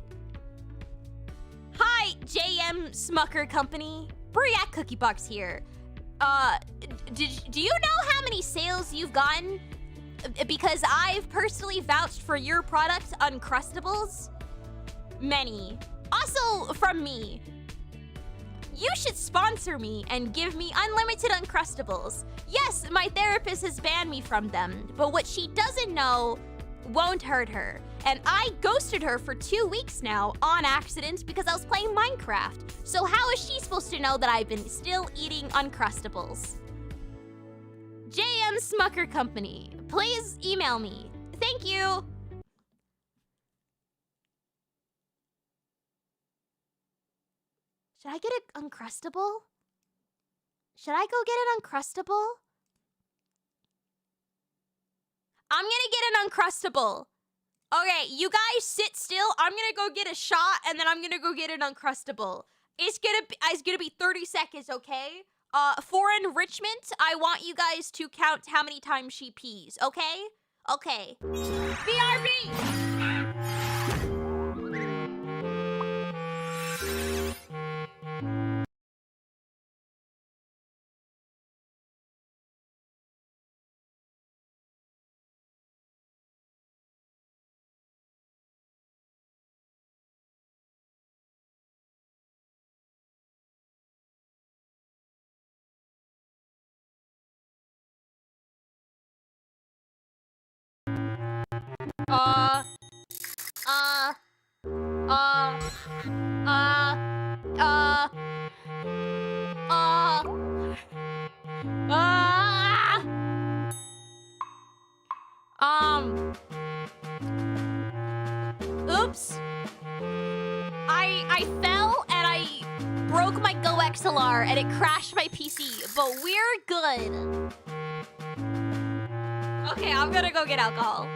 Hi, JM Smucker Company. BriAtCookiebox here. Do you know how many sales you've gotten? Because I've personally vouched for your product, Uncrustables. Many. Also from me. You should sponsor me and give me unlimited Uncrustables. Yes, my therapist has banned me from them, but what she doesn't know won't hurt her. And I ghosted her for 2 weeks now on accident because I was playing Minecraft. So how is she supposed to know that I've been still eating Uncrustables? JM Smucker Company, please email me. Thank you. Should I get an Uncrustable? Should I go get an Uncrustable? I'm gonna get an Uncrustable. Okay, you guys sit still. I'm gonna go get a shot and then I'm gonna go get an Uncrustable. It's gonna be 30 seconds, okay? For enrichment, I want you guys to count how many times she pees, okay? Okay. BRB! Oops. I fell and I broke my Go XLR and it crashed my PC, but we're good. Okay, I'm gonna go get alcohol.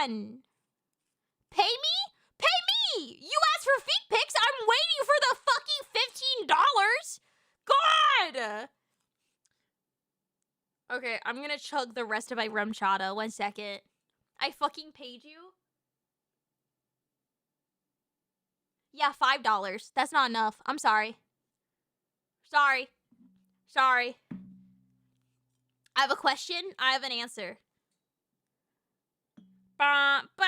on. Pay me? Pay me! You asked for feet pics. I'm waiting for the fucking $15. God! Okay, I'm gonna chug the rest of my rum chata. 1 second. I fucking paid you? Yeah, $5. That's not enough. I'm sorry. Sorry. Sorry. I have a question. I have an answer. Oh no!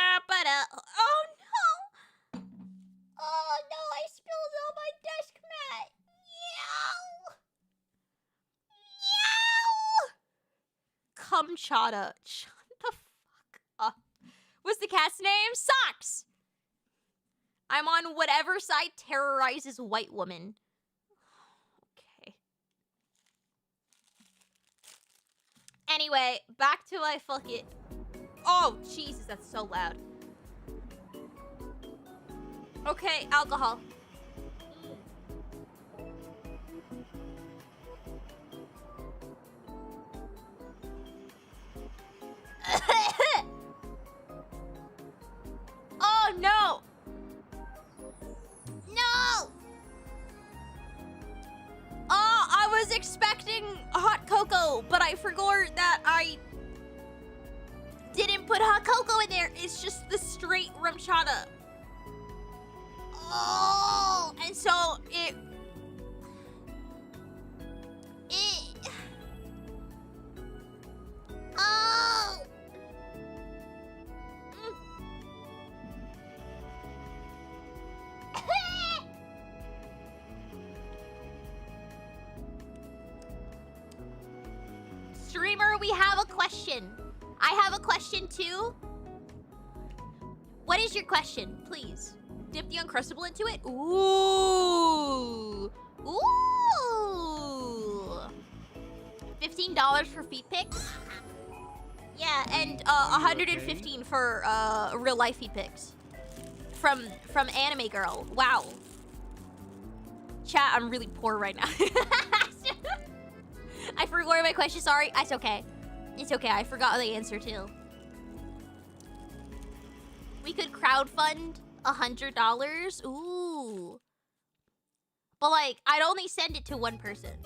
Oh no, I spilled on my desk mat. Yow! Yow! Cum chata. Shut the fuck up. What's the cat's name? Socks! I'm on whatever side terrorizes white woman. Okay. Anyway, back to my fucking... Oh, Jesus, that's so loud. Okay, alcohol. Oh, no! No! Oh, I was expecting hot cocoa, but I forgot that I didn't put hot cocoa in there. It's just the straight rum chata. Oh, and so it oh. Streamer, we have a question. I have a question too. What is your question, please? Dip the Uncrustable into it? Ooh. Ooh. $15 for feet pics? Yeah, and $115 for real life feet pics. From Anime Girl. Wow. Chat, I'm really poor right now. I forgot my question, sorry. It's okay. It's okay, I forgot the answer too. We could crowdfund $100. Ooh. But like, I'd only send it to one person.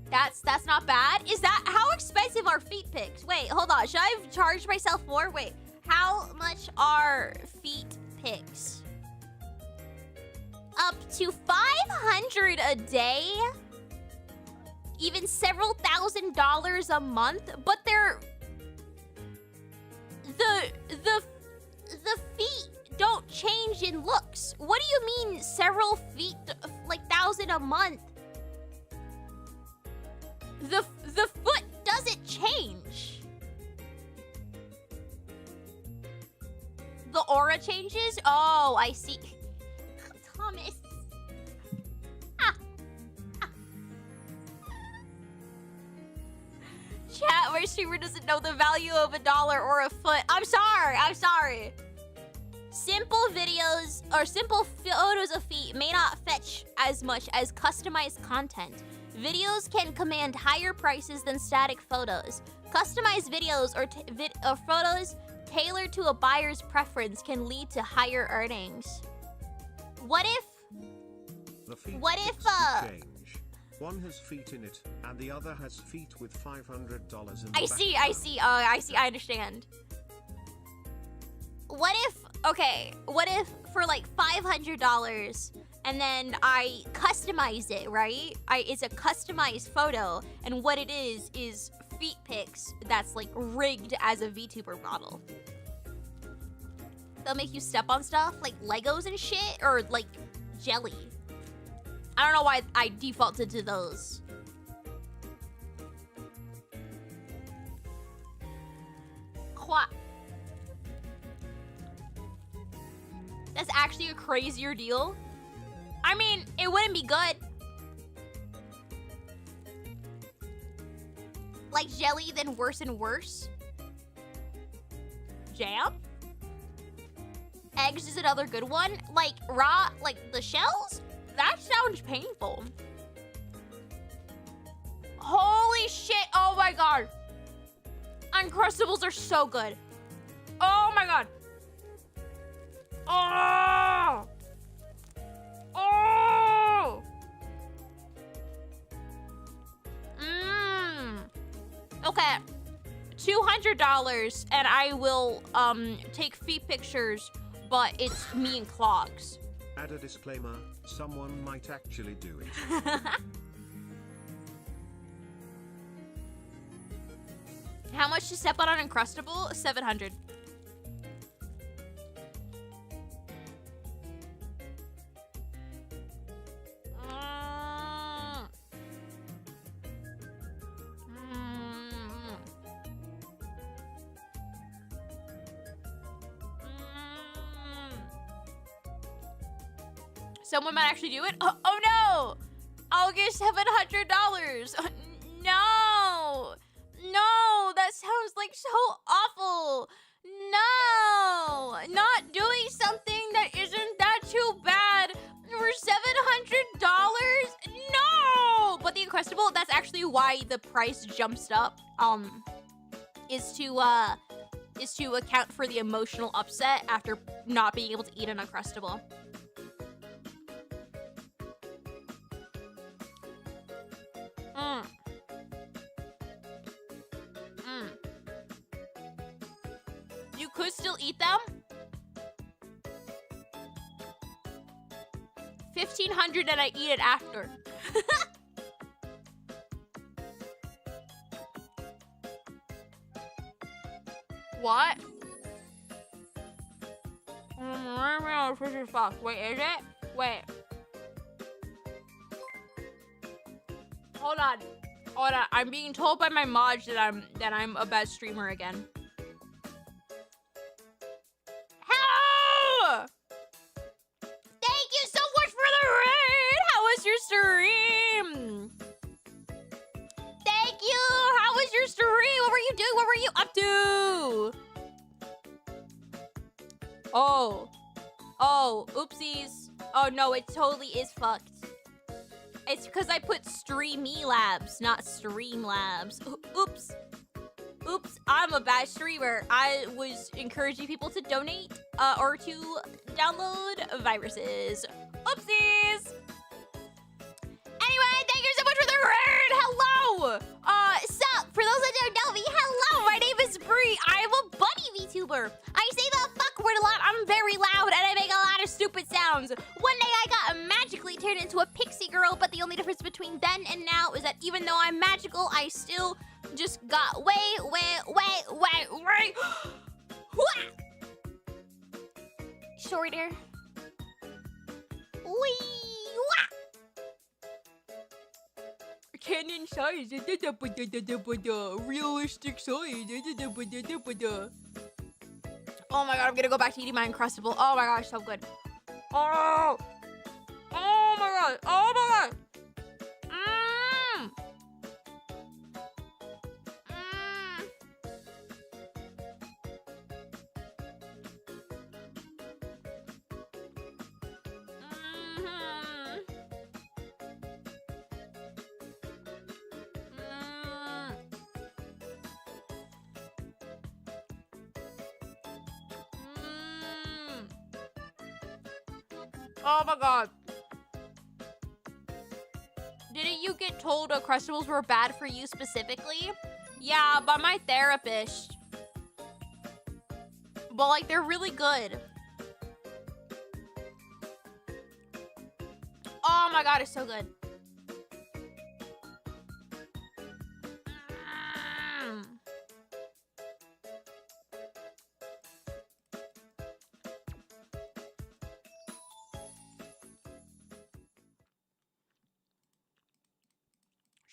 That's not bad. Is that, how expensive are feet pics? Wait, hold on. Should I have charged myself more? Wait, how much are feet pics? Up to $500 a day? Even several $1,000s a month? But they're... The feet don't change in looks. What do you mean several feet, like 1,000 a month? The foot doesn't change. The aura changes? Oh, I see. Thomas. Chat, my streamer doesn't know the value of $1 or a foot. I'm sorry. Simple videos or simple photos of feet may not fetch as much as customized content. Videos can command higher prices than static photos. Customized videos or photos tailored to a buyer's preference can lead to higher earnings. What if change. One has feet in it, and the other has feet with $500 in the I see. I understand. What if for like $500 and then I customize it, right? It's a customized photo, and what it is feet pics that's like rigged as a VTuber model. They'll make you step on stuff like Legos and shit, or like jelly. I don't know why I defaulted to those. Quack. That's actually a crazier deal. I mean, it wouldn't be good. Like jelly, then worse and worse. Jam? Eggs is another good one. Like raw, like the shells? That sounds painful. Holy shit, oh my god. Uncrustables are so good. Oh my god. Oh! Oh! Okay. $200 and I will take feet pictures, but it's me in clogs. Add a disclaimer, someone might actually do it. How much to step on an Uncrustable? 700. Someone might actually do it. Oh no! I'll get $700. No! No! That sounds like so awful. No! Not doing something that isn't that too bad for $700? No! But the Uncrustable, that's actually why the price jumps up. Is to account for the emotional upset after not being able to eat an Uncrustable. You could still eat them? 1,500 and I eat it after. What? Wait, is it? Wait. Hold on. Hold on. I'm being told by my mods that I'm a bad streamer again. Hello! Thank you so much for the raid! How was your stream? Thank you! How was your stream? What were you doing? What were you up to? Oh. Oh, oopsies. Oh no, it totally is fucked. It's because I put Streamy Labs, not Stream Labs. Oops. Oops, I'm a bad streamer. I was encouraging people to donate or to download viruses. Oopsies. Anyway, thank you so much for the raid. Hello. Sup, for those that don't know me, hello, my name is Bri. I am a bunny VTuber. I say the fuck word a lot. I'm very loud and I make a lot of stupid sounds. One day I got magically turned into a pixie girl, but the only difference between then and now is that even though I'm magical, I still just got way. Shorter. Canon size, realistic size. Oh my god, I'm gonna go back to eating my Uncrustable. Oh my gosh, so good. Oh! Oh my god! Oh my god! Oh my god. Didn't you get told Uncrustables were bad for you specifically? Yeah, by my therapist. But like, they're really good. Oh my god, it's so good.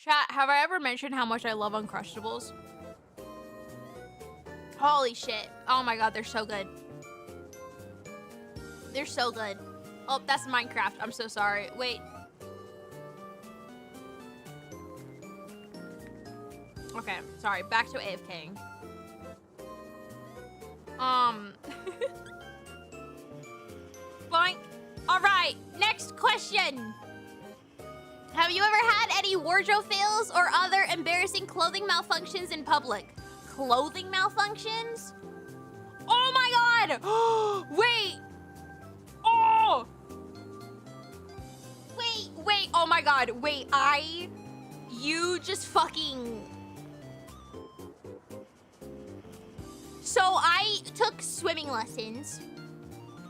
Chat, have I ever mentioned how much I love Uncrustables? Holy shit. Oh my god, they're so good. They're so good. Oh, that's Minecraft. I'm so sorry. Wait. Okay, sorry. Back to AFKing. Boink. All right, next question. Have you ever had any wardrobe fails or other embarrassing clothing malfunctions in public? clothing malfunctions. Oh my god! Wait! Oh! Wait, oh my god, wait, you just fucking... So I took swimming lessons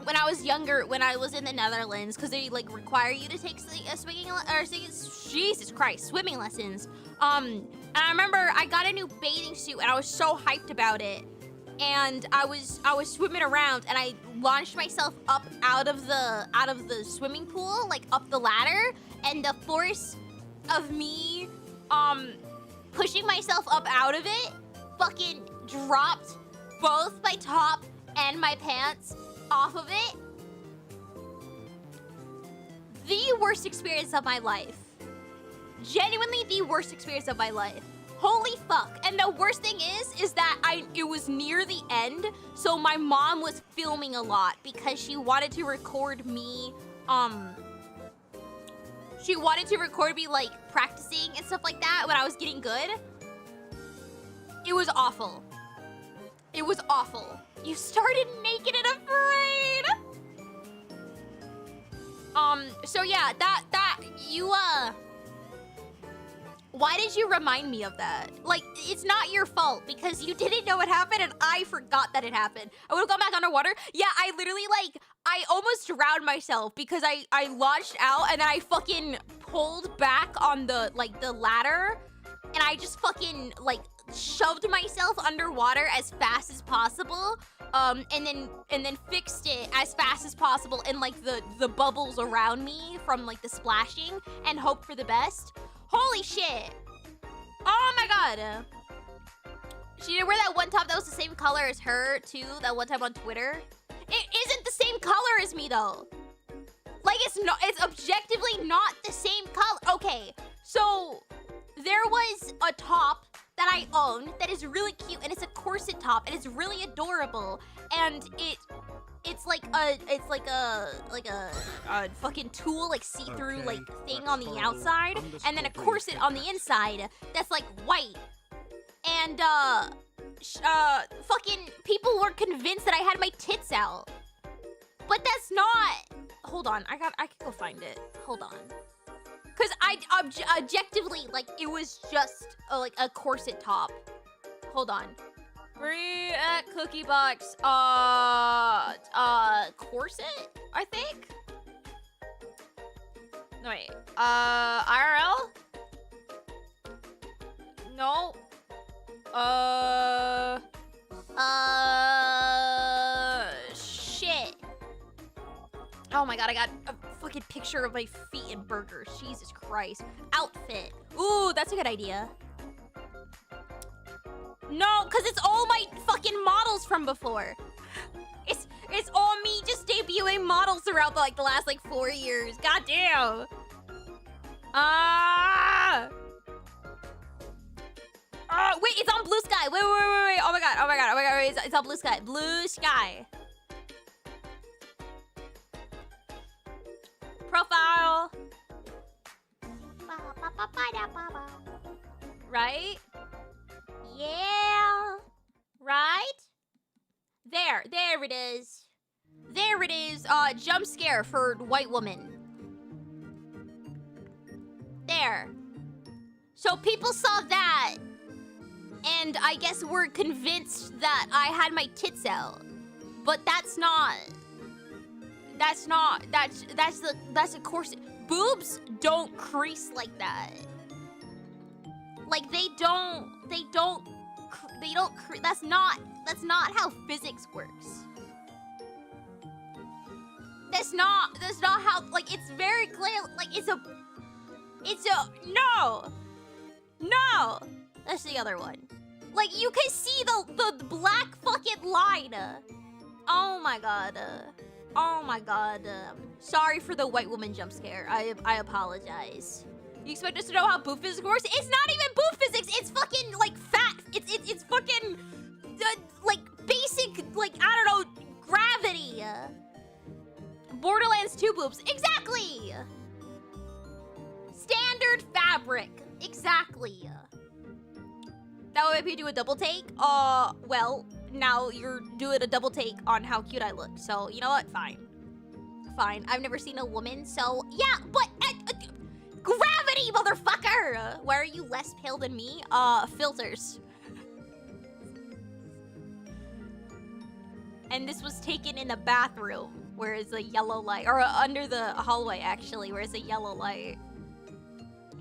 when I was younger, when I was in the Netherlands, because they like require you to take swimming lessons. And I remember I got a new bathing suit and I was so hyped about it. And I was swimming around and I launched myself up out of the swimming pool, like up the ladder, and the force of me pushing myself up out of it fucking dropped both my top and my pants off of it. The worst experience of my life. Genuinely the worst experience of my life. Holy fuck. And the worst thing is that it was near the end, so my mom was filming a lot because she wanted to record me, like practicing and stuff like that when I was getting good. It was awful. It was awful. You started naked and afraid. So yeah, why did you remind me of that? Like, it's not your fault because you didn't know what happened and I forgot that it happened. I would've gone back underwater. Yeah, I literally, like, I almost drowned myself because I launched out and then I fucking pulled back on the ladder and I just fucking, like, shoved myself underwater as fast as possible, and then fixed it as fast as possible in, like, the bubbles around me from, like, the splashing and hoped for the best. Holy shit. Oh my god. She did wear that one top that was the same color as her, too, that one time on Twitter. It isn't the same color as me, though. Like, it's objectively not the same color. Okay, so there was a top that I own that is really cute, and it's a corset top, and it's really adorable, and it's like a fucking tulle, like see-through like thing on the outside, and then a corset on the inside that's like white. And fucking people were convinced that I had my tits out, but that's not. Hold on, I can go find it. Hold on, cause I objectively, like, it was just like a corset top. Hold on. BriAtCookiebox, corset, I think? No, wait, IRL? No. Shit. Oh my god, I got a fucking picture of my feet and burgers. Jesus Christ. Outfit. Ooh, that's a good idea. No, because it's all my fucking models from before. It's all me just debuting models throughout the last 4 years. God damn. Wait, it's on Blue Sky. Wait. Oh my god. It's on Blue Sky. Blue Sky. Profile. Right? Yeah. Right? There it is. There it is. Jump scare for white woman. There. So people saw that, and I guess were convinced that I had my tits out. But that's a corset. Boobs don't crease like that. Like that's not how physics works. That's not how, like, it's very clear, like, it's a no, that's the other one. Like, you can see the black fucking line. Oh my god. Sorry for the white woman jump scare. I apologize. You expect us to know how boob physics works? It's not even boob physics. It's fucking, like, fat. It's fucking, like, basic, like, I don't know, gravity. Borderlands 2 boobs. Exactly. Standard fabric. Exactly. That would make me do a double take. Well, now you're doing a double take on how cute I look. So, you know what? Fine. Fine. I've never seen a woman, so yeah, but gravity, motherfucker! Why are you less pale than me? Filters. And this was taken in the bathroom, where it's a yellow light, or under the hallway, actually, where it's a yellow light.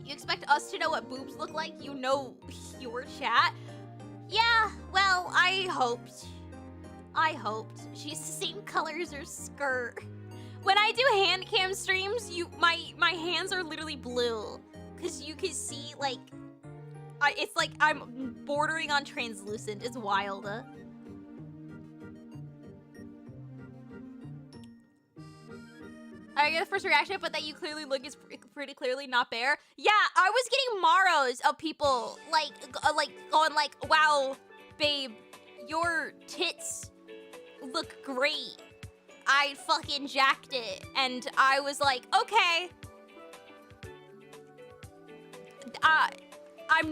You expect us to know what boobs look like? You know your chat? Yeah, well, I hoped. She's the same color as her skirt. When I do hand cam streams, my hands are literally blue. Because you can see, like, it's like I'm bordering on translucent. It's wild. I get the first reaction, but that you clearly look is pretty clearly not bare. Yeah, I was getting Maros of people like going like, wow, babe, your tits look great. I fucking jacked it, and I was like, okay. I'm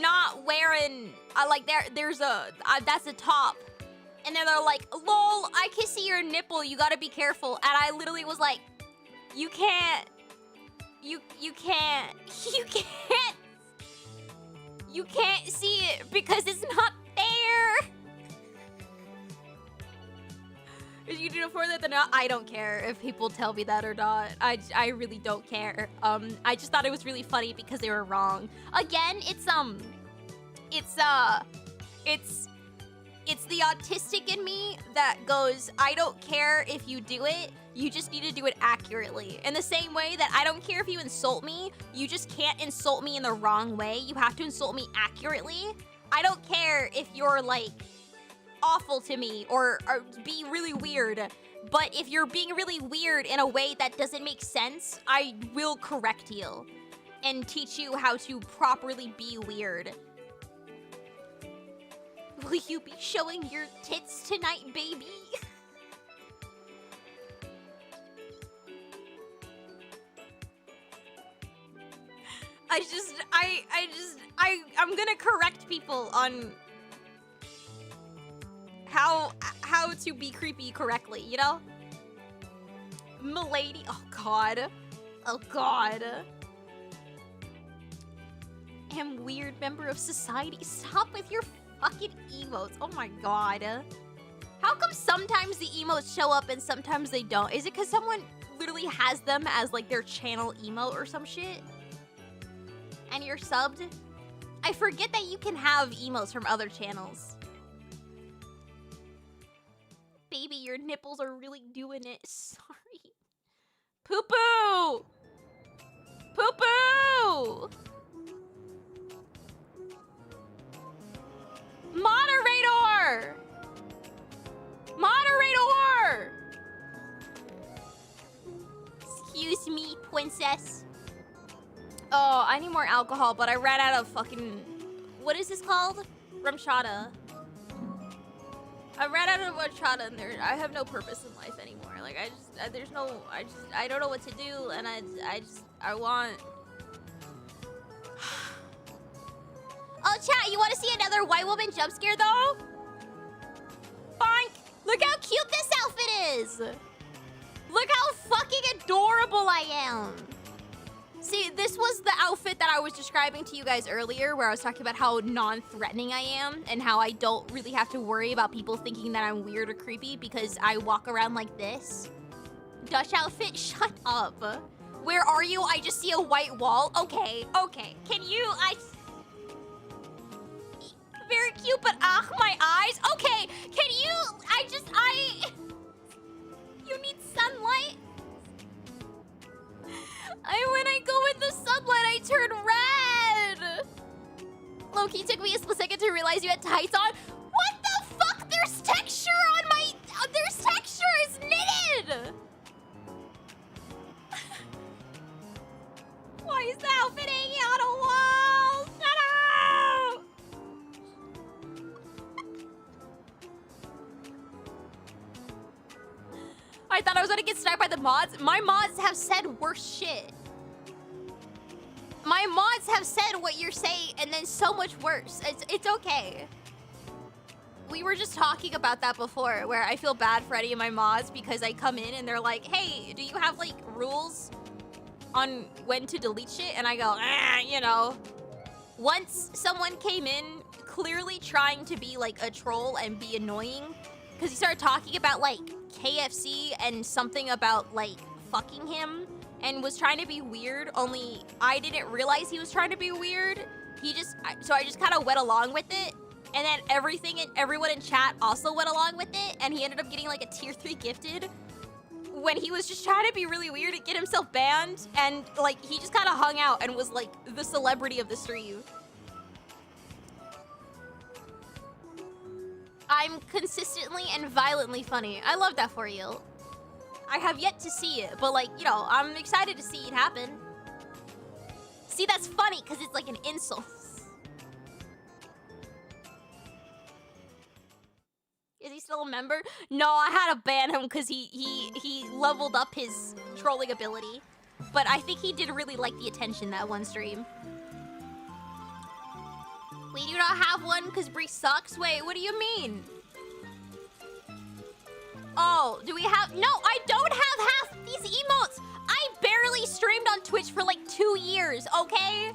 not wearing like there's a that's a top. And then they're like, lol, I can see your nipple, you gotta be careful. And I literally was like, you can't see it because it's not there. Is you do it for that or not? I don't care if people tell me that or not. I really don't care. I just thought it was really funny because they were wrong. Again, it's the autistic in me that goes, I don't care if you do it, you just need to do it accurately. In the same way that I don't care if you insult me, you just can't insult me in the wrong way. You have to insult me accurately. I don't care if you're like awful to me or be really weird, but if you're being really weird in a way that doesn't make sense, I will correct you and teach you how to properly be weird. Will you be showing your tits tonight, baby? I'm gonna correct people on how to be creepy correctly, you know? Milady, oh god. Oh god. Am weird member of society. Stop with your fucking emotes. Oh my god. How come sometimes the emotes show up and sometimes they don't? Is it because someone literally has them as like their channel emote or some shit? And you're subbed? I forget that you can have emotes from other channels. Baby, your nipples are really doing it. Sorry. Poo-poo! Poo-poo! Moderator! Moderator! Excuse me, princess. Oh, I need more alcohol, but I ran out of fucking... What is this called? Rumchata. I ran out of rumchata and I have no purpose in life anymore. Like, I don't know what to do, and I want... Oh, chat, you want to see another white woman jump scare, though? Bonk! Look how cute this outfit is! Look how fucking adorable I am! See, this was the outfit that I was describing to you guys earlier, where I was talking about how non-threatening I am, and how I don't really have to worry about people thinking that I'm weird or creepy because I walk around like this. Dutch outfit? Shut up. Where are you? I just see a white wall. Okay, okay. Can you... Very cute, but my eyes. Okay, can you... You need sunlight? When I go in the sunlight, I turn red. Loki, took me a split second to realize you had tights on. What the fuck? There's texture on my... There's texture. It's knitted. Why is the outfit hanging on a wall? Shut up. I thought I was gonna get sniped by the mods. My mods have said worse shit. my mods have said what you're saying and then so much worse. It's okay. We were just talking about that before, where I feel bad for any of my mods because I come in and they're like, hey, do you have like rules on when to delete shit? And I go, you know. Once someone came in clearly trying to be like a troll and be annoying, because he started talking about like KFC and something about like fucking him and was trying to be weird, only I didn't realize he was trying to be weird. So I just kind of went along with it. And then everyone in chat also went along with it, and he ended up getting like a tier 3 gifted when he was just trying to be really weird and get himself banned, and like he just kind of hung out and was like the celebrity of the stream. I'm consistently and violently funny. I love that for you. I have yet to see it, but like, you know, I'm excited to see it happen. See, that's funny because it's like an insult. Is he still a member? No, I had to ban him because he leveled up his trolling ability. But I think he did really like the attention that one stream. We do not have one because Bri sucks? Wait, what do you mean? Oh, do we have... No, I don't have half these emotes. I barely streamed on Twitch for like 2 years, okay?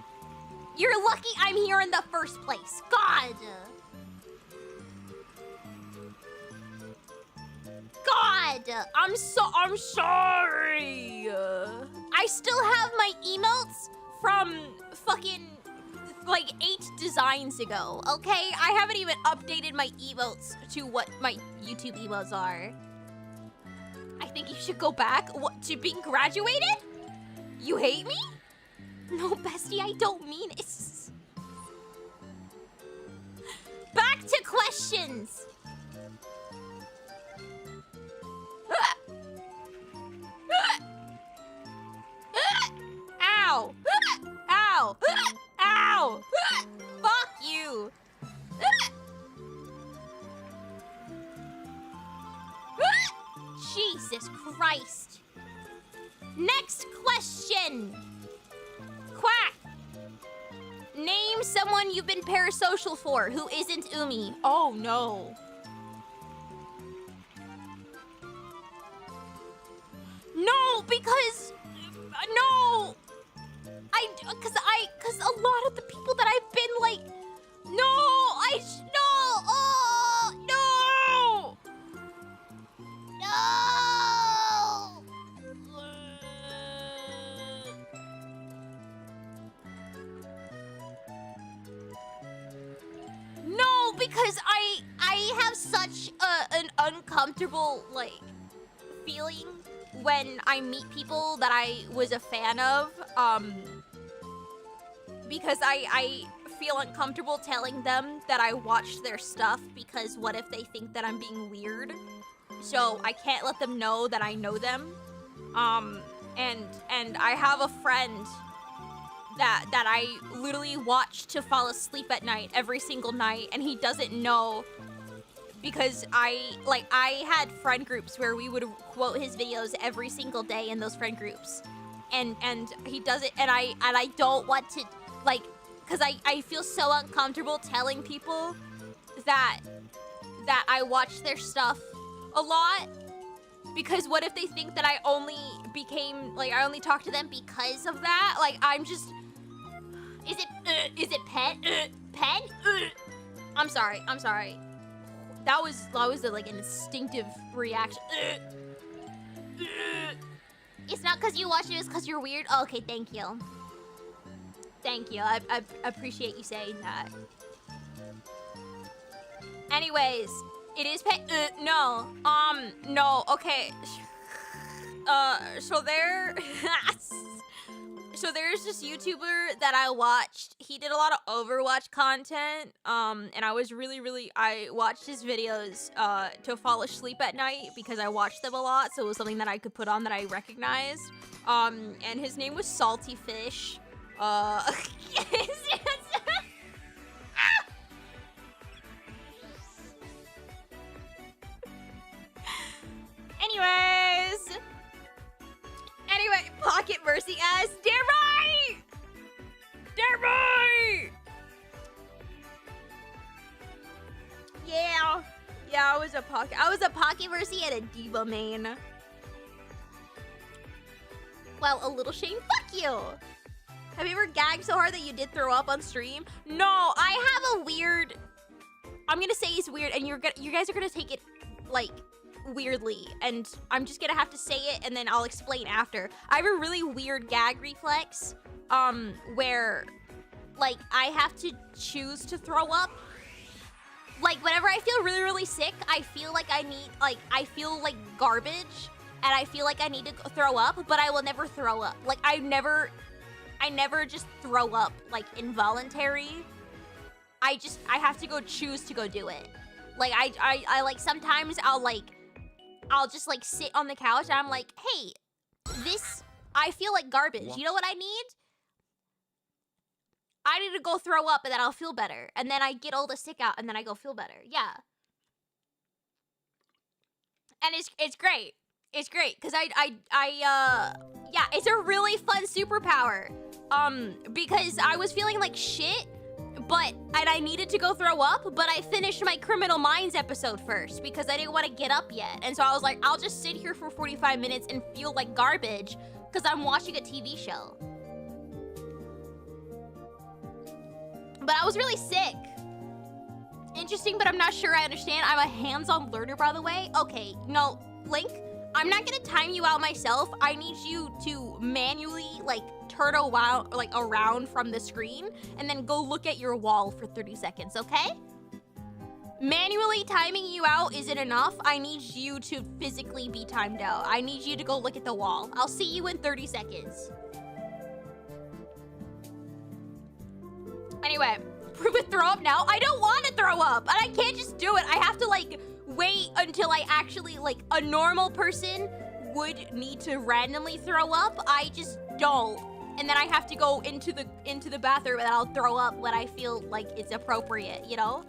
You're lucky I'm here in the first place. God. God, I'm sorry. I still have my emotes from fucking like 8 designs ago, okay? I haven't even updated my emotes to what my YouTube emotes are. I think you should go back. What, to being graduated? You hate me? No, bestie, I don't mean it. Back to questions. Ow! Ow! Ow! Fuck you! Jesus Christ! Next question! Quack! Name someone you've been parasocial for who isn't Umi. Oh no. No, because... No! Cause a lot of the people that I've been like... No! No! Oh! No! No! No, because I have such an uncomfortable, like, feeling when I meet people that I was a fan of, because I feel uncomfortable telling them that I watched their stuff, because what if they think that I'm being weird? So I can't let them know that I know them. And I have a friend that I literally watch to fall asleep at night every single night, and he doesn't know. Because I had friend groups where we would quote his videos every single day in those friend groups. And he does it, and I don't want to, like, because I feel so uncomfortable telling people that I watch their stuff a lot. Because what if they think that I only talk to them because of that? Like, I'm just, is it pen? I'm sorry. That was like an instinctive reaction. It's not because you watch it, it's because you're weird. Oh, okay, thank you. Thank you. I appreciate you saying that. Anyways, it is no. No. Okay. So there's this YouTuber that I watched. He did a lot of Overwatch content, and I watched his videos to fall asleep at night because I watched them a lot, so it was something that I could put on that I recognized. And his name was Salty Fish. Anyway, Pocket Mercy ass, damn right! was a Pocky Mercy and a Diva main. Well, a little shame. Fuck you. Have you ever gagged so hard that you did throw up on stream? No, I have a weird. I'm gonna say it's weird, and you guys are gonna take it like weirdly, and I'm just gonna have to say it, and then I'll explain after. I have a really weird gag reflex, where like I have to choose to throw up. Like whenever I feel really, really sick, I feel like I feel like garbage, and I feel like I need to throw up, but I will never throw up. Like I never just throw up like involuntary. I have to go choose to go do it. Like I like sometimes I'll just like sit on the couch and I'm like, hey, I feel like garbage. You know what I need? I need to go throw up and then I'll feel better. And then I get all the sick out and then I go feel better. Yeah. And it's great. It's great because yeah, it's a really fun superpower. Because I was feeling like shit, and I needed to go throw up, but I finished my Criminal Minds episode first because I didn't want to get up yet. And so I was like, I'll just sit here for 45 minutes and feel like garbage because I'm watching a TV show. But I was really sick. Interesting, but I'm not sure I understand. I'm a hands-on learner, by the way. Okay, no, Link, I'm not gonna time you out myself. I need you to manually, like, turn around from the screen and then go look at your wall for 30 seconds, okay? Manually timing you out isn't enough. I need you to physically be timed out. I need you to go look at the wall. I'll see you in 30 seconds. Anyway, prove it, throw up now. I don't want to throw up, and I can't just do it. I have to, like, wait until I actually, like, a normal person would need to randomly throw up. I just don't. And then I have to go into the bathroom and I'll throw up when I feel like it's appropriate, you know?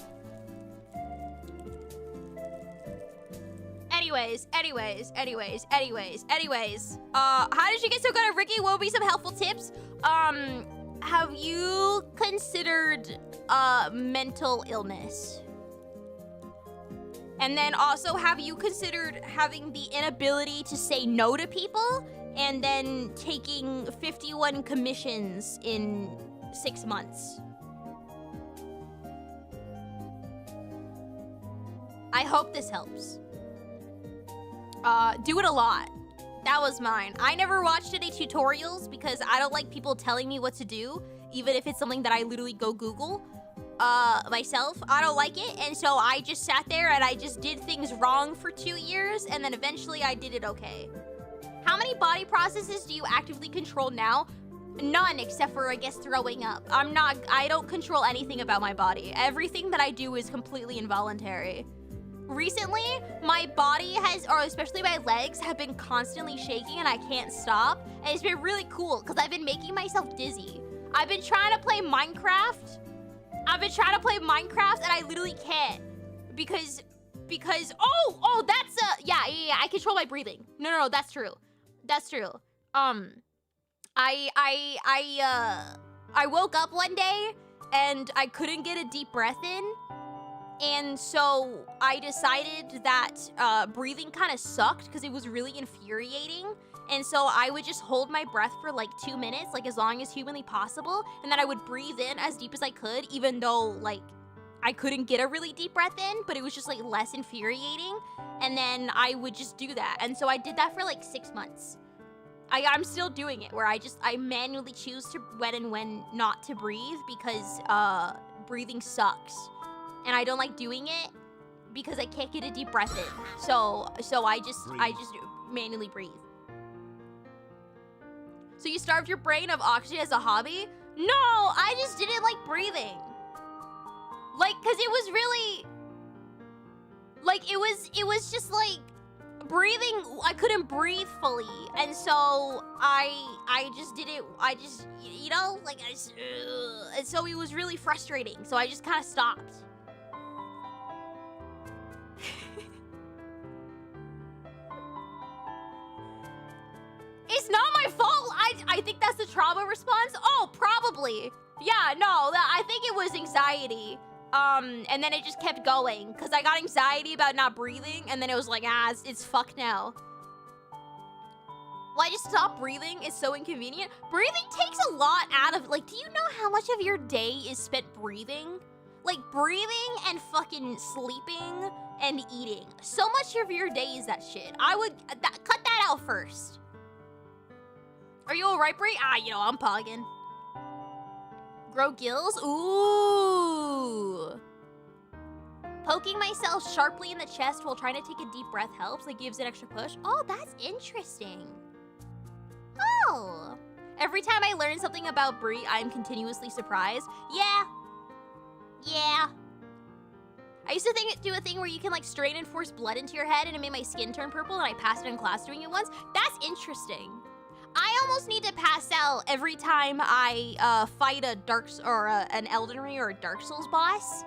Anyways. How did you get so good at Ricky? What would be some helpful tips? Have you considered mental illness? And then also, have you considered having the inability to say no to people and then taking 51 commissions in 6 months? I hope this helps. Do it a lot. That was mine. I never watched any tutorials because I don't like people telling me what to do, even if it's something that I literally go Google myself. I don't like it, and so I just sat there and I just did things wrong for 2 years, and then eventually I did it okay. How many body processes do you actively control now? None, except for, I guess, throwing up. I don't control anything about my body. Everything that I do is completely involuntary. Recently, my body or especially my legs, have been constantly shaking and I can't stop. And it's been really cool because I've been making myself dizzy. I've been trying to play Minecraft. And I literally can't. Because, oh, that's yeah, I control my breathing. No, that's true. I woke up one day and I couldn't get a deep breath in. And so I decided that breathing kind of sucked because it was really infuriating. And so I would just hold my breath for like 2 minutes, like as long as humanly possible. And then I would breathe in as deep as I could, even though like I couldn't get a really deep breath in, but it was just like less infuriating. And then I would just do that. And so I did that for like 6 months. I'm still doing it where I manually choose to when and when not to breathe because breathing sucks. And I don't like doing it because I can't get a deep breath in. So I just manually breathe. So you starved your brain of oxygen as a hobby? No, I just didn't like breathing. Like, cause it was really, like, it was just like breathing. I couldn't breathe fully, and so I just didn't. You know, like and so it was really frustrating. So I just kind of stopped. It's not my fault. I think that's the trauma response. Oh, probably. Yeah, no, I think it was anxiety. And then it just kept going because I got anxiety about not breathing, and then it was like, it's fuck now. Well, I just stopped breathing. It's so inconvenient. Breathing takes a lot out of, like, do you know how much of your day is spent breathing? Like, breathing and fucking sleeping and eating. So much of your day is that shit. I would cut that out first. Are you alright, Bri? You know, I'm pogging. Grow gills? Ooh. Poking myself sharply in the chest while trying to take a deep breath helps. It gives an extra push. Oh, that's interesting. Oh. Every time I learn something about Bri, I'm continuously surprised. Yeah. I used to do a thing where you can like strain and force blood into your head and it made my skin turn purple, and I passed it in class doing it once. That's interesting. I almost need to pass out every time I fight a an Elden Ring or a Dark Souls boss,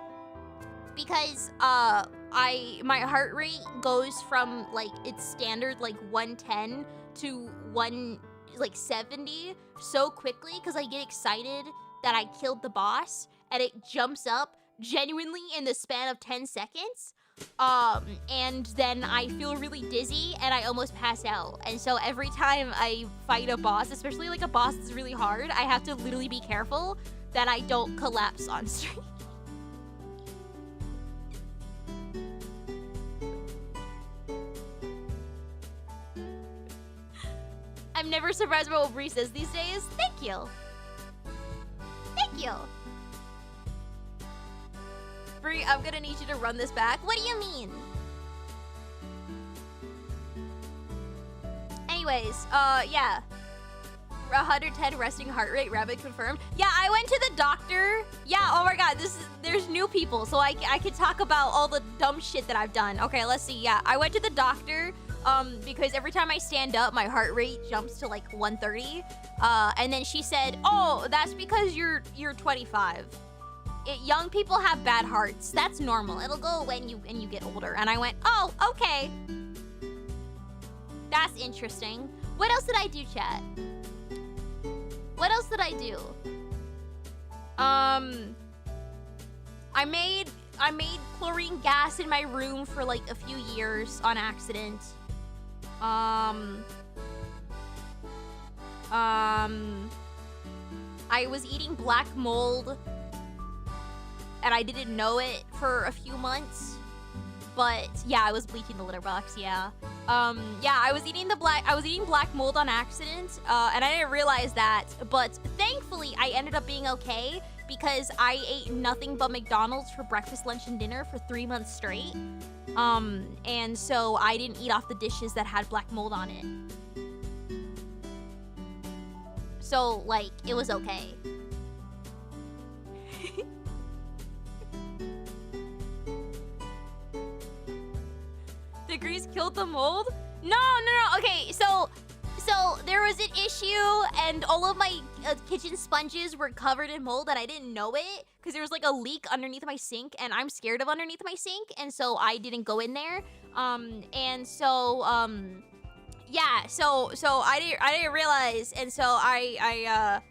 because my heart rate goes from like its standard like 110 to 170 so quickly because I get excited that I killed the boss, and it jumps up genuinely in the span of 10 seconds. And then I feel really dizzy and I almost pass out. And so every time I fight a boss, especially like a boss that's really hard, I have to literally be careful that I don't collapse on stream. I'm never surprised by what Bri says these days. Thank you. Thank you. Bri, I'm gonna need you to run this back. What do you mean? Anyways, yeah. 110 resting heart rate, rabbit confirmed. Yeah, I went to the doctor. Yeah, oh my god, there's new people, so I could talk about all the dumb shit that I've done. Okay, let's see. Yeah, I went to the doctor because every time I stand up, my heart rate jumps to like 130. And then she said, "Oh, that's because you're 25. Young people have bad hearts. That's normal. It'll go away when you get older." And I went, "Oh, okay. That's interesting." What else did I do, chat? What else did I do? I made chlorine gas in my room for like a few years on accident. I was eating black mold and I didn't know it for a few months. But yeah, I was bleaching the litter box, yeah. Yeah, I was eating black mold on accident, and I didn't realize that, but thankfully I ended up being okay because I ate nothing but McDonald's for breakfast, lunch, and dinner for 3 months straight. And so I didn't eat off the dishes that had black mold on it. So, like, it was okay. The grease killed the mold? No. Okay, so there was an issue and all of my kitchen sponges were covered in mold and I didn't know it because there was like a leak underneath my sink and I'm scared of underneath my sink, and so I didn't go in there. Yeah, so I didn't realize, and so I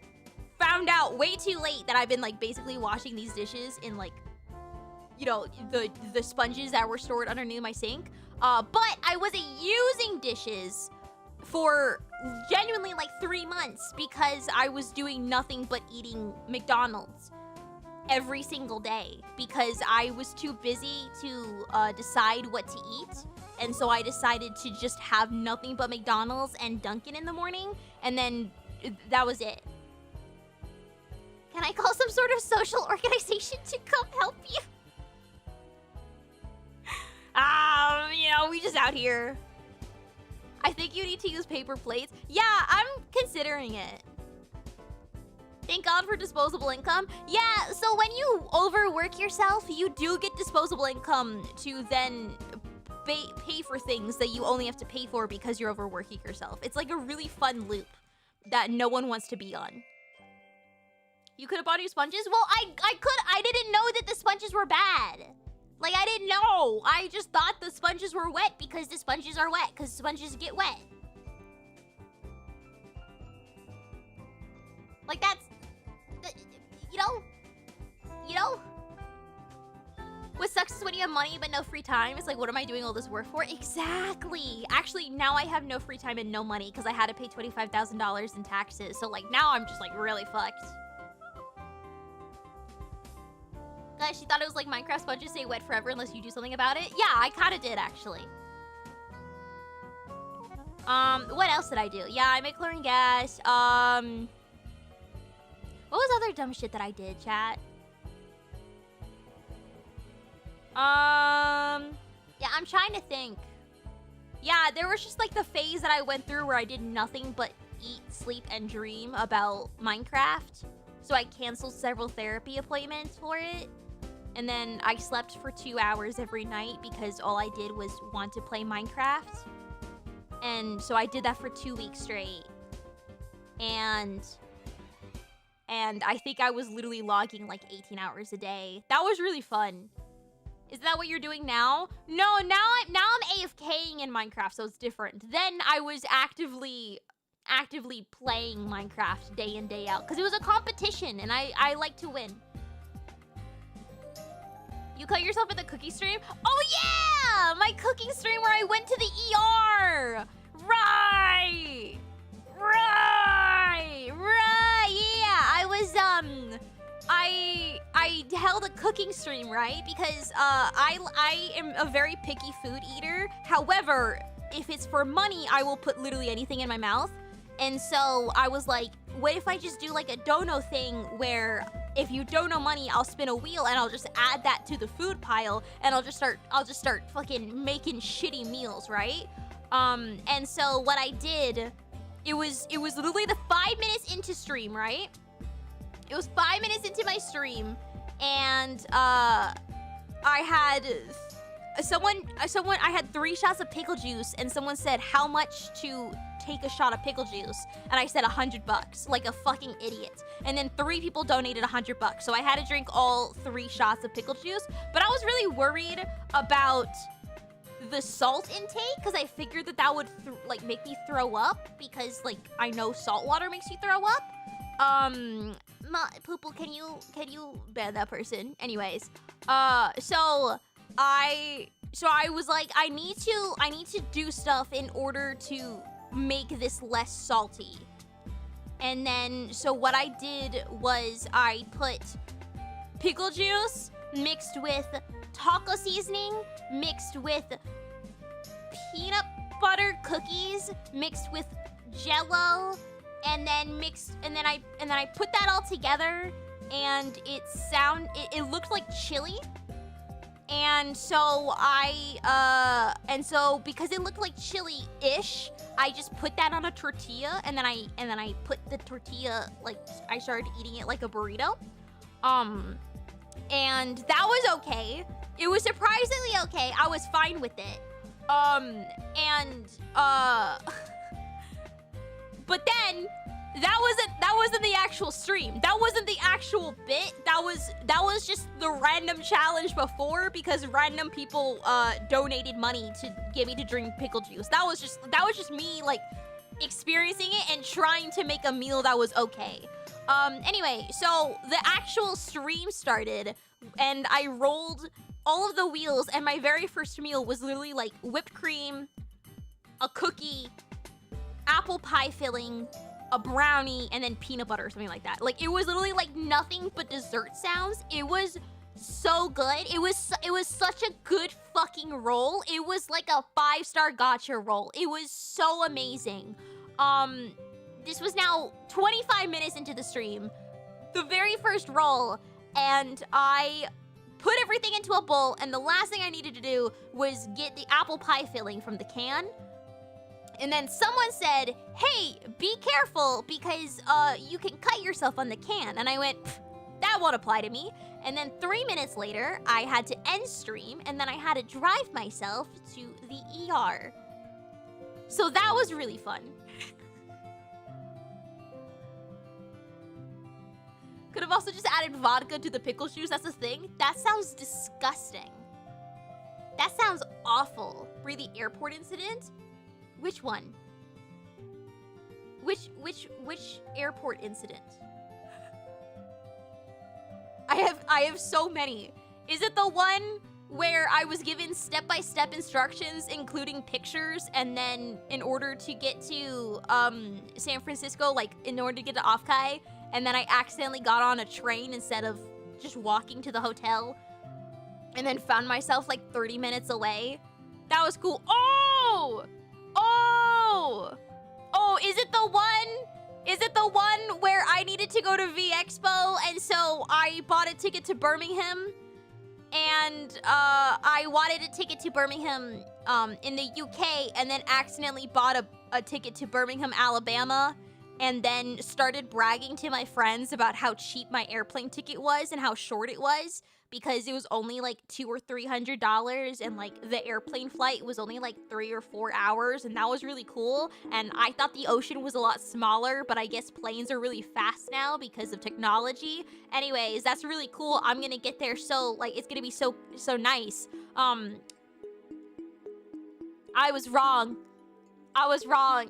found out way too late that I've been like basically washing these dishes in like, you know, the sponges that were stored underneath my sink. But I wasn't using dishes for genuinely like 3 months because I was doing nothing but eating McDonald's every single day because I was too busy to decide what to eat. And so I decided to just have nothing but McDonald's and Dunkin' in the morning, and then that was it. Can I call some sort of social organization to come help you? You know, we just out here. I think you need to use paper plates. Yeah, I'm considering it. Thank God for disposable income. Yeah, so when you overwork yourself, you do get disposable income to then pay for things that you only have to pay for because you're overworking yourself. It's like a really fun loop that no one wants to be on. You could have bought new sponges? Well, I didn't know that the sponges were bad. Like, I didn't know. I just thought the sponges were wet because the sponges are wet, because sponges get wet. Like, that's... You know? what sucks is when you have money but no free time. It's like, what am I doing all this work for? Exactly. Actually, now I have no free time and no money because I had to pay $25,000 in taxes. So like now I'm just like really fucked. Guys, she thought it was like Minecraft sponges stay wet forever unless you do something about it. Yeah, I kind of did actually. What else did I do? Yeah, I made chlorine gas. What was other dumb shit that I did, chat? Yeah, I'm trying to think. Yeah, there was just like the phase that I went through where I did nothing but eat, sleep, and dream about Minecraft. So I canceled several therapy appointments for it. And then I slept for 2 hours every night because all I did was want to play Minecraft. And so I did that for 2 weeks straight. And I think I was literally logging like 18 hours a day. That was really fun. Is that what you're doing now? No, now I'm AFKing in Minecraft, so it's different. Then I was actively playing Minecraft day in, day out. Because it was a competition, and I like to win. You cut yourself at the cookie stream? Oh yeah! My cooking stream where I went to the ER! Right! Yeah! I held a cooking stream, right? Because I am a very picky food eater. However, if it's for money, I will put literally anything in my mouth. And so I was like, what if I just do like a dono thing where if you dono money, I'll spin a wheel and I'll just add that to the food pile and I'll just start fucking making shitty meals, right? And so what I did, it was literally the 5 minutes into stream, right? It was 5 minutes into my stream, and I had I had 3 shots of pickle juice, and someone said how much to take a shot of pickle juice, and I said $100, like a fucking idiot. And then 3 people donated $100, so I had to drink all 3 shots of pickle juice. But I was really worried about the salt intake because I figured that would like make me throw up because like I know salt water makes you throw up. Poople, can you ban that person? Anyways, so I was like, I need to do stuff in order to make this less salty. And then, so what I did was I put pickle juice mixed with taco seasoning, mixed with peanut butter cookies, mixed with Jell-O, and then I put that all together, and it looked like chili. And so because it looked like chili-ish, I just put that on a tortilla, and then I put the tortilla, like I started eating it like a burrito. And that was okay. It was surprisingly okay. I was fine with it. But then that wasn't the actual stream. That wasn't the actual bit. That was just the random challenge before because random people donated money to get me to drink pickle juice. That was just me like experiencing it and trying to make a meal that was okay. Anyway, so the actual stream started and I rolled all of the wheels, and my very first meal was literally like whipped cream, a cookie, apple pie filling, a brownie, and then peanut butter or something like that. Like it was literally like nothing but dessert sounds. It was so good. It was such a good fucking roll. It was like a 5-star gacha roll. It was so amazing. This was now 25 minutes into the stream, the very first roll, and I put everything into a bowl, and the last thing I needed to do was get the apple pie filling from the can. And then someone said, hey, be careful because you can cut yourself on the can. And I went, that won't apply to me. And then 3 minutes later, I had to end stream, and then I had to drive myself to the ER. So that was really fun. Could have also just added vodka to the pickle juice. That's the thing. That sounds disgusting. That sounds awful. For the airport incident? Which one? Which airport incident? I have so many. Is it the one where I was given step-by-step instructions, including pictures, and then in order to get to San Francisco, like in order to get to Offkai, and then I accidentally got on a train instead of just walking to the hotel, and then found myself like 30 minutes away. That was cool. Oh! Oh! Oh, is it the one? Is it the one where I needed to go to V Expo, and so I bought a ticket to Birmingham? And I wanted a ticket to Birmingham in the UK, and then accidentally bought a ticket to Birmingham, Alabama, and then started bragging to my friends about how cheap my airplane ticket was and how short it was, because it was only like $200 or $300, and like the airplane flight was only like 3 or 4 hours, and that was really cool. And I thought the ocean was a lot smaller, but I guess planes are really fast now because of technology. Anyways, that's really cool. I'm gonna get there, so like it's gonna be so nice. I was wrong.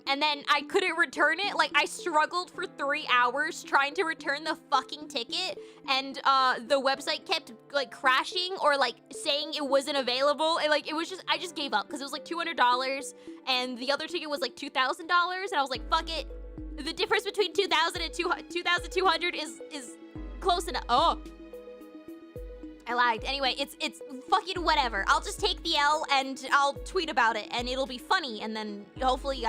And then I couldn't return it. Like, I struggled for 3 hours trying to return the fucking ticket, and the website kept like crashing or like saying it wasn't available, and like it was just, I just gave up because it was like $200 and the other ticket was like $2,000, and I was like, fuck it. The difference between 2,000 and 2,200 is close enough. Oh, I lagged. Anyway, it's fucking whatever. I'll just take the L and I'll tweet about it, and it'll be funny, and then hopefully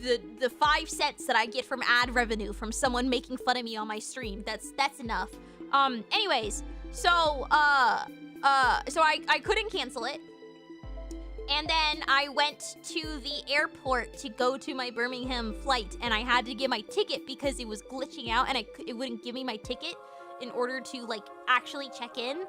the 5 cents that I get from ad revenue from someone making fun of me on my stream, that's enough. Anyways, so I couldn't cancel it. And then I went to the airport to go to my Birmingham flight, and I had to get my ticket because it was glitching out, and it wouldn't give me my ticket in order to like actually check in.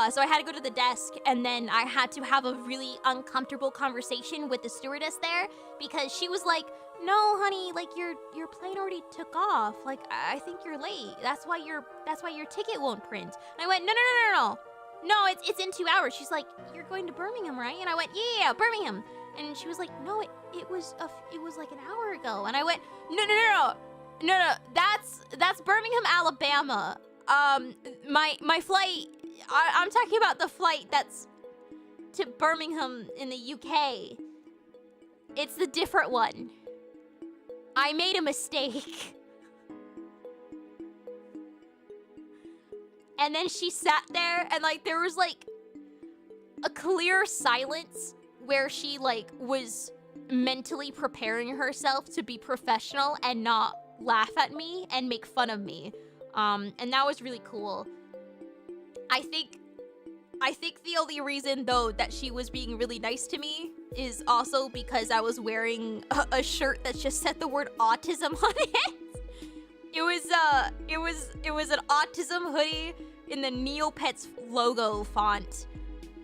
So I had to go to the desk, and then I had to have a really uncomfortable conversation with the stewardess there, because she was like, "No, honey, like your plane already took off. Like I think you're late. That's why your ticket won't print." And I went, "No, it's in 2 hours." She's like, "You're going to Birmingham, right?" And I went, "Yeah, Birmingham." And she was like, "No, it was like an hour ago." And I went, "No, that's Birmingham, Alabama. My flight, I'm talking about the flight that's to Birmingham in the UK. It's the different one. I made a mistake." And then she sat there, and like there was like a clear silence where she like was mentally preparing herself to be professional and not laugh at me and make fun of me. And that was really cool. I think the only reason though that she was being really nice to me is also because I was wearing a shirt that just said the word autism on it. It was an autism hoodie in the Neopets logo font.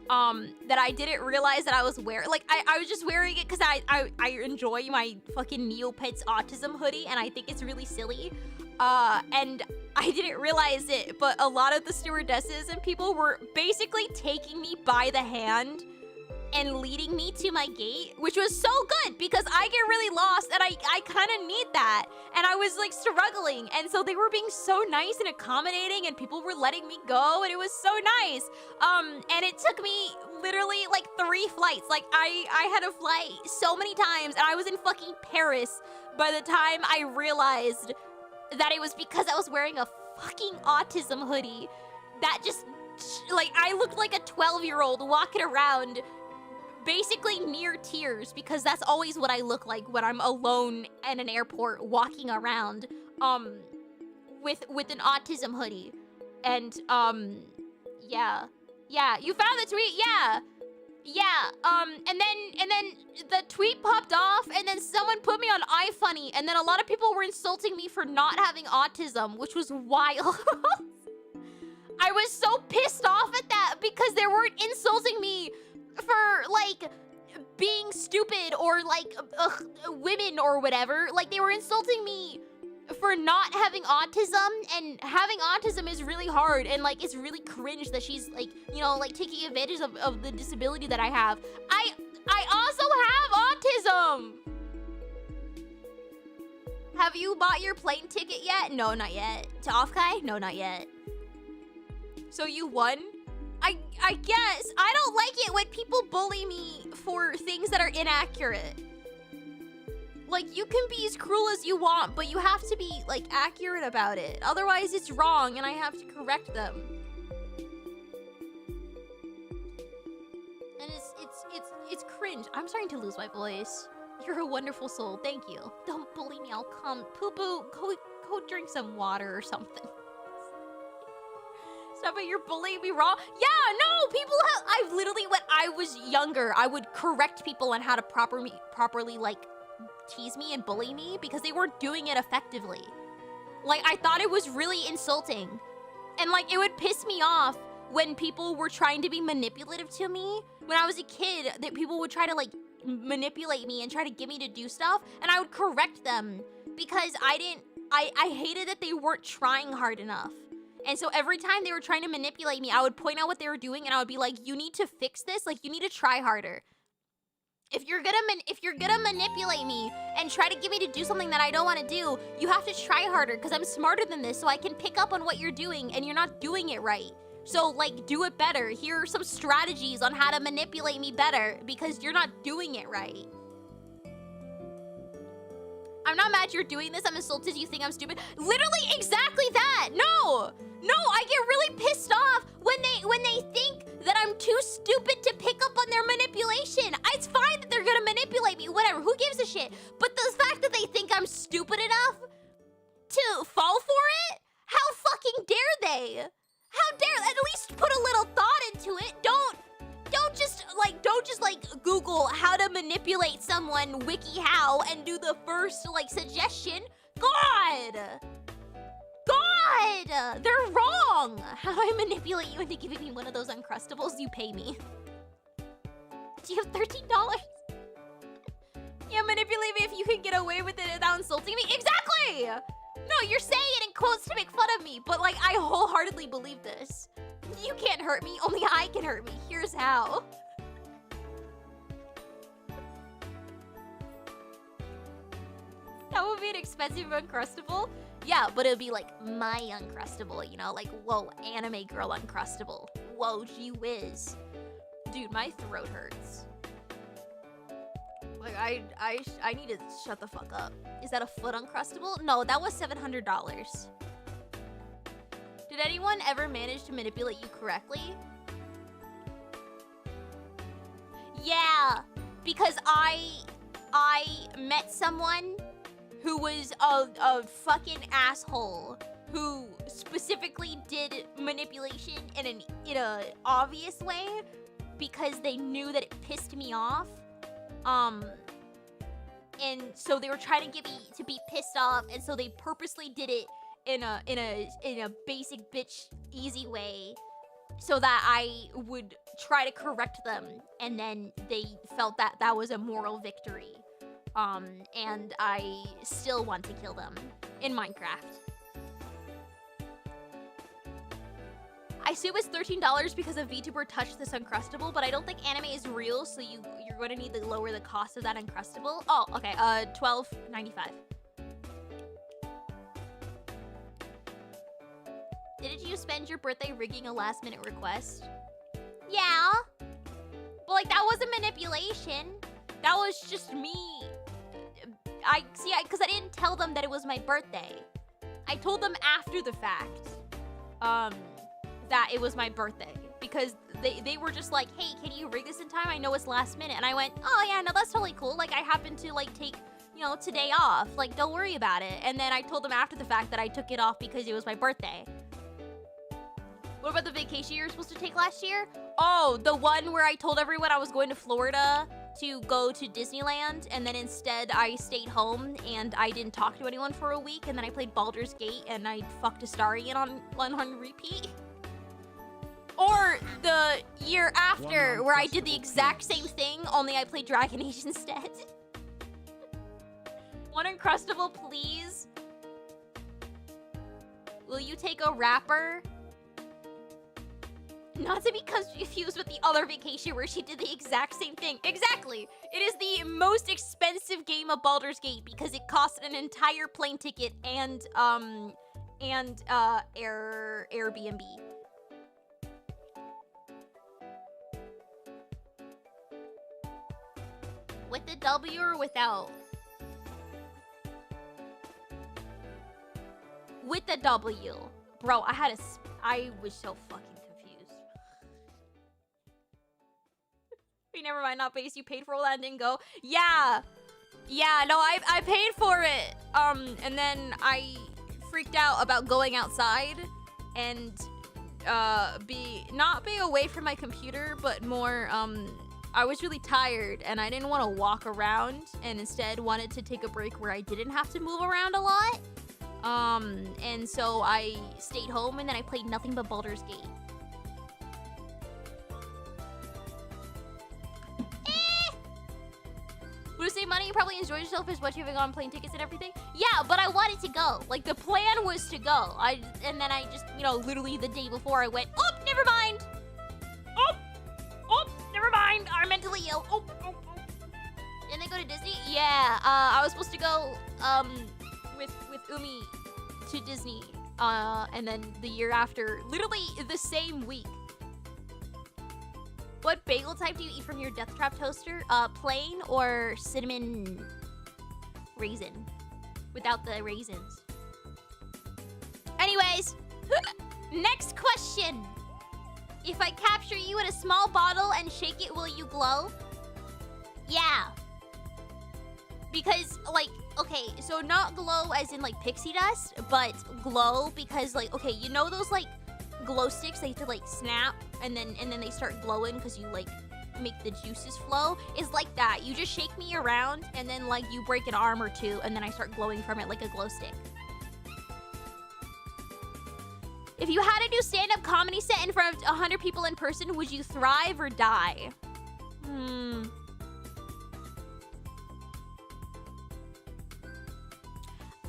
That I didn't realize that I was wearing. Like, I was just wearing it because I enjoy my fucking Neopets autism hoodie, and I think it's really silly. And I didn't realize it, but a lot of the stewardesses and people were basically taking me by the hand and leading me to my gate, which was so good because I get really lost, and I kind of need that. And I was like struggling, and so they were being so nice and accommodating, and people were letting me go, and it was so nice. And it took me literally like 3 flights. Like I had to fly so many times, and I was in fucking Paris by the time I realized that it was because I was wearing a fucking autism hoodie that just, like, I looked like a 12-year-old walking around basically near tears, because that's always what I look like when I'm alone in an airport walking around with an autism hoodie. And yeah, you found the tweet. And then the tweet popped off, and then someone put me on iFunny, and then a lot of people were insulting me for not having autism, which was wild. I was so pissed off at that because they weren't insulting me for like being stupid or like women or whatever. Like, they were insulting me for not having autism, and having autism is really hard, and like it's really cringe that she's like, you know, like taking advantage of the disability that I have. I also have autism. Have you bought your plane ticket yet? No, not yet. To Offkai? No, not yet. So you won? I guess. I don't like it when people bully me for things that are inaccurate. Like, you can be as cruel as you want, but you have to be, like, accurate about it. Otherwise, it's wrong, and I have to correct them. And it's cringe. I'm starting to lose my voice. You're a wonderful soul. Thank you. Don't bully me. I'll come. Poo-poo. Go drink some water or something. Stop it. You're bullying me wrong. Yeah, no. People have... I literally, when I was younger, I would correct people on how to properly, like, tease me and bully me because they weren't doing it effectively. Like, I thought it was really insulting. And, like, it would piss me off when people were trying to be manipulative to me. When I was a kid, that people would try to, like, manipulate me and try to get me to do stuff, and I would correct them because I hated that they weren't trying hard enough. And so every time they were trying to manipulate me, I would point out what they were doing, and I would be like, you need to fix this. Like, you need to try harder. If you're gonna manipulate me and try to get me to do something that I don't want to do, you have to try harder because I'm smarter than this, so I can pick up on what you're doing, and you're not doing it right. So, like, do it better. Here are some strategies on how to manipulate me better because you're not doing it right. I'm not mad you're doing this. I'm insulted you think I'm stupid. Literally exactly that. No, I get really pissed off when they think that I'm too stupid to pick up on their manipulation. It's fine that they're gonna manipulate me, whatever, who gives a shit? But the fact that they think I'm stupid enough to fall for it? How fucking dare they? How dare, at least put a little thought into it. Don't just Google how to manipulate someone WikiHow and do the first like suggestion. God, they're wrong. How do I manipulate you into giving me one of those Uncrustables? You pay me. Do you have $13? Yeah, manipulate me if you can get away with it without insulting me. Exactly. No, you're saying it in quotes to make fun of me, but like I wholeheartedly believe this. You can't hurt me, only I can hurt me. Here's how. That would be an expensive Uncrustable. Yeah, but it would be like my Uncrustable, you know? Like, whoa, anime girl Uncrustable. Whoa, gee whiz. Dude, my throat hurts. Like, I need to shut the fuck up. Is that a foot Uncrustable? No, that was $700. Did anyone ever manage to manipulate you correctly? Yeah, because I met someone who was a fucking asshole who specifically did manipulation in a obvious way because they knew that it pissed me off. And so they were trying to get me to be pissed off, and so they purposely did it in a basic bitch easy way so that I would try to correct them, and then they felt that that was a moral victory. And I still want to kill them in Minecraft. I assume it's $13 because a VTuber touched this Uncrustable, but I don't think anime is real, so you're going to need to lower the cost of that Uncrustable. Oh, okay, $12.95. Didn't you spend your birthday rigging a last-minute request? Yeah. But, like, that wasn't manipulation. That was just me. Because I didn't tell them that it was my birthday. I told them after the fact, that it was my birthday. Because they were just like, hey, can you rig this in time? I know it's last minute. And I went, oh, yeah, no, that's totally cool. Like, I happened to, like, take, you know, today off. Like, don't worry about it. And then I told them after the fact that I took it off because it was my birthday. What about the vacation you were supposed to take last year? Oh, the one where I told everyone I was going to Florida to go to Disneyland, and then instead I stayed home and I didn't talk to anyone for a week, and then I played Baldur's Gate and I fucked Astarion on repeat. Or the year after where I did the exact same thing, only I played Dragon Age instead. One Uncrustable, please. Will you take a wrapper? Not to be confused with the other vacation where she did the exact same thing. Exactly. It is the most expensive game of Baldur's Gate because it costs an entire plane ticket and Airbnb. With the W or without? With the W. Bro, I was so fucking confused. Wait, never mind, not base. You paid for all that and didn't go? Yeah. Yeah, no, I paid for it. And then I freaked out about going outside and not be away from my computer, but more I was really tired and I didn't want to walk around and instead wanted to take a break where I didn't have to move around a lot. And so I stayed home and then I played nothing but Baldur's Gate. Would you save money? You probably enjoyed yourself as what you have gone plane tickets and everything. Yeah, but I wanted to go. Like, the plan was to go. And then I just, you know, literally the day before I went, oh, never mind. Oh, never mind. I'm mentally ill. Oh. Didn't they go to Disney? Yeah, I was supposed to go, with Umi to Disney, and then the year after, literally the same week. What bagel type do you eat from your Death Trap toaster? Plain or cinnamon raisin? Without the raisins. Anyways, next question. If I capture you in a small bottle and shake it, will you glow? Yeah. Because, like, okay, so not glow as in, like, pixie dust, but glow because, like, okay, you know those, like, glow sticks they have to, like, snap and then they start glowing because you, like, make the juices flow? It's like that. You just shake me around and then, like, you break an arm or two and then I start glowing from it like a glow stick. If you had to do stand-up comedy set in front of 100 people in person, would you thrive or die?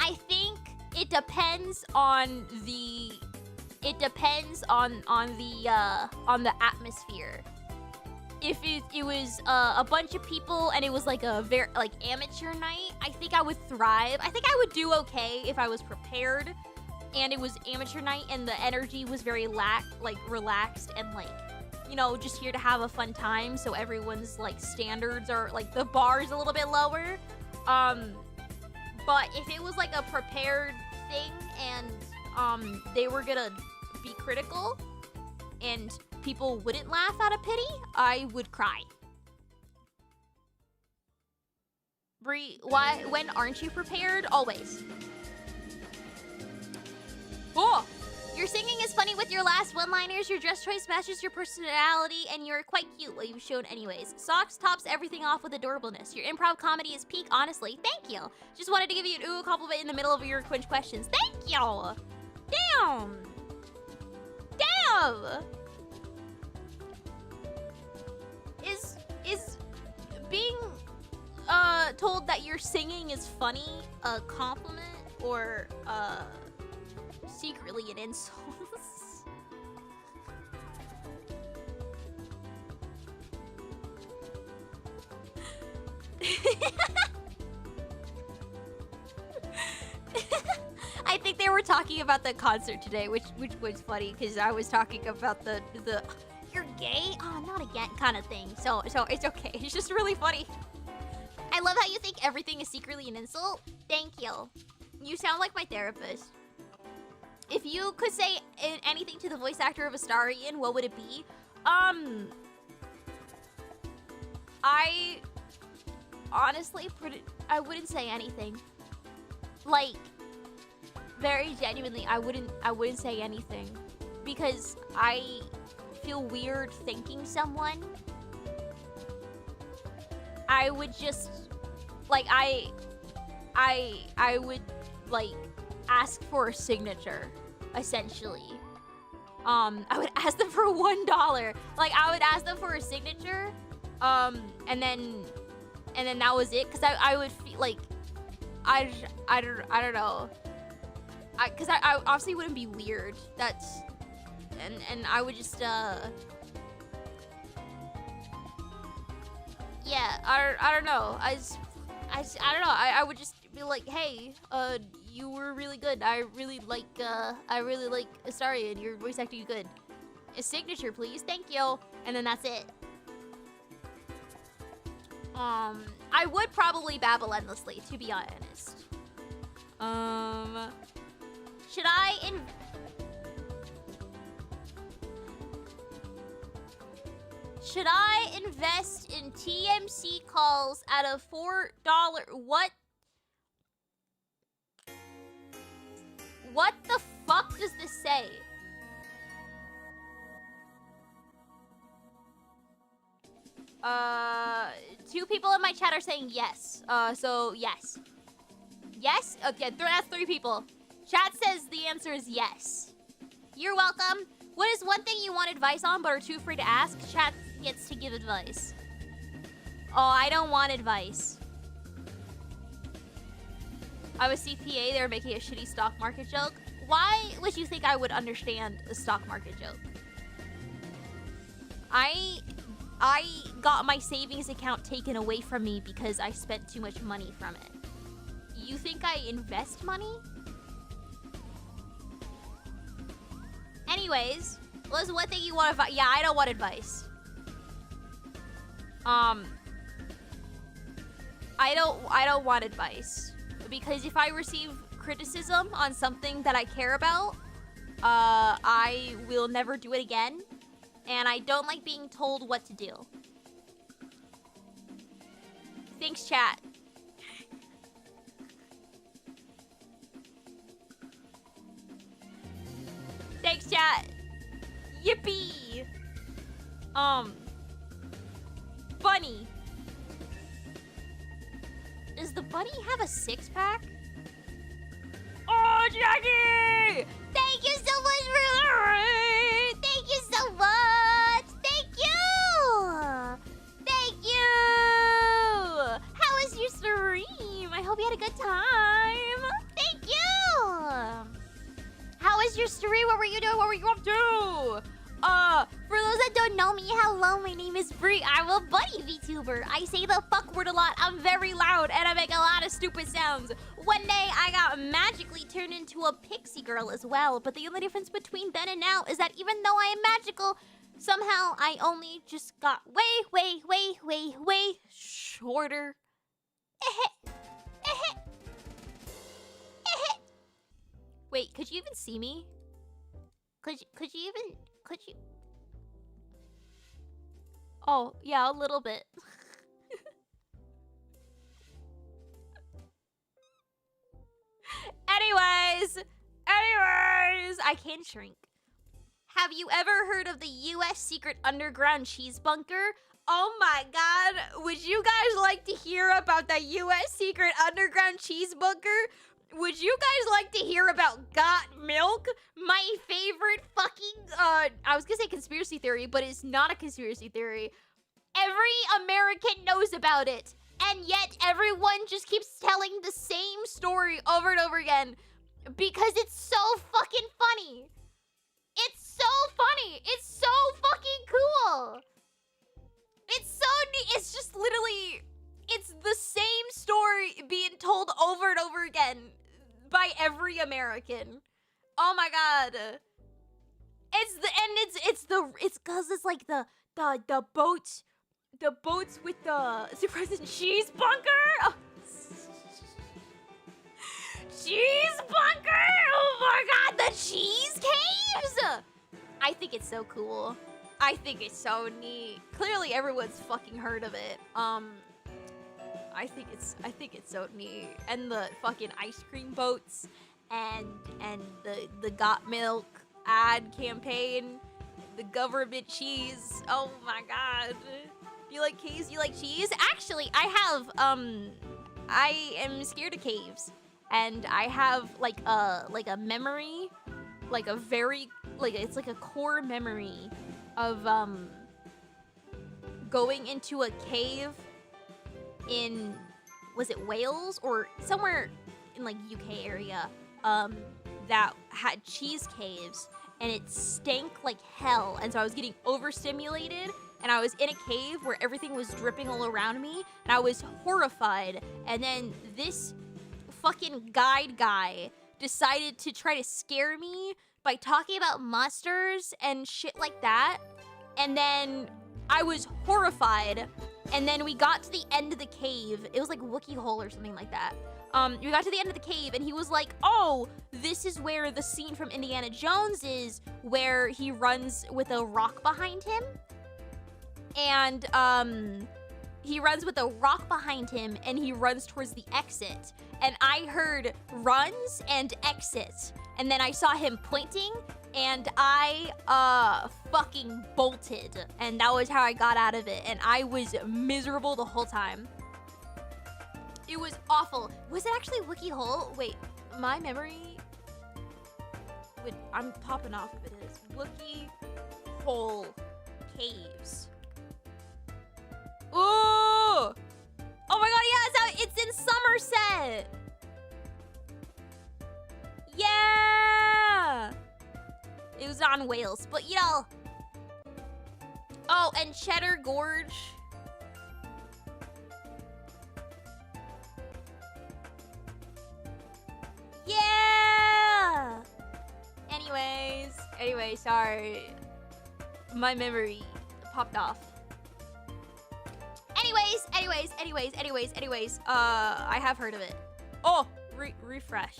I think it depends on the atmosphere. If it was a bunch of people and it was like a very like amateur night, I think I would thrive. I think I would do okay if I was prepared and it was amateur night and the energy was very relaxed and like, you know, just here to have a fun time, so everyone's like standards are like the bar's a little bit lower. But if it was like a prepared thing and they were gonna be critical and people wouldn't laugh out of pity, I would cry. Bri, when aren't you prepared? Always. Oh! Your singing is funny with your last one-liners, your dress choice matches your personality, and you're quite cute, well, you've shown anyways. Socks tops everything off with adorableness. Your improv comedy is peak, honestly. Thank you. Just wanted to give you an ooh compliment in the middle of your Quinch questions. Thank you! Damn! Damn! Is being told that your singing is funny a compliment or secretly an insult? I think they were talking about the concert today, which was funny because I was talking about the you're gay? Oh, not again kind of thing. So it's okay. It's just really funny. I love how you think everything is secretly an insult. Thank you. You sound like my therapist. If you could say anything to the voice actor of Astarion, what would it be? I honestly, I wouldn't say anything. Like, very genuinely, I wouldn't say anything because I feel weird thanking someone. I would just like I would like ask for a signature, essentially. I would ask them for $1. Like, I would ask them for a signature, and then that was it. Cause I would feel like I don't know. Cause I obviously wouldn't be weird. That's and I would just yeah, I don't know. I don't know. I would just be like, hey, you were really good. I really like Astarion. Your voice acting is good. A signature, please. Thank you. And then that's it. I would probably babble endlessly, to be honest. Should I invest in TMC calls at a $4? What? What the fuck does this say? Two people in my chat are saying yes. So yes. Yes? Okay, that's 3 people. Chat says the answer is yes. You're welcome. What is one thing you want advice on but are too afraid to ask? Chat gets to give advice. Oh, I don't want advice. I was CPA, they were making a shitty stock market joke. Why would you think I would understand the stock market joke? I got my savings account taken away from me because I spent too much money from it. You think I invest money? Anyways, Liz, what thing you want advice? Yeah, I don't want advice. I don't want advice. Because if I receive criticism on something that I care about, I will never do it again. And I don't like being told what to do. Thanks, chat. Thanks, chat. Yippee. Bunny. Does the bunny have a 6-pack? Oh, Jackie! Thank you so much for the raid! Thank you so much! Thank you! Thank you! How was your stream? I hope you had a good time. Thank you! How was your stream? What were you doing? What were you up to? For those that don't know me, hello, my name is Bri. I'm a bunny VTuber. I say the fuck word a lot. I'm very loud and I make a lot of stupid sounds. One day, I got magically turned into a pixie girl as well. But the only difference between then and now is that even though I am magical, somehow I only just got way shorter. Wait, could you even see me? Could you? Oh, yeah, a little bit. Anyways, I can shrink. Have you ever heard of the U.S. secret underground cheese bunker? Oh my god, would you guys like to hear about the U.S. secret underground cheese bunker? Would you guys like to hear about Got Milk? My favorite fucking, I was gonna say conspiracy theory, but it's not a conspiracy theory. Every American knows about it, and yet everyone just keeps telling the same story over and over again because it's so fucking funny. It's so funny. It's so fucking cool. It's so neat. It's just literally, it's the same story being told over and over again by every American. Oh my god. It's cause it's like the boats with the surprising cheese bunker. Oh. Cheese bunker! Oh my god, the cheese caves! I think it's so cool. I think it's so neat. Clearly everyone's fucking heard of it. I think it's so neat. And the fucking ice cream boats and the Got Milk ad campaign, the government cheese. Oh my god. You like caves? You like cheese? Actually, I am scared of caves. And I have like a memory, like a very it's like a core memory of going into a cave in, was it Wales or somewhere in like UK area, that had cheese caves and it stank like hell. And so I was getting overstimulated and I was in a cave where everything was dripping all around me and I was horrified. And then this fucking guide guy decided to try to scare me by talking about monsters and shit like that. And then I was horrified. And then we got to the end of the cave. It was like Wookiee Hole or something like that. We got to the end of the cave and he was like, oh, this is where the scene from Indiana Jones is, where he runs with a rock behind him. And he runs with a rock behind him and he runs towards the exit. And I heard runs and exit. And then I saw him pointing and I fucking bolted. And that was how I got out of it. And I was miserable the whole time. It was awful. Was it actually Wookiee Hole? Wait, my memory... Wait, I'm popping off if it is. Wookiee Hole Caves. Ooh! Oh my god, yeah, it's in Somerset! Yeah! It was on Wales, but you know... Oh, and Cheddar Gorge. Yeah! Anyway, sorry. My memory popped off. Anyways, I have heard of it. Oh, refresh.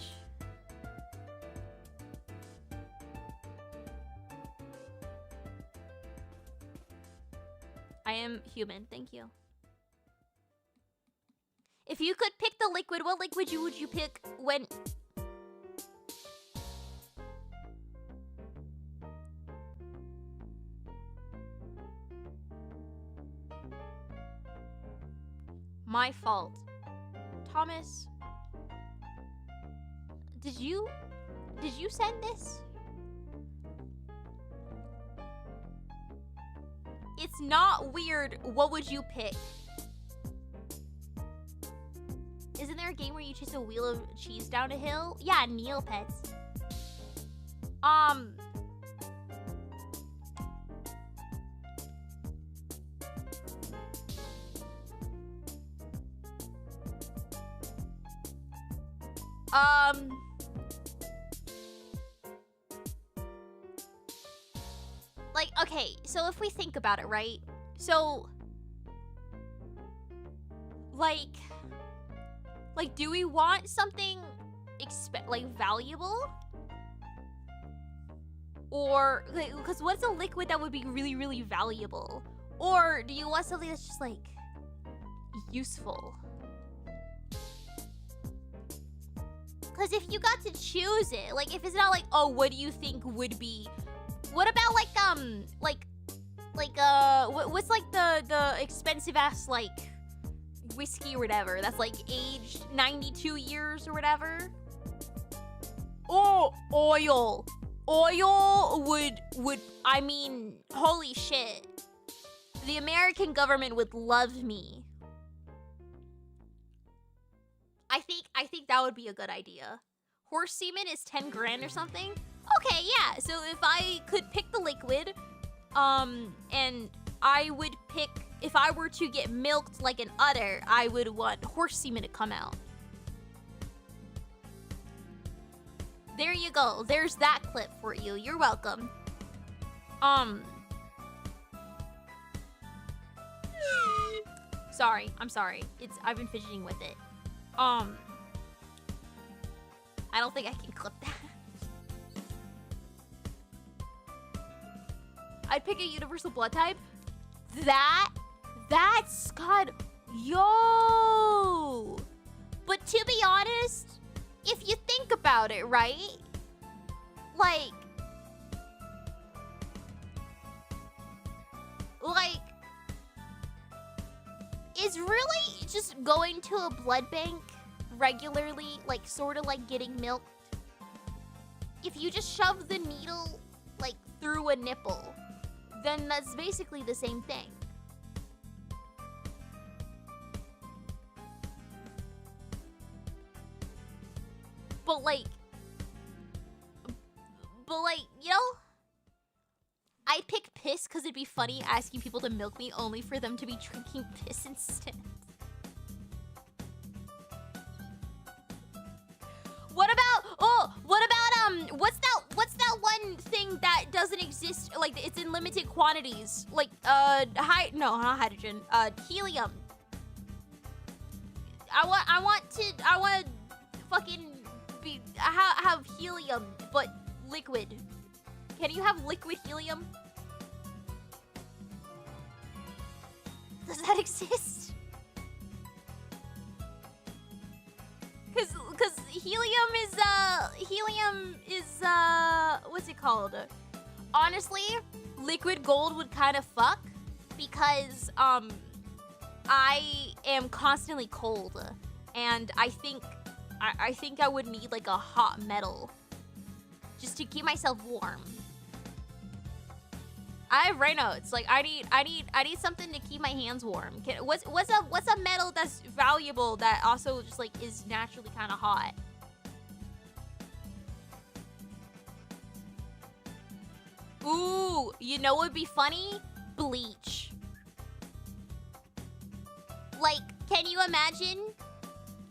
I am human, thank you. If you could pick the liquid, what liquid would you pick when... My fault. Thomas, did you send this? It's not weird. What would you pick? Isn't there a game where you chase a wheel of cheese down a hill? Yeah, Neopets. Like, okay, so if we think about it, right? So, like, do we want something valuable? Or, because what's a liquid that would be really, really valuable? Or do you want something that's just, like, useful? Because if you got to choose it, like, if it's not like, oh, what do you think would be... What about, what's, like, the expensive-ass, like, whiskey or whatever that's, like, aged 92 years or whatever? Oh, oil. Oil would, I mean, holy shit. The American government would love me. I think that would be a good idea. Horse semen is 10 grand or something? Okay, yeah. So if I could pick the liquid, and I would pick, if I were to get milked like an udder, I would want horse semen to come out. There you go. There's that clip for you. You're welcome. Sorry. I'm sorry. I've been fidgeting with it. I don't think I can clip that. I'd pick a universal blood type. That's God, yo. But to be honest, if you think about it, right? Like, is really just going to a blood bank regularly, like, sort of like getting milked? If you just shove the needle, like, through a nipple, then that's basically the same thing. But like, you know, I'd pick piss because it'd be funny asking people to milk me only for them to be drinking piss instead. What about what's that one thing that doesn't exist, like it's in unlimited quantities. Like, no, not hydrogen. Helium. I want to fucking have helium, but liquid. Can you have liquid helium? Does that exist? Cause helium is what's it called? Honestly, liquid gold would kind of fuck because I am constantly cold, and I think I would need like a hot metal just to keep myself warm. I have Raynaud's. Like I need something to keep my hands warm. What's a metal that's valuable that also just like is naturally kind of hot? Ooh, you know what would be funny? Bleach. Like, can you imagine?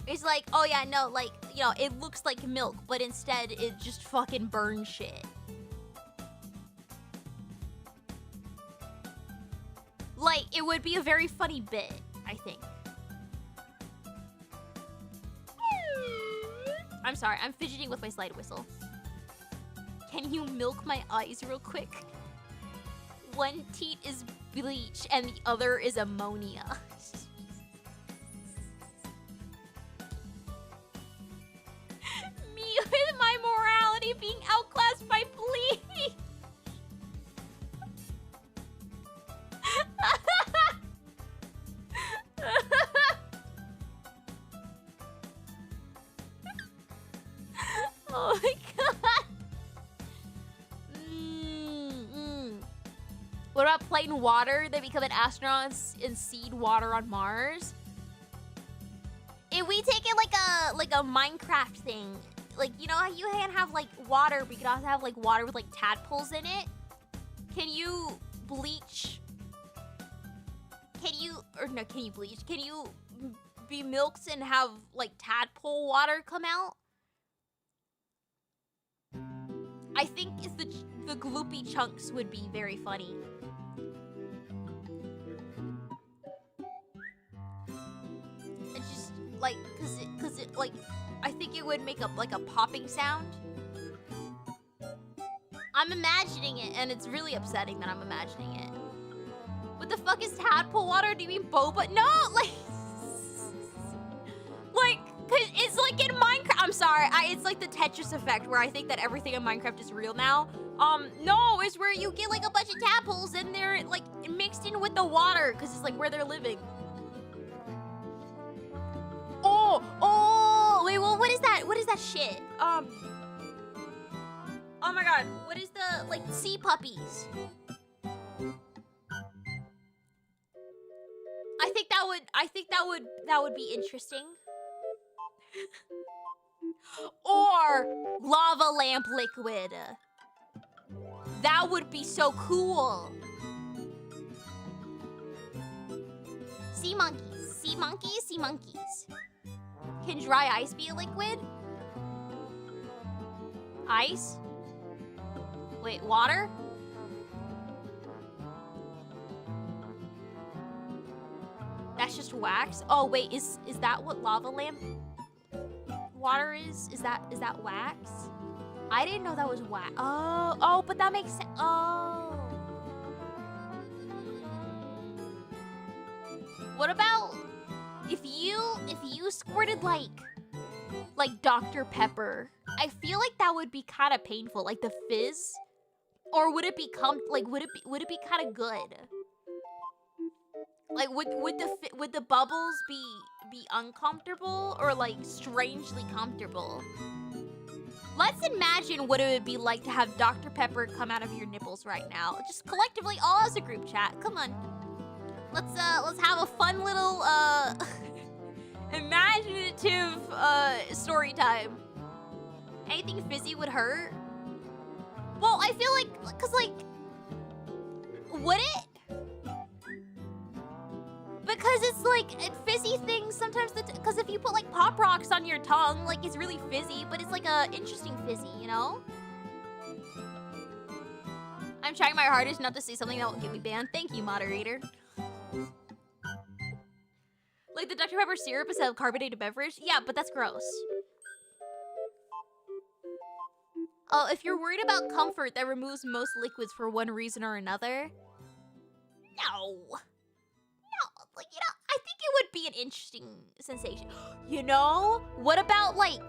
It's like, oh yeah, no, like, you know, it looks like milk, but instead it just fucking burns shit. Like, it would be a very funny bit, I think. I'm sorry, I'm fidgeting with my slide whistle. Can you milk my eyes real quick? One teat is bleach and the other is ammonia. Me with my morality being outclassed by bleach. Oh my god. What about plain water? They become an astronaut and seed water on Mars. If we take it like a Minecraft thing, like, you know how you can have like water, but you can also have like water with like tadpoles in it. Can you bleach? Can you bleach? Can you be milked and have like tadpole water come out? I think the gloopy chunks would be very funny. It's just like, cause it like, I think it would make like a popping sound. I'm imagining it, and it's really upsetting that I'm imagining it. What the fuck is tadpole water? Do you mean boba? No, like, cause it's like in Minecraft. I'm sorry, it's like the Tetris effect where I think that everything in Minecraft is real now. No, it's where you get like a bunch of tadpoles and they're like mixed in with the water, cause it's like where they're living. Oh, wait, well, what is that? What is that shit? Oh my god, what is the, like, sea puppies? I think that would be interesting. Or lava lamp liquid. That would be so cool. Sea monkeys, sea monkeys, sea monkeys. Can dry ice be a liquid? Ice? Wait, water? That's just wax? Oh wait, is that what lava lamp water is? Is that wax? I didn't know that was wax. Oh, but that makes sense. Oh. What about if you squirted like Dr. Pepper? I feel like that would be kind of painful, like the fizz. Or would it be would it be kind of good? Like would the bubbles be uncomfortable or like strangely comfortable? Let's imagine what it would be like to have Dr. Pepper come out of your nipples right now. Just collectively, all as a group chat. Come on. Let's have a fun little imaginative story time. Anything fizzy would hurt? Well, I feel like, cause like, would it? Because it's like fizzy things sometimes. Because if you put like Pop Rocks on your tongue, like it's really fizzy, but it's like a interesting fizzy, you know? I'm trying my hardest not to say something that will get me banned. Thank you, moderator. Like the Dr. Pepper syrup instead of carbonated beverage? Yeah, but that's gross. Oh, if you're worried about comfort that removes most liquids for one reason or another. No. No, like, you know, I think it would be an interesting sensation. You know, what about like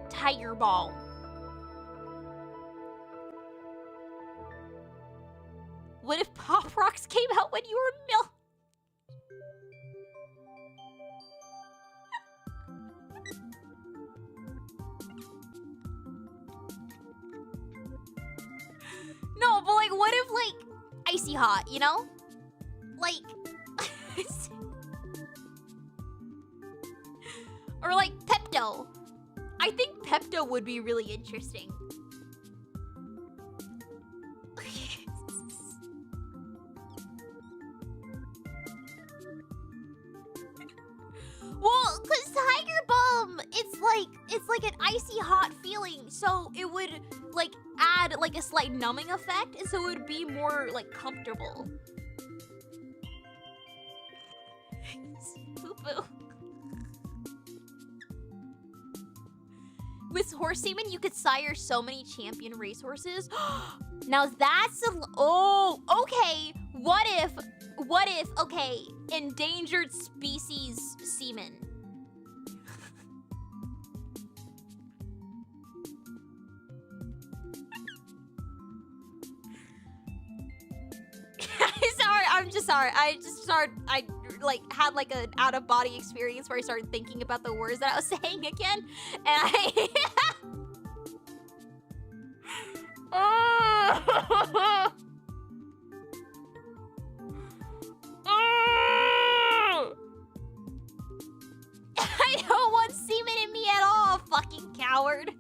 Tiger Balm? What if Pop Rocks came out when you were milk? No, but like, what if like icy hot, you know? Like, or like Pepto. I think Pepto would be really interesting. Well, cause Tiger Balm, it's like an icy hot feeling, so it would like add like a slight numbing effect, and so it would be more like comfortable. Poo-poo. With horse semen, you could sire so many champion racehorses. Now that's a... Oh, okay. What if, okay, endangered species semen? I'm just sorry. I like had like an out of body experience where I started thinking about the words that I was saying again, and I I don't want semen in me at all, fucking coward.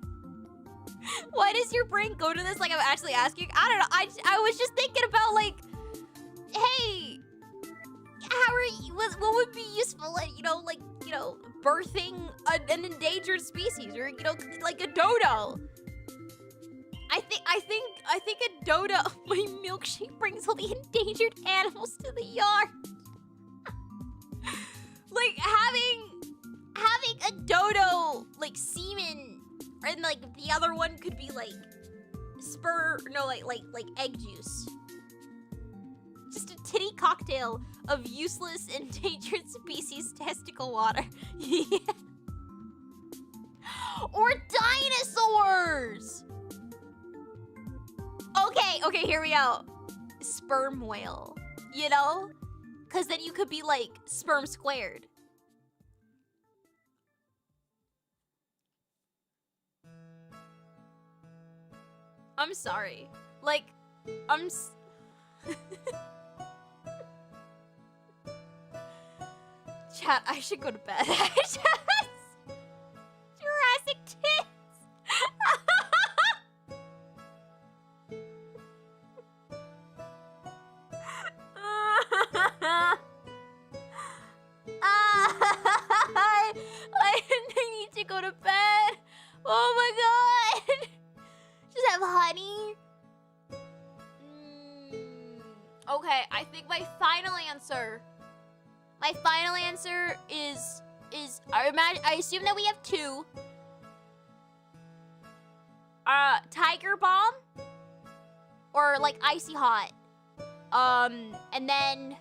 Why does your brain go to this like I'm actually asking? I don't know. I was just thinking about like, hey, how are you, what would be useful at, you know, like, you know, birthing an endangered species, or, you know, like a dodo. I think a dodo, my milkshake brings all the endangered animals to the yard. Like having a dodo like semen, and like the other one could be like like egg juice. Just a titty cocktail of useless endangered species testicle water. Yeah. Or dinosaurs. Okay, here we go. Sperm whale, you know? Cause then you could be like sperm squared. I'm sorry. Like, Chat, I should go to bed. Jurassic tits. I need to go to bed. Oh my god. Just have honey. Okay, I think my final answer is I assume that we have two. Tiger Balm or like icy hot. And then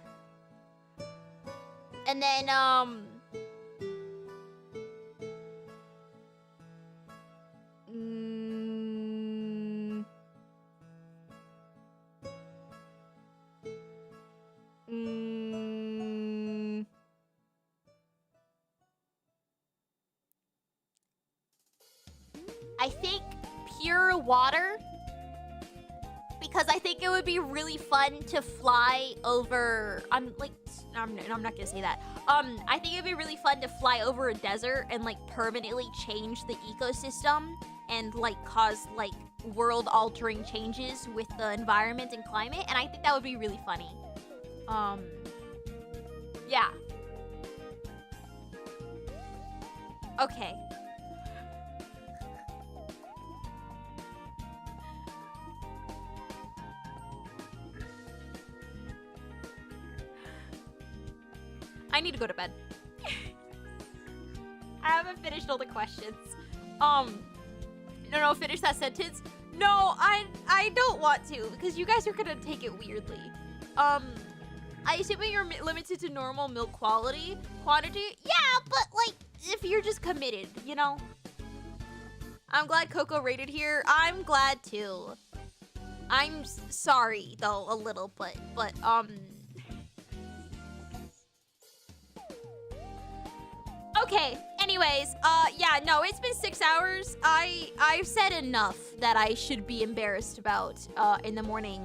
I think pure water, because I think it would be really fun to fly over. I'm not gonna say that. I think it'd be really fun to fly over a desert and like permanently change the ecosystem and like cause like world-altering changes with the environment and climate, and I think that would be really funny. Yeah. Okay. I need to go to bed. I haven't finished all the questions. No, finish that sentence. No, I don't want to, because you guys are gonna take it weirdly. I assume you're limited to normal milk quantity? Yeah, but like, if you're just committed, you know? I'm glad Coco rated here. I'm glad too. I'm sorry though, a little, but okay, anyways, yeah, no, it's been 6 hours. I've said enough that I should be embarrassed about, in the morning.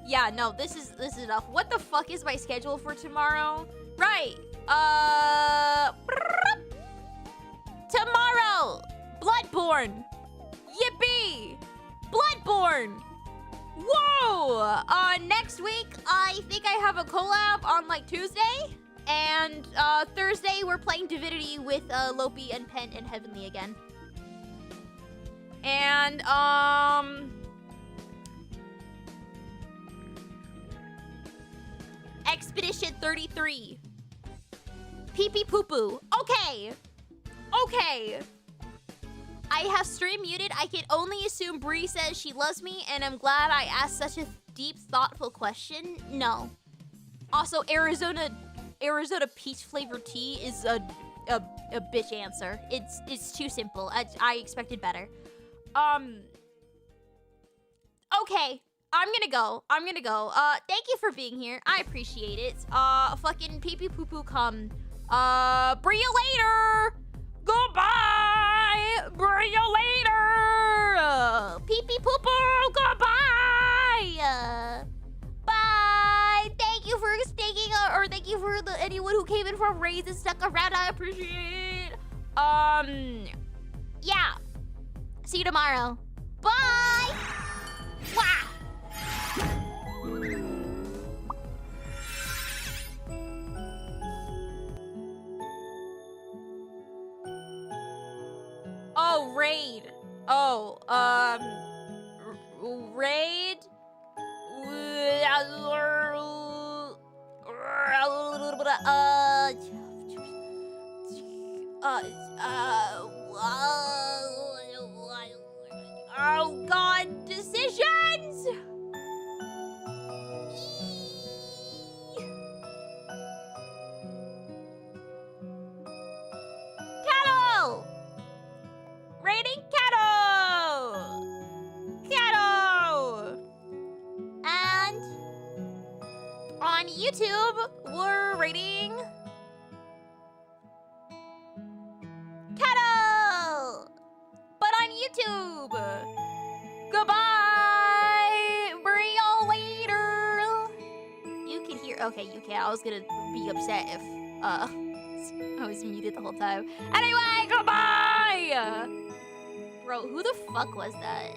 Yeah, no, this is enough. What the fuck is my schedule for tomorrow? Right, tomorrow, Bloodborne. Yippee! Bloodborne! Whoa! Next week, I think I have a collab on, like, Tuesday. And, Thursday, we're playing Divinity with, Lopi and Pen and Heavenly again. And, Expedition 33. Pee-pee poo-poo. Okay! Okay! I have stream muted. I can only assume Bri says she loves me, and I'm glad I asked such a deep, thoughtful question. No. Also, Arizona peach flavored tea is a bitch answer. It's too simple. I expected better. Okay. I'm gonna go. Thank you for being here. I appreciate it. Fucking pee pee poo poo come. Bri you later. Goodbye! Bring you later! Pee-pee poo-poo! Goodbye! Bye! Thank you for sticking, or thank you for anyone who came in from Raise and stuck around. I appreciate it. Yeah. See you tomorrow. Bye! Wow! Oh, raid. Oh, raid. Oh God, decisions. Cattle. Raiding Cattle! Cattle! And on YouTube, we're raiding Cattle! But on YouTube! Goodbye! Bring y'all later! You can hear- okay, you can. I was gonna be upset if, I was muted the whole time. Anyway, goodbye! Bro, who the fuck was that?